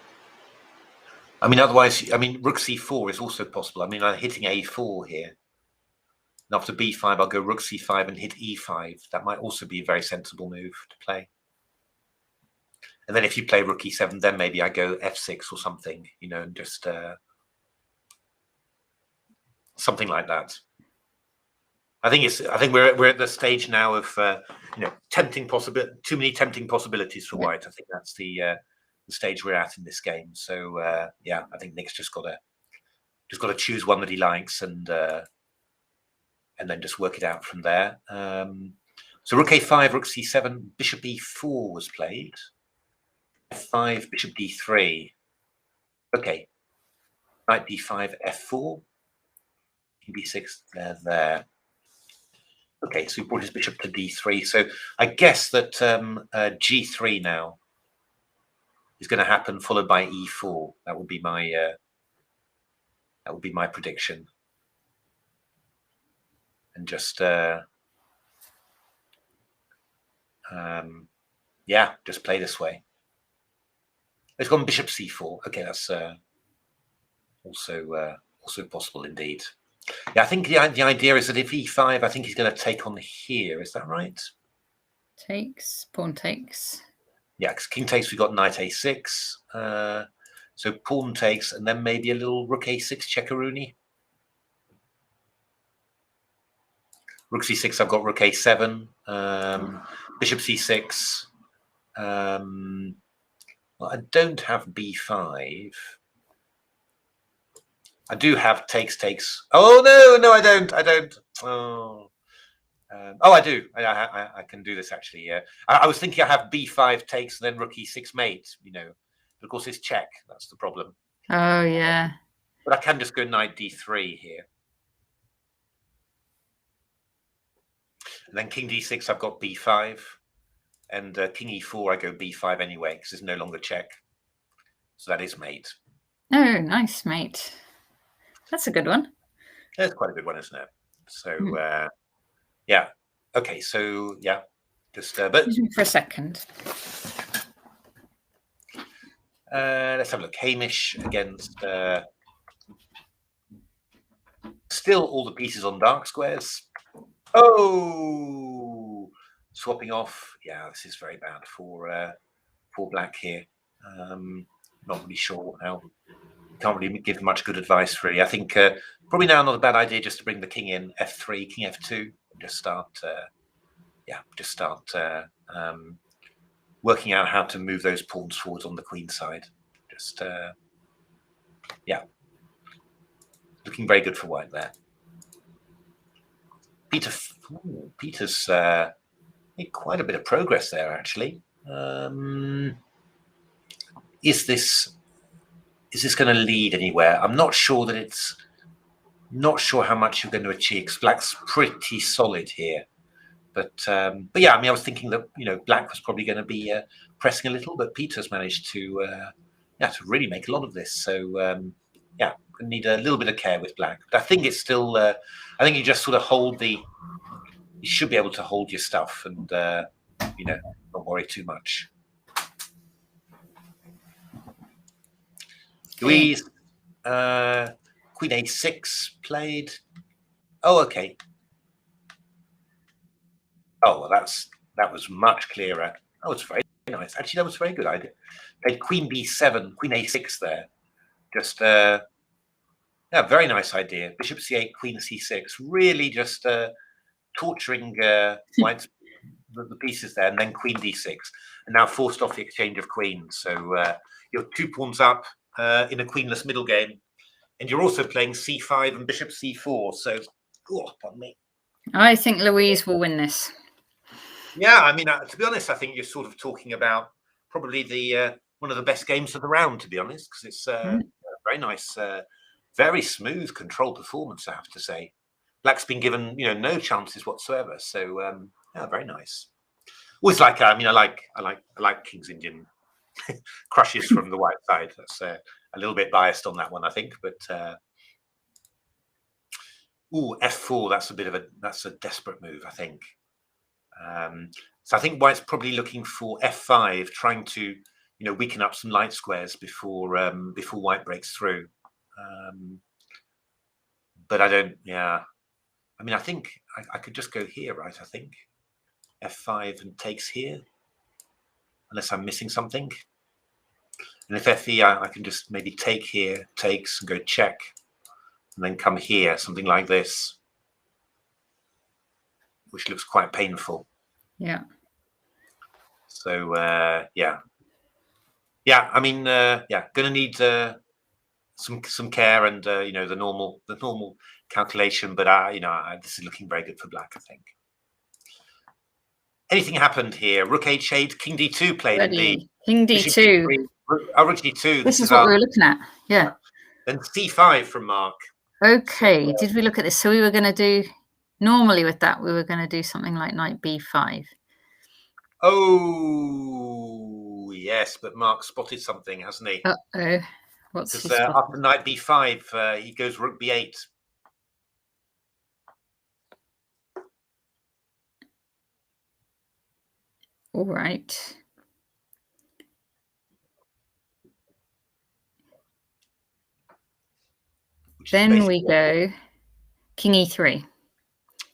[SPEAKER 2] mean, otherwise, I mean, rook c4 is also possible. I mean, I'm hitting a4 here. And after b5, I'll go rook c5 and hit e5. That might also be a very sensible move to play. And then if you play rook e7, then maybe I go f6 or something, you know, and just something like that. I think we're at the stage now of you know, too many tempting possibilities for white. I think that's the stage we're at in this game. So yeah, I think Nick's just got to choose one that he likes and then just work it out from there. So rook a5, rook c7, bishop e4 was played. f5, bishop d3. Okay, knight d5, f4. b6 there. Okay, so he brought his bishop to d3. So I guess that g3 now is going to happen, followed by e4. That would be my prediction. And just yeah, just play this way. It's gone bishop c4. Okay, that's also possible indeed. Yeah, I think the idea is that if e5, I think he's going to take on here. Is that right?
[SPEAKER 1] Takes, pawn takes.
[SPEAKER 2] Yeah, because king takes, we've got knight a6. So pawn takes, and then maybe a little rook a6 checkaroonie. Rook c6, I've got rook a7. Bishop c6. Well, I don't have b5. I do have takes. Oh no, I don't. Oh, I do. I can do this actually. Yeah, I was thinking I have b5 takes and then rook e6 mate. You know, but of course it's check. That's the problem.
[SPEAKER 1] Oh yeah.
[SPEAKER 2] But I can just go knight d3 here, and then king d6. I've got b5, and king e4. I go b5 anyway because it's no longer check. So that is mate.
[SPEAKER 1] Oh, nice mate. That's a good one.
[SPEAKER 2] That's quite a good one, isn't it? So, yeah. Okay, so, yeah. Just, but
[SPEAKER 1] for a second.
[SPEAKER 2] Let's have a look. Hamish against... still all the pieces on dark squares. Oh! Swapping off. Yeah, this is very bad for black here. Not really sure how... Can't really give much good advice, really. I think probably now not a bad idea just to bring the king in, f3, king f2, and just start, working out how to move those pawns forwards on the queen side. Just, yeah, looking very good for white there. Peter's made quite a bit of progress there, actually. Is this going to lead anywhere? I'm not sure that it's not sure how much you're going to achieve because black's pretty solid here. But yeah, I mean, I was thinking that, you know, black was probably going to be pressing a little, but Peter's managed to really make a lot of this. So yeah, need a little bit of care with black. But I think it's still, I think you just sort of you should be able to hold your stuff and, you know, not worry too much. Louise, queen a6 played. Oh, okay. Oh, well, that was much clearer. That was very nice. Actually, that was very good idea. Played queen b7, queen a6 there. Just yeah, very nice idea. Bishop c8, queen c6. Really just torturing white's the pieces there, and then queen d6, and now forced off the exchange of queens. So you're 2 pawns up. In a queenless middle game, and you're also playing c5 and bishop c4. So, oh, pardon me.
[SPEAKER 1] I think Louise will win this.
[SPEAKER 2] Yeah, I mean, to be honest, I think you're sort of talking about probably the one of the best games of the round, to be honest, because it's very nice, very smooth control performance, I have to say. Black's been given, you know, no chances whatsoever. So, yeah, very nice. Always like, I mean, I like King's Indian crushes from the white side. That's a little bit biased on that one, I think. But f4. That's a desperate move, I think. So I think white's probably looking for f5, trying to, you know, weaken up some light squares before white breaks through. But I don't. Yeah, I mean, I think I could just go here, right? I think f5 and takes here. Unless I'm missing something. And if fe, I can just maybe take here, takes, and go check, and then come here, something like this, which looks quite painful.
[SPEAKER 1] Yeah.
[SPEAKER 2] So yeah. I mean, yeah, going to need some care and you know, the normal calculation. But you know, this is looking very good for black, I think. Anything happened here? Rook h8, king d2 played indeed.
[SPEAKER 1] King d2.
[SPEAKER 2] Rook d2.
[SPEAKER 1] This is what we were looking at. Yeah.
[SPEAKER 2] Then c5 from Mark.
[SPEAKER 1] Okay. Did we look at this? So we were going to do, normally with that, we were going to do something like knight b5.
[SPEAKER 2] Oh, yes, but Mark spotted something, hasn't he?
[SPEAKER 1] Uh-oh. What's
[SPEAKER 2] Because
[SPEAKER 1] he spotted?
[SPEAKER 2] after knight b5, he goes rook b8.
[SPEAKER 1] All right. Then we go king e3.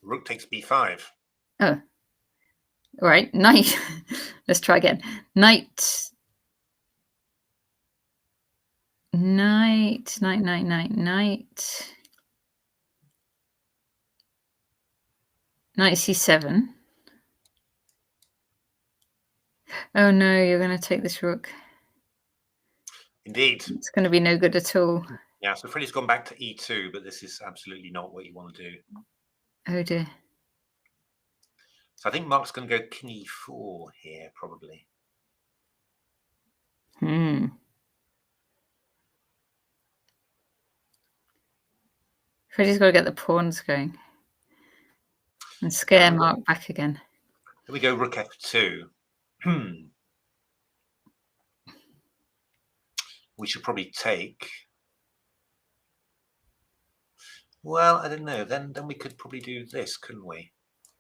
[SPEAKER 2] Rook takes b5.
[SPEAKER 1] Oh. All right. Knight. Let's try again. Knight. Knight. Knight. Knight. Knight. Knight. Knight c7. Oh no, you're going to take this rook.
[SPEAKER 2] Indeed.
[SPEAKER 1] It's going to be no good at all.
[SPEAKER 2] Yeah, so Freddie's gone back to e2, but this is absolutely not what you want to do.
[SPEAKER 1] Oh dear.
[SPEAKER 2] So I think Mark's going to go king e4 here, probably.
[SPEAKER 1] Freddie's got to get the pawns going and scare Mark back again.
[SPEAKER 2] Here we go, rook f2. We should probably take. Well, I don't know. Then we could probably do this, couldn't we?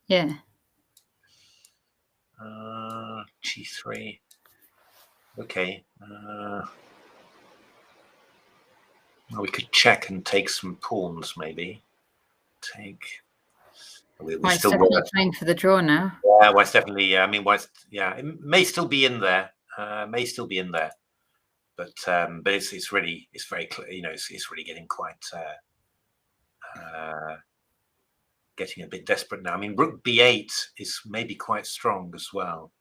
[SPEAKER 1] Yeah.
[SPEAKER 2] G3. Okay. We could check and take some pawns, maybe. Take.
[SPEAKER 1] White's definitely playing for the draw now.
[SPEAKER 2] Yeah, White's definitely. I mean, White's. Yeah, it may still be in there. May still be in there. But it's really, it's very clear. You know, it's really getting quite. Getting a bit desperate now. I mean, rook b8 is maybe quite strong as well.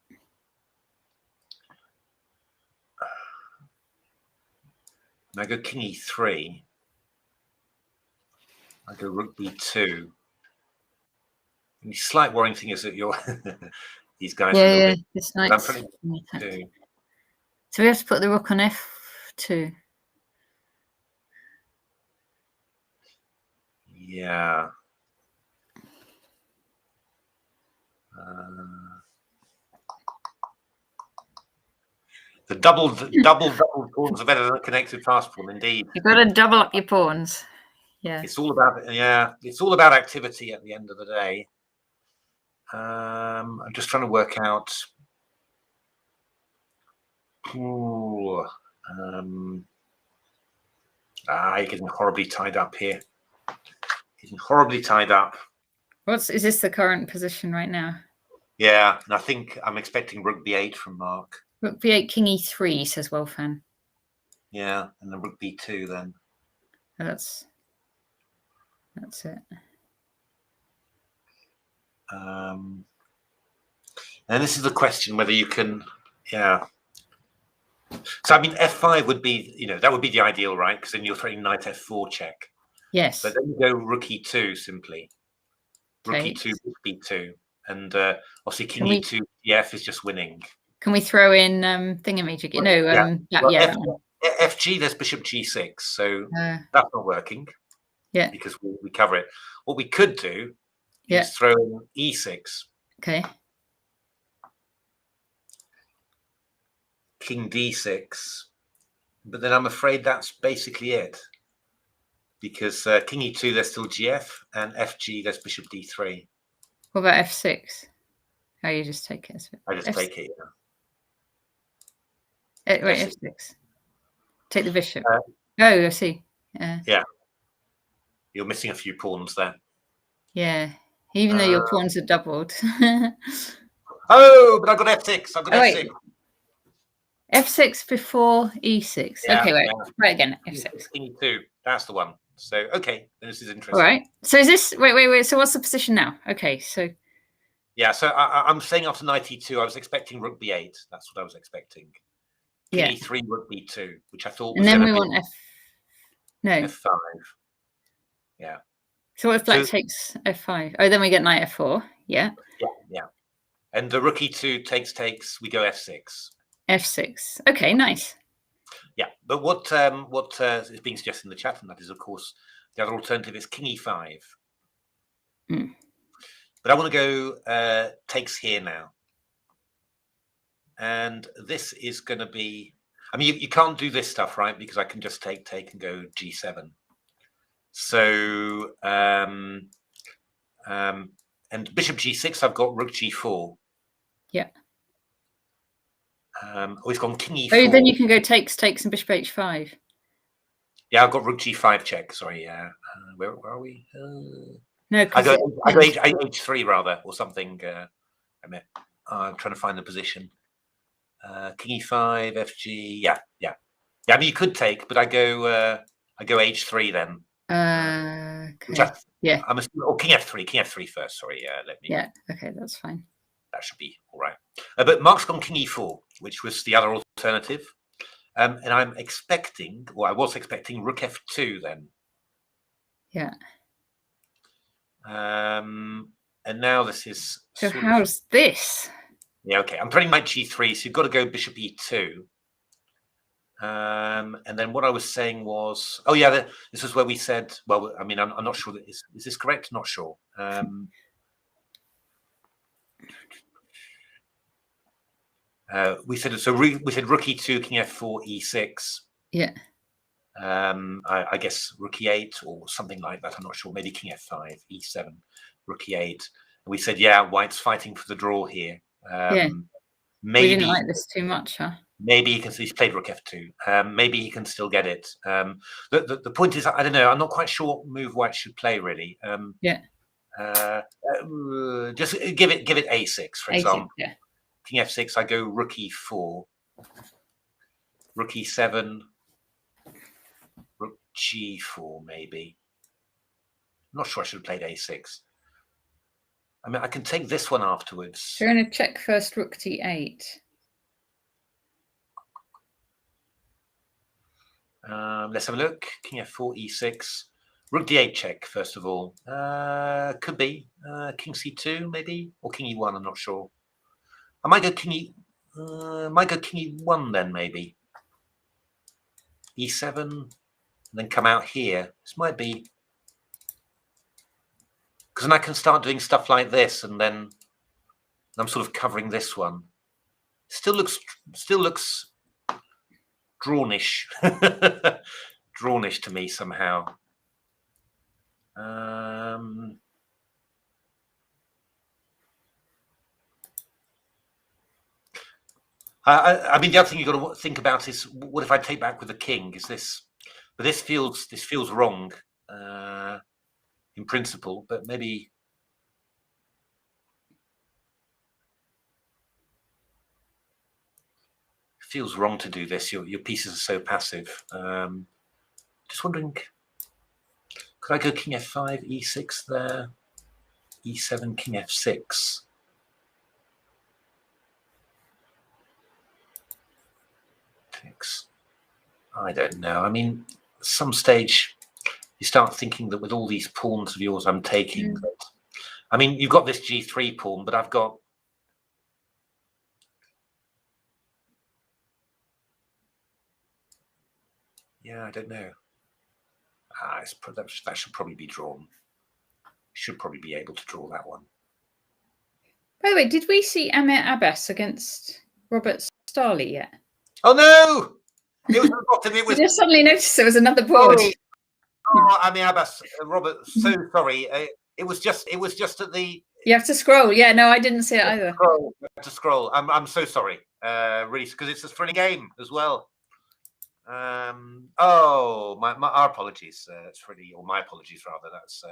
[SPEAKER 2] And I go king e3. I go rook b2. And the slight worrying thing is that you're these guys.
[SPEAKER 1] Yeah, this knight.
[SPEAKER 2] So
[SPEAKER 1] we have to put the rook on f2.
[SPEAKER 2] Yeah. The double pawns are better than a connected fast pawn, indeed.
[SPEAKER 1] You've got to double up your pawns. Yeah.
[SPEAKER 2] It's all about activity at the end of the day. I'm just trying to work out. You're getting horribly tied up here. Getting horribly tied up.
[SPEAKER 1] Is this the current position right now?
[SPEAKER 2] Yeah, and I think I'm expecting rook b8 from Mark.
[SPEAKER 1] Rook b8, king e3, says Wolfan.
[SPEAKER 2] Yeah, and then rook b2 then.
[SPEAKER 1] Oh, that's it.
[SPEAKER 2] And this is the question whether you can, yeah. So I mean, f5 would be, you know, that would be the ideal, right? Because then you're threatening knight f4 check.
[SPEAKER 1] Yes.
[SPEAKER 2] But then you go rook e2 simply. Rook e2, rook b2, and obviously king e2 EF is just winning. Can we throw in thingamajig? No, FG. There's bishop g6, so that's not working. Yeah, because we cover it. What we could do is throw in e6. Okay. King d6, but then I'm afraid that's basically it. Because king e2, there's still gf, and fg, there's bishop d3. What about f6? Oh, you just take it. I just take it, yeah. Wait, f6. Take the bishop. Oh, I see. Yeah. You're missing a few pawns there. Yeah, even though your pawns are doubled. Oh, but I've got f6. I've got f6. Wait. F6 before e6. Yeah, okay, wait. Yeah. Right again. F6. King e2. That's the one. So, okay, this is interesting. All right. So is this, wait. So what's the position now? Okay, so. Yeah, so I'm saying after knight e2, I was expecting rook b8. That's what I was expecting. King e3, rook b2, which I thought was. And then we want f5. Yeah. So what if black takes f5? Oh, then we get knight f4. Yeah. Yeah. And the rook e2 takes, we go f6. F6. Okay, nice. Yeah, but what is being suggested in the chat, and that is, of course, the other alternative is king e5. But I want to go takes here now. And this is going to be, I mean, you can't do this stuff, right? Because I can just take and go G7. So, and bishop G6, I've got rook G4.
[SPEAKER 1] Yeah.
[SPEAKER 2] Oh, he's gone king E4.
[SPEAKER 1] Oh, then you can go takes, and bishop H5.
[SPEAKER 2] Yeah, I've got rook G5 check. Sorry, yeah. Where are we?
[SPEAKER 1] No,
[SPEAKER 2] I go H3 rather, or something. I'm trying to find the position. King E5, FG. Yeah. I mean, you could take, but I go H3 then.
[SPEAKER 1] Okay. Yeah.
[SPEAKER 2] Or King F3 first. Sorry, let me.
[SPEAKER 1] Yeah. Okay, that's fine.
[SPEAKER 2] That should be all right. But Mark's gone King E4, which was the other alternative. And I'm expecting, or I was expecting, rook F2 then.
[SPEAKER 1] Yeah.
[SPEAKER 2] And now this is.
[SPEAKER 1] So how's this?
[SPEAKER 2] Yeah, okay. I'm putting knight G3, so you've got to go bishop E2. And then what I was saying was, oh yeah, this is where we said, well, I mean, I'm not sure that is this correct? Not sure. We said rook E2, king F4, E6.
[SPEAKER 1] Yeah.
[SPEAKER 2] I guess rook E8 or something like that. I'm not sure. Maybe king F5, E7, rook E8. And we said, yeah, White's fighting for the draw here.
[SPEAKER 1] Yeah.
[SPEAKER 2] Maybe
[SPEAKER 1] we didn't like this too much, huh?
[SPEAKER 2] Maybe he's played rook F2. Maybe he can still get it. The point is, I don't know. I'm not quite sure what move White should play really.
[SPEAKER 1] Yeah.
[SPEAKER 2] Just give it A6 for example.
[SPEAKER 1] Yeah.
[SPEAKER 2] King F6. I go rook E4, rook E7, rook G4 maybe. I'm not sure I should have played A6. I mean, I can take this one afterwards.
[SPEAKER 1] So you're going to check first rook D8.
[SPEAKER 2] Let's have a look. King F4, E6. Rook D8 check, first of all. Could be. King C2, maybe? Or King E1, I'm not sure. I might go King E1 then, maybe. E7, and then come out here. This might be... Because then I can start doing stuff like this, and then I'm sort of covering this one. Still looks drawnish. Drawnish to me somehow. I mean, the other thing you've got to think about is, what if I take back with the king? Is this? But this feels wrong in principle. But maybe it feels wrong to do this. Your pieces are so passive. Just wondering, could I go King F5, E6 there, E7, King F6? I don't know. I mean, at some stage, you start thinking that with all these pawns of yours I'm taking, I mean, you've got this G3 pawn, but I've got... Yeah, I don't know. That should probably be drawn. Should probably be able to draw that one.
[SPEAKER 1] By the way, did we see Amir Abbas against Robert Starley yet?
[SPEAKER 2] Oh no! It was forgotten. It was.
[SPEAKER 1] I just suddenly noticed there was another board.
[SPEAKER 2] Oh, Amir Abbas, Robert. So sorry. It was just at the.
[SPEAKER 1] You have to scroll. Yeah, no, I didn't see it either.
[SPEAKER 2] To scroll. I'm so sorry. Really, because it's a thrilling game as well. Oh, our apologies. It's really, or my apologies rather. That's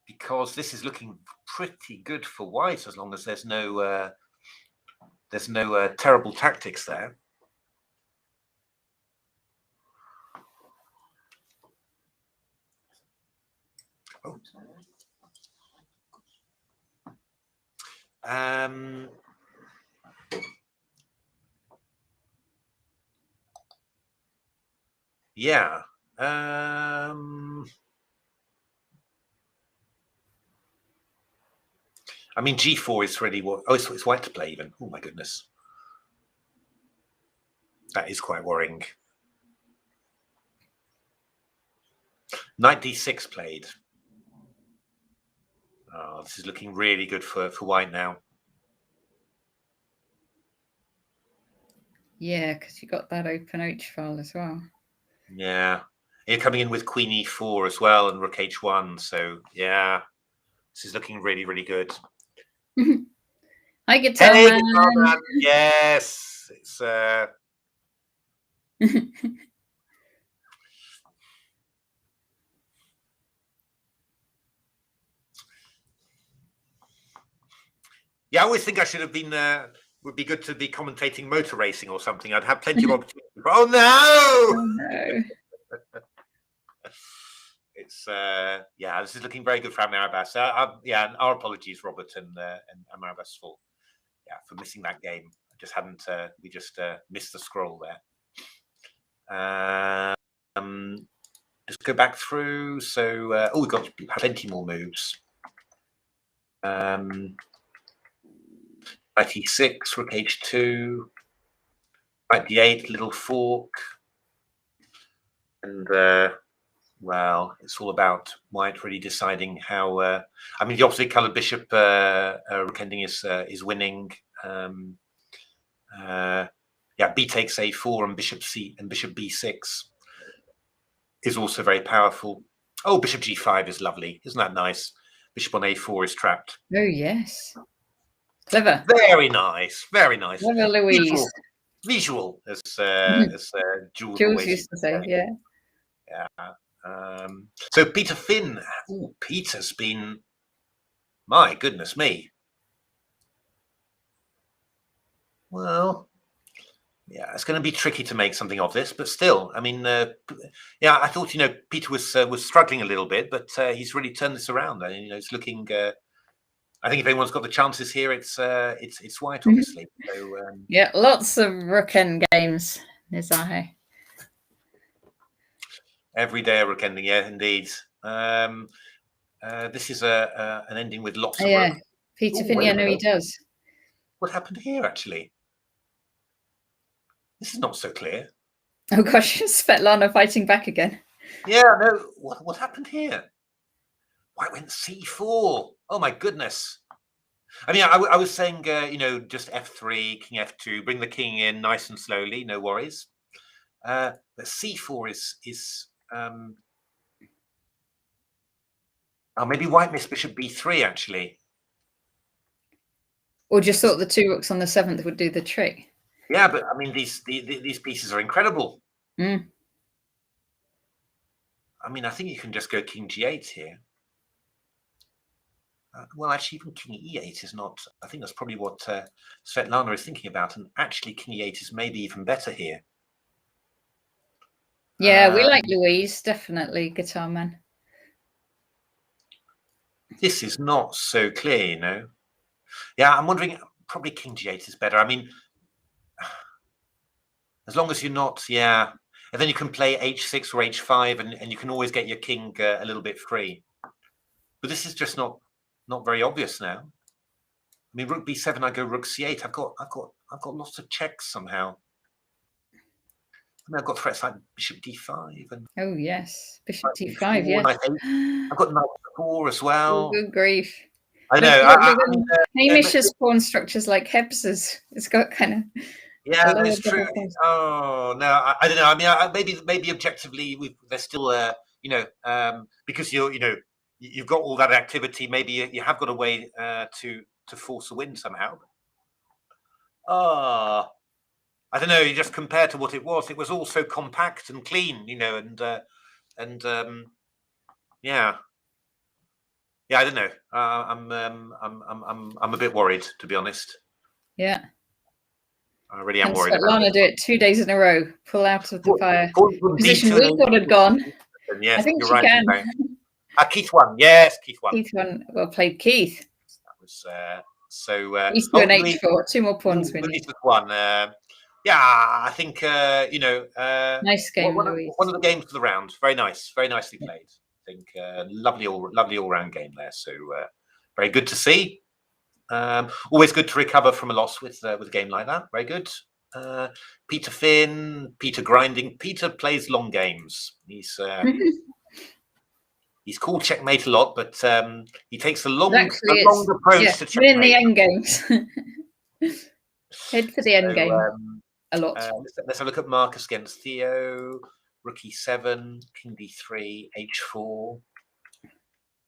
[SPEAKER 2] because this is looking pretty good for White, as long as there's no terrible tactics there. Oh. Yeah. I mean, G4 is really what... Oh, it's White to play even. Oh, my goodness. That is quite worrying. Knight D6 played. Oh, this is looking really good for White now.
[SPEAKER 1] Yeah, because you got that open H file as well.
[SPEAKER 2] Yeah. You're coming in with Queen E4 as well and Rook H1. So yeah, this is looking really, really good.
[SPEAKER 1] Hi, Guitar
[SPEAKER 2] Hey,
[SPEAKER 1] Man.
[SPEAKER 2] Guitar Man. Yes. It's yeah, I always think I should have been would be good to be commentating motor racing or something. I'd have plenty of opportunity. Oh no!
[SPEAKER 1] Oh, no.
[SPEAKER 2] It's yeah, this is looking very good for Marabas. Yeah, and our apologies, Robert and Marabas, for missing that game. I just hadn't. We just missed the scroll there. Just go back through. So we've got plenty more moves. Knight E6, Rook H2, Knight D8, little fork, and well, it's all about White really deciding how. I mean, the opposite coloured bishop rook ending is winning. Yeah, B takes A4 and bishop C and bishop B6 is also very powerful. Oh, bishop G5 is lovely, isn't that nice? Bishop on A4 is trapped.
[SPEAKER 1] Oh yes, clever.
[SPEAKER 2] Very nice, very nice.
[SPEAKER 1] Clever, Louise.
[SPEAKER 2] Visual, as
[SPEAKER 1] Jules used to say. Yeah.
[SPEAKER 2] Yeah. So Peter Finn. Oh, Peter's been. My goodness me. Well, yeah, it's going to be tricky to make something of this, but still, I mean, yeah, I thought Peter was struggling a little bit, but he's really turned this around. And it's looking. I think if anyone's got the chances here, it's White, obviously. So,
[SPEAKER 1] yeah, lots of rook end games. Is that
[SPEAKER 2] every day a rook ending, yeah, indeed. This is an ending with lots of rook.
[SPEAKER 1] Peter Finn, yeah, no, he does.
[SPEAKER 2] What happened here, actually? This is not so clear.
[SPEAKER 1] Oh gosh, Svetlana fighting back again.
[SPEAKER 2] Yeah, no. What happened here? White went C4. Oh my goodness. I mean, I was saying, just F3, King F2, bring the king in nice and slowly, no worries. But C4 is oh, maybe White missed bishop B3 actually.
[SPEAKER 1] Or just thought the two rooks on the 7th would do the trick.
[SPEAKER 2] Yeah, but I mean, these pieces are incredible.
[SPEAKER 1] Mm.
[SPEAKER 2] I mean, I think you can just go King G8 here. Well, actually, even King E8 is not. I think that's probably what Svetlana is thinking about. And actually, King E8 is maybe even better here.
[SPEAKER 1] Yeah, we like Louise, definitely, Guitar Man.
[SPEAKER 2] This is not so clear, Yeah, I'm wondering, probably King G8 is better. I mean, as long as you're not, yeah. And then you can play H6 or H5 and you can always get your king a little bit free. But this is just not very obvious now. I mean, Rook B7, I go Rook C8. I've got lots of checks somehow. I mean, I've got threats like Bishop D5 and
[SPEAKER 1] oh yes, Bishop D5. Yeah,
[SPEAKER 2] I've got Knight 4 as well.
[SPEAKER 1] Oh, good grief!
[SPEAKER 2] I know.
[SPEAKER 1] Hamish's pawn structures like Hebs's. It's got kind of.
[SPEAKER 2] Yeah, that's true. Oh no, I don't know. I mean, maybe objectively, there's still because you've got all that activity. Maybe you have got a way to force a win somehow. I don't know. You just compare to what it was. It was all so compact and clean, and yeah. I don't know. I'm a bit worried, to be honest.
[SPEAKER 1] Yeah.
[SPEAKER 2] I really am worried.
[SPEAKER 1] Svetlana do it 2 days in a row. Pull out of the fire position we thought had gone.
[SPEAKER 2] Yes,
[SPEAKER 1] I think
[SPEAKER 2] you're
[SPEAKER 1] she
[SPEAKER 2] right.
[SPEAKER 1] can.
[SPEAKER 2] Keith won. Yes, Keith won.
[SPEAKER 1] Keith won. Well played, Keith.
[SPEAKER 2] That was so.
[SPEAKER 1] He's doing H4. 2 more pawns.
[SPEAKER 2] One. Yeah, I think
[SPEAKER 1] nice game, Louise.
[SPEAKER 2] One of the games of the round. Very nice. Very nicely played. I think lovely all-round game there. So very good to see. Always good to recover from a loss with a game like that. Very good. Peter Finn, Peter grinding. Peter plays long games. He's called checkmate a lot, but he takes a long approach to checkmate.
[SPEAKER 1] In the end games. Head for the end game. A lot.
[SPEAKER 2] Let's have a look at Marcus against Theo. Rook e7, king d3, h4.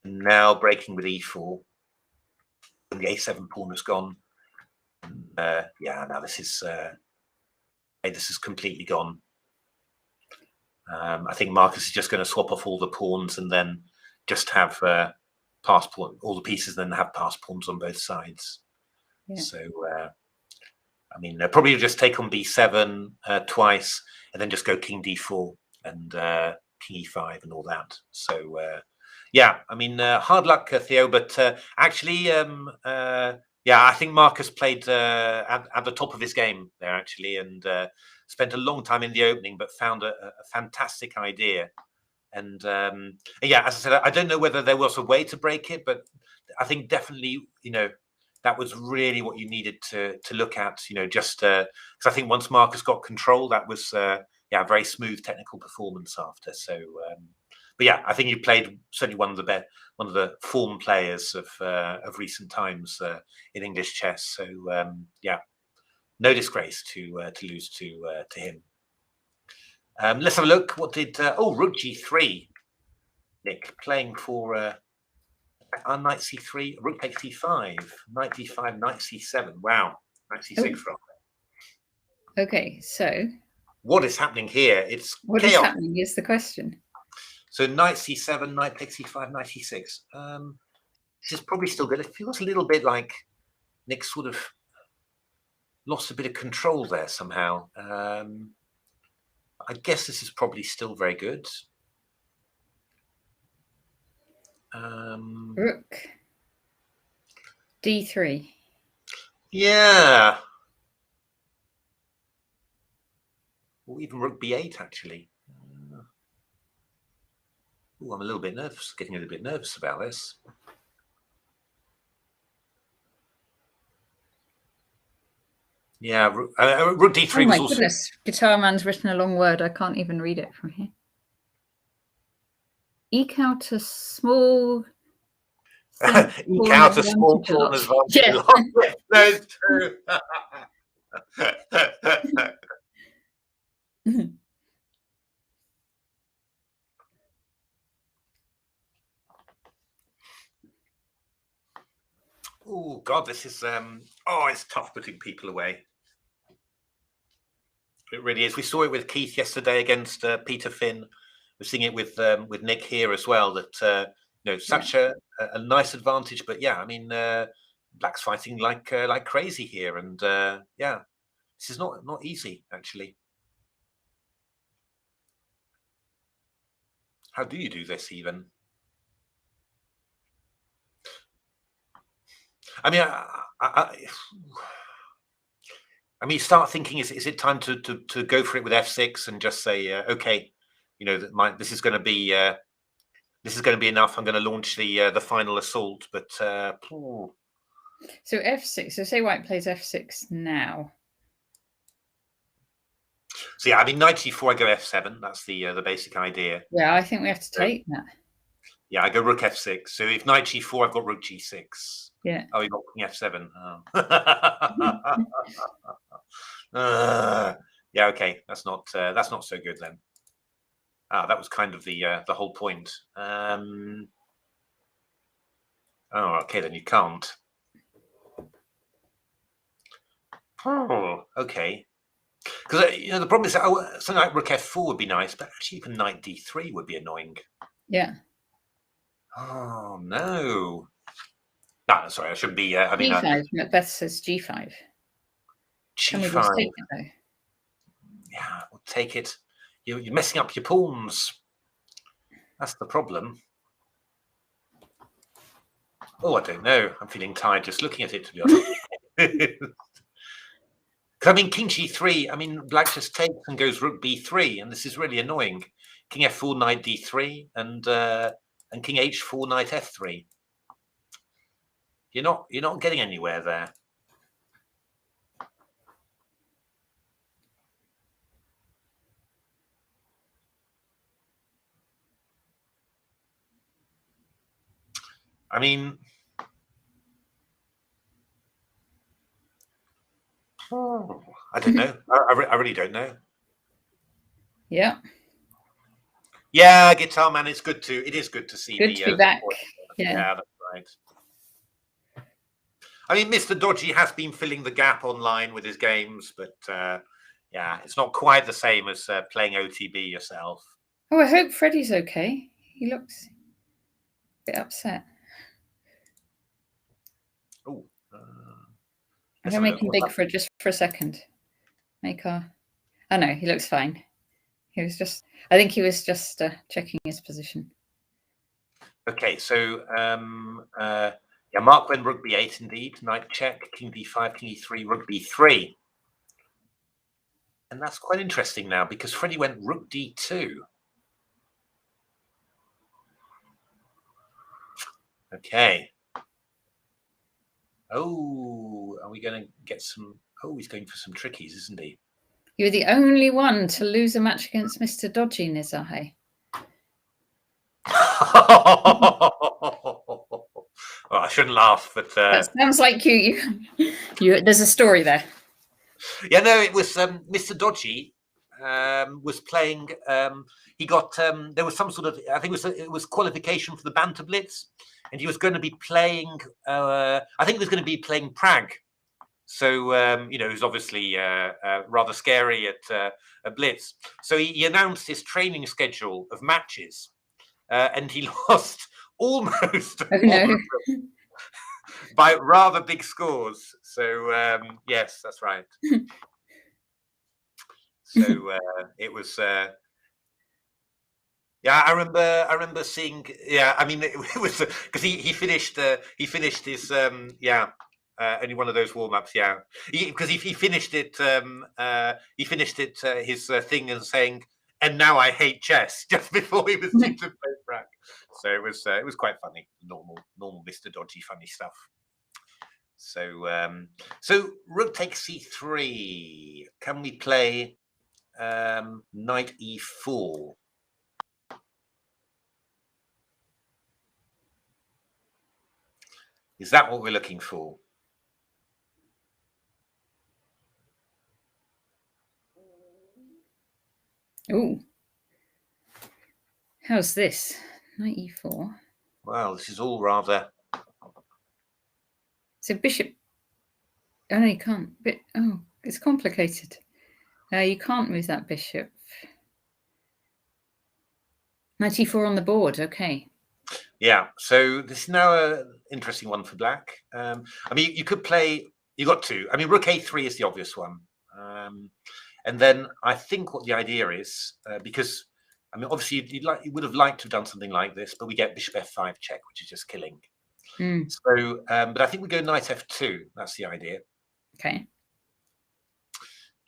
[SPEAKER 2] And now breaking with e4. And the a7 pawn has gone. Yeah, now this is completely gone. I think Marcus is just going to swap off all the pawns and then just have pass pawn, all the pieces, and then have pass pawns on both sides. Yeah. So, I mean, probably just take on b7 twice, and then just go king d4 and king e5 and all that. So, yeah, I mean, hard luck, Theo, but actually, yeah, I think Marcus played at the top of his game there, actually, and spent a long time in the opening, but found a fantastic idea. And yeah, as I said, I don't know whether there was a way to break it, but I think definitely, you know, that was really what you needed to look at, you know, just because I think once Marcus got control, that was, yeah, a very smooth technical performance after. So, but yeah, I think you played certainly one of the form players of recent times in English chess. So, yeah, no disgrace to lose to him. Let's have a look. What did rook g3? Nick playing for knight c3, rook takes c5, knight d5, knight c7. Wow, knight c6 from.
[SPEAKER 1] Okay, so
[SPEAKER 2] what is happening here? It's
[SPEAKER 1] what
[SPEAKER 2] chaos.
[SPEAKER 1] is happening is the question.
[SPEAKER 2] So knight c7, knight takes c5, knight e6. This is probably still good. It feels a little bit like Nick sort of lost a bit of control there somehow. I guess this is probably still very good.
[SPEAKER 1] Rook d3.
[SPEAKER 2] Yeah. Or even rook b8, actually. Ooh, I'm a little bit nervous, getting a little bit nervous about this. Yeah, rook d3
[SPEAKER 1] oh my
[SPEAKER 2] was also...
[SPEAKER 1] goodness, Guitar Man's written a long word. I can't even read it from here. Eke out a small...
[SPEAKER 2] Eke out a small pawn advantage.
[SPEAKER 1] Yeah.
[SPEAKER 2] No, it's true. Oh God, this is it's tough putting people away. It really is. We saw it with Keith yesterday against Peter Finn. We're seeing it with Nick here as well. That you know, such a nice advantage. But yeah, I mean, Black's fighting like crazy here, and yeah, this is not easy actually. How do you do this even? I mean, I mean, start thinking: is it time to go for it with f6 and just say, okay, you know, that this is going to be enough. I'm going to launch the final assault. But
[SPEAKER 1] so f6. So say White plays f6 now.
[SPEAKER 2] So yeah, I mean, knight e4, I go f7. That's the basic idea.
[SPEAKER 1] Yeah, I think we have to take that.
[SPEAKER 2] Yeah, I go rook f6. So if knight g4, I've got rook g6.
[SPEAKER 1] Yeah.
[SPEAKER 2] Oh, you've got king f7. Oh. Yeah, okay. That's not so good then. That was kind of the whole point. Oh, okay, then you can't. Oh, okay. Because you know, the problem is that something like rook f4 would be nice, but actually even knight d3 would be annoying.
[SPEAKER 1] Yeah.
[SPEAKER 2] Oh no. No, sorry, I shouldn't be. I mean,
[SPEAKER 1] g5. Macbeth says g5. Can we just take it though?
[SPEAKER 2] Yeah, we'll take it. You're messing up your pawns. That's the problem. Oh, I don't know. I'm feeling tired just looking at it, to be honest. I mean, king g3. I mean, Black just takes and goes rook b3, and this is really annoying. King f4, knight d3, and king h4, knight f3. You're not getting anywhere there. I mean, I don't know. I really don't know.
[SPEAKER 1] Yeah.
[SPEAKER 2] Yeah, Guitar Man, it's good to. It is good to see.
[SPEAKER 1] Good to be back.
[SPEAKER 2] Yeah, that's right. I mean, Mr. Dodgy has been filling the gap online with his games, but yeah, it's not quite the same as playing OTB yourself.
[SPEAKER 1] Oh, I hope Freddie's okay. He looks a bit upset.
[SPEAKER 2] Oh,
[SPEAKER 1] I'm going to make him big for just for a second. Make our... Oh, no, he looks fine. He was just... I think he was just checking his position.
[SPEAKER 2] Okay, so yeah, Mark went rook b8 indeed. Knight check, king d5, king e3, rook b3. And that's quite interesting now because Freddie went rook d2. Okay. Oh, are we going to get some... Oh, he's going for some trickies, isn't he?
[SPEAKER 1] You're the only one to lose a match against Mr. Dodgy, Nizahe.
[SPEAKER 2] Well, I shouldn't laugh, but
[SPEAKER 1] that sounds like you. There's a story there.
[SPEAKER 2] Yeah, no, it was Mr. Dodgy was playing. He got there was some sort of, I think it was qualification for the Banter Blitz, and he was going to be playing. I think he was going to be playing Prague. So you know, it was obviously rather scary at a Blitz. So he announced his training schedule of matches, and he lost almost all of them by rather big scores. So yes, that's right. So it was. Yeah, I remember seeing. Yeah, I mean, it was because he finished his only one of those warm ups. Yeah, because he finished it. He finished it his thing and saying, "And now I hate chess," just before he was due to play Prague. So it was quite funny. Normal Mr. Dodgy funny stuff. So so rook takes c3. Can we play knight e4? Is that what we're looking for?
[SPEAKER 1] Oh, how's this? Knight e4.
[SPEAKER 2] Well, this is all rather.
[SPEAKER 1] So bishop. Oh no, you can't. Oh, it's complicated. You can't move that bishop. Knight e4 on the board. Okay.
[SPEAKER 2] Yeah. So this is now an interesting one for black. I mean, you could play. You got two. I mean, rook a3 is the obvious one. And then I think what the idea is, because I mean, obviously you would have liked to have done something like this, but we get bishop f5 check, which is just killing. So, but I think we go knight f2. That's the idea.
[SPEAKER 1] Okay.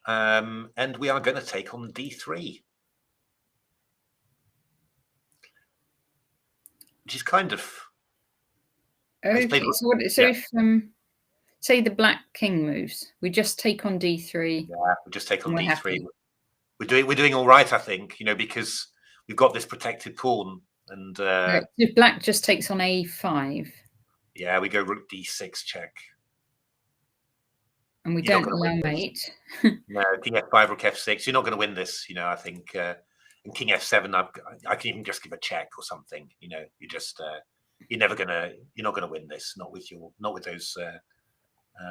[SPEAKER 2] And we are going to take on d3, which is kind of.
[SPEAKER 1] Okay. So if say the black king moves, we just take on d3.
[SPEAKER 2] Yeah, we just take on d3. We're doing all right, I think. You know, because we've got this protected pawn, and
[SPEAKER 1] if black just takes on a5.
[SPEAKER 2] Yeah, we go rook d6 check.
[SPEAKER 1] And we don't allow mate.
[SPEAKER 2] No, king f5, rook f6. You're not going to win this, you know. I think, and king f7. I can even just give a check or something. You know, you just you're not going to win this. Not with those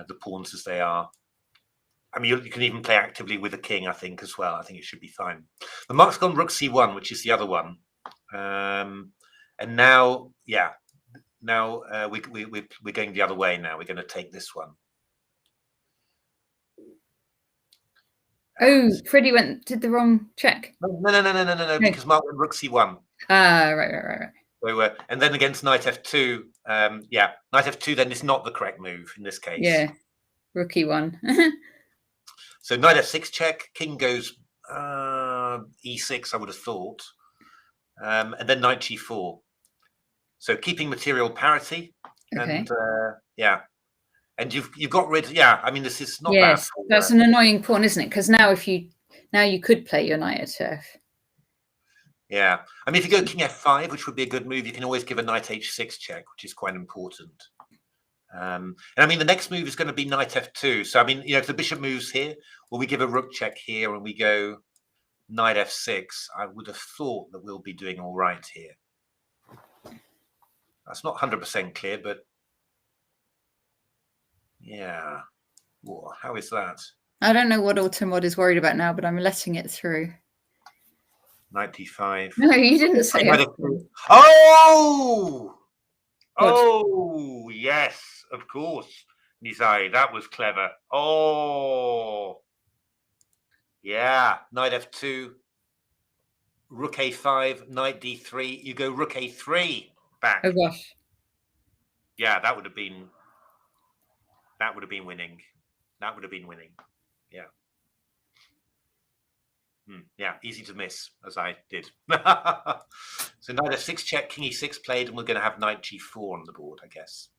[SPEAKER 2] the pawns as they are. I mean, you can even play actively with a king. I think as well. I think it should be fine. The mark's gone rook c1, which is the other one. And now, yeah. Now we're going the other way. Now we're going to take this one.
[SPEAKER 1] Oh, Freddie did the wrong check.
[SPEAKER 2] No. Because Mark went rook c1.
[SPEAKER 1] Right.
[SPEAKER 2] So and then against knight f2, yeah, knight f2 then is not the correct move in this case.
[SPEAKER 1] Yeah, rook e1.
[SPEAKER 2] So knight f6 check, king goes e6. I would have thought, and then knight g4. So keeping material parity, and yeah, and you've got rid. Yeah, I mean this is not bad.
[SPEAKER 1] That's an annoying pawn, isn't it? Because now you could play your knight at f.
[SPEAKER 2] Yeah, I mean if you go king f5, which would be a good move, you can always give a knight h6 check, which is quite important. And I mean, the next move is going to be knight f2. So I mean, if the bishop moves here, or we give a rook check here, and we go knight f6, I would have thought that we'll be doing all right here. That's not 100% clear, but yeah. Whoa, how is that?
[SPEAKER 1] I don't know what Automod is worried about now, but I'm letting it through.
[SPEAKER 2] 95.
[SPEAKER 1] No, you didn't say it.
[SPEAKER 2] Oh!
[SPEAKER 1] What?
[SPEAKER 2] Oh, yes, of course. Nizai, that was clever. Oh, yeah. Knight f2, rook a5, knight d3. You go rook a3 back.
[SPEAKER 1] Oh gosh.
[SPEAKER 2] Yeah, that would have been winning. That would have been winning. Yeah. Yeah, easy to miss, as I did. So knight f6 check, king e6 played, and we're going to have knight g4 on the board, I guess.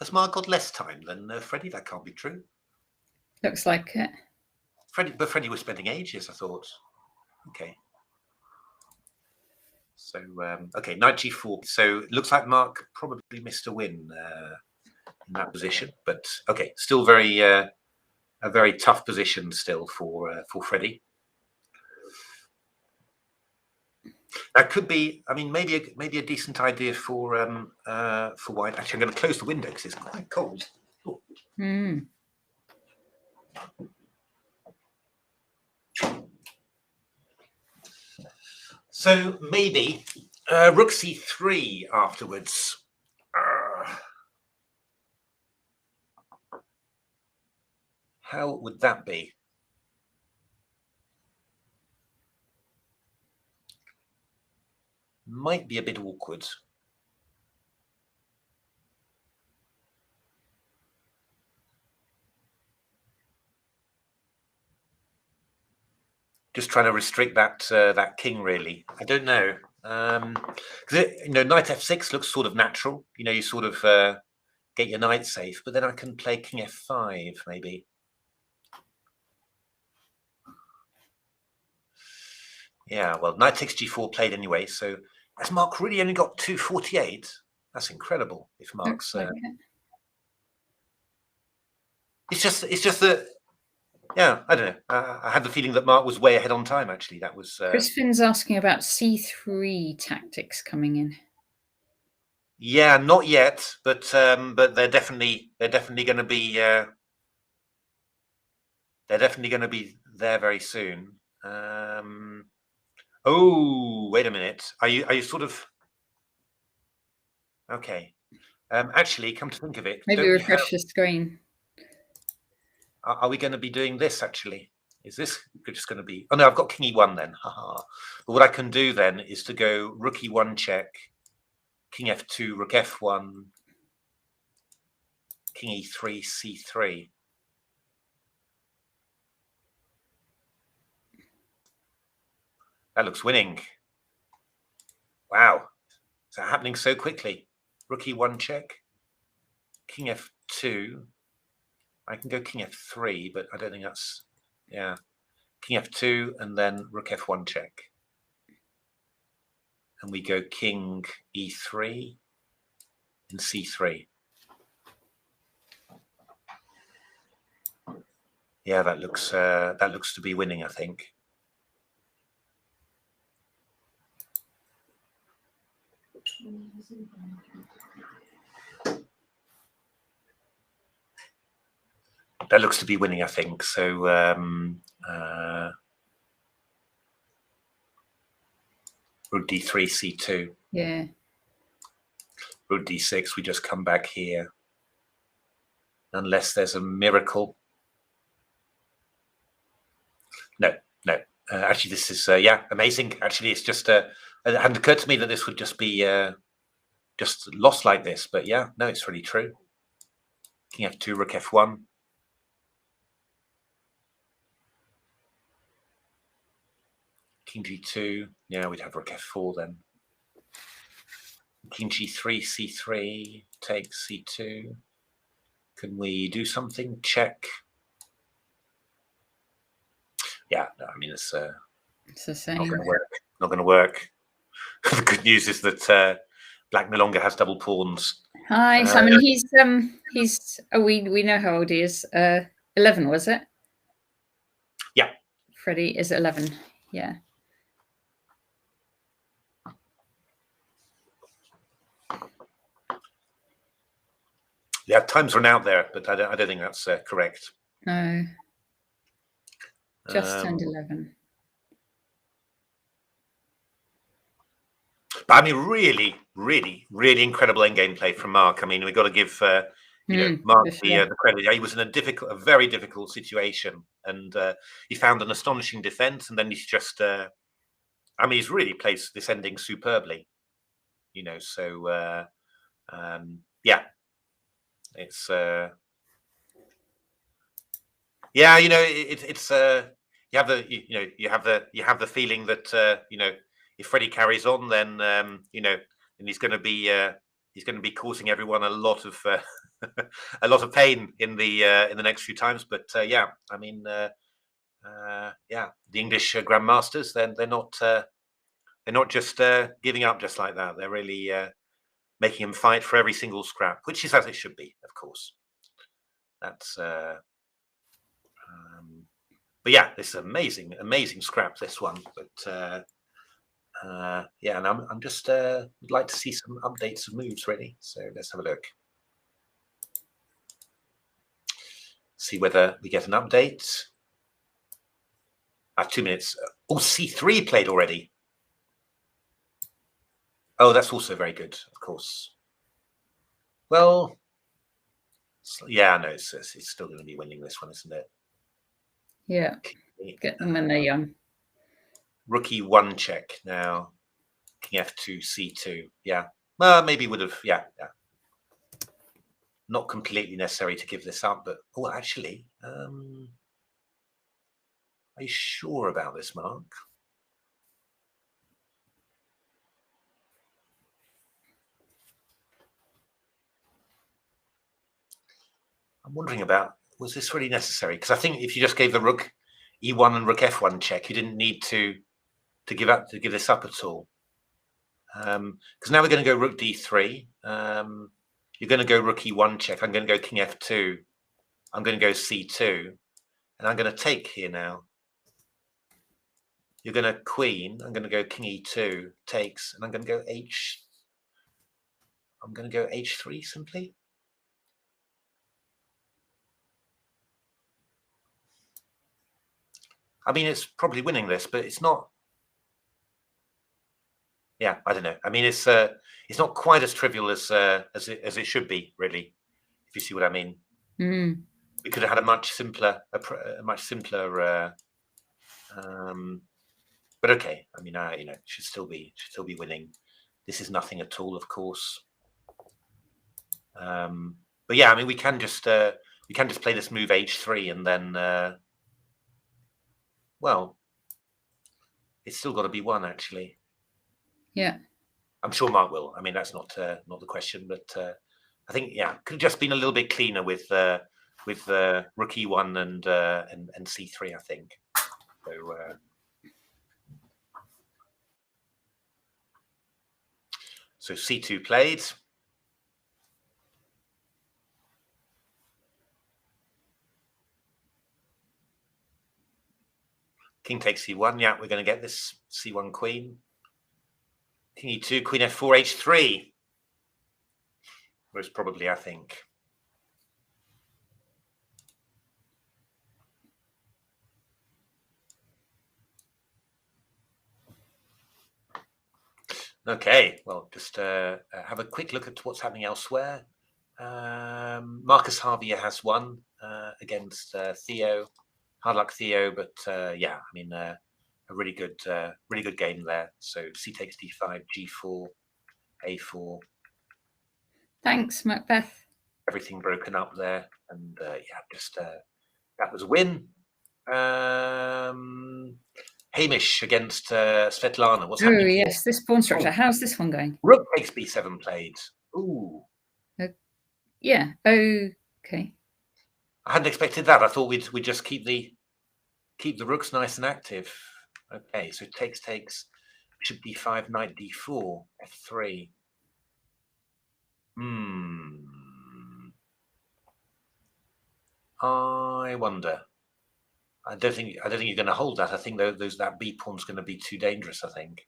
[SPEAKER 2] Has Mark got less time than Freddie? That can't be true.
[SPEAKER 1] Looks like it.
[SPEAKER 2] Freddie was spending ages, I thought. Okay. So, okay, knight g4. So it looks like Mark probably missed a win in that position. But, okay, still a very tough position still for Freddie. That could be, I mean, maybe a decent idea for white. Actually, I'm going to close the window because it's quite cold. Oh. So maybe rook c3 afterwards. How would that be? Might be a bit awkward. Just trying to restrict that king, really. I don't know. Because knight f6 looks sort of natural. You sort of get your knight safe, but then I can play king f5 maybe. Yeah, well, knight takes g4 played anyway. So has Mark really only got 248? That's incredible. If Mark's, it's just that. Yeah, I don't know. I had the feeling that Mark was way ahead on time. Actually, that was.
[SPEAKER 1] Chris Finn's asking about c3 tactics coming in.
[SPEAKER 2] Yeah, not yet, but they're definitely going to be. They're definitely going to be there very soon. Oh, wait a minute. Are you sort of? Okay. Actually, come to think of it,
[SPEAKER 1] maybe refresh the screen.
[SPEAKER 2] Are we going to be doing this actually? Is this just going to be? Oh no, I've got king e1 then. Haha. But what I can do then is to go rook e1 check, king f2, rook f1, king e3, c3. That looks winning. Wow, is that happening so quickly? Rook e1 check, king f2. I can go king f3, but I don't think that's, yeah. King f2 and then rook f1 check. And we go king e3 and c3. Yeah, that looks to be winning, I think. That looks to be winning, I think. So rook d3, c2.
[SPEAKER 1] Yeah.
[SPEAKER 2] Rook d6, we just come back here. Unless there's a miracle. No. Actually, this is, yeah, amazing. Actually, it's just, it hadn't occurred to me that this would just be just lost like this. But yeah, no, it's really true. King f2, rook f1. King g2, yeah, we'd have rook f4 then. King g3, c3, takes c2. Can we do something? Check. Yeah, no, I mean, it's
[SPEAKER 1] the same.
[SPEAKER 2] not going to work. Not going to work. The good news is that Black no longer has double pawns.
[SPEAKER 1] Hi, Simon. He's we know how old he is. 11, was it?
[SPEAKER 2] Yeah.
[SPEAKER 1] Freddie is 11. Yeah.
[SPEAKER 2] Yeah, times run out there, but I don't think that's correct.
[SPEAKER 1] No. Just turned 11.
[SPEAKER 2] But I mean, really, really, really incredible endgame play from Mark. I mean, we've got to give Mark the credit. He was in a very difficult situation, and he found an astonishing defense. And then he's just, I mean, he's really played this ending superbly. So yeah, it's yeah, it's you have the feeling that if Freddie carries on, then and he's going to be causing everyone a lot of a lot of pain in the next few times. But yeah, I mean, yeah, the English Grandmasters, then they're not just giving up just like that. They're really making him fight for every single scrap, which is as it should be, of course. That's but yeah, this is amazing scrap, this one. But yeah, and I'm just would like to see some updates of moves ready. So let's have a look. See whether we get an update. 2 minutes. Oh, C3 played already. Oh, that's also very good, of course. Well, yeah, no, it's still going to be winning this one, isn't it?
[SPEAKER 1] Yeah, get them when they're young.
[SPEAKER 2] Rookie 1 check now. King F2, C2. Yeah, well, maybe would have. Yeah. Not completely necessary to give this up, but oh, actually, are you sure about this, Mark? I'm wondering about, was this really necessary? Because I think if you just gave the rook E1 and rook F1 check, you didn't need to give this up at all. Because now we're going to go rook D3. You're going to go rook E1 check. I'm going to go king F2. I'm going to go C2, and I'm going to take here now. You're going to queen. I'm going to go king E2 takes, and I'm going to go H. I'm going to go H3 simply. I mean, it's probably winning this, but it's not. Yeah, I don't know. I mean, it's not quite as trivial as it should be, really. If you see what I mean.
[SPEAKER 1] Mm.
[SPEAKER 2] We could have had a much simpler, but okay. I mean, should still be winning. This is nothing at all, of course. But yeah, I mean, we can just play this move H3 and then. Well, it's still got to be one, actually.
[SPEAKER 1] Yeah,
[SPEAKER 2] I'm sure Mark will. I mean, that's not the question, but I think could have just been a little bit cleaner with rook E1 and C3. I think so. C2 played. King takes C1. Yeah, we're going to get this C1 queen. King E2, queen F4, H3. Most probably, I think. Okay, well, just have a quick look at what's happening elsewhere. Marcus Harvey has won against Theo. Hard luck, Theo, but yeah, I mean, a really good game there. So C takes D5, G4, A4.
[SPEAKER 1] Thanks, Macbeth.
[SPEAKER 2] Everything broken up there, and yeah, just that was a win. Hamish against Svetlana. What's happening?
[SPEAKER 1] Oh yes, this pawn structure. Oh. How's this one going?
[SPEAKER 2] Rook takes B7 played. Ooh.
[SPEAKER 1] Yeah. Okay.
[SPEAKER 2] I hadn't expected that. I thought we'd just keep the rooks nice and active. Okay, so takes. Bishop D5, knight D4, F3. I wonder. I don't think you're going to hold that. I think that B pawn's going to be too dangerous, I think.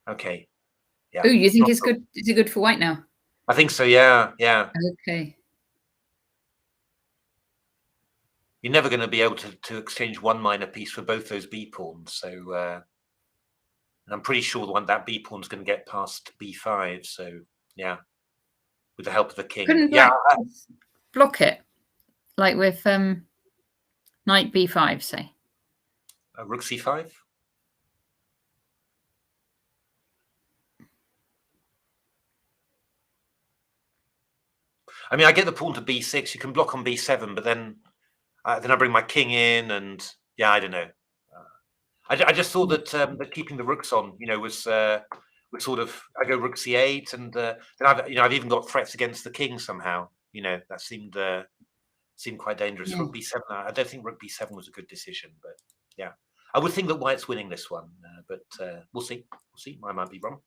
[SPEAKER 2] Okay. Yeah.
[SPEAKER 1] Oh, you think it's good? Is it good for white now?
[SPEAKER 2] I think so. Yeah. Yeah.
[SPEAKER 1] Okay.
[SPEAKER 2] You're never going to be able to exchange one minor piece for both those B pawns. So, and I'm pretty sure that B pawn's going to get past B5. So, yeah, with the help of the king.
[SPEAKER 1] Couldn't black block it, like with knight B5, say?
[SPEAKER 2] Rook C5. I mean, I get the pawn to B6. You can block on B7, but then I bring my king in, and yeah, I don't know. I just thought that keeping the rooks on, was sort of, I go rook C8, and then I've even got threats against the king somehow. That seemed quite dangerous.
[SPEAKER 1] Yeah.
[SPEAKER 2] Rook B7. I don't think rook B7 was a good decision, but yeah, I would think that white's winning this one, but we'll see. We'll see. I might be wrong.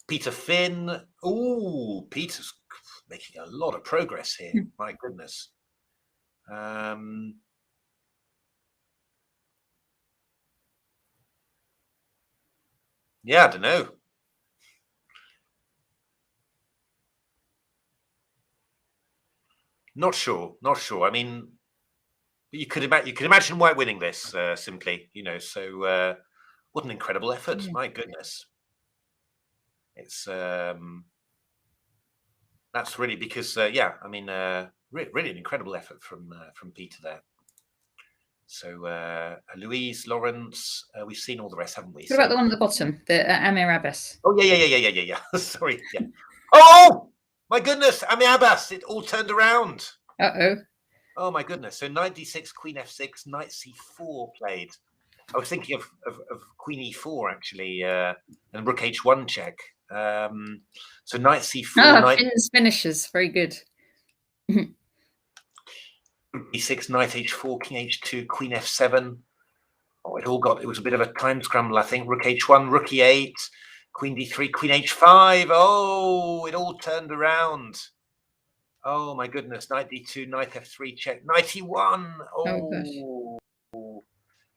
[SPEAKER 2] Peter Finn. Oh, Peter's making a lot of progress here. My goodness. Yeah, I don't know. Not sure. I mean, you could imagine white winning this simply. So what an incredible effort! Yeah. My goodness. It's that's really because yeah, I mean, really an incredible effort from Peter there. So Louise, Lawrence, we've seen all the rest, haven't we?
[SPEAKER 1] What about the one at the bottom, the Amir Abbas?
[SPEAKER 2] Oh yeah. Sorry, yeah. Oh my goodness, Amir Abbas! It all turned around. Oh my goodness! So knight D6, Queen F6, Knight C4 played. I was thinking of Queen E4 actually, and Rook H1 check. So Knight C4.
[SPEAKER 1] Finn's finishes, very good.
[SPEAKER 2] E6, Knight H4, King H2, Queen F7. Oh, it was a bit of a time scramble, I think. Rook H1, Rook E8, Queen D3, Queen H5. Oh, it all turned around. Oh my goodness! Knight D2, Knight F3 check, Knight E1. Oh,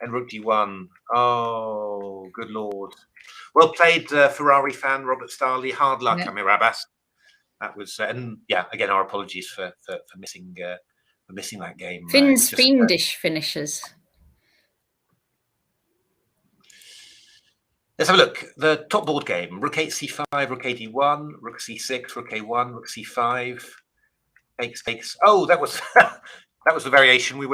[SPEAKER 2] and Rook D1. Oh, good lord! Well played, Ferrari fan Robert Starley. Hard luck, yeah. Amir Abbas. That was, and yeah, again, our apologies for missing that game.
[SPEAKER 1] Finn's fiendish finishes.
[SPEAKER 2] Let's have a look. The top board game: Rook 8 C5, Rook 8 E1, Rook C6, Rook A1, Rook C5. Takes. Oh, that was that was the variation we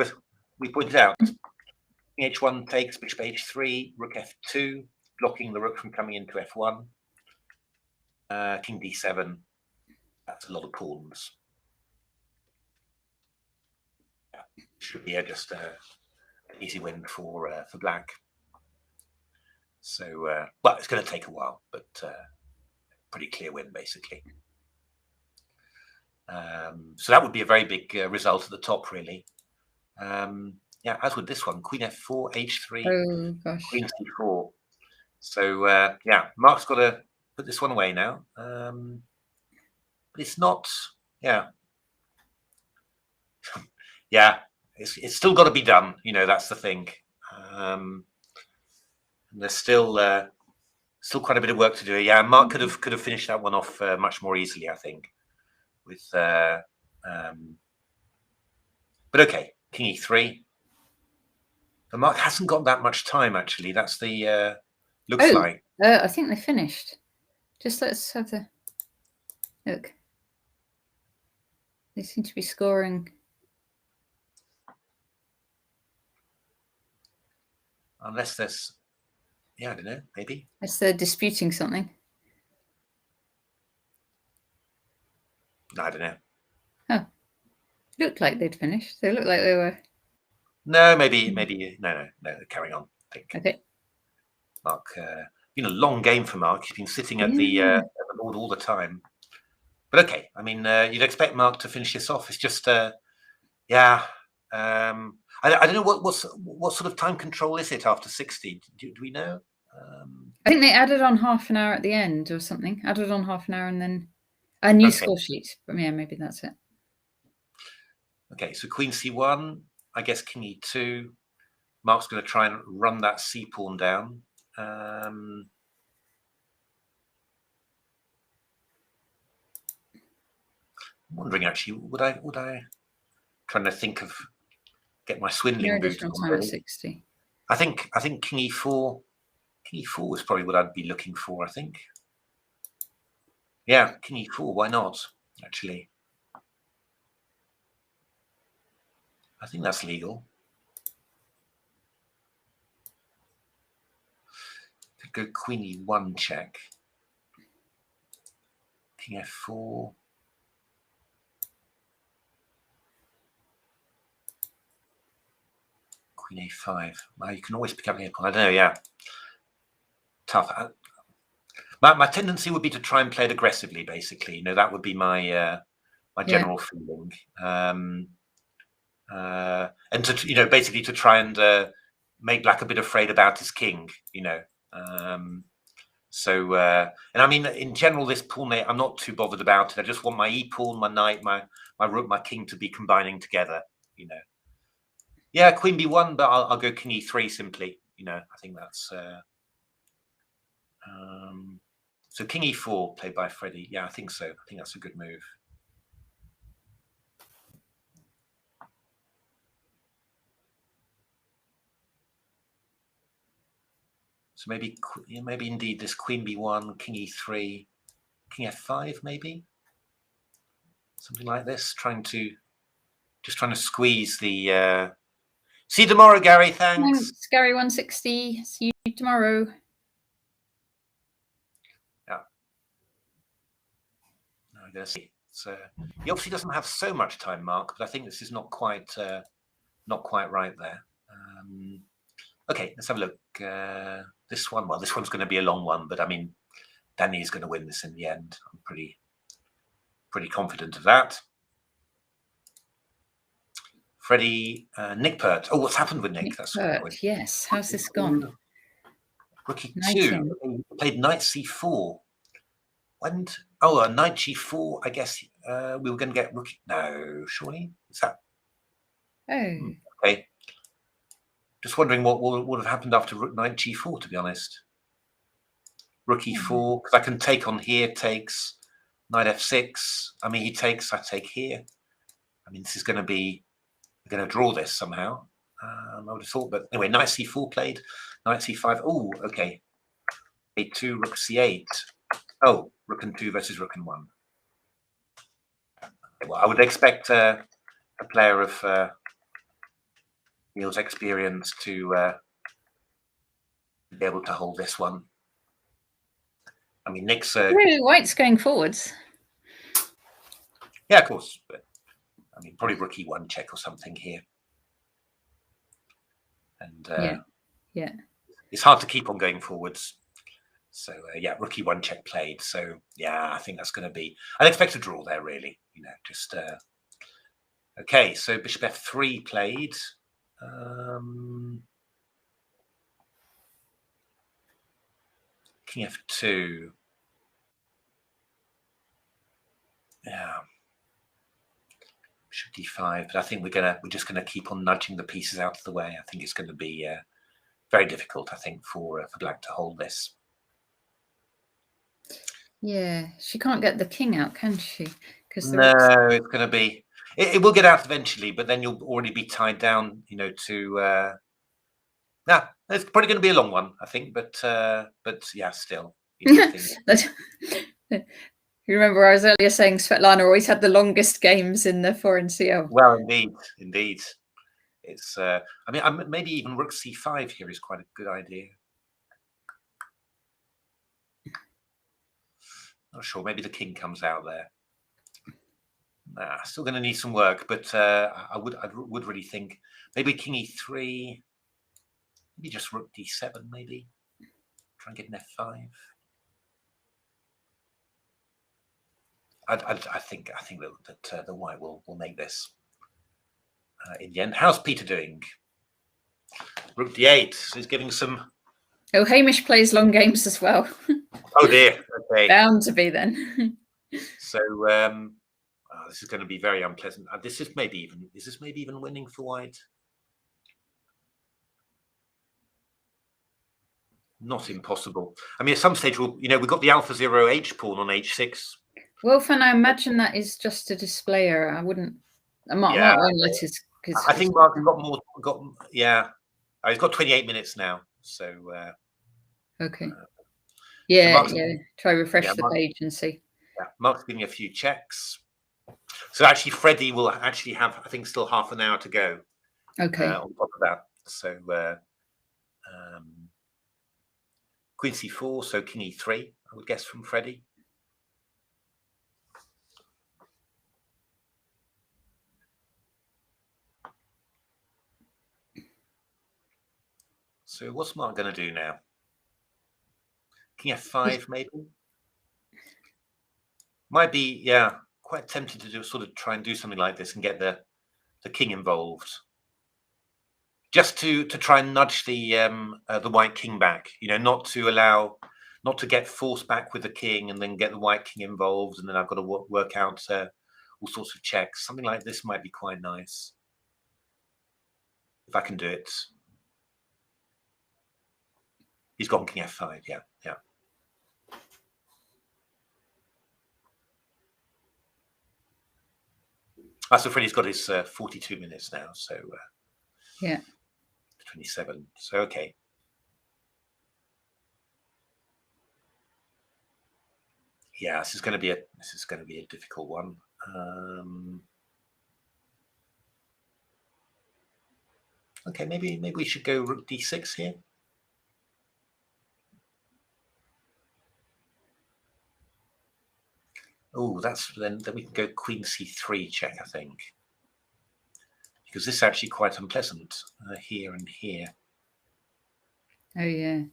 [SPEAKER 2] pointed out. King H1 takes, Bishop H3, Rook F2, blocking the rook from coming into F1. King D7. That's a lot of pawns. Yeah, should be just an easy win for black. So, well, it's going to take a while, but pretty clear win basically. So that would be a very big result at the top, really. Yeah, as with this one, Queen F4, H3, Queen C4. So yeah, Mark's got to put this one away now. But it's not. Yeah, yeah, it's still got to be done. That's the thing. And there's still quite a bit of work to do. Yeah, Mark could have finished that one off much more easily, I think. With but okay, King E3. But Mark hasn't got that much time actually. That's the looks like.
[SPEAKER 1] I think they finished. Just let's have the look. They seem to be scoring.
[SPEAKER 2] Unless there's, yeah, I don't know, maybe.
[SPEAKER 1] Unless they're disputing something.
[SPEAKER 2] No, I don't know.
[SPEAKER 1] Oh, looked like they'd finished. They looked like they were.
[SPEAKER 2] No, maybe no. Carrying on. I think.
[SPEAKER 1] Okay.
[SPEAKER 2] Mark, been a long game for Mark. He's been sitting at the board all the time. But okay, I mean, you'd expect Mark to finish this off. It's just, yeah. I don't know what sort of time control is it after 60. Do we know?
[SPEAKER 1] I think they added on half an hour at the end or something. Added on half an hour and then a new score sheet. But yeah, maybe that's it.
[SPEAKER 2] Okay, so Queen C1, I guess King E2. Mark's going to try and run that C pawn down. I'm wondering actually, would I trying to think of get my swindling boot on,
[SPEAKER 1] time at 60.
[SPEAKER 2] I think King E4 is probably what I'd be looking for, I think. Yeah, King E4, why not? Actually. I think that's legal. Could go Queen E1 check. King F4. Queen A5. Well, you can always pick up the pawn. I don't know, yeah. Tough. My tendency would be to try and play it aggressively, basically. You know, that would be my my general feeling. And to, you know, basically to try and make black a bit afraid about his king, you know. And I mean, in general, this pawn, I'm not too bothered about it. I just want my e pawn, my knight, my rook, my king to be combining together, you know. Yeah, Queen B1, but I'll go King E3 simply. You know, I think that's so King E4 played by Freddie. Yeah, I think so. I think that's a good move. So maybe indeed this Queen B1, King E3, King F5, maybe something like this. Trying to squeeze the. See you tomorrow, Gary. Thanks.
[SPEAKER 1] Gary 160. See you tomorrow.
[SPEAKER 2] Yeah. No, I'm gonna see. So he obviously doesn't have so much time, Mark, but I think this is not quite right there. Okay, let's have a look. This one, well, this one's going to be a long one, but I mean, Danny is going to win this in the end. I'm pretty confident of that. Freddie, Nick Pert. Oh, what's happened with Nick?
[SPEAKER 1] Nick
[SPEAKER 2] That's
[SPEAKER 1] Pert, yes. How's this gone?
[SPEAKER 2] Rook E2. Played Knight C4. Knight G4. I guess we were going to get Rook. No, surely is that?
[SPEAKER 1] Oh.
[SPEAKER 2] Okay. Just wondering what would have happened after Rook Knight G4, to be honest. Rook E4, because I can take on here, takes Knight F6. I mean, he takes, I take here. I mean, this is going to be, we're going to draw this somehow. I would have thought, but anyway, Knight C4 played, Knight C5. Oh, okay. A2, Rook C8. Oh, Rook and 2 versus Rook and 1. Well, I would expect a player of Neil's experience to be able to hold this one. I mean, Nick's
[SPEAKER 1] White's going forwards.
[SPEAKER 2] Yeah, of course. But I mean, probably Rook E1 check or something here. And
[SPEAKER 1] yeah,
[SPEAKER 2] it's hard to keep on going forwards. So yeah, Rook E1 check played. So yeah, I think that's going to be. I'd expect a draw there, really. You know, just okay. So Bishop F3 played. King F2. Yeah. Bishop D5. But I think we're just gonna keep on nudging the pieces out of the way. I think it's going to be very difficult. I think for Black to hold this.
[SPEAKER 1] Yeah, she can't get the king out, can she?
[SPEAKER 2] Because no, it's going to be. It will get out eventually, but then you'll already be tied down. You know, to. It's probably going to be a long one, I think. But yeah, still. You know,
[SPEAKER 1] you remember I was earlier saying Svetlana always had the longest games in the foreign CL.
[SPEAKER 2] Well, indeed. It's. I mean, maybe even Rook C5 here is quite a good idea. Not sure. Maybe the king comes out there. Still going to need some work, but I would really think maybe King E3, maybe just Rook D7, maybe try and get an F5. I think that the white will make this in the end. How's Peter doing? Rook D8. So he's giving some
[SPEAKER 1] Oh, Hamish plays long games as well.
[SPEAKER 2] Oh dear. Okay.
[SPEAKER 1] Bound to be then.
[SPEAKER 2] So this is going to be very unpleasant. Is this maybe even winning for white? Not impossible. I mean, at some stage we've got the AlphaZero H pawn on H6.
[SPEAKER 1] Well, Fan, I imagine that is just a display error. I wouldn't. Mark won't let his.
[SPEAKER 2] I think Mark's got more. He's got 28 minutes now. So.
[SPEAKER 1] Okay. Try refresh the page and see.
[SPEAKER 2] Yeah, Mark's giving a few checks. So actually, Freddie will actually have, I think, still half an hour to go.
[SPEAKER 1] Okay.
[SPEAKER 2] On top of that, so Queen C4, so King E3, I would guess from Freddie. So what's Mark going to do now? King F5, maybe? Might be, quite tempted to do try and do something like this and get the king involved, just to try and nudge the white king back. Not to get forced back with the king and then get the white king involved, and then I've got to work out all sorts of checks. Something like this might be quite nice if I can do it. He's gone King F5. Yeah. So Freddie's got his 42 minutes now, so 27. So okay. Yeah, this is going to be a difficult one. Okay, maybe we should go Rook D6 here. Oh, then we can go Queen C3 check, I think, because this is actually quite unpleasant here and here.
[SPEAKER 1] Oh yeah,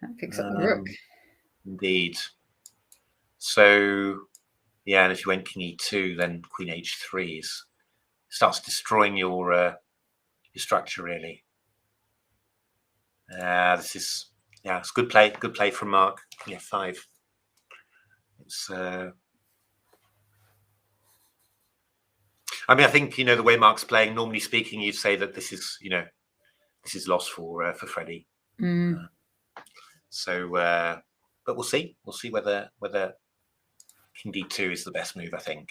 [SPEAKER 1] that picks up the rook.
[SPEAKER 2] Indeed. So and if you went King E2, then Queen H3 starts destroying your structure really. This is it's good play from Mark. King F5. It's I mean, I think the way Mark's playing, normally speaking, you'd say that this is lost for Freddie. So but we'll see whether King D2 is the best move. I think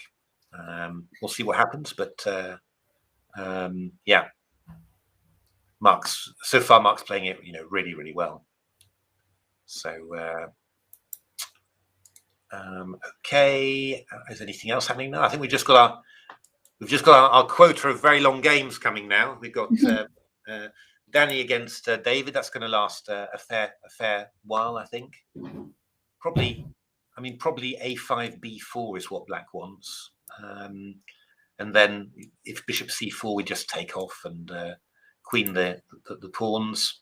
[SPEAKER 2] we'll see what happens, but Mark's playing it really well. So okay, is anything else happening now? I think we've just got our quota of very long games coming now. We've got Danny against David. That's going to last a fair while, I think. Probably A5 B4 is what Black wants, and then if Bishop C4, we just take off and queen the pawns.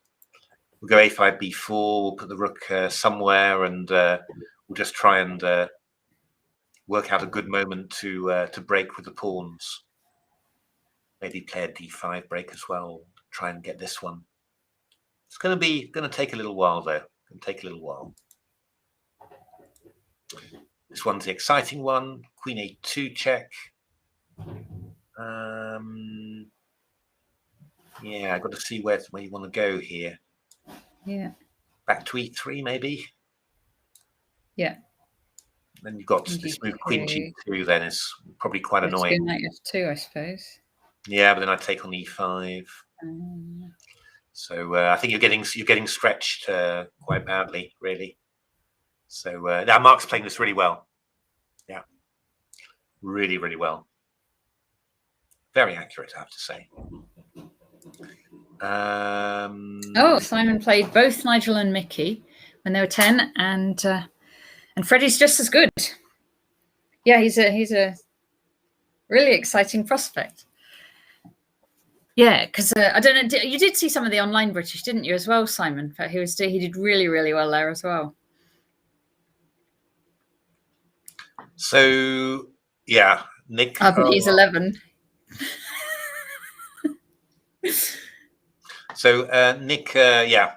[SPEAKER 2] We'll go A5 B4. We'll put the rook somewhere, and we'll just try and work out a good moment to break with the pawns. Maybe play a D5 break as well. Try and get this one. It's going to take a little while though. Going to take a little while. This one's the exciting one. Queen A2 check. I've got to see where you want to go here.
[SPEAKER 1] Yeah.
[SPEAKER 2] Back to E3 maybe.
[SPEAKER 1] Yeah.
[SPEAKER 2] Then you've got this move Queen G2. Then is probably quite annoying.
[SPEAKER 1] Knight F2, I suppose.
[SPEAKER 2] Yeah, but then I take on E5. So I think you're getting stretched quite badly, really. So now Mark's playing this really well. Yeah, really well. Very accurate, I have to say.
[SPEAKER 1] Simon played both Nigel and Mickey when they were 10, and Freddie's just as good. Yeah, he's a really exciting prospect. Yeah, because I don't know, you did see some of the online British, didn't you, as well, Simon? He did really well there as well.
[SPEAKER 2] So yeah, Nick.
[SPEAKER 1] But he's 11.
[SPEAKER 2] So Nick, yeah.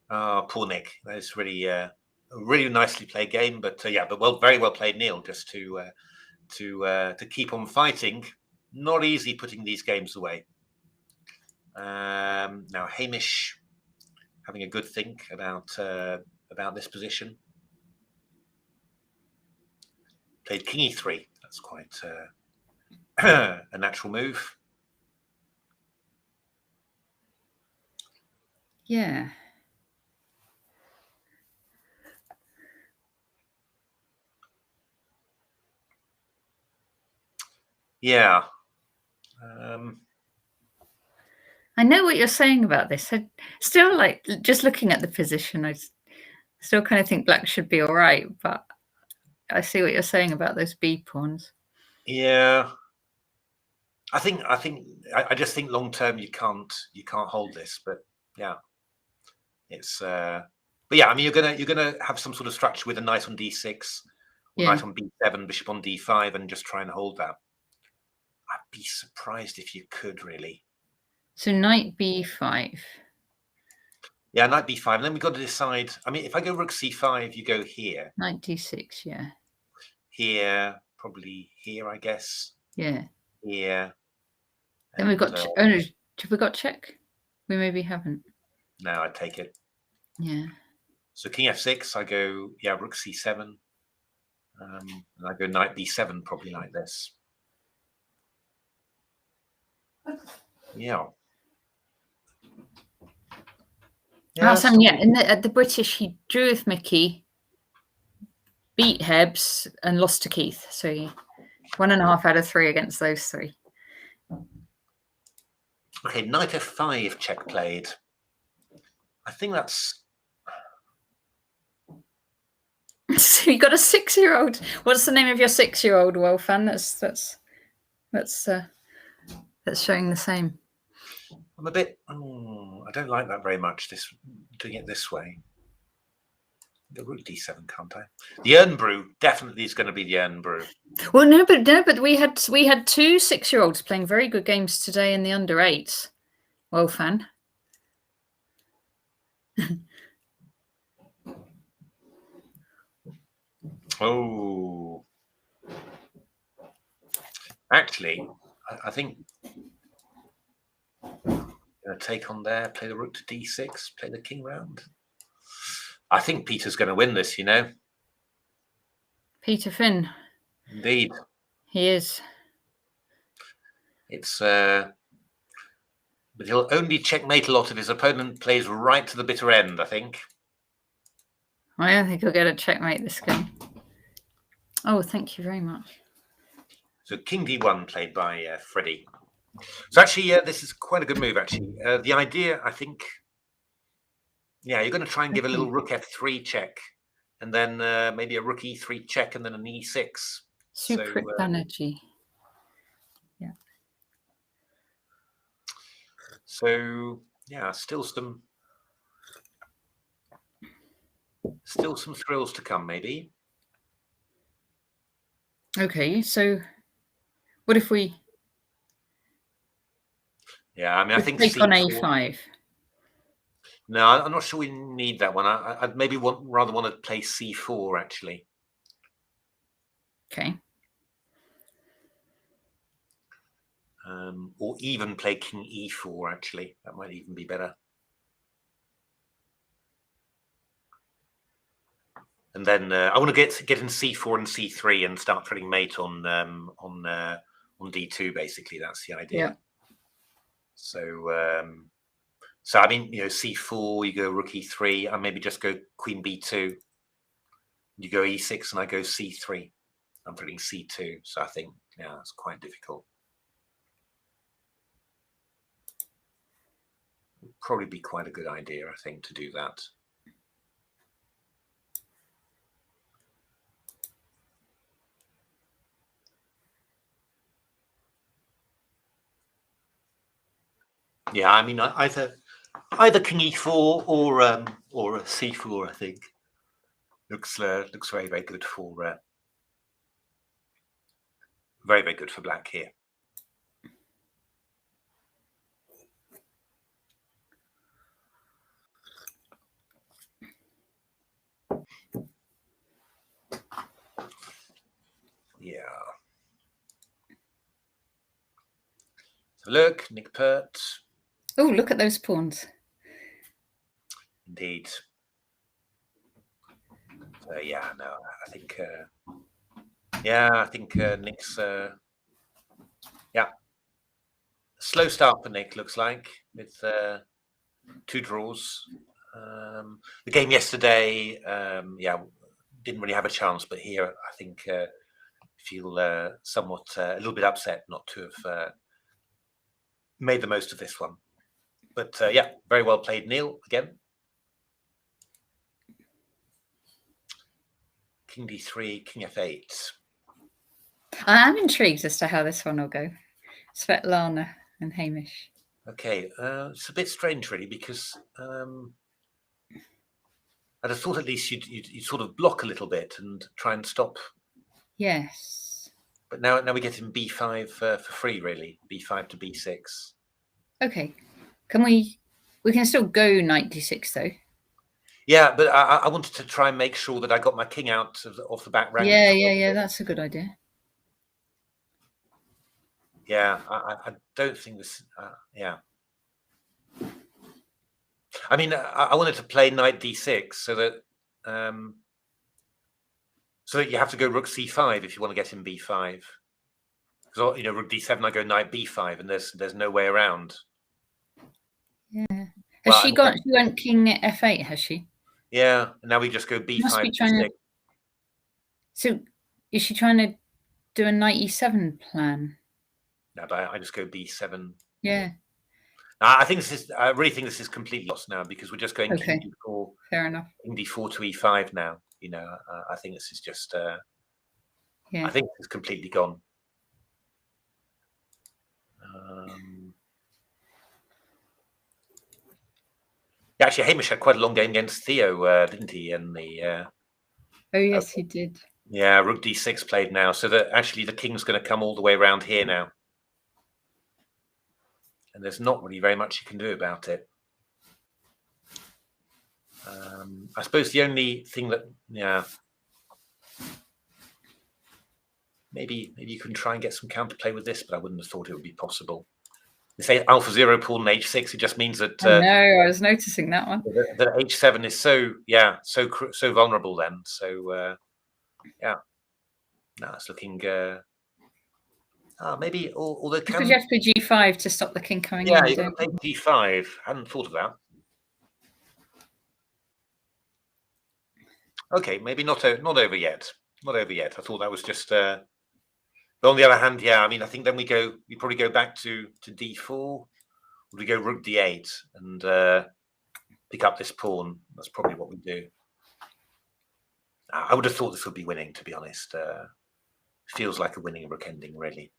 [SPEAKER 2] Oh, poor Nick. That's really a really nicely played game, but yeah, but very well played, Neil. Just to keep on fighting. Not easy putting these games away. Now Hamish having a good think about this position. Played King E3. That's quite a natural move.
[SPEAKER 1] Yeah.
[SPEAKER 2] Yeah.
[SPEAKER 1] I know what you're saying about this. I still, like, just looking at the position, I still kind of think black should be all right, but I see what you're saying about those B pawns.
[SPEAKER 2] Yeah. I just think long term you can't hold this, but yeah, it's but yeah, I mean you're gonna have some sort of structure with a knight on D6, or knight on B7, bishop on D5, and just try and hold that. I'd be surprised if you could really.
[SPEAKER 1] So knight B5.
[SPEAKER 2] Yeah, knight B5. And then we've got to decide. I mean, if I go rook C5, you go here.
[SPEAKER 1] Knight D6, yeah.
[SPEAKER 2] Here, probably here, I guess.
[SPEAKER 1] Yeah.
[SPEAKER 2] Here.
[SPEAKER 1] Then we've got. Oh no, have we got check? We maybe haven't.
[SPEAKER 2] No, I take it.
[SPEAKER 1] Yeah.
[SPEAKER 2] So King F6, I go rook C7, and I go knight B7, probably like this. Yeah.
[SPEAKER 1] Sam, at the British, he drew with Mickey, beat Hebs, and lost to Keith. So 1.5 out of 3 against those 3.
[SPEAKER 2] Okay, knight F5 check played. I think that's.
[SPEAKER 1] So you got a 6-year-old. What's the name of your 6-year-old, Wolfan? That's showing the same.
[SPEAKER 2] I'm a bit. I don't like that very much. Doing it this way. The rook D7, can't I? The Ernbrew definitely is going to be the Ernbrew.
[SPEAKER 1] Well, no, but we had 2 6-year-olds playing very good games today in the under 8s. Wolfan.
[SPEAKER 2] Oh, actually, I think take on there, play the rook to D6, play the king round. I think Peter's going to win this, you know.
[SPEAKER 1] Peter Finn.
[SPEAKER 2] Indeed.
[SPEAKER 1] He is.
[SPEAKER 2] It's but he'll only checkmate a lot if his opponent plays right to the bitter end, I think.
[SPEAKER 1] I don't think he'll get a checkmate this game. Oh, thank you very much.
[SPEAKER 2] So King D1 played by Freddie. So actually, this is quite a good move, actually. The idea, I think, you're going to try and give a little rook F3 check, and then maybe a rook E3 check, and then an E6.
[SPEAKER 1] Super Banerjee. Yeah.
[SPEAKER 2] So, yeah, still some thrills to come, maybe.
[SPEAKER 1] Okay, so what if we...
[SPEAKER 2] Yeah, I mean, I think
[SPEAKER 1] take on A5.
[SPEAKER 2] No, I'm not sure we need that one. I'd maybe rather want to play C4, actually.
[SPEAKER 1] Okay.
[SPEAKER 2] Or even play King E4, actually. That might even be better. And then I want to get in C4 and C3 and start putting mate on D2. Basically, that's the idea.
[SPEAKER 1] Yeah.
[SPEAKER 2] So, so I mean, C4, you go rook E3, I maybe just go Queen B2. You go E6, and I go C3. I'm putting C2, so I think it's quite difficult. Would probably be quite a good idea, I think, to do that. Yeah, I mean, either King E4 or a C4, I think, looks very, very good for very, very good for black here. Yeah. So look, Nick Pert.
[SPEAKER 1] Oh, look at those pawns.
[SPEAKER 2] Indeed. So yeah, no, I think. I think Nick's. Yeah, slow start for Nick looks like with 2 draws. The game yesterday, didn't really have a chance, but here I think feel somewhat a little bit upset not to have made the most of this one. But yeah, very well played, Neil, again. King d3, king f8.
[SPEAKER 1] I am intrigued as to how this one will go. Svetlana and Hamish.
[SPEAKER 2] Okay, it's a bit strange, really, because I'd have thought at least you'd sort of block a little bit and try and stop.
[SPEAKER 1] Yes.
[SPEAKER 2] But now we get in b5 for free, really. b5 to b6.
[SPEAKER 1] Okay. Can we can still go knight d6 though.
[SPEAKER 2] Yeah, but I wanted to try and make sure that I got my king out off the back rank.
[SPEAKER 1] Yeah. That's a good idea.
[SPEAKER 2] Yeah, I don't think this. Yeah. I mean, I wanted to play knight d6 so that you have to go rook c5 if you want to get in b5. Because rook d7, I go knight b5, and there's no way around.
[SPEAKER 1] Yeah. Has she went king f8? Has she?
[SPEAKER 2] Yeah. And now we just go b5.
[SPEAKER 1] Must be trying to. So, is she trying to do a knight e7 plan?
[SPEAKER 2] No, but I just go b7.
[SPEAKER 1] Yeah.
[SPEAKER 2] I really think this is completely lost now because we're just going
[SPEAKER 1] okay.
[SPEAKER 2] king d4.
[SPEAKER 1] Fair enough.
[SPEAKER 2] King d4 to e5 now. I think this is just. I think it's completely gone. Actually, Hamish had quite a long game against Theo, didn't he? In the.
[SPEAKER 1] Oh yes, he did.
[SPEAKER 2] Yeah, rook d6 played now, so that actually the king's going to come all the way around here now. And there's not really very much you can do about it. I suppose the only thing that, maybe you can try and get some counterplay with this, but I wouldn't have thought it would be possible. They say AlphaZero pawn on h6. It just means that.
[SPEAKER 1] No, I was noticing that one.
[SPEAKER 2] That h7 is so vulnerable then. So no, it's looking. Maybe although
[SPEAKER 1] because you have to play g5 to stop the king coming in.
[SPEAKER 2] Yeah, you can play g5. I hadn't thought of that. Okay, maybe not over yet. Not over yet. I thought that was just. But on the other hand, I mean, I think then we probably go back to d4, or we go rook d8 and pick up this pawn. That's probably what we do. I would have thought this would be winning, to be honest. Feels like a winning rook ending, really.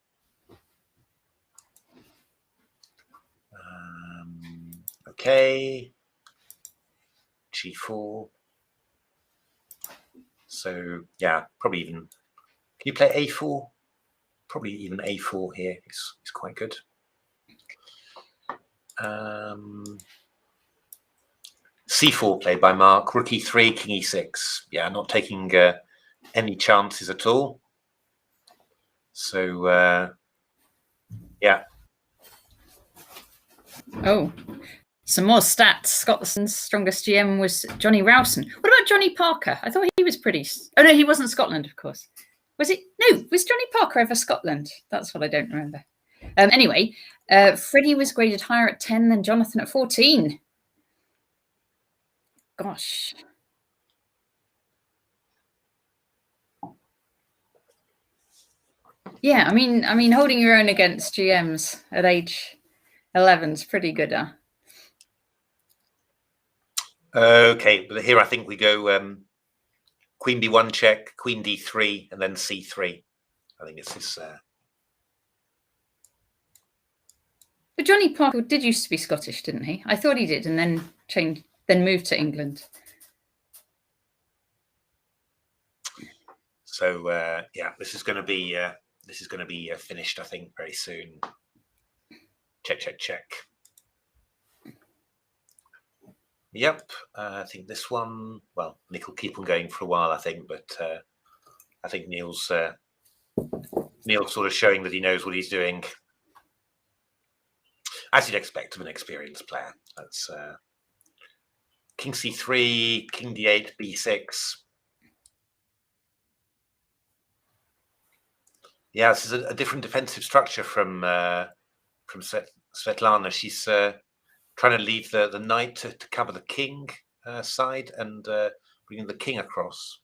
[SPEAKER 2] Okay. g4. So probably even. Can you play a4? Probably even a4 here is quite good. c4 played by Mark. Rook e3, king e6. Yeah, not taking any chances at all. So
[SPEAKER 1] Oh, some more stats. Scotland's strongest GM was Johnny Rowson. What about Johnny Parker? I thought he was pretty. Oh no, he wasn't Scotland, of course. Was it? No, was Johnny Parker ever Scotland? That's what I don't remember. Anyway, Freddie was graded higher at 10 than Jonathan at 14. Gosh. Yeah, I mean, holding your own against GMs at age 11 is pretty good, huh?
[SPEAKER 2] Okay, but here I think we go queen b1 check, queen d3, and then c3. I think it's this.
[SPEAKER 1] But Johnny Parker did used to be Scottish, didn't he? I thought he did, and then moved to England.
[SPEAKER 2] So this is going to be finished, I think, very soon. Check. Yep, I think this one. Well, Nick will keep on going for a while, I think, but I think Neil's Neil sort of showing that he knows what he's doing, as you'd expect of an experienced player. That's King C3, King D8, B6. Yeah, this is a different defensive structure from Svetlana. She's trying to leave the knight to cover the king side and bringing the king across.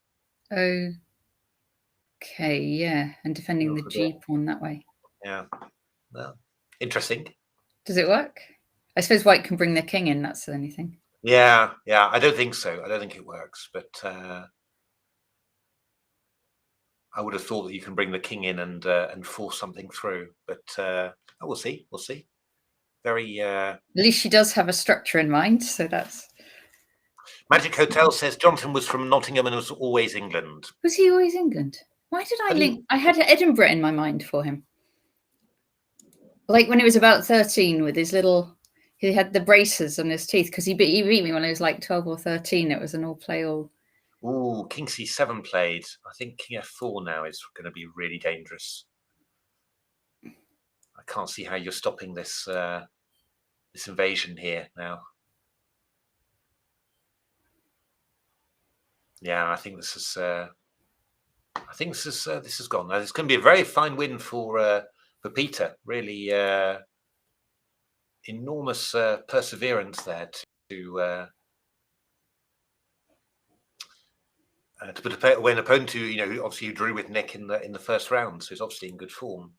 [SPEAKER 1] Okay, yeah, and defending the G pawn that way.
[SPEAKER 2] Yeah, well, interesting.
[SPEAKER 1] Does it work? I suppose white can bring the king in. That's the only thing.
[SPEAKER 2] Yeah. I don't think so. I don't think it works, but I would have thought that you can bring the king in and force something through. But we'll see. We'll see. Very. At
[SPEAKER 1] least she does have a structure in mind, so that's.
[SPEAKER 2] Magic Hotel says Jonathan was from Nottingham and was always England.
[SPEAKER 1] Was he always England? Why did I link? I had Edinburgh in my mind for him. Like when he was about 13 with his little, he had the braces on his teeth because he beat me when I was like 12 or 13. It was an all play all.
[SPEAKER 2] Ooh, King C7 played. I think King F4 now is going to be really dangerous. I can't see how you're stopping this this invasion here now. Yeah, I think this is. This has gone. It's going to be a very fine win for Peter. Really enormous perseverance there to put away an opponent who obviously you drew with Nick in the first round, so he's obviously in good form.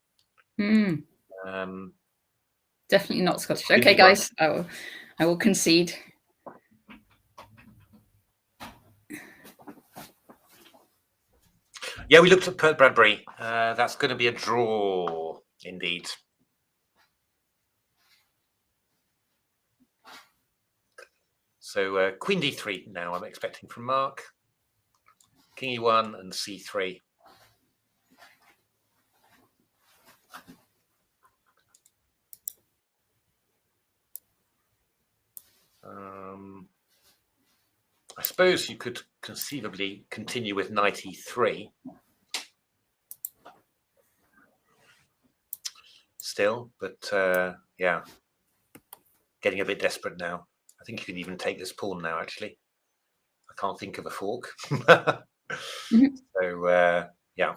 [SPEAKER 1] Definitely not Scottish. Okay, guys, I will concede.
[SPEAKER 2] Yeah, we looked at Pert Bradbury. That's going to be a draw, indeed. So Queen D3 now I'm expecting from Mark. King E1 and C3. I suppose you could conceivably continue with Knight E3. Still, but yeah, getting a bit desperate now. I think you can even take this pawn now, actually. I can't think of a fork. So, yeah.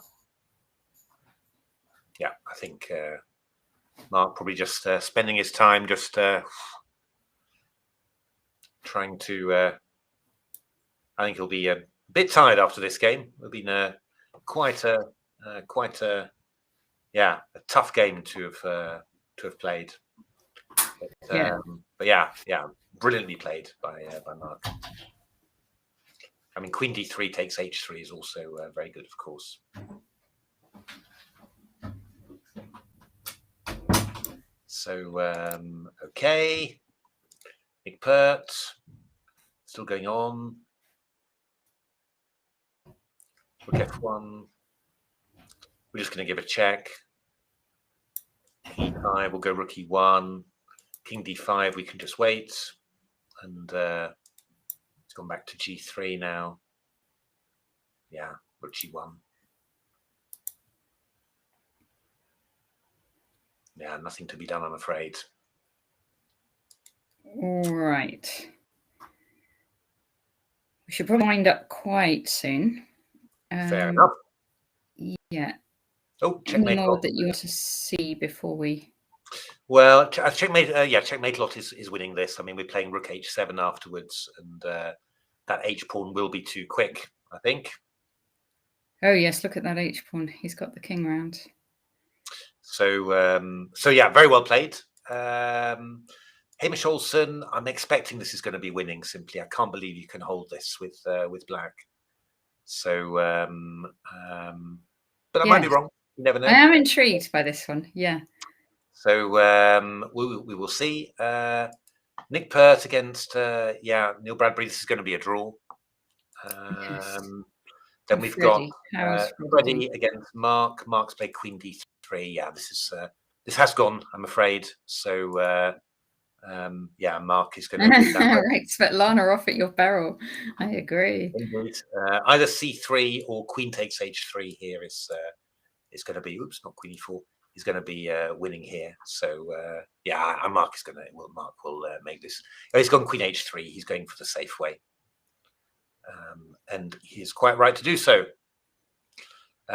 [SPEAKER 2] Yeah, I think Mark probably just spending his time just trying to... I think he'll be a bit tired after this game. It'll be quite a tough game to have played. But yeah, brilliantly played by Mark. I mean, Queen D3 takes H3 is also very good, of course. So okay, Nick Pert still going on. Rook F1. We're just going to give a check. King E5, we'll go Rook E1. King D5, we can just wait. And it's gone back to G3 now. Yeah, Rook G1. Yeah, nothing to be done, I'm afraid.
[SPEAKER 1] All right. We should probably wind up quite soon.
[SPEAKER 2] Fair enough.
[SPEAKER 1] Yeah.
[SPEAKER 2] Oh, checkmate.
[SPEAKER 1] More that you want to see before we.
[SPEAKER 2] Well, checkmate. Yeah, checkmate lot is winning this. I mean, we're playing Rook H7 afterwards, and that H pawn will be too quick, I think.
[SPEAKER 1] Oh yes, look at that H pawn. He's got the king round.
[SPEAKER 2] So, so yeah, very well played. Hamish Olsen, I'm expecting this is going to be winning. Simply, I can't believe you can hold this with black. So, but I might be wrong. You never know.
[SPEAKER 1] I am intrigued by this one. Yeah.
[SPEAKER 2] So we will see. Nick Pert against Neil Bradbury. This is going to be a draw.
[SPEAKER 1] Yes.
[SPEAKER 2] Then we've got Freddie against Mark. Mark's played Queen D3. Yeah, this has gone, I'm afraid. So yeah, Mark is going to do that.
[SPEAKER 1] Right, Svetlana off at your barrel. I agree.
[SPEAKER 2] Indeed. Either C3 or Queen takes H3 here is is going to be, oops, not queen e4, is going to be winning here. So yeah, Mark will make this. Oh, he's gone queen h3. He's going for the safe way, and he's quite right to do so.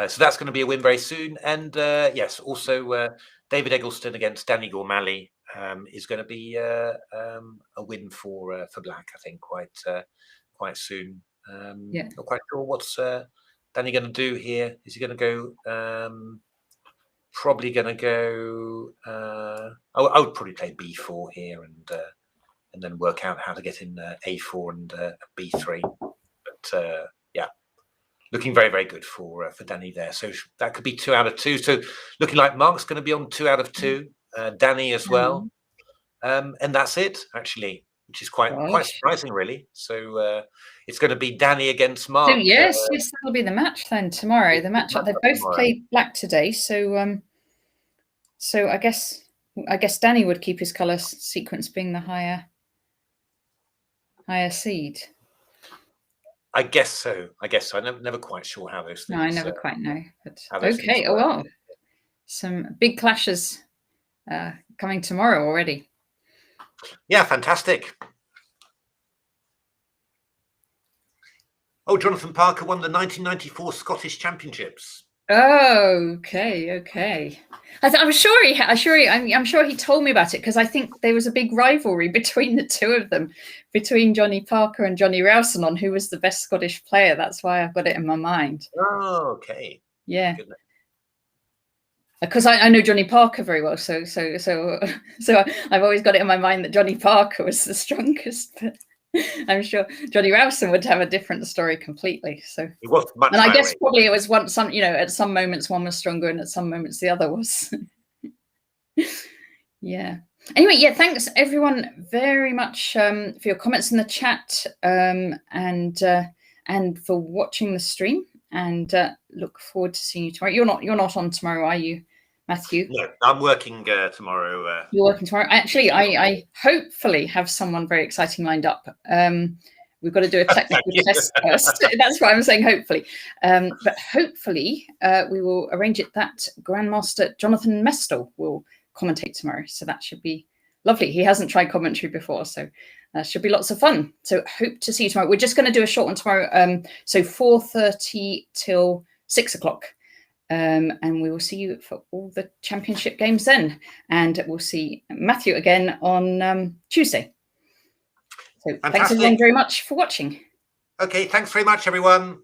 [SPEAKER 2] So that's going to be a win very soon. And yes, also David Eggleston against Danny Gormally is going to be a win for Black, I think, quite soon.
[SPEAKER 1] Yeah.
[SPEAKER 2] Not quite sure what's Danny going to do here. Is he going to go? Probably going to go. I would probably play b4 here and then work out how to get in a4 and b3. But yeah, looking very, very good for Danny there. So that could be 2 out of 2. So looking like Mark's going to be on 2 out of 2. Danny as well, and that's it actually, which is quite surprising, really. So it's going to be Danny against Mark.
[SPEAKER 1] So yes, that'll be the match then tomorrow. The match they both played Black today, so so I guess Danny would keep his colour sequence being the higher seed.
[SPEAKER 2] I guess so. I'm never quite sure how those things.
[SPEAKER 1] No, I never quite know. But okay, oh well, some big clashes coming tomorrow already.
[SPEAKER 2] Yeah, fantastic. Oh, Jonathan Parker won the 1994 Scottish Championships.
[SPEAKER 1] Oh, okay. I'm sure he told me about it, because I think there was a big rivalry between the two of them, between Johnny Parker and Johnny Rowson on who was the best Scottish player. That's why I've got it in my mind.
[SPEAKER 2] Oh, okay.
[SPEAKER 1] Yeah. Because I know Johnny Parker very well, so I've always got it in my mind that Johnny Parker was the strongest. But I'm sure Johnny Rowson would have a different story completely. So
[SPEAKER 2] it was much,
[SPEAKER 1] and I guess probably it was at some moments one was stronger and at some moments the other was. Yeah. Anyway, yeah, thanks everyone very much for your comments in the chat and for watching the stream. And look forward to seeing you tomorrow. You're not on tomorrow, are you, Matthew?
[SPEAKER 2] No, I'm working tomorrow.
[SPEAKER 1] You're working tomorrow. Actually, I hopefully have someone very exciting lined up. We've got to do a technical test first. That's why I'm saying hopefully. But hopefully we will arrange it that Grandmaster Jonathan Mestel will commentate tomorrow. So that should be lovely. He hasn't tried commentary before, so should be lots of fun. So hope to see you tomorrow. We're just going to do a short one tomorrow. So 4:30 till 6 o'clock. And we will see you for all the championship games then. And we'll see Matthew again on Tuesday. So fantastic. Thanks everyone very much for watching.
[SPEAKER 2] Okay, thanks very much, everyone.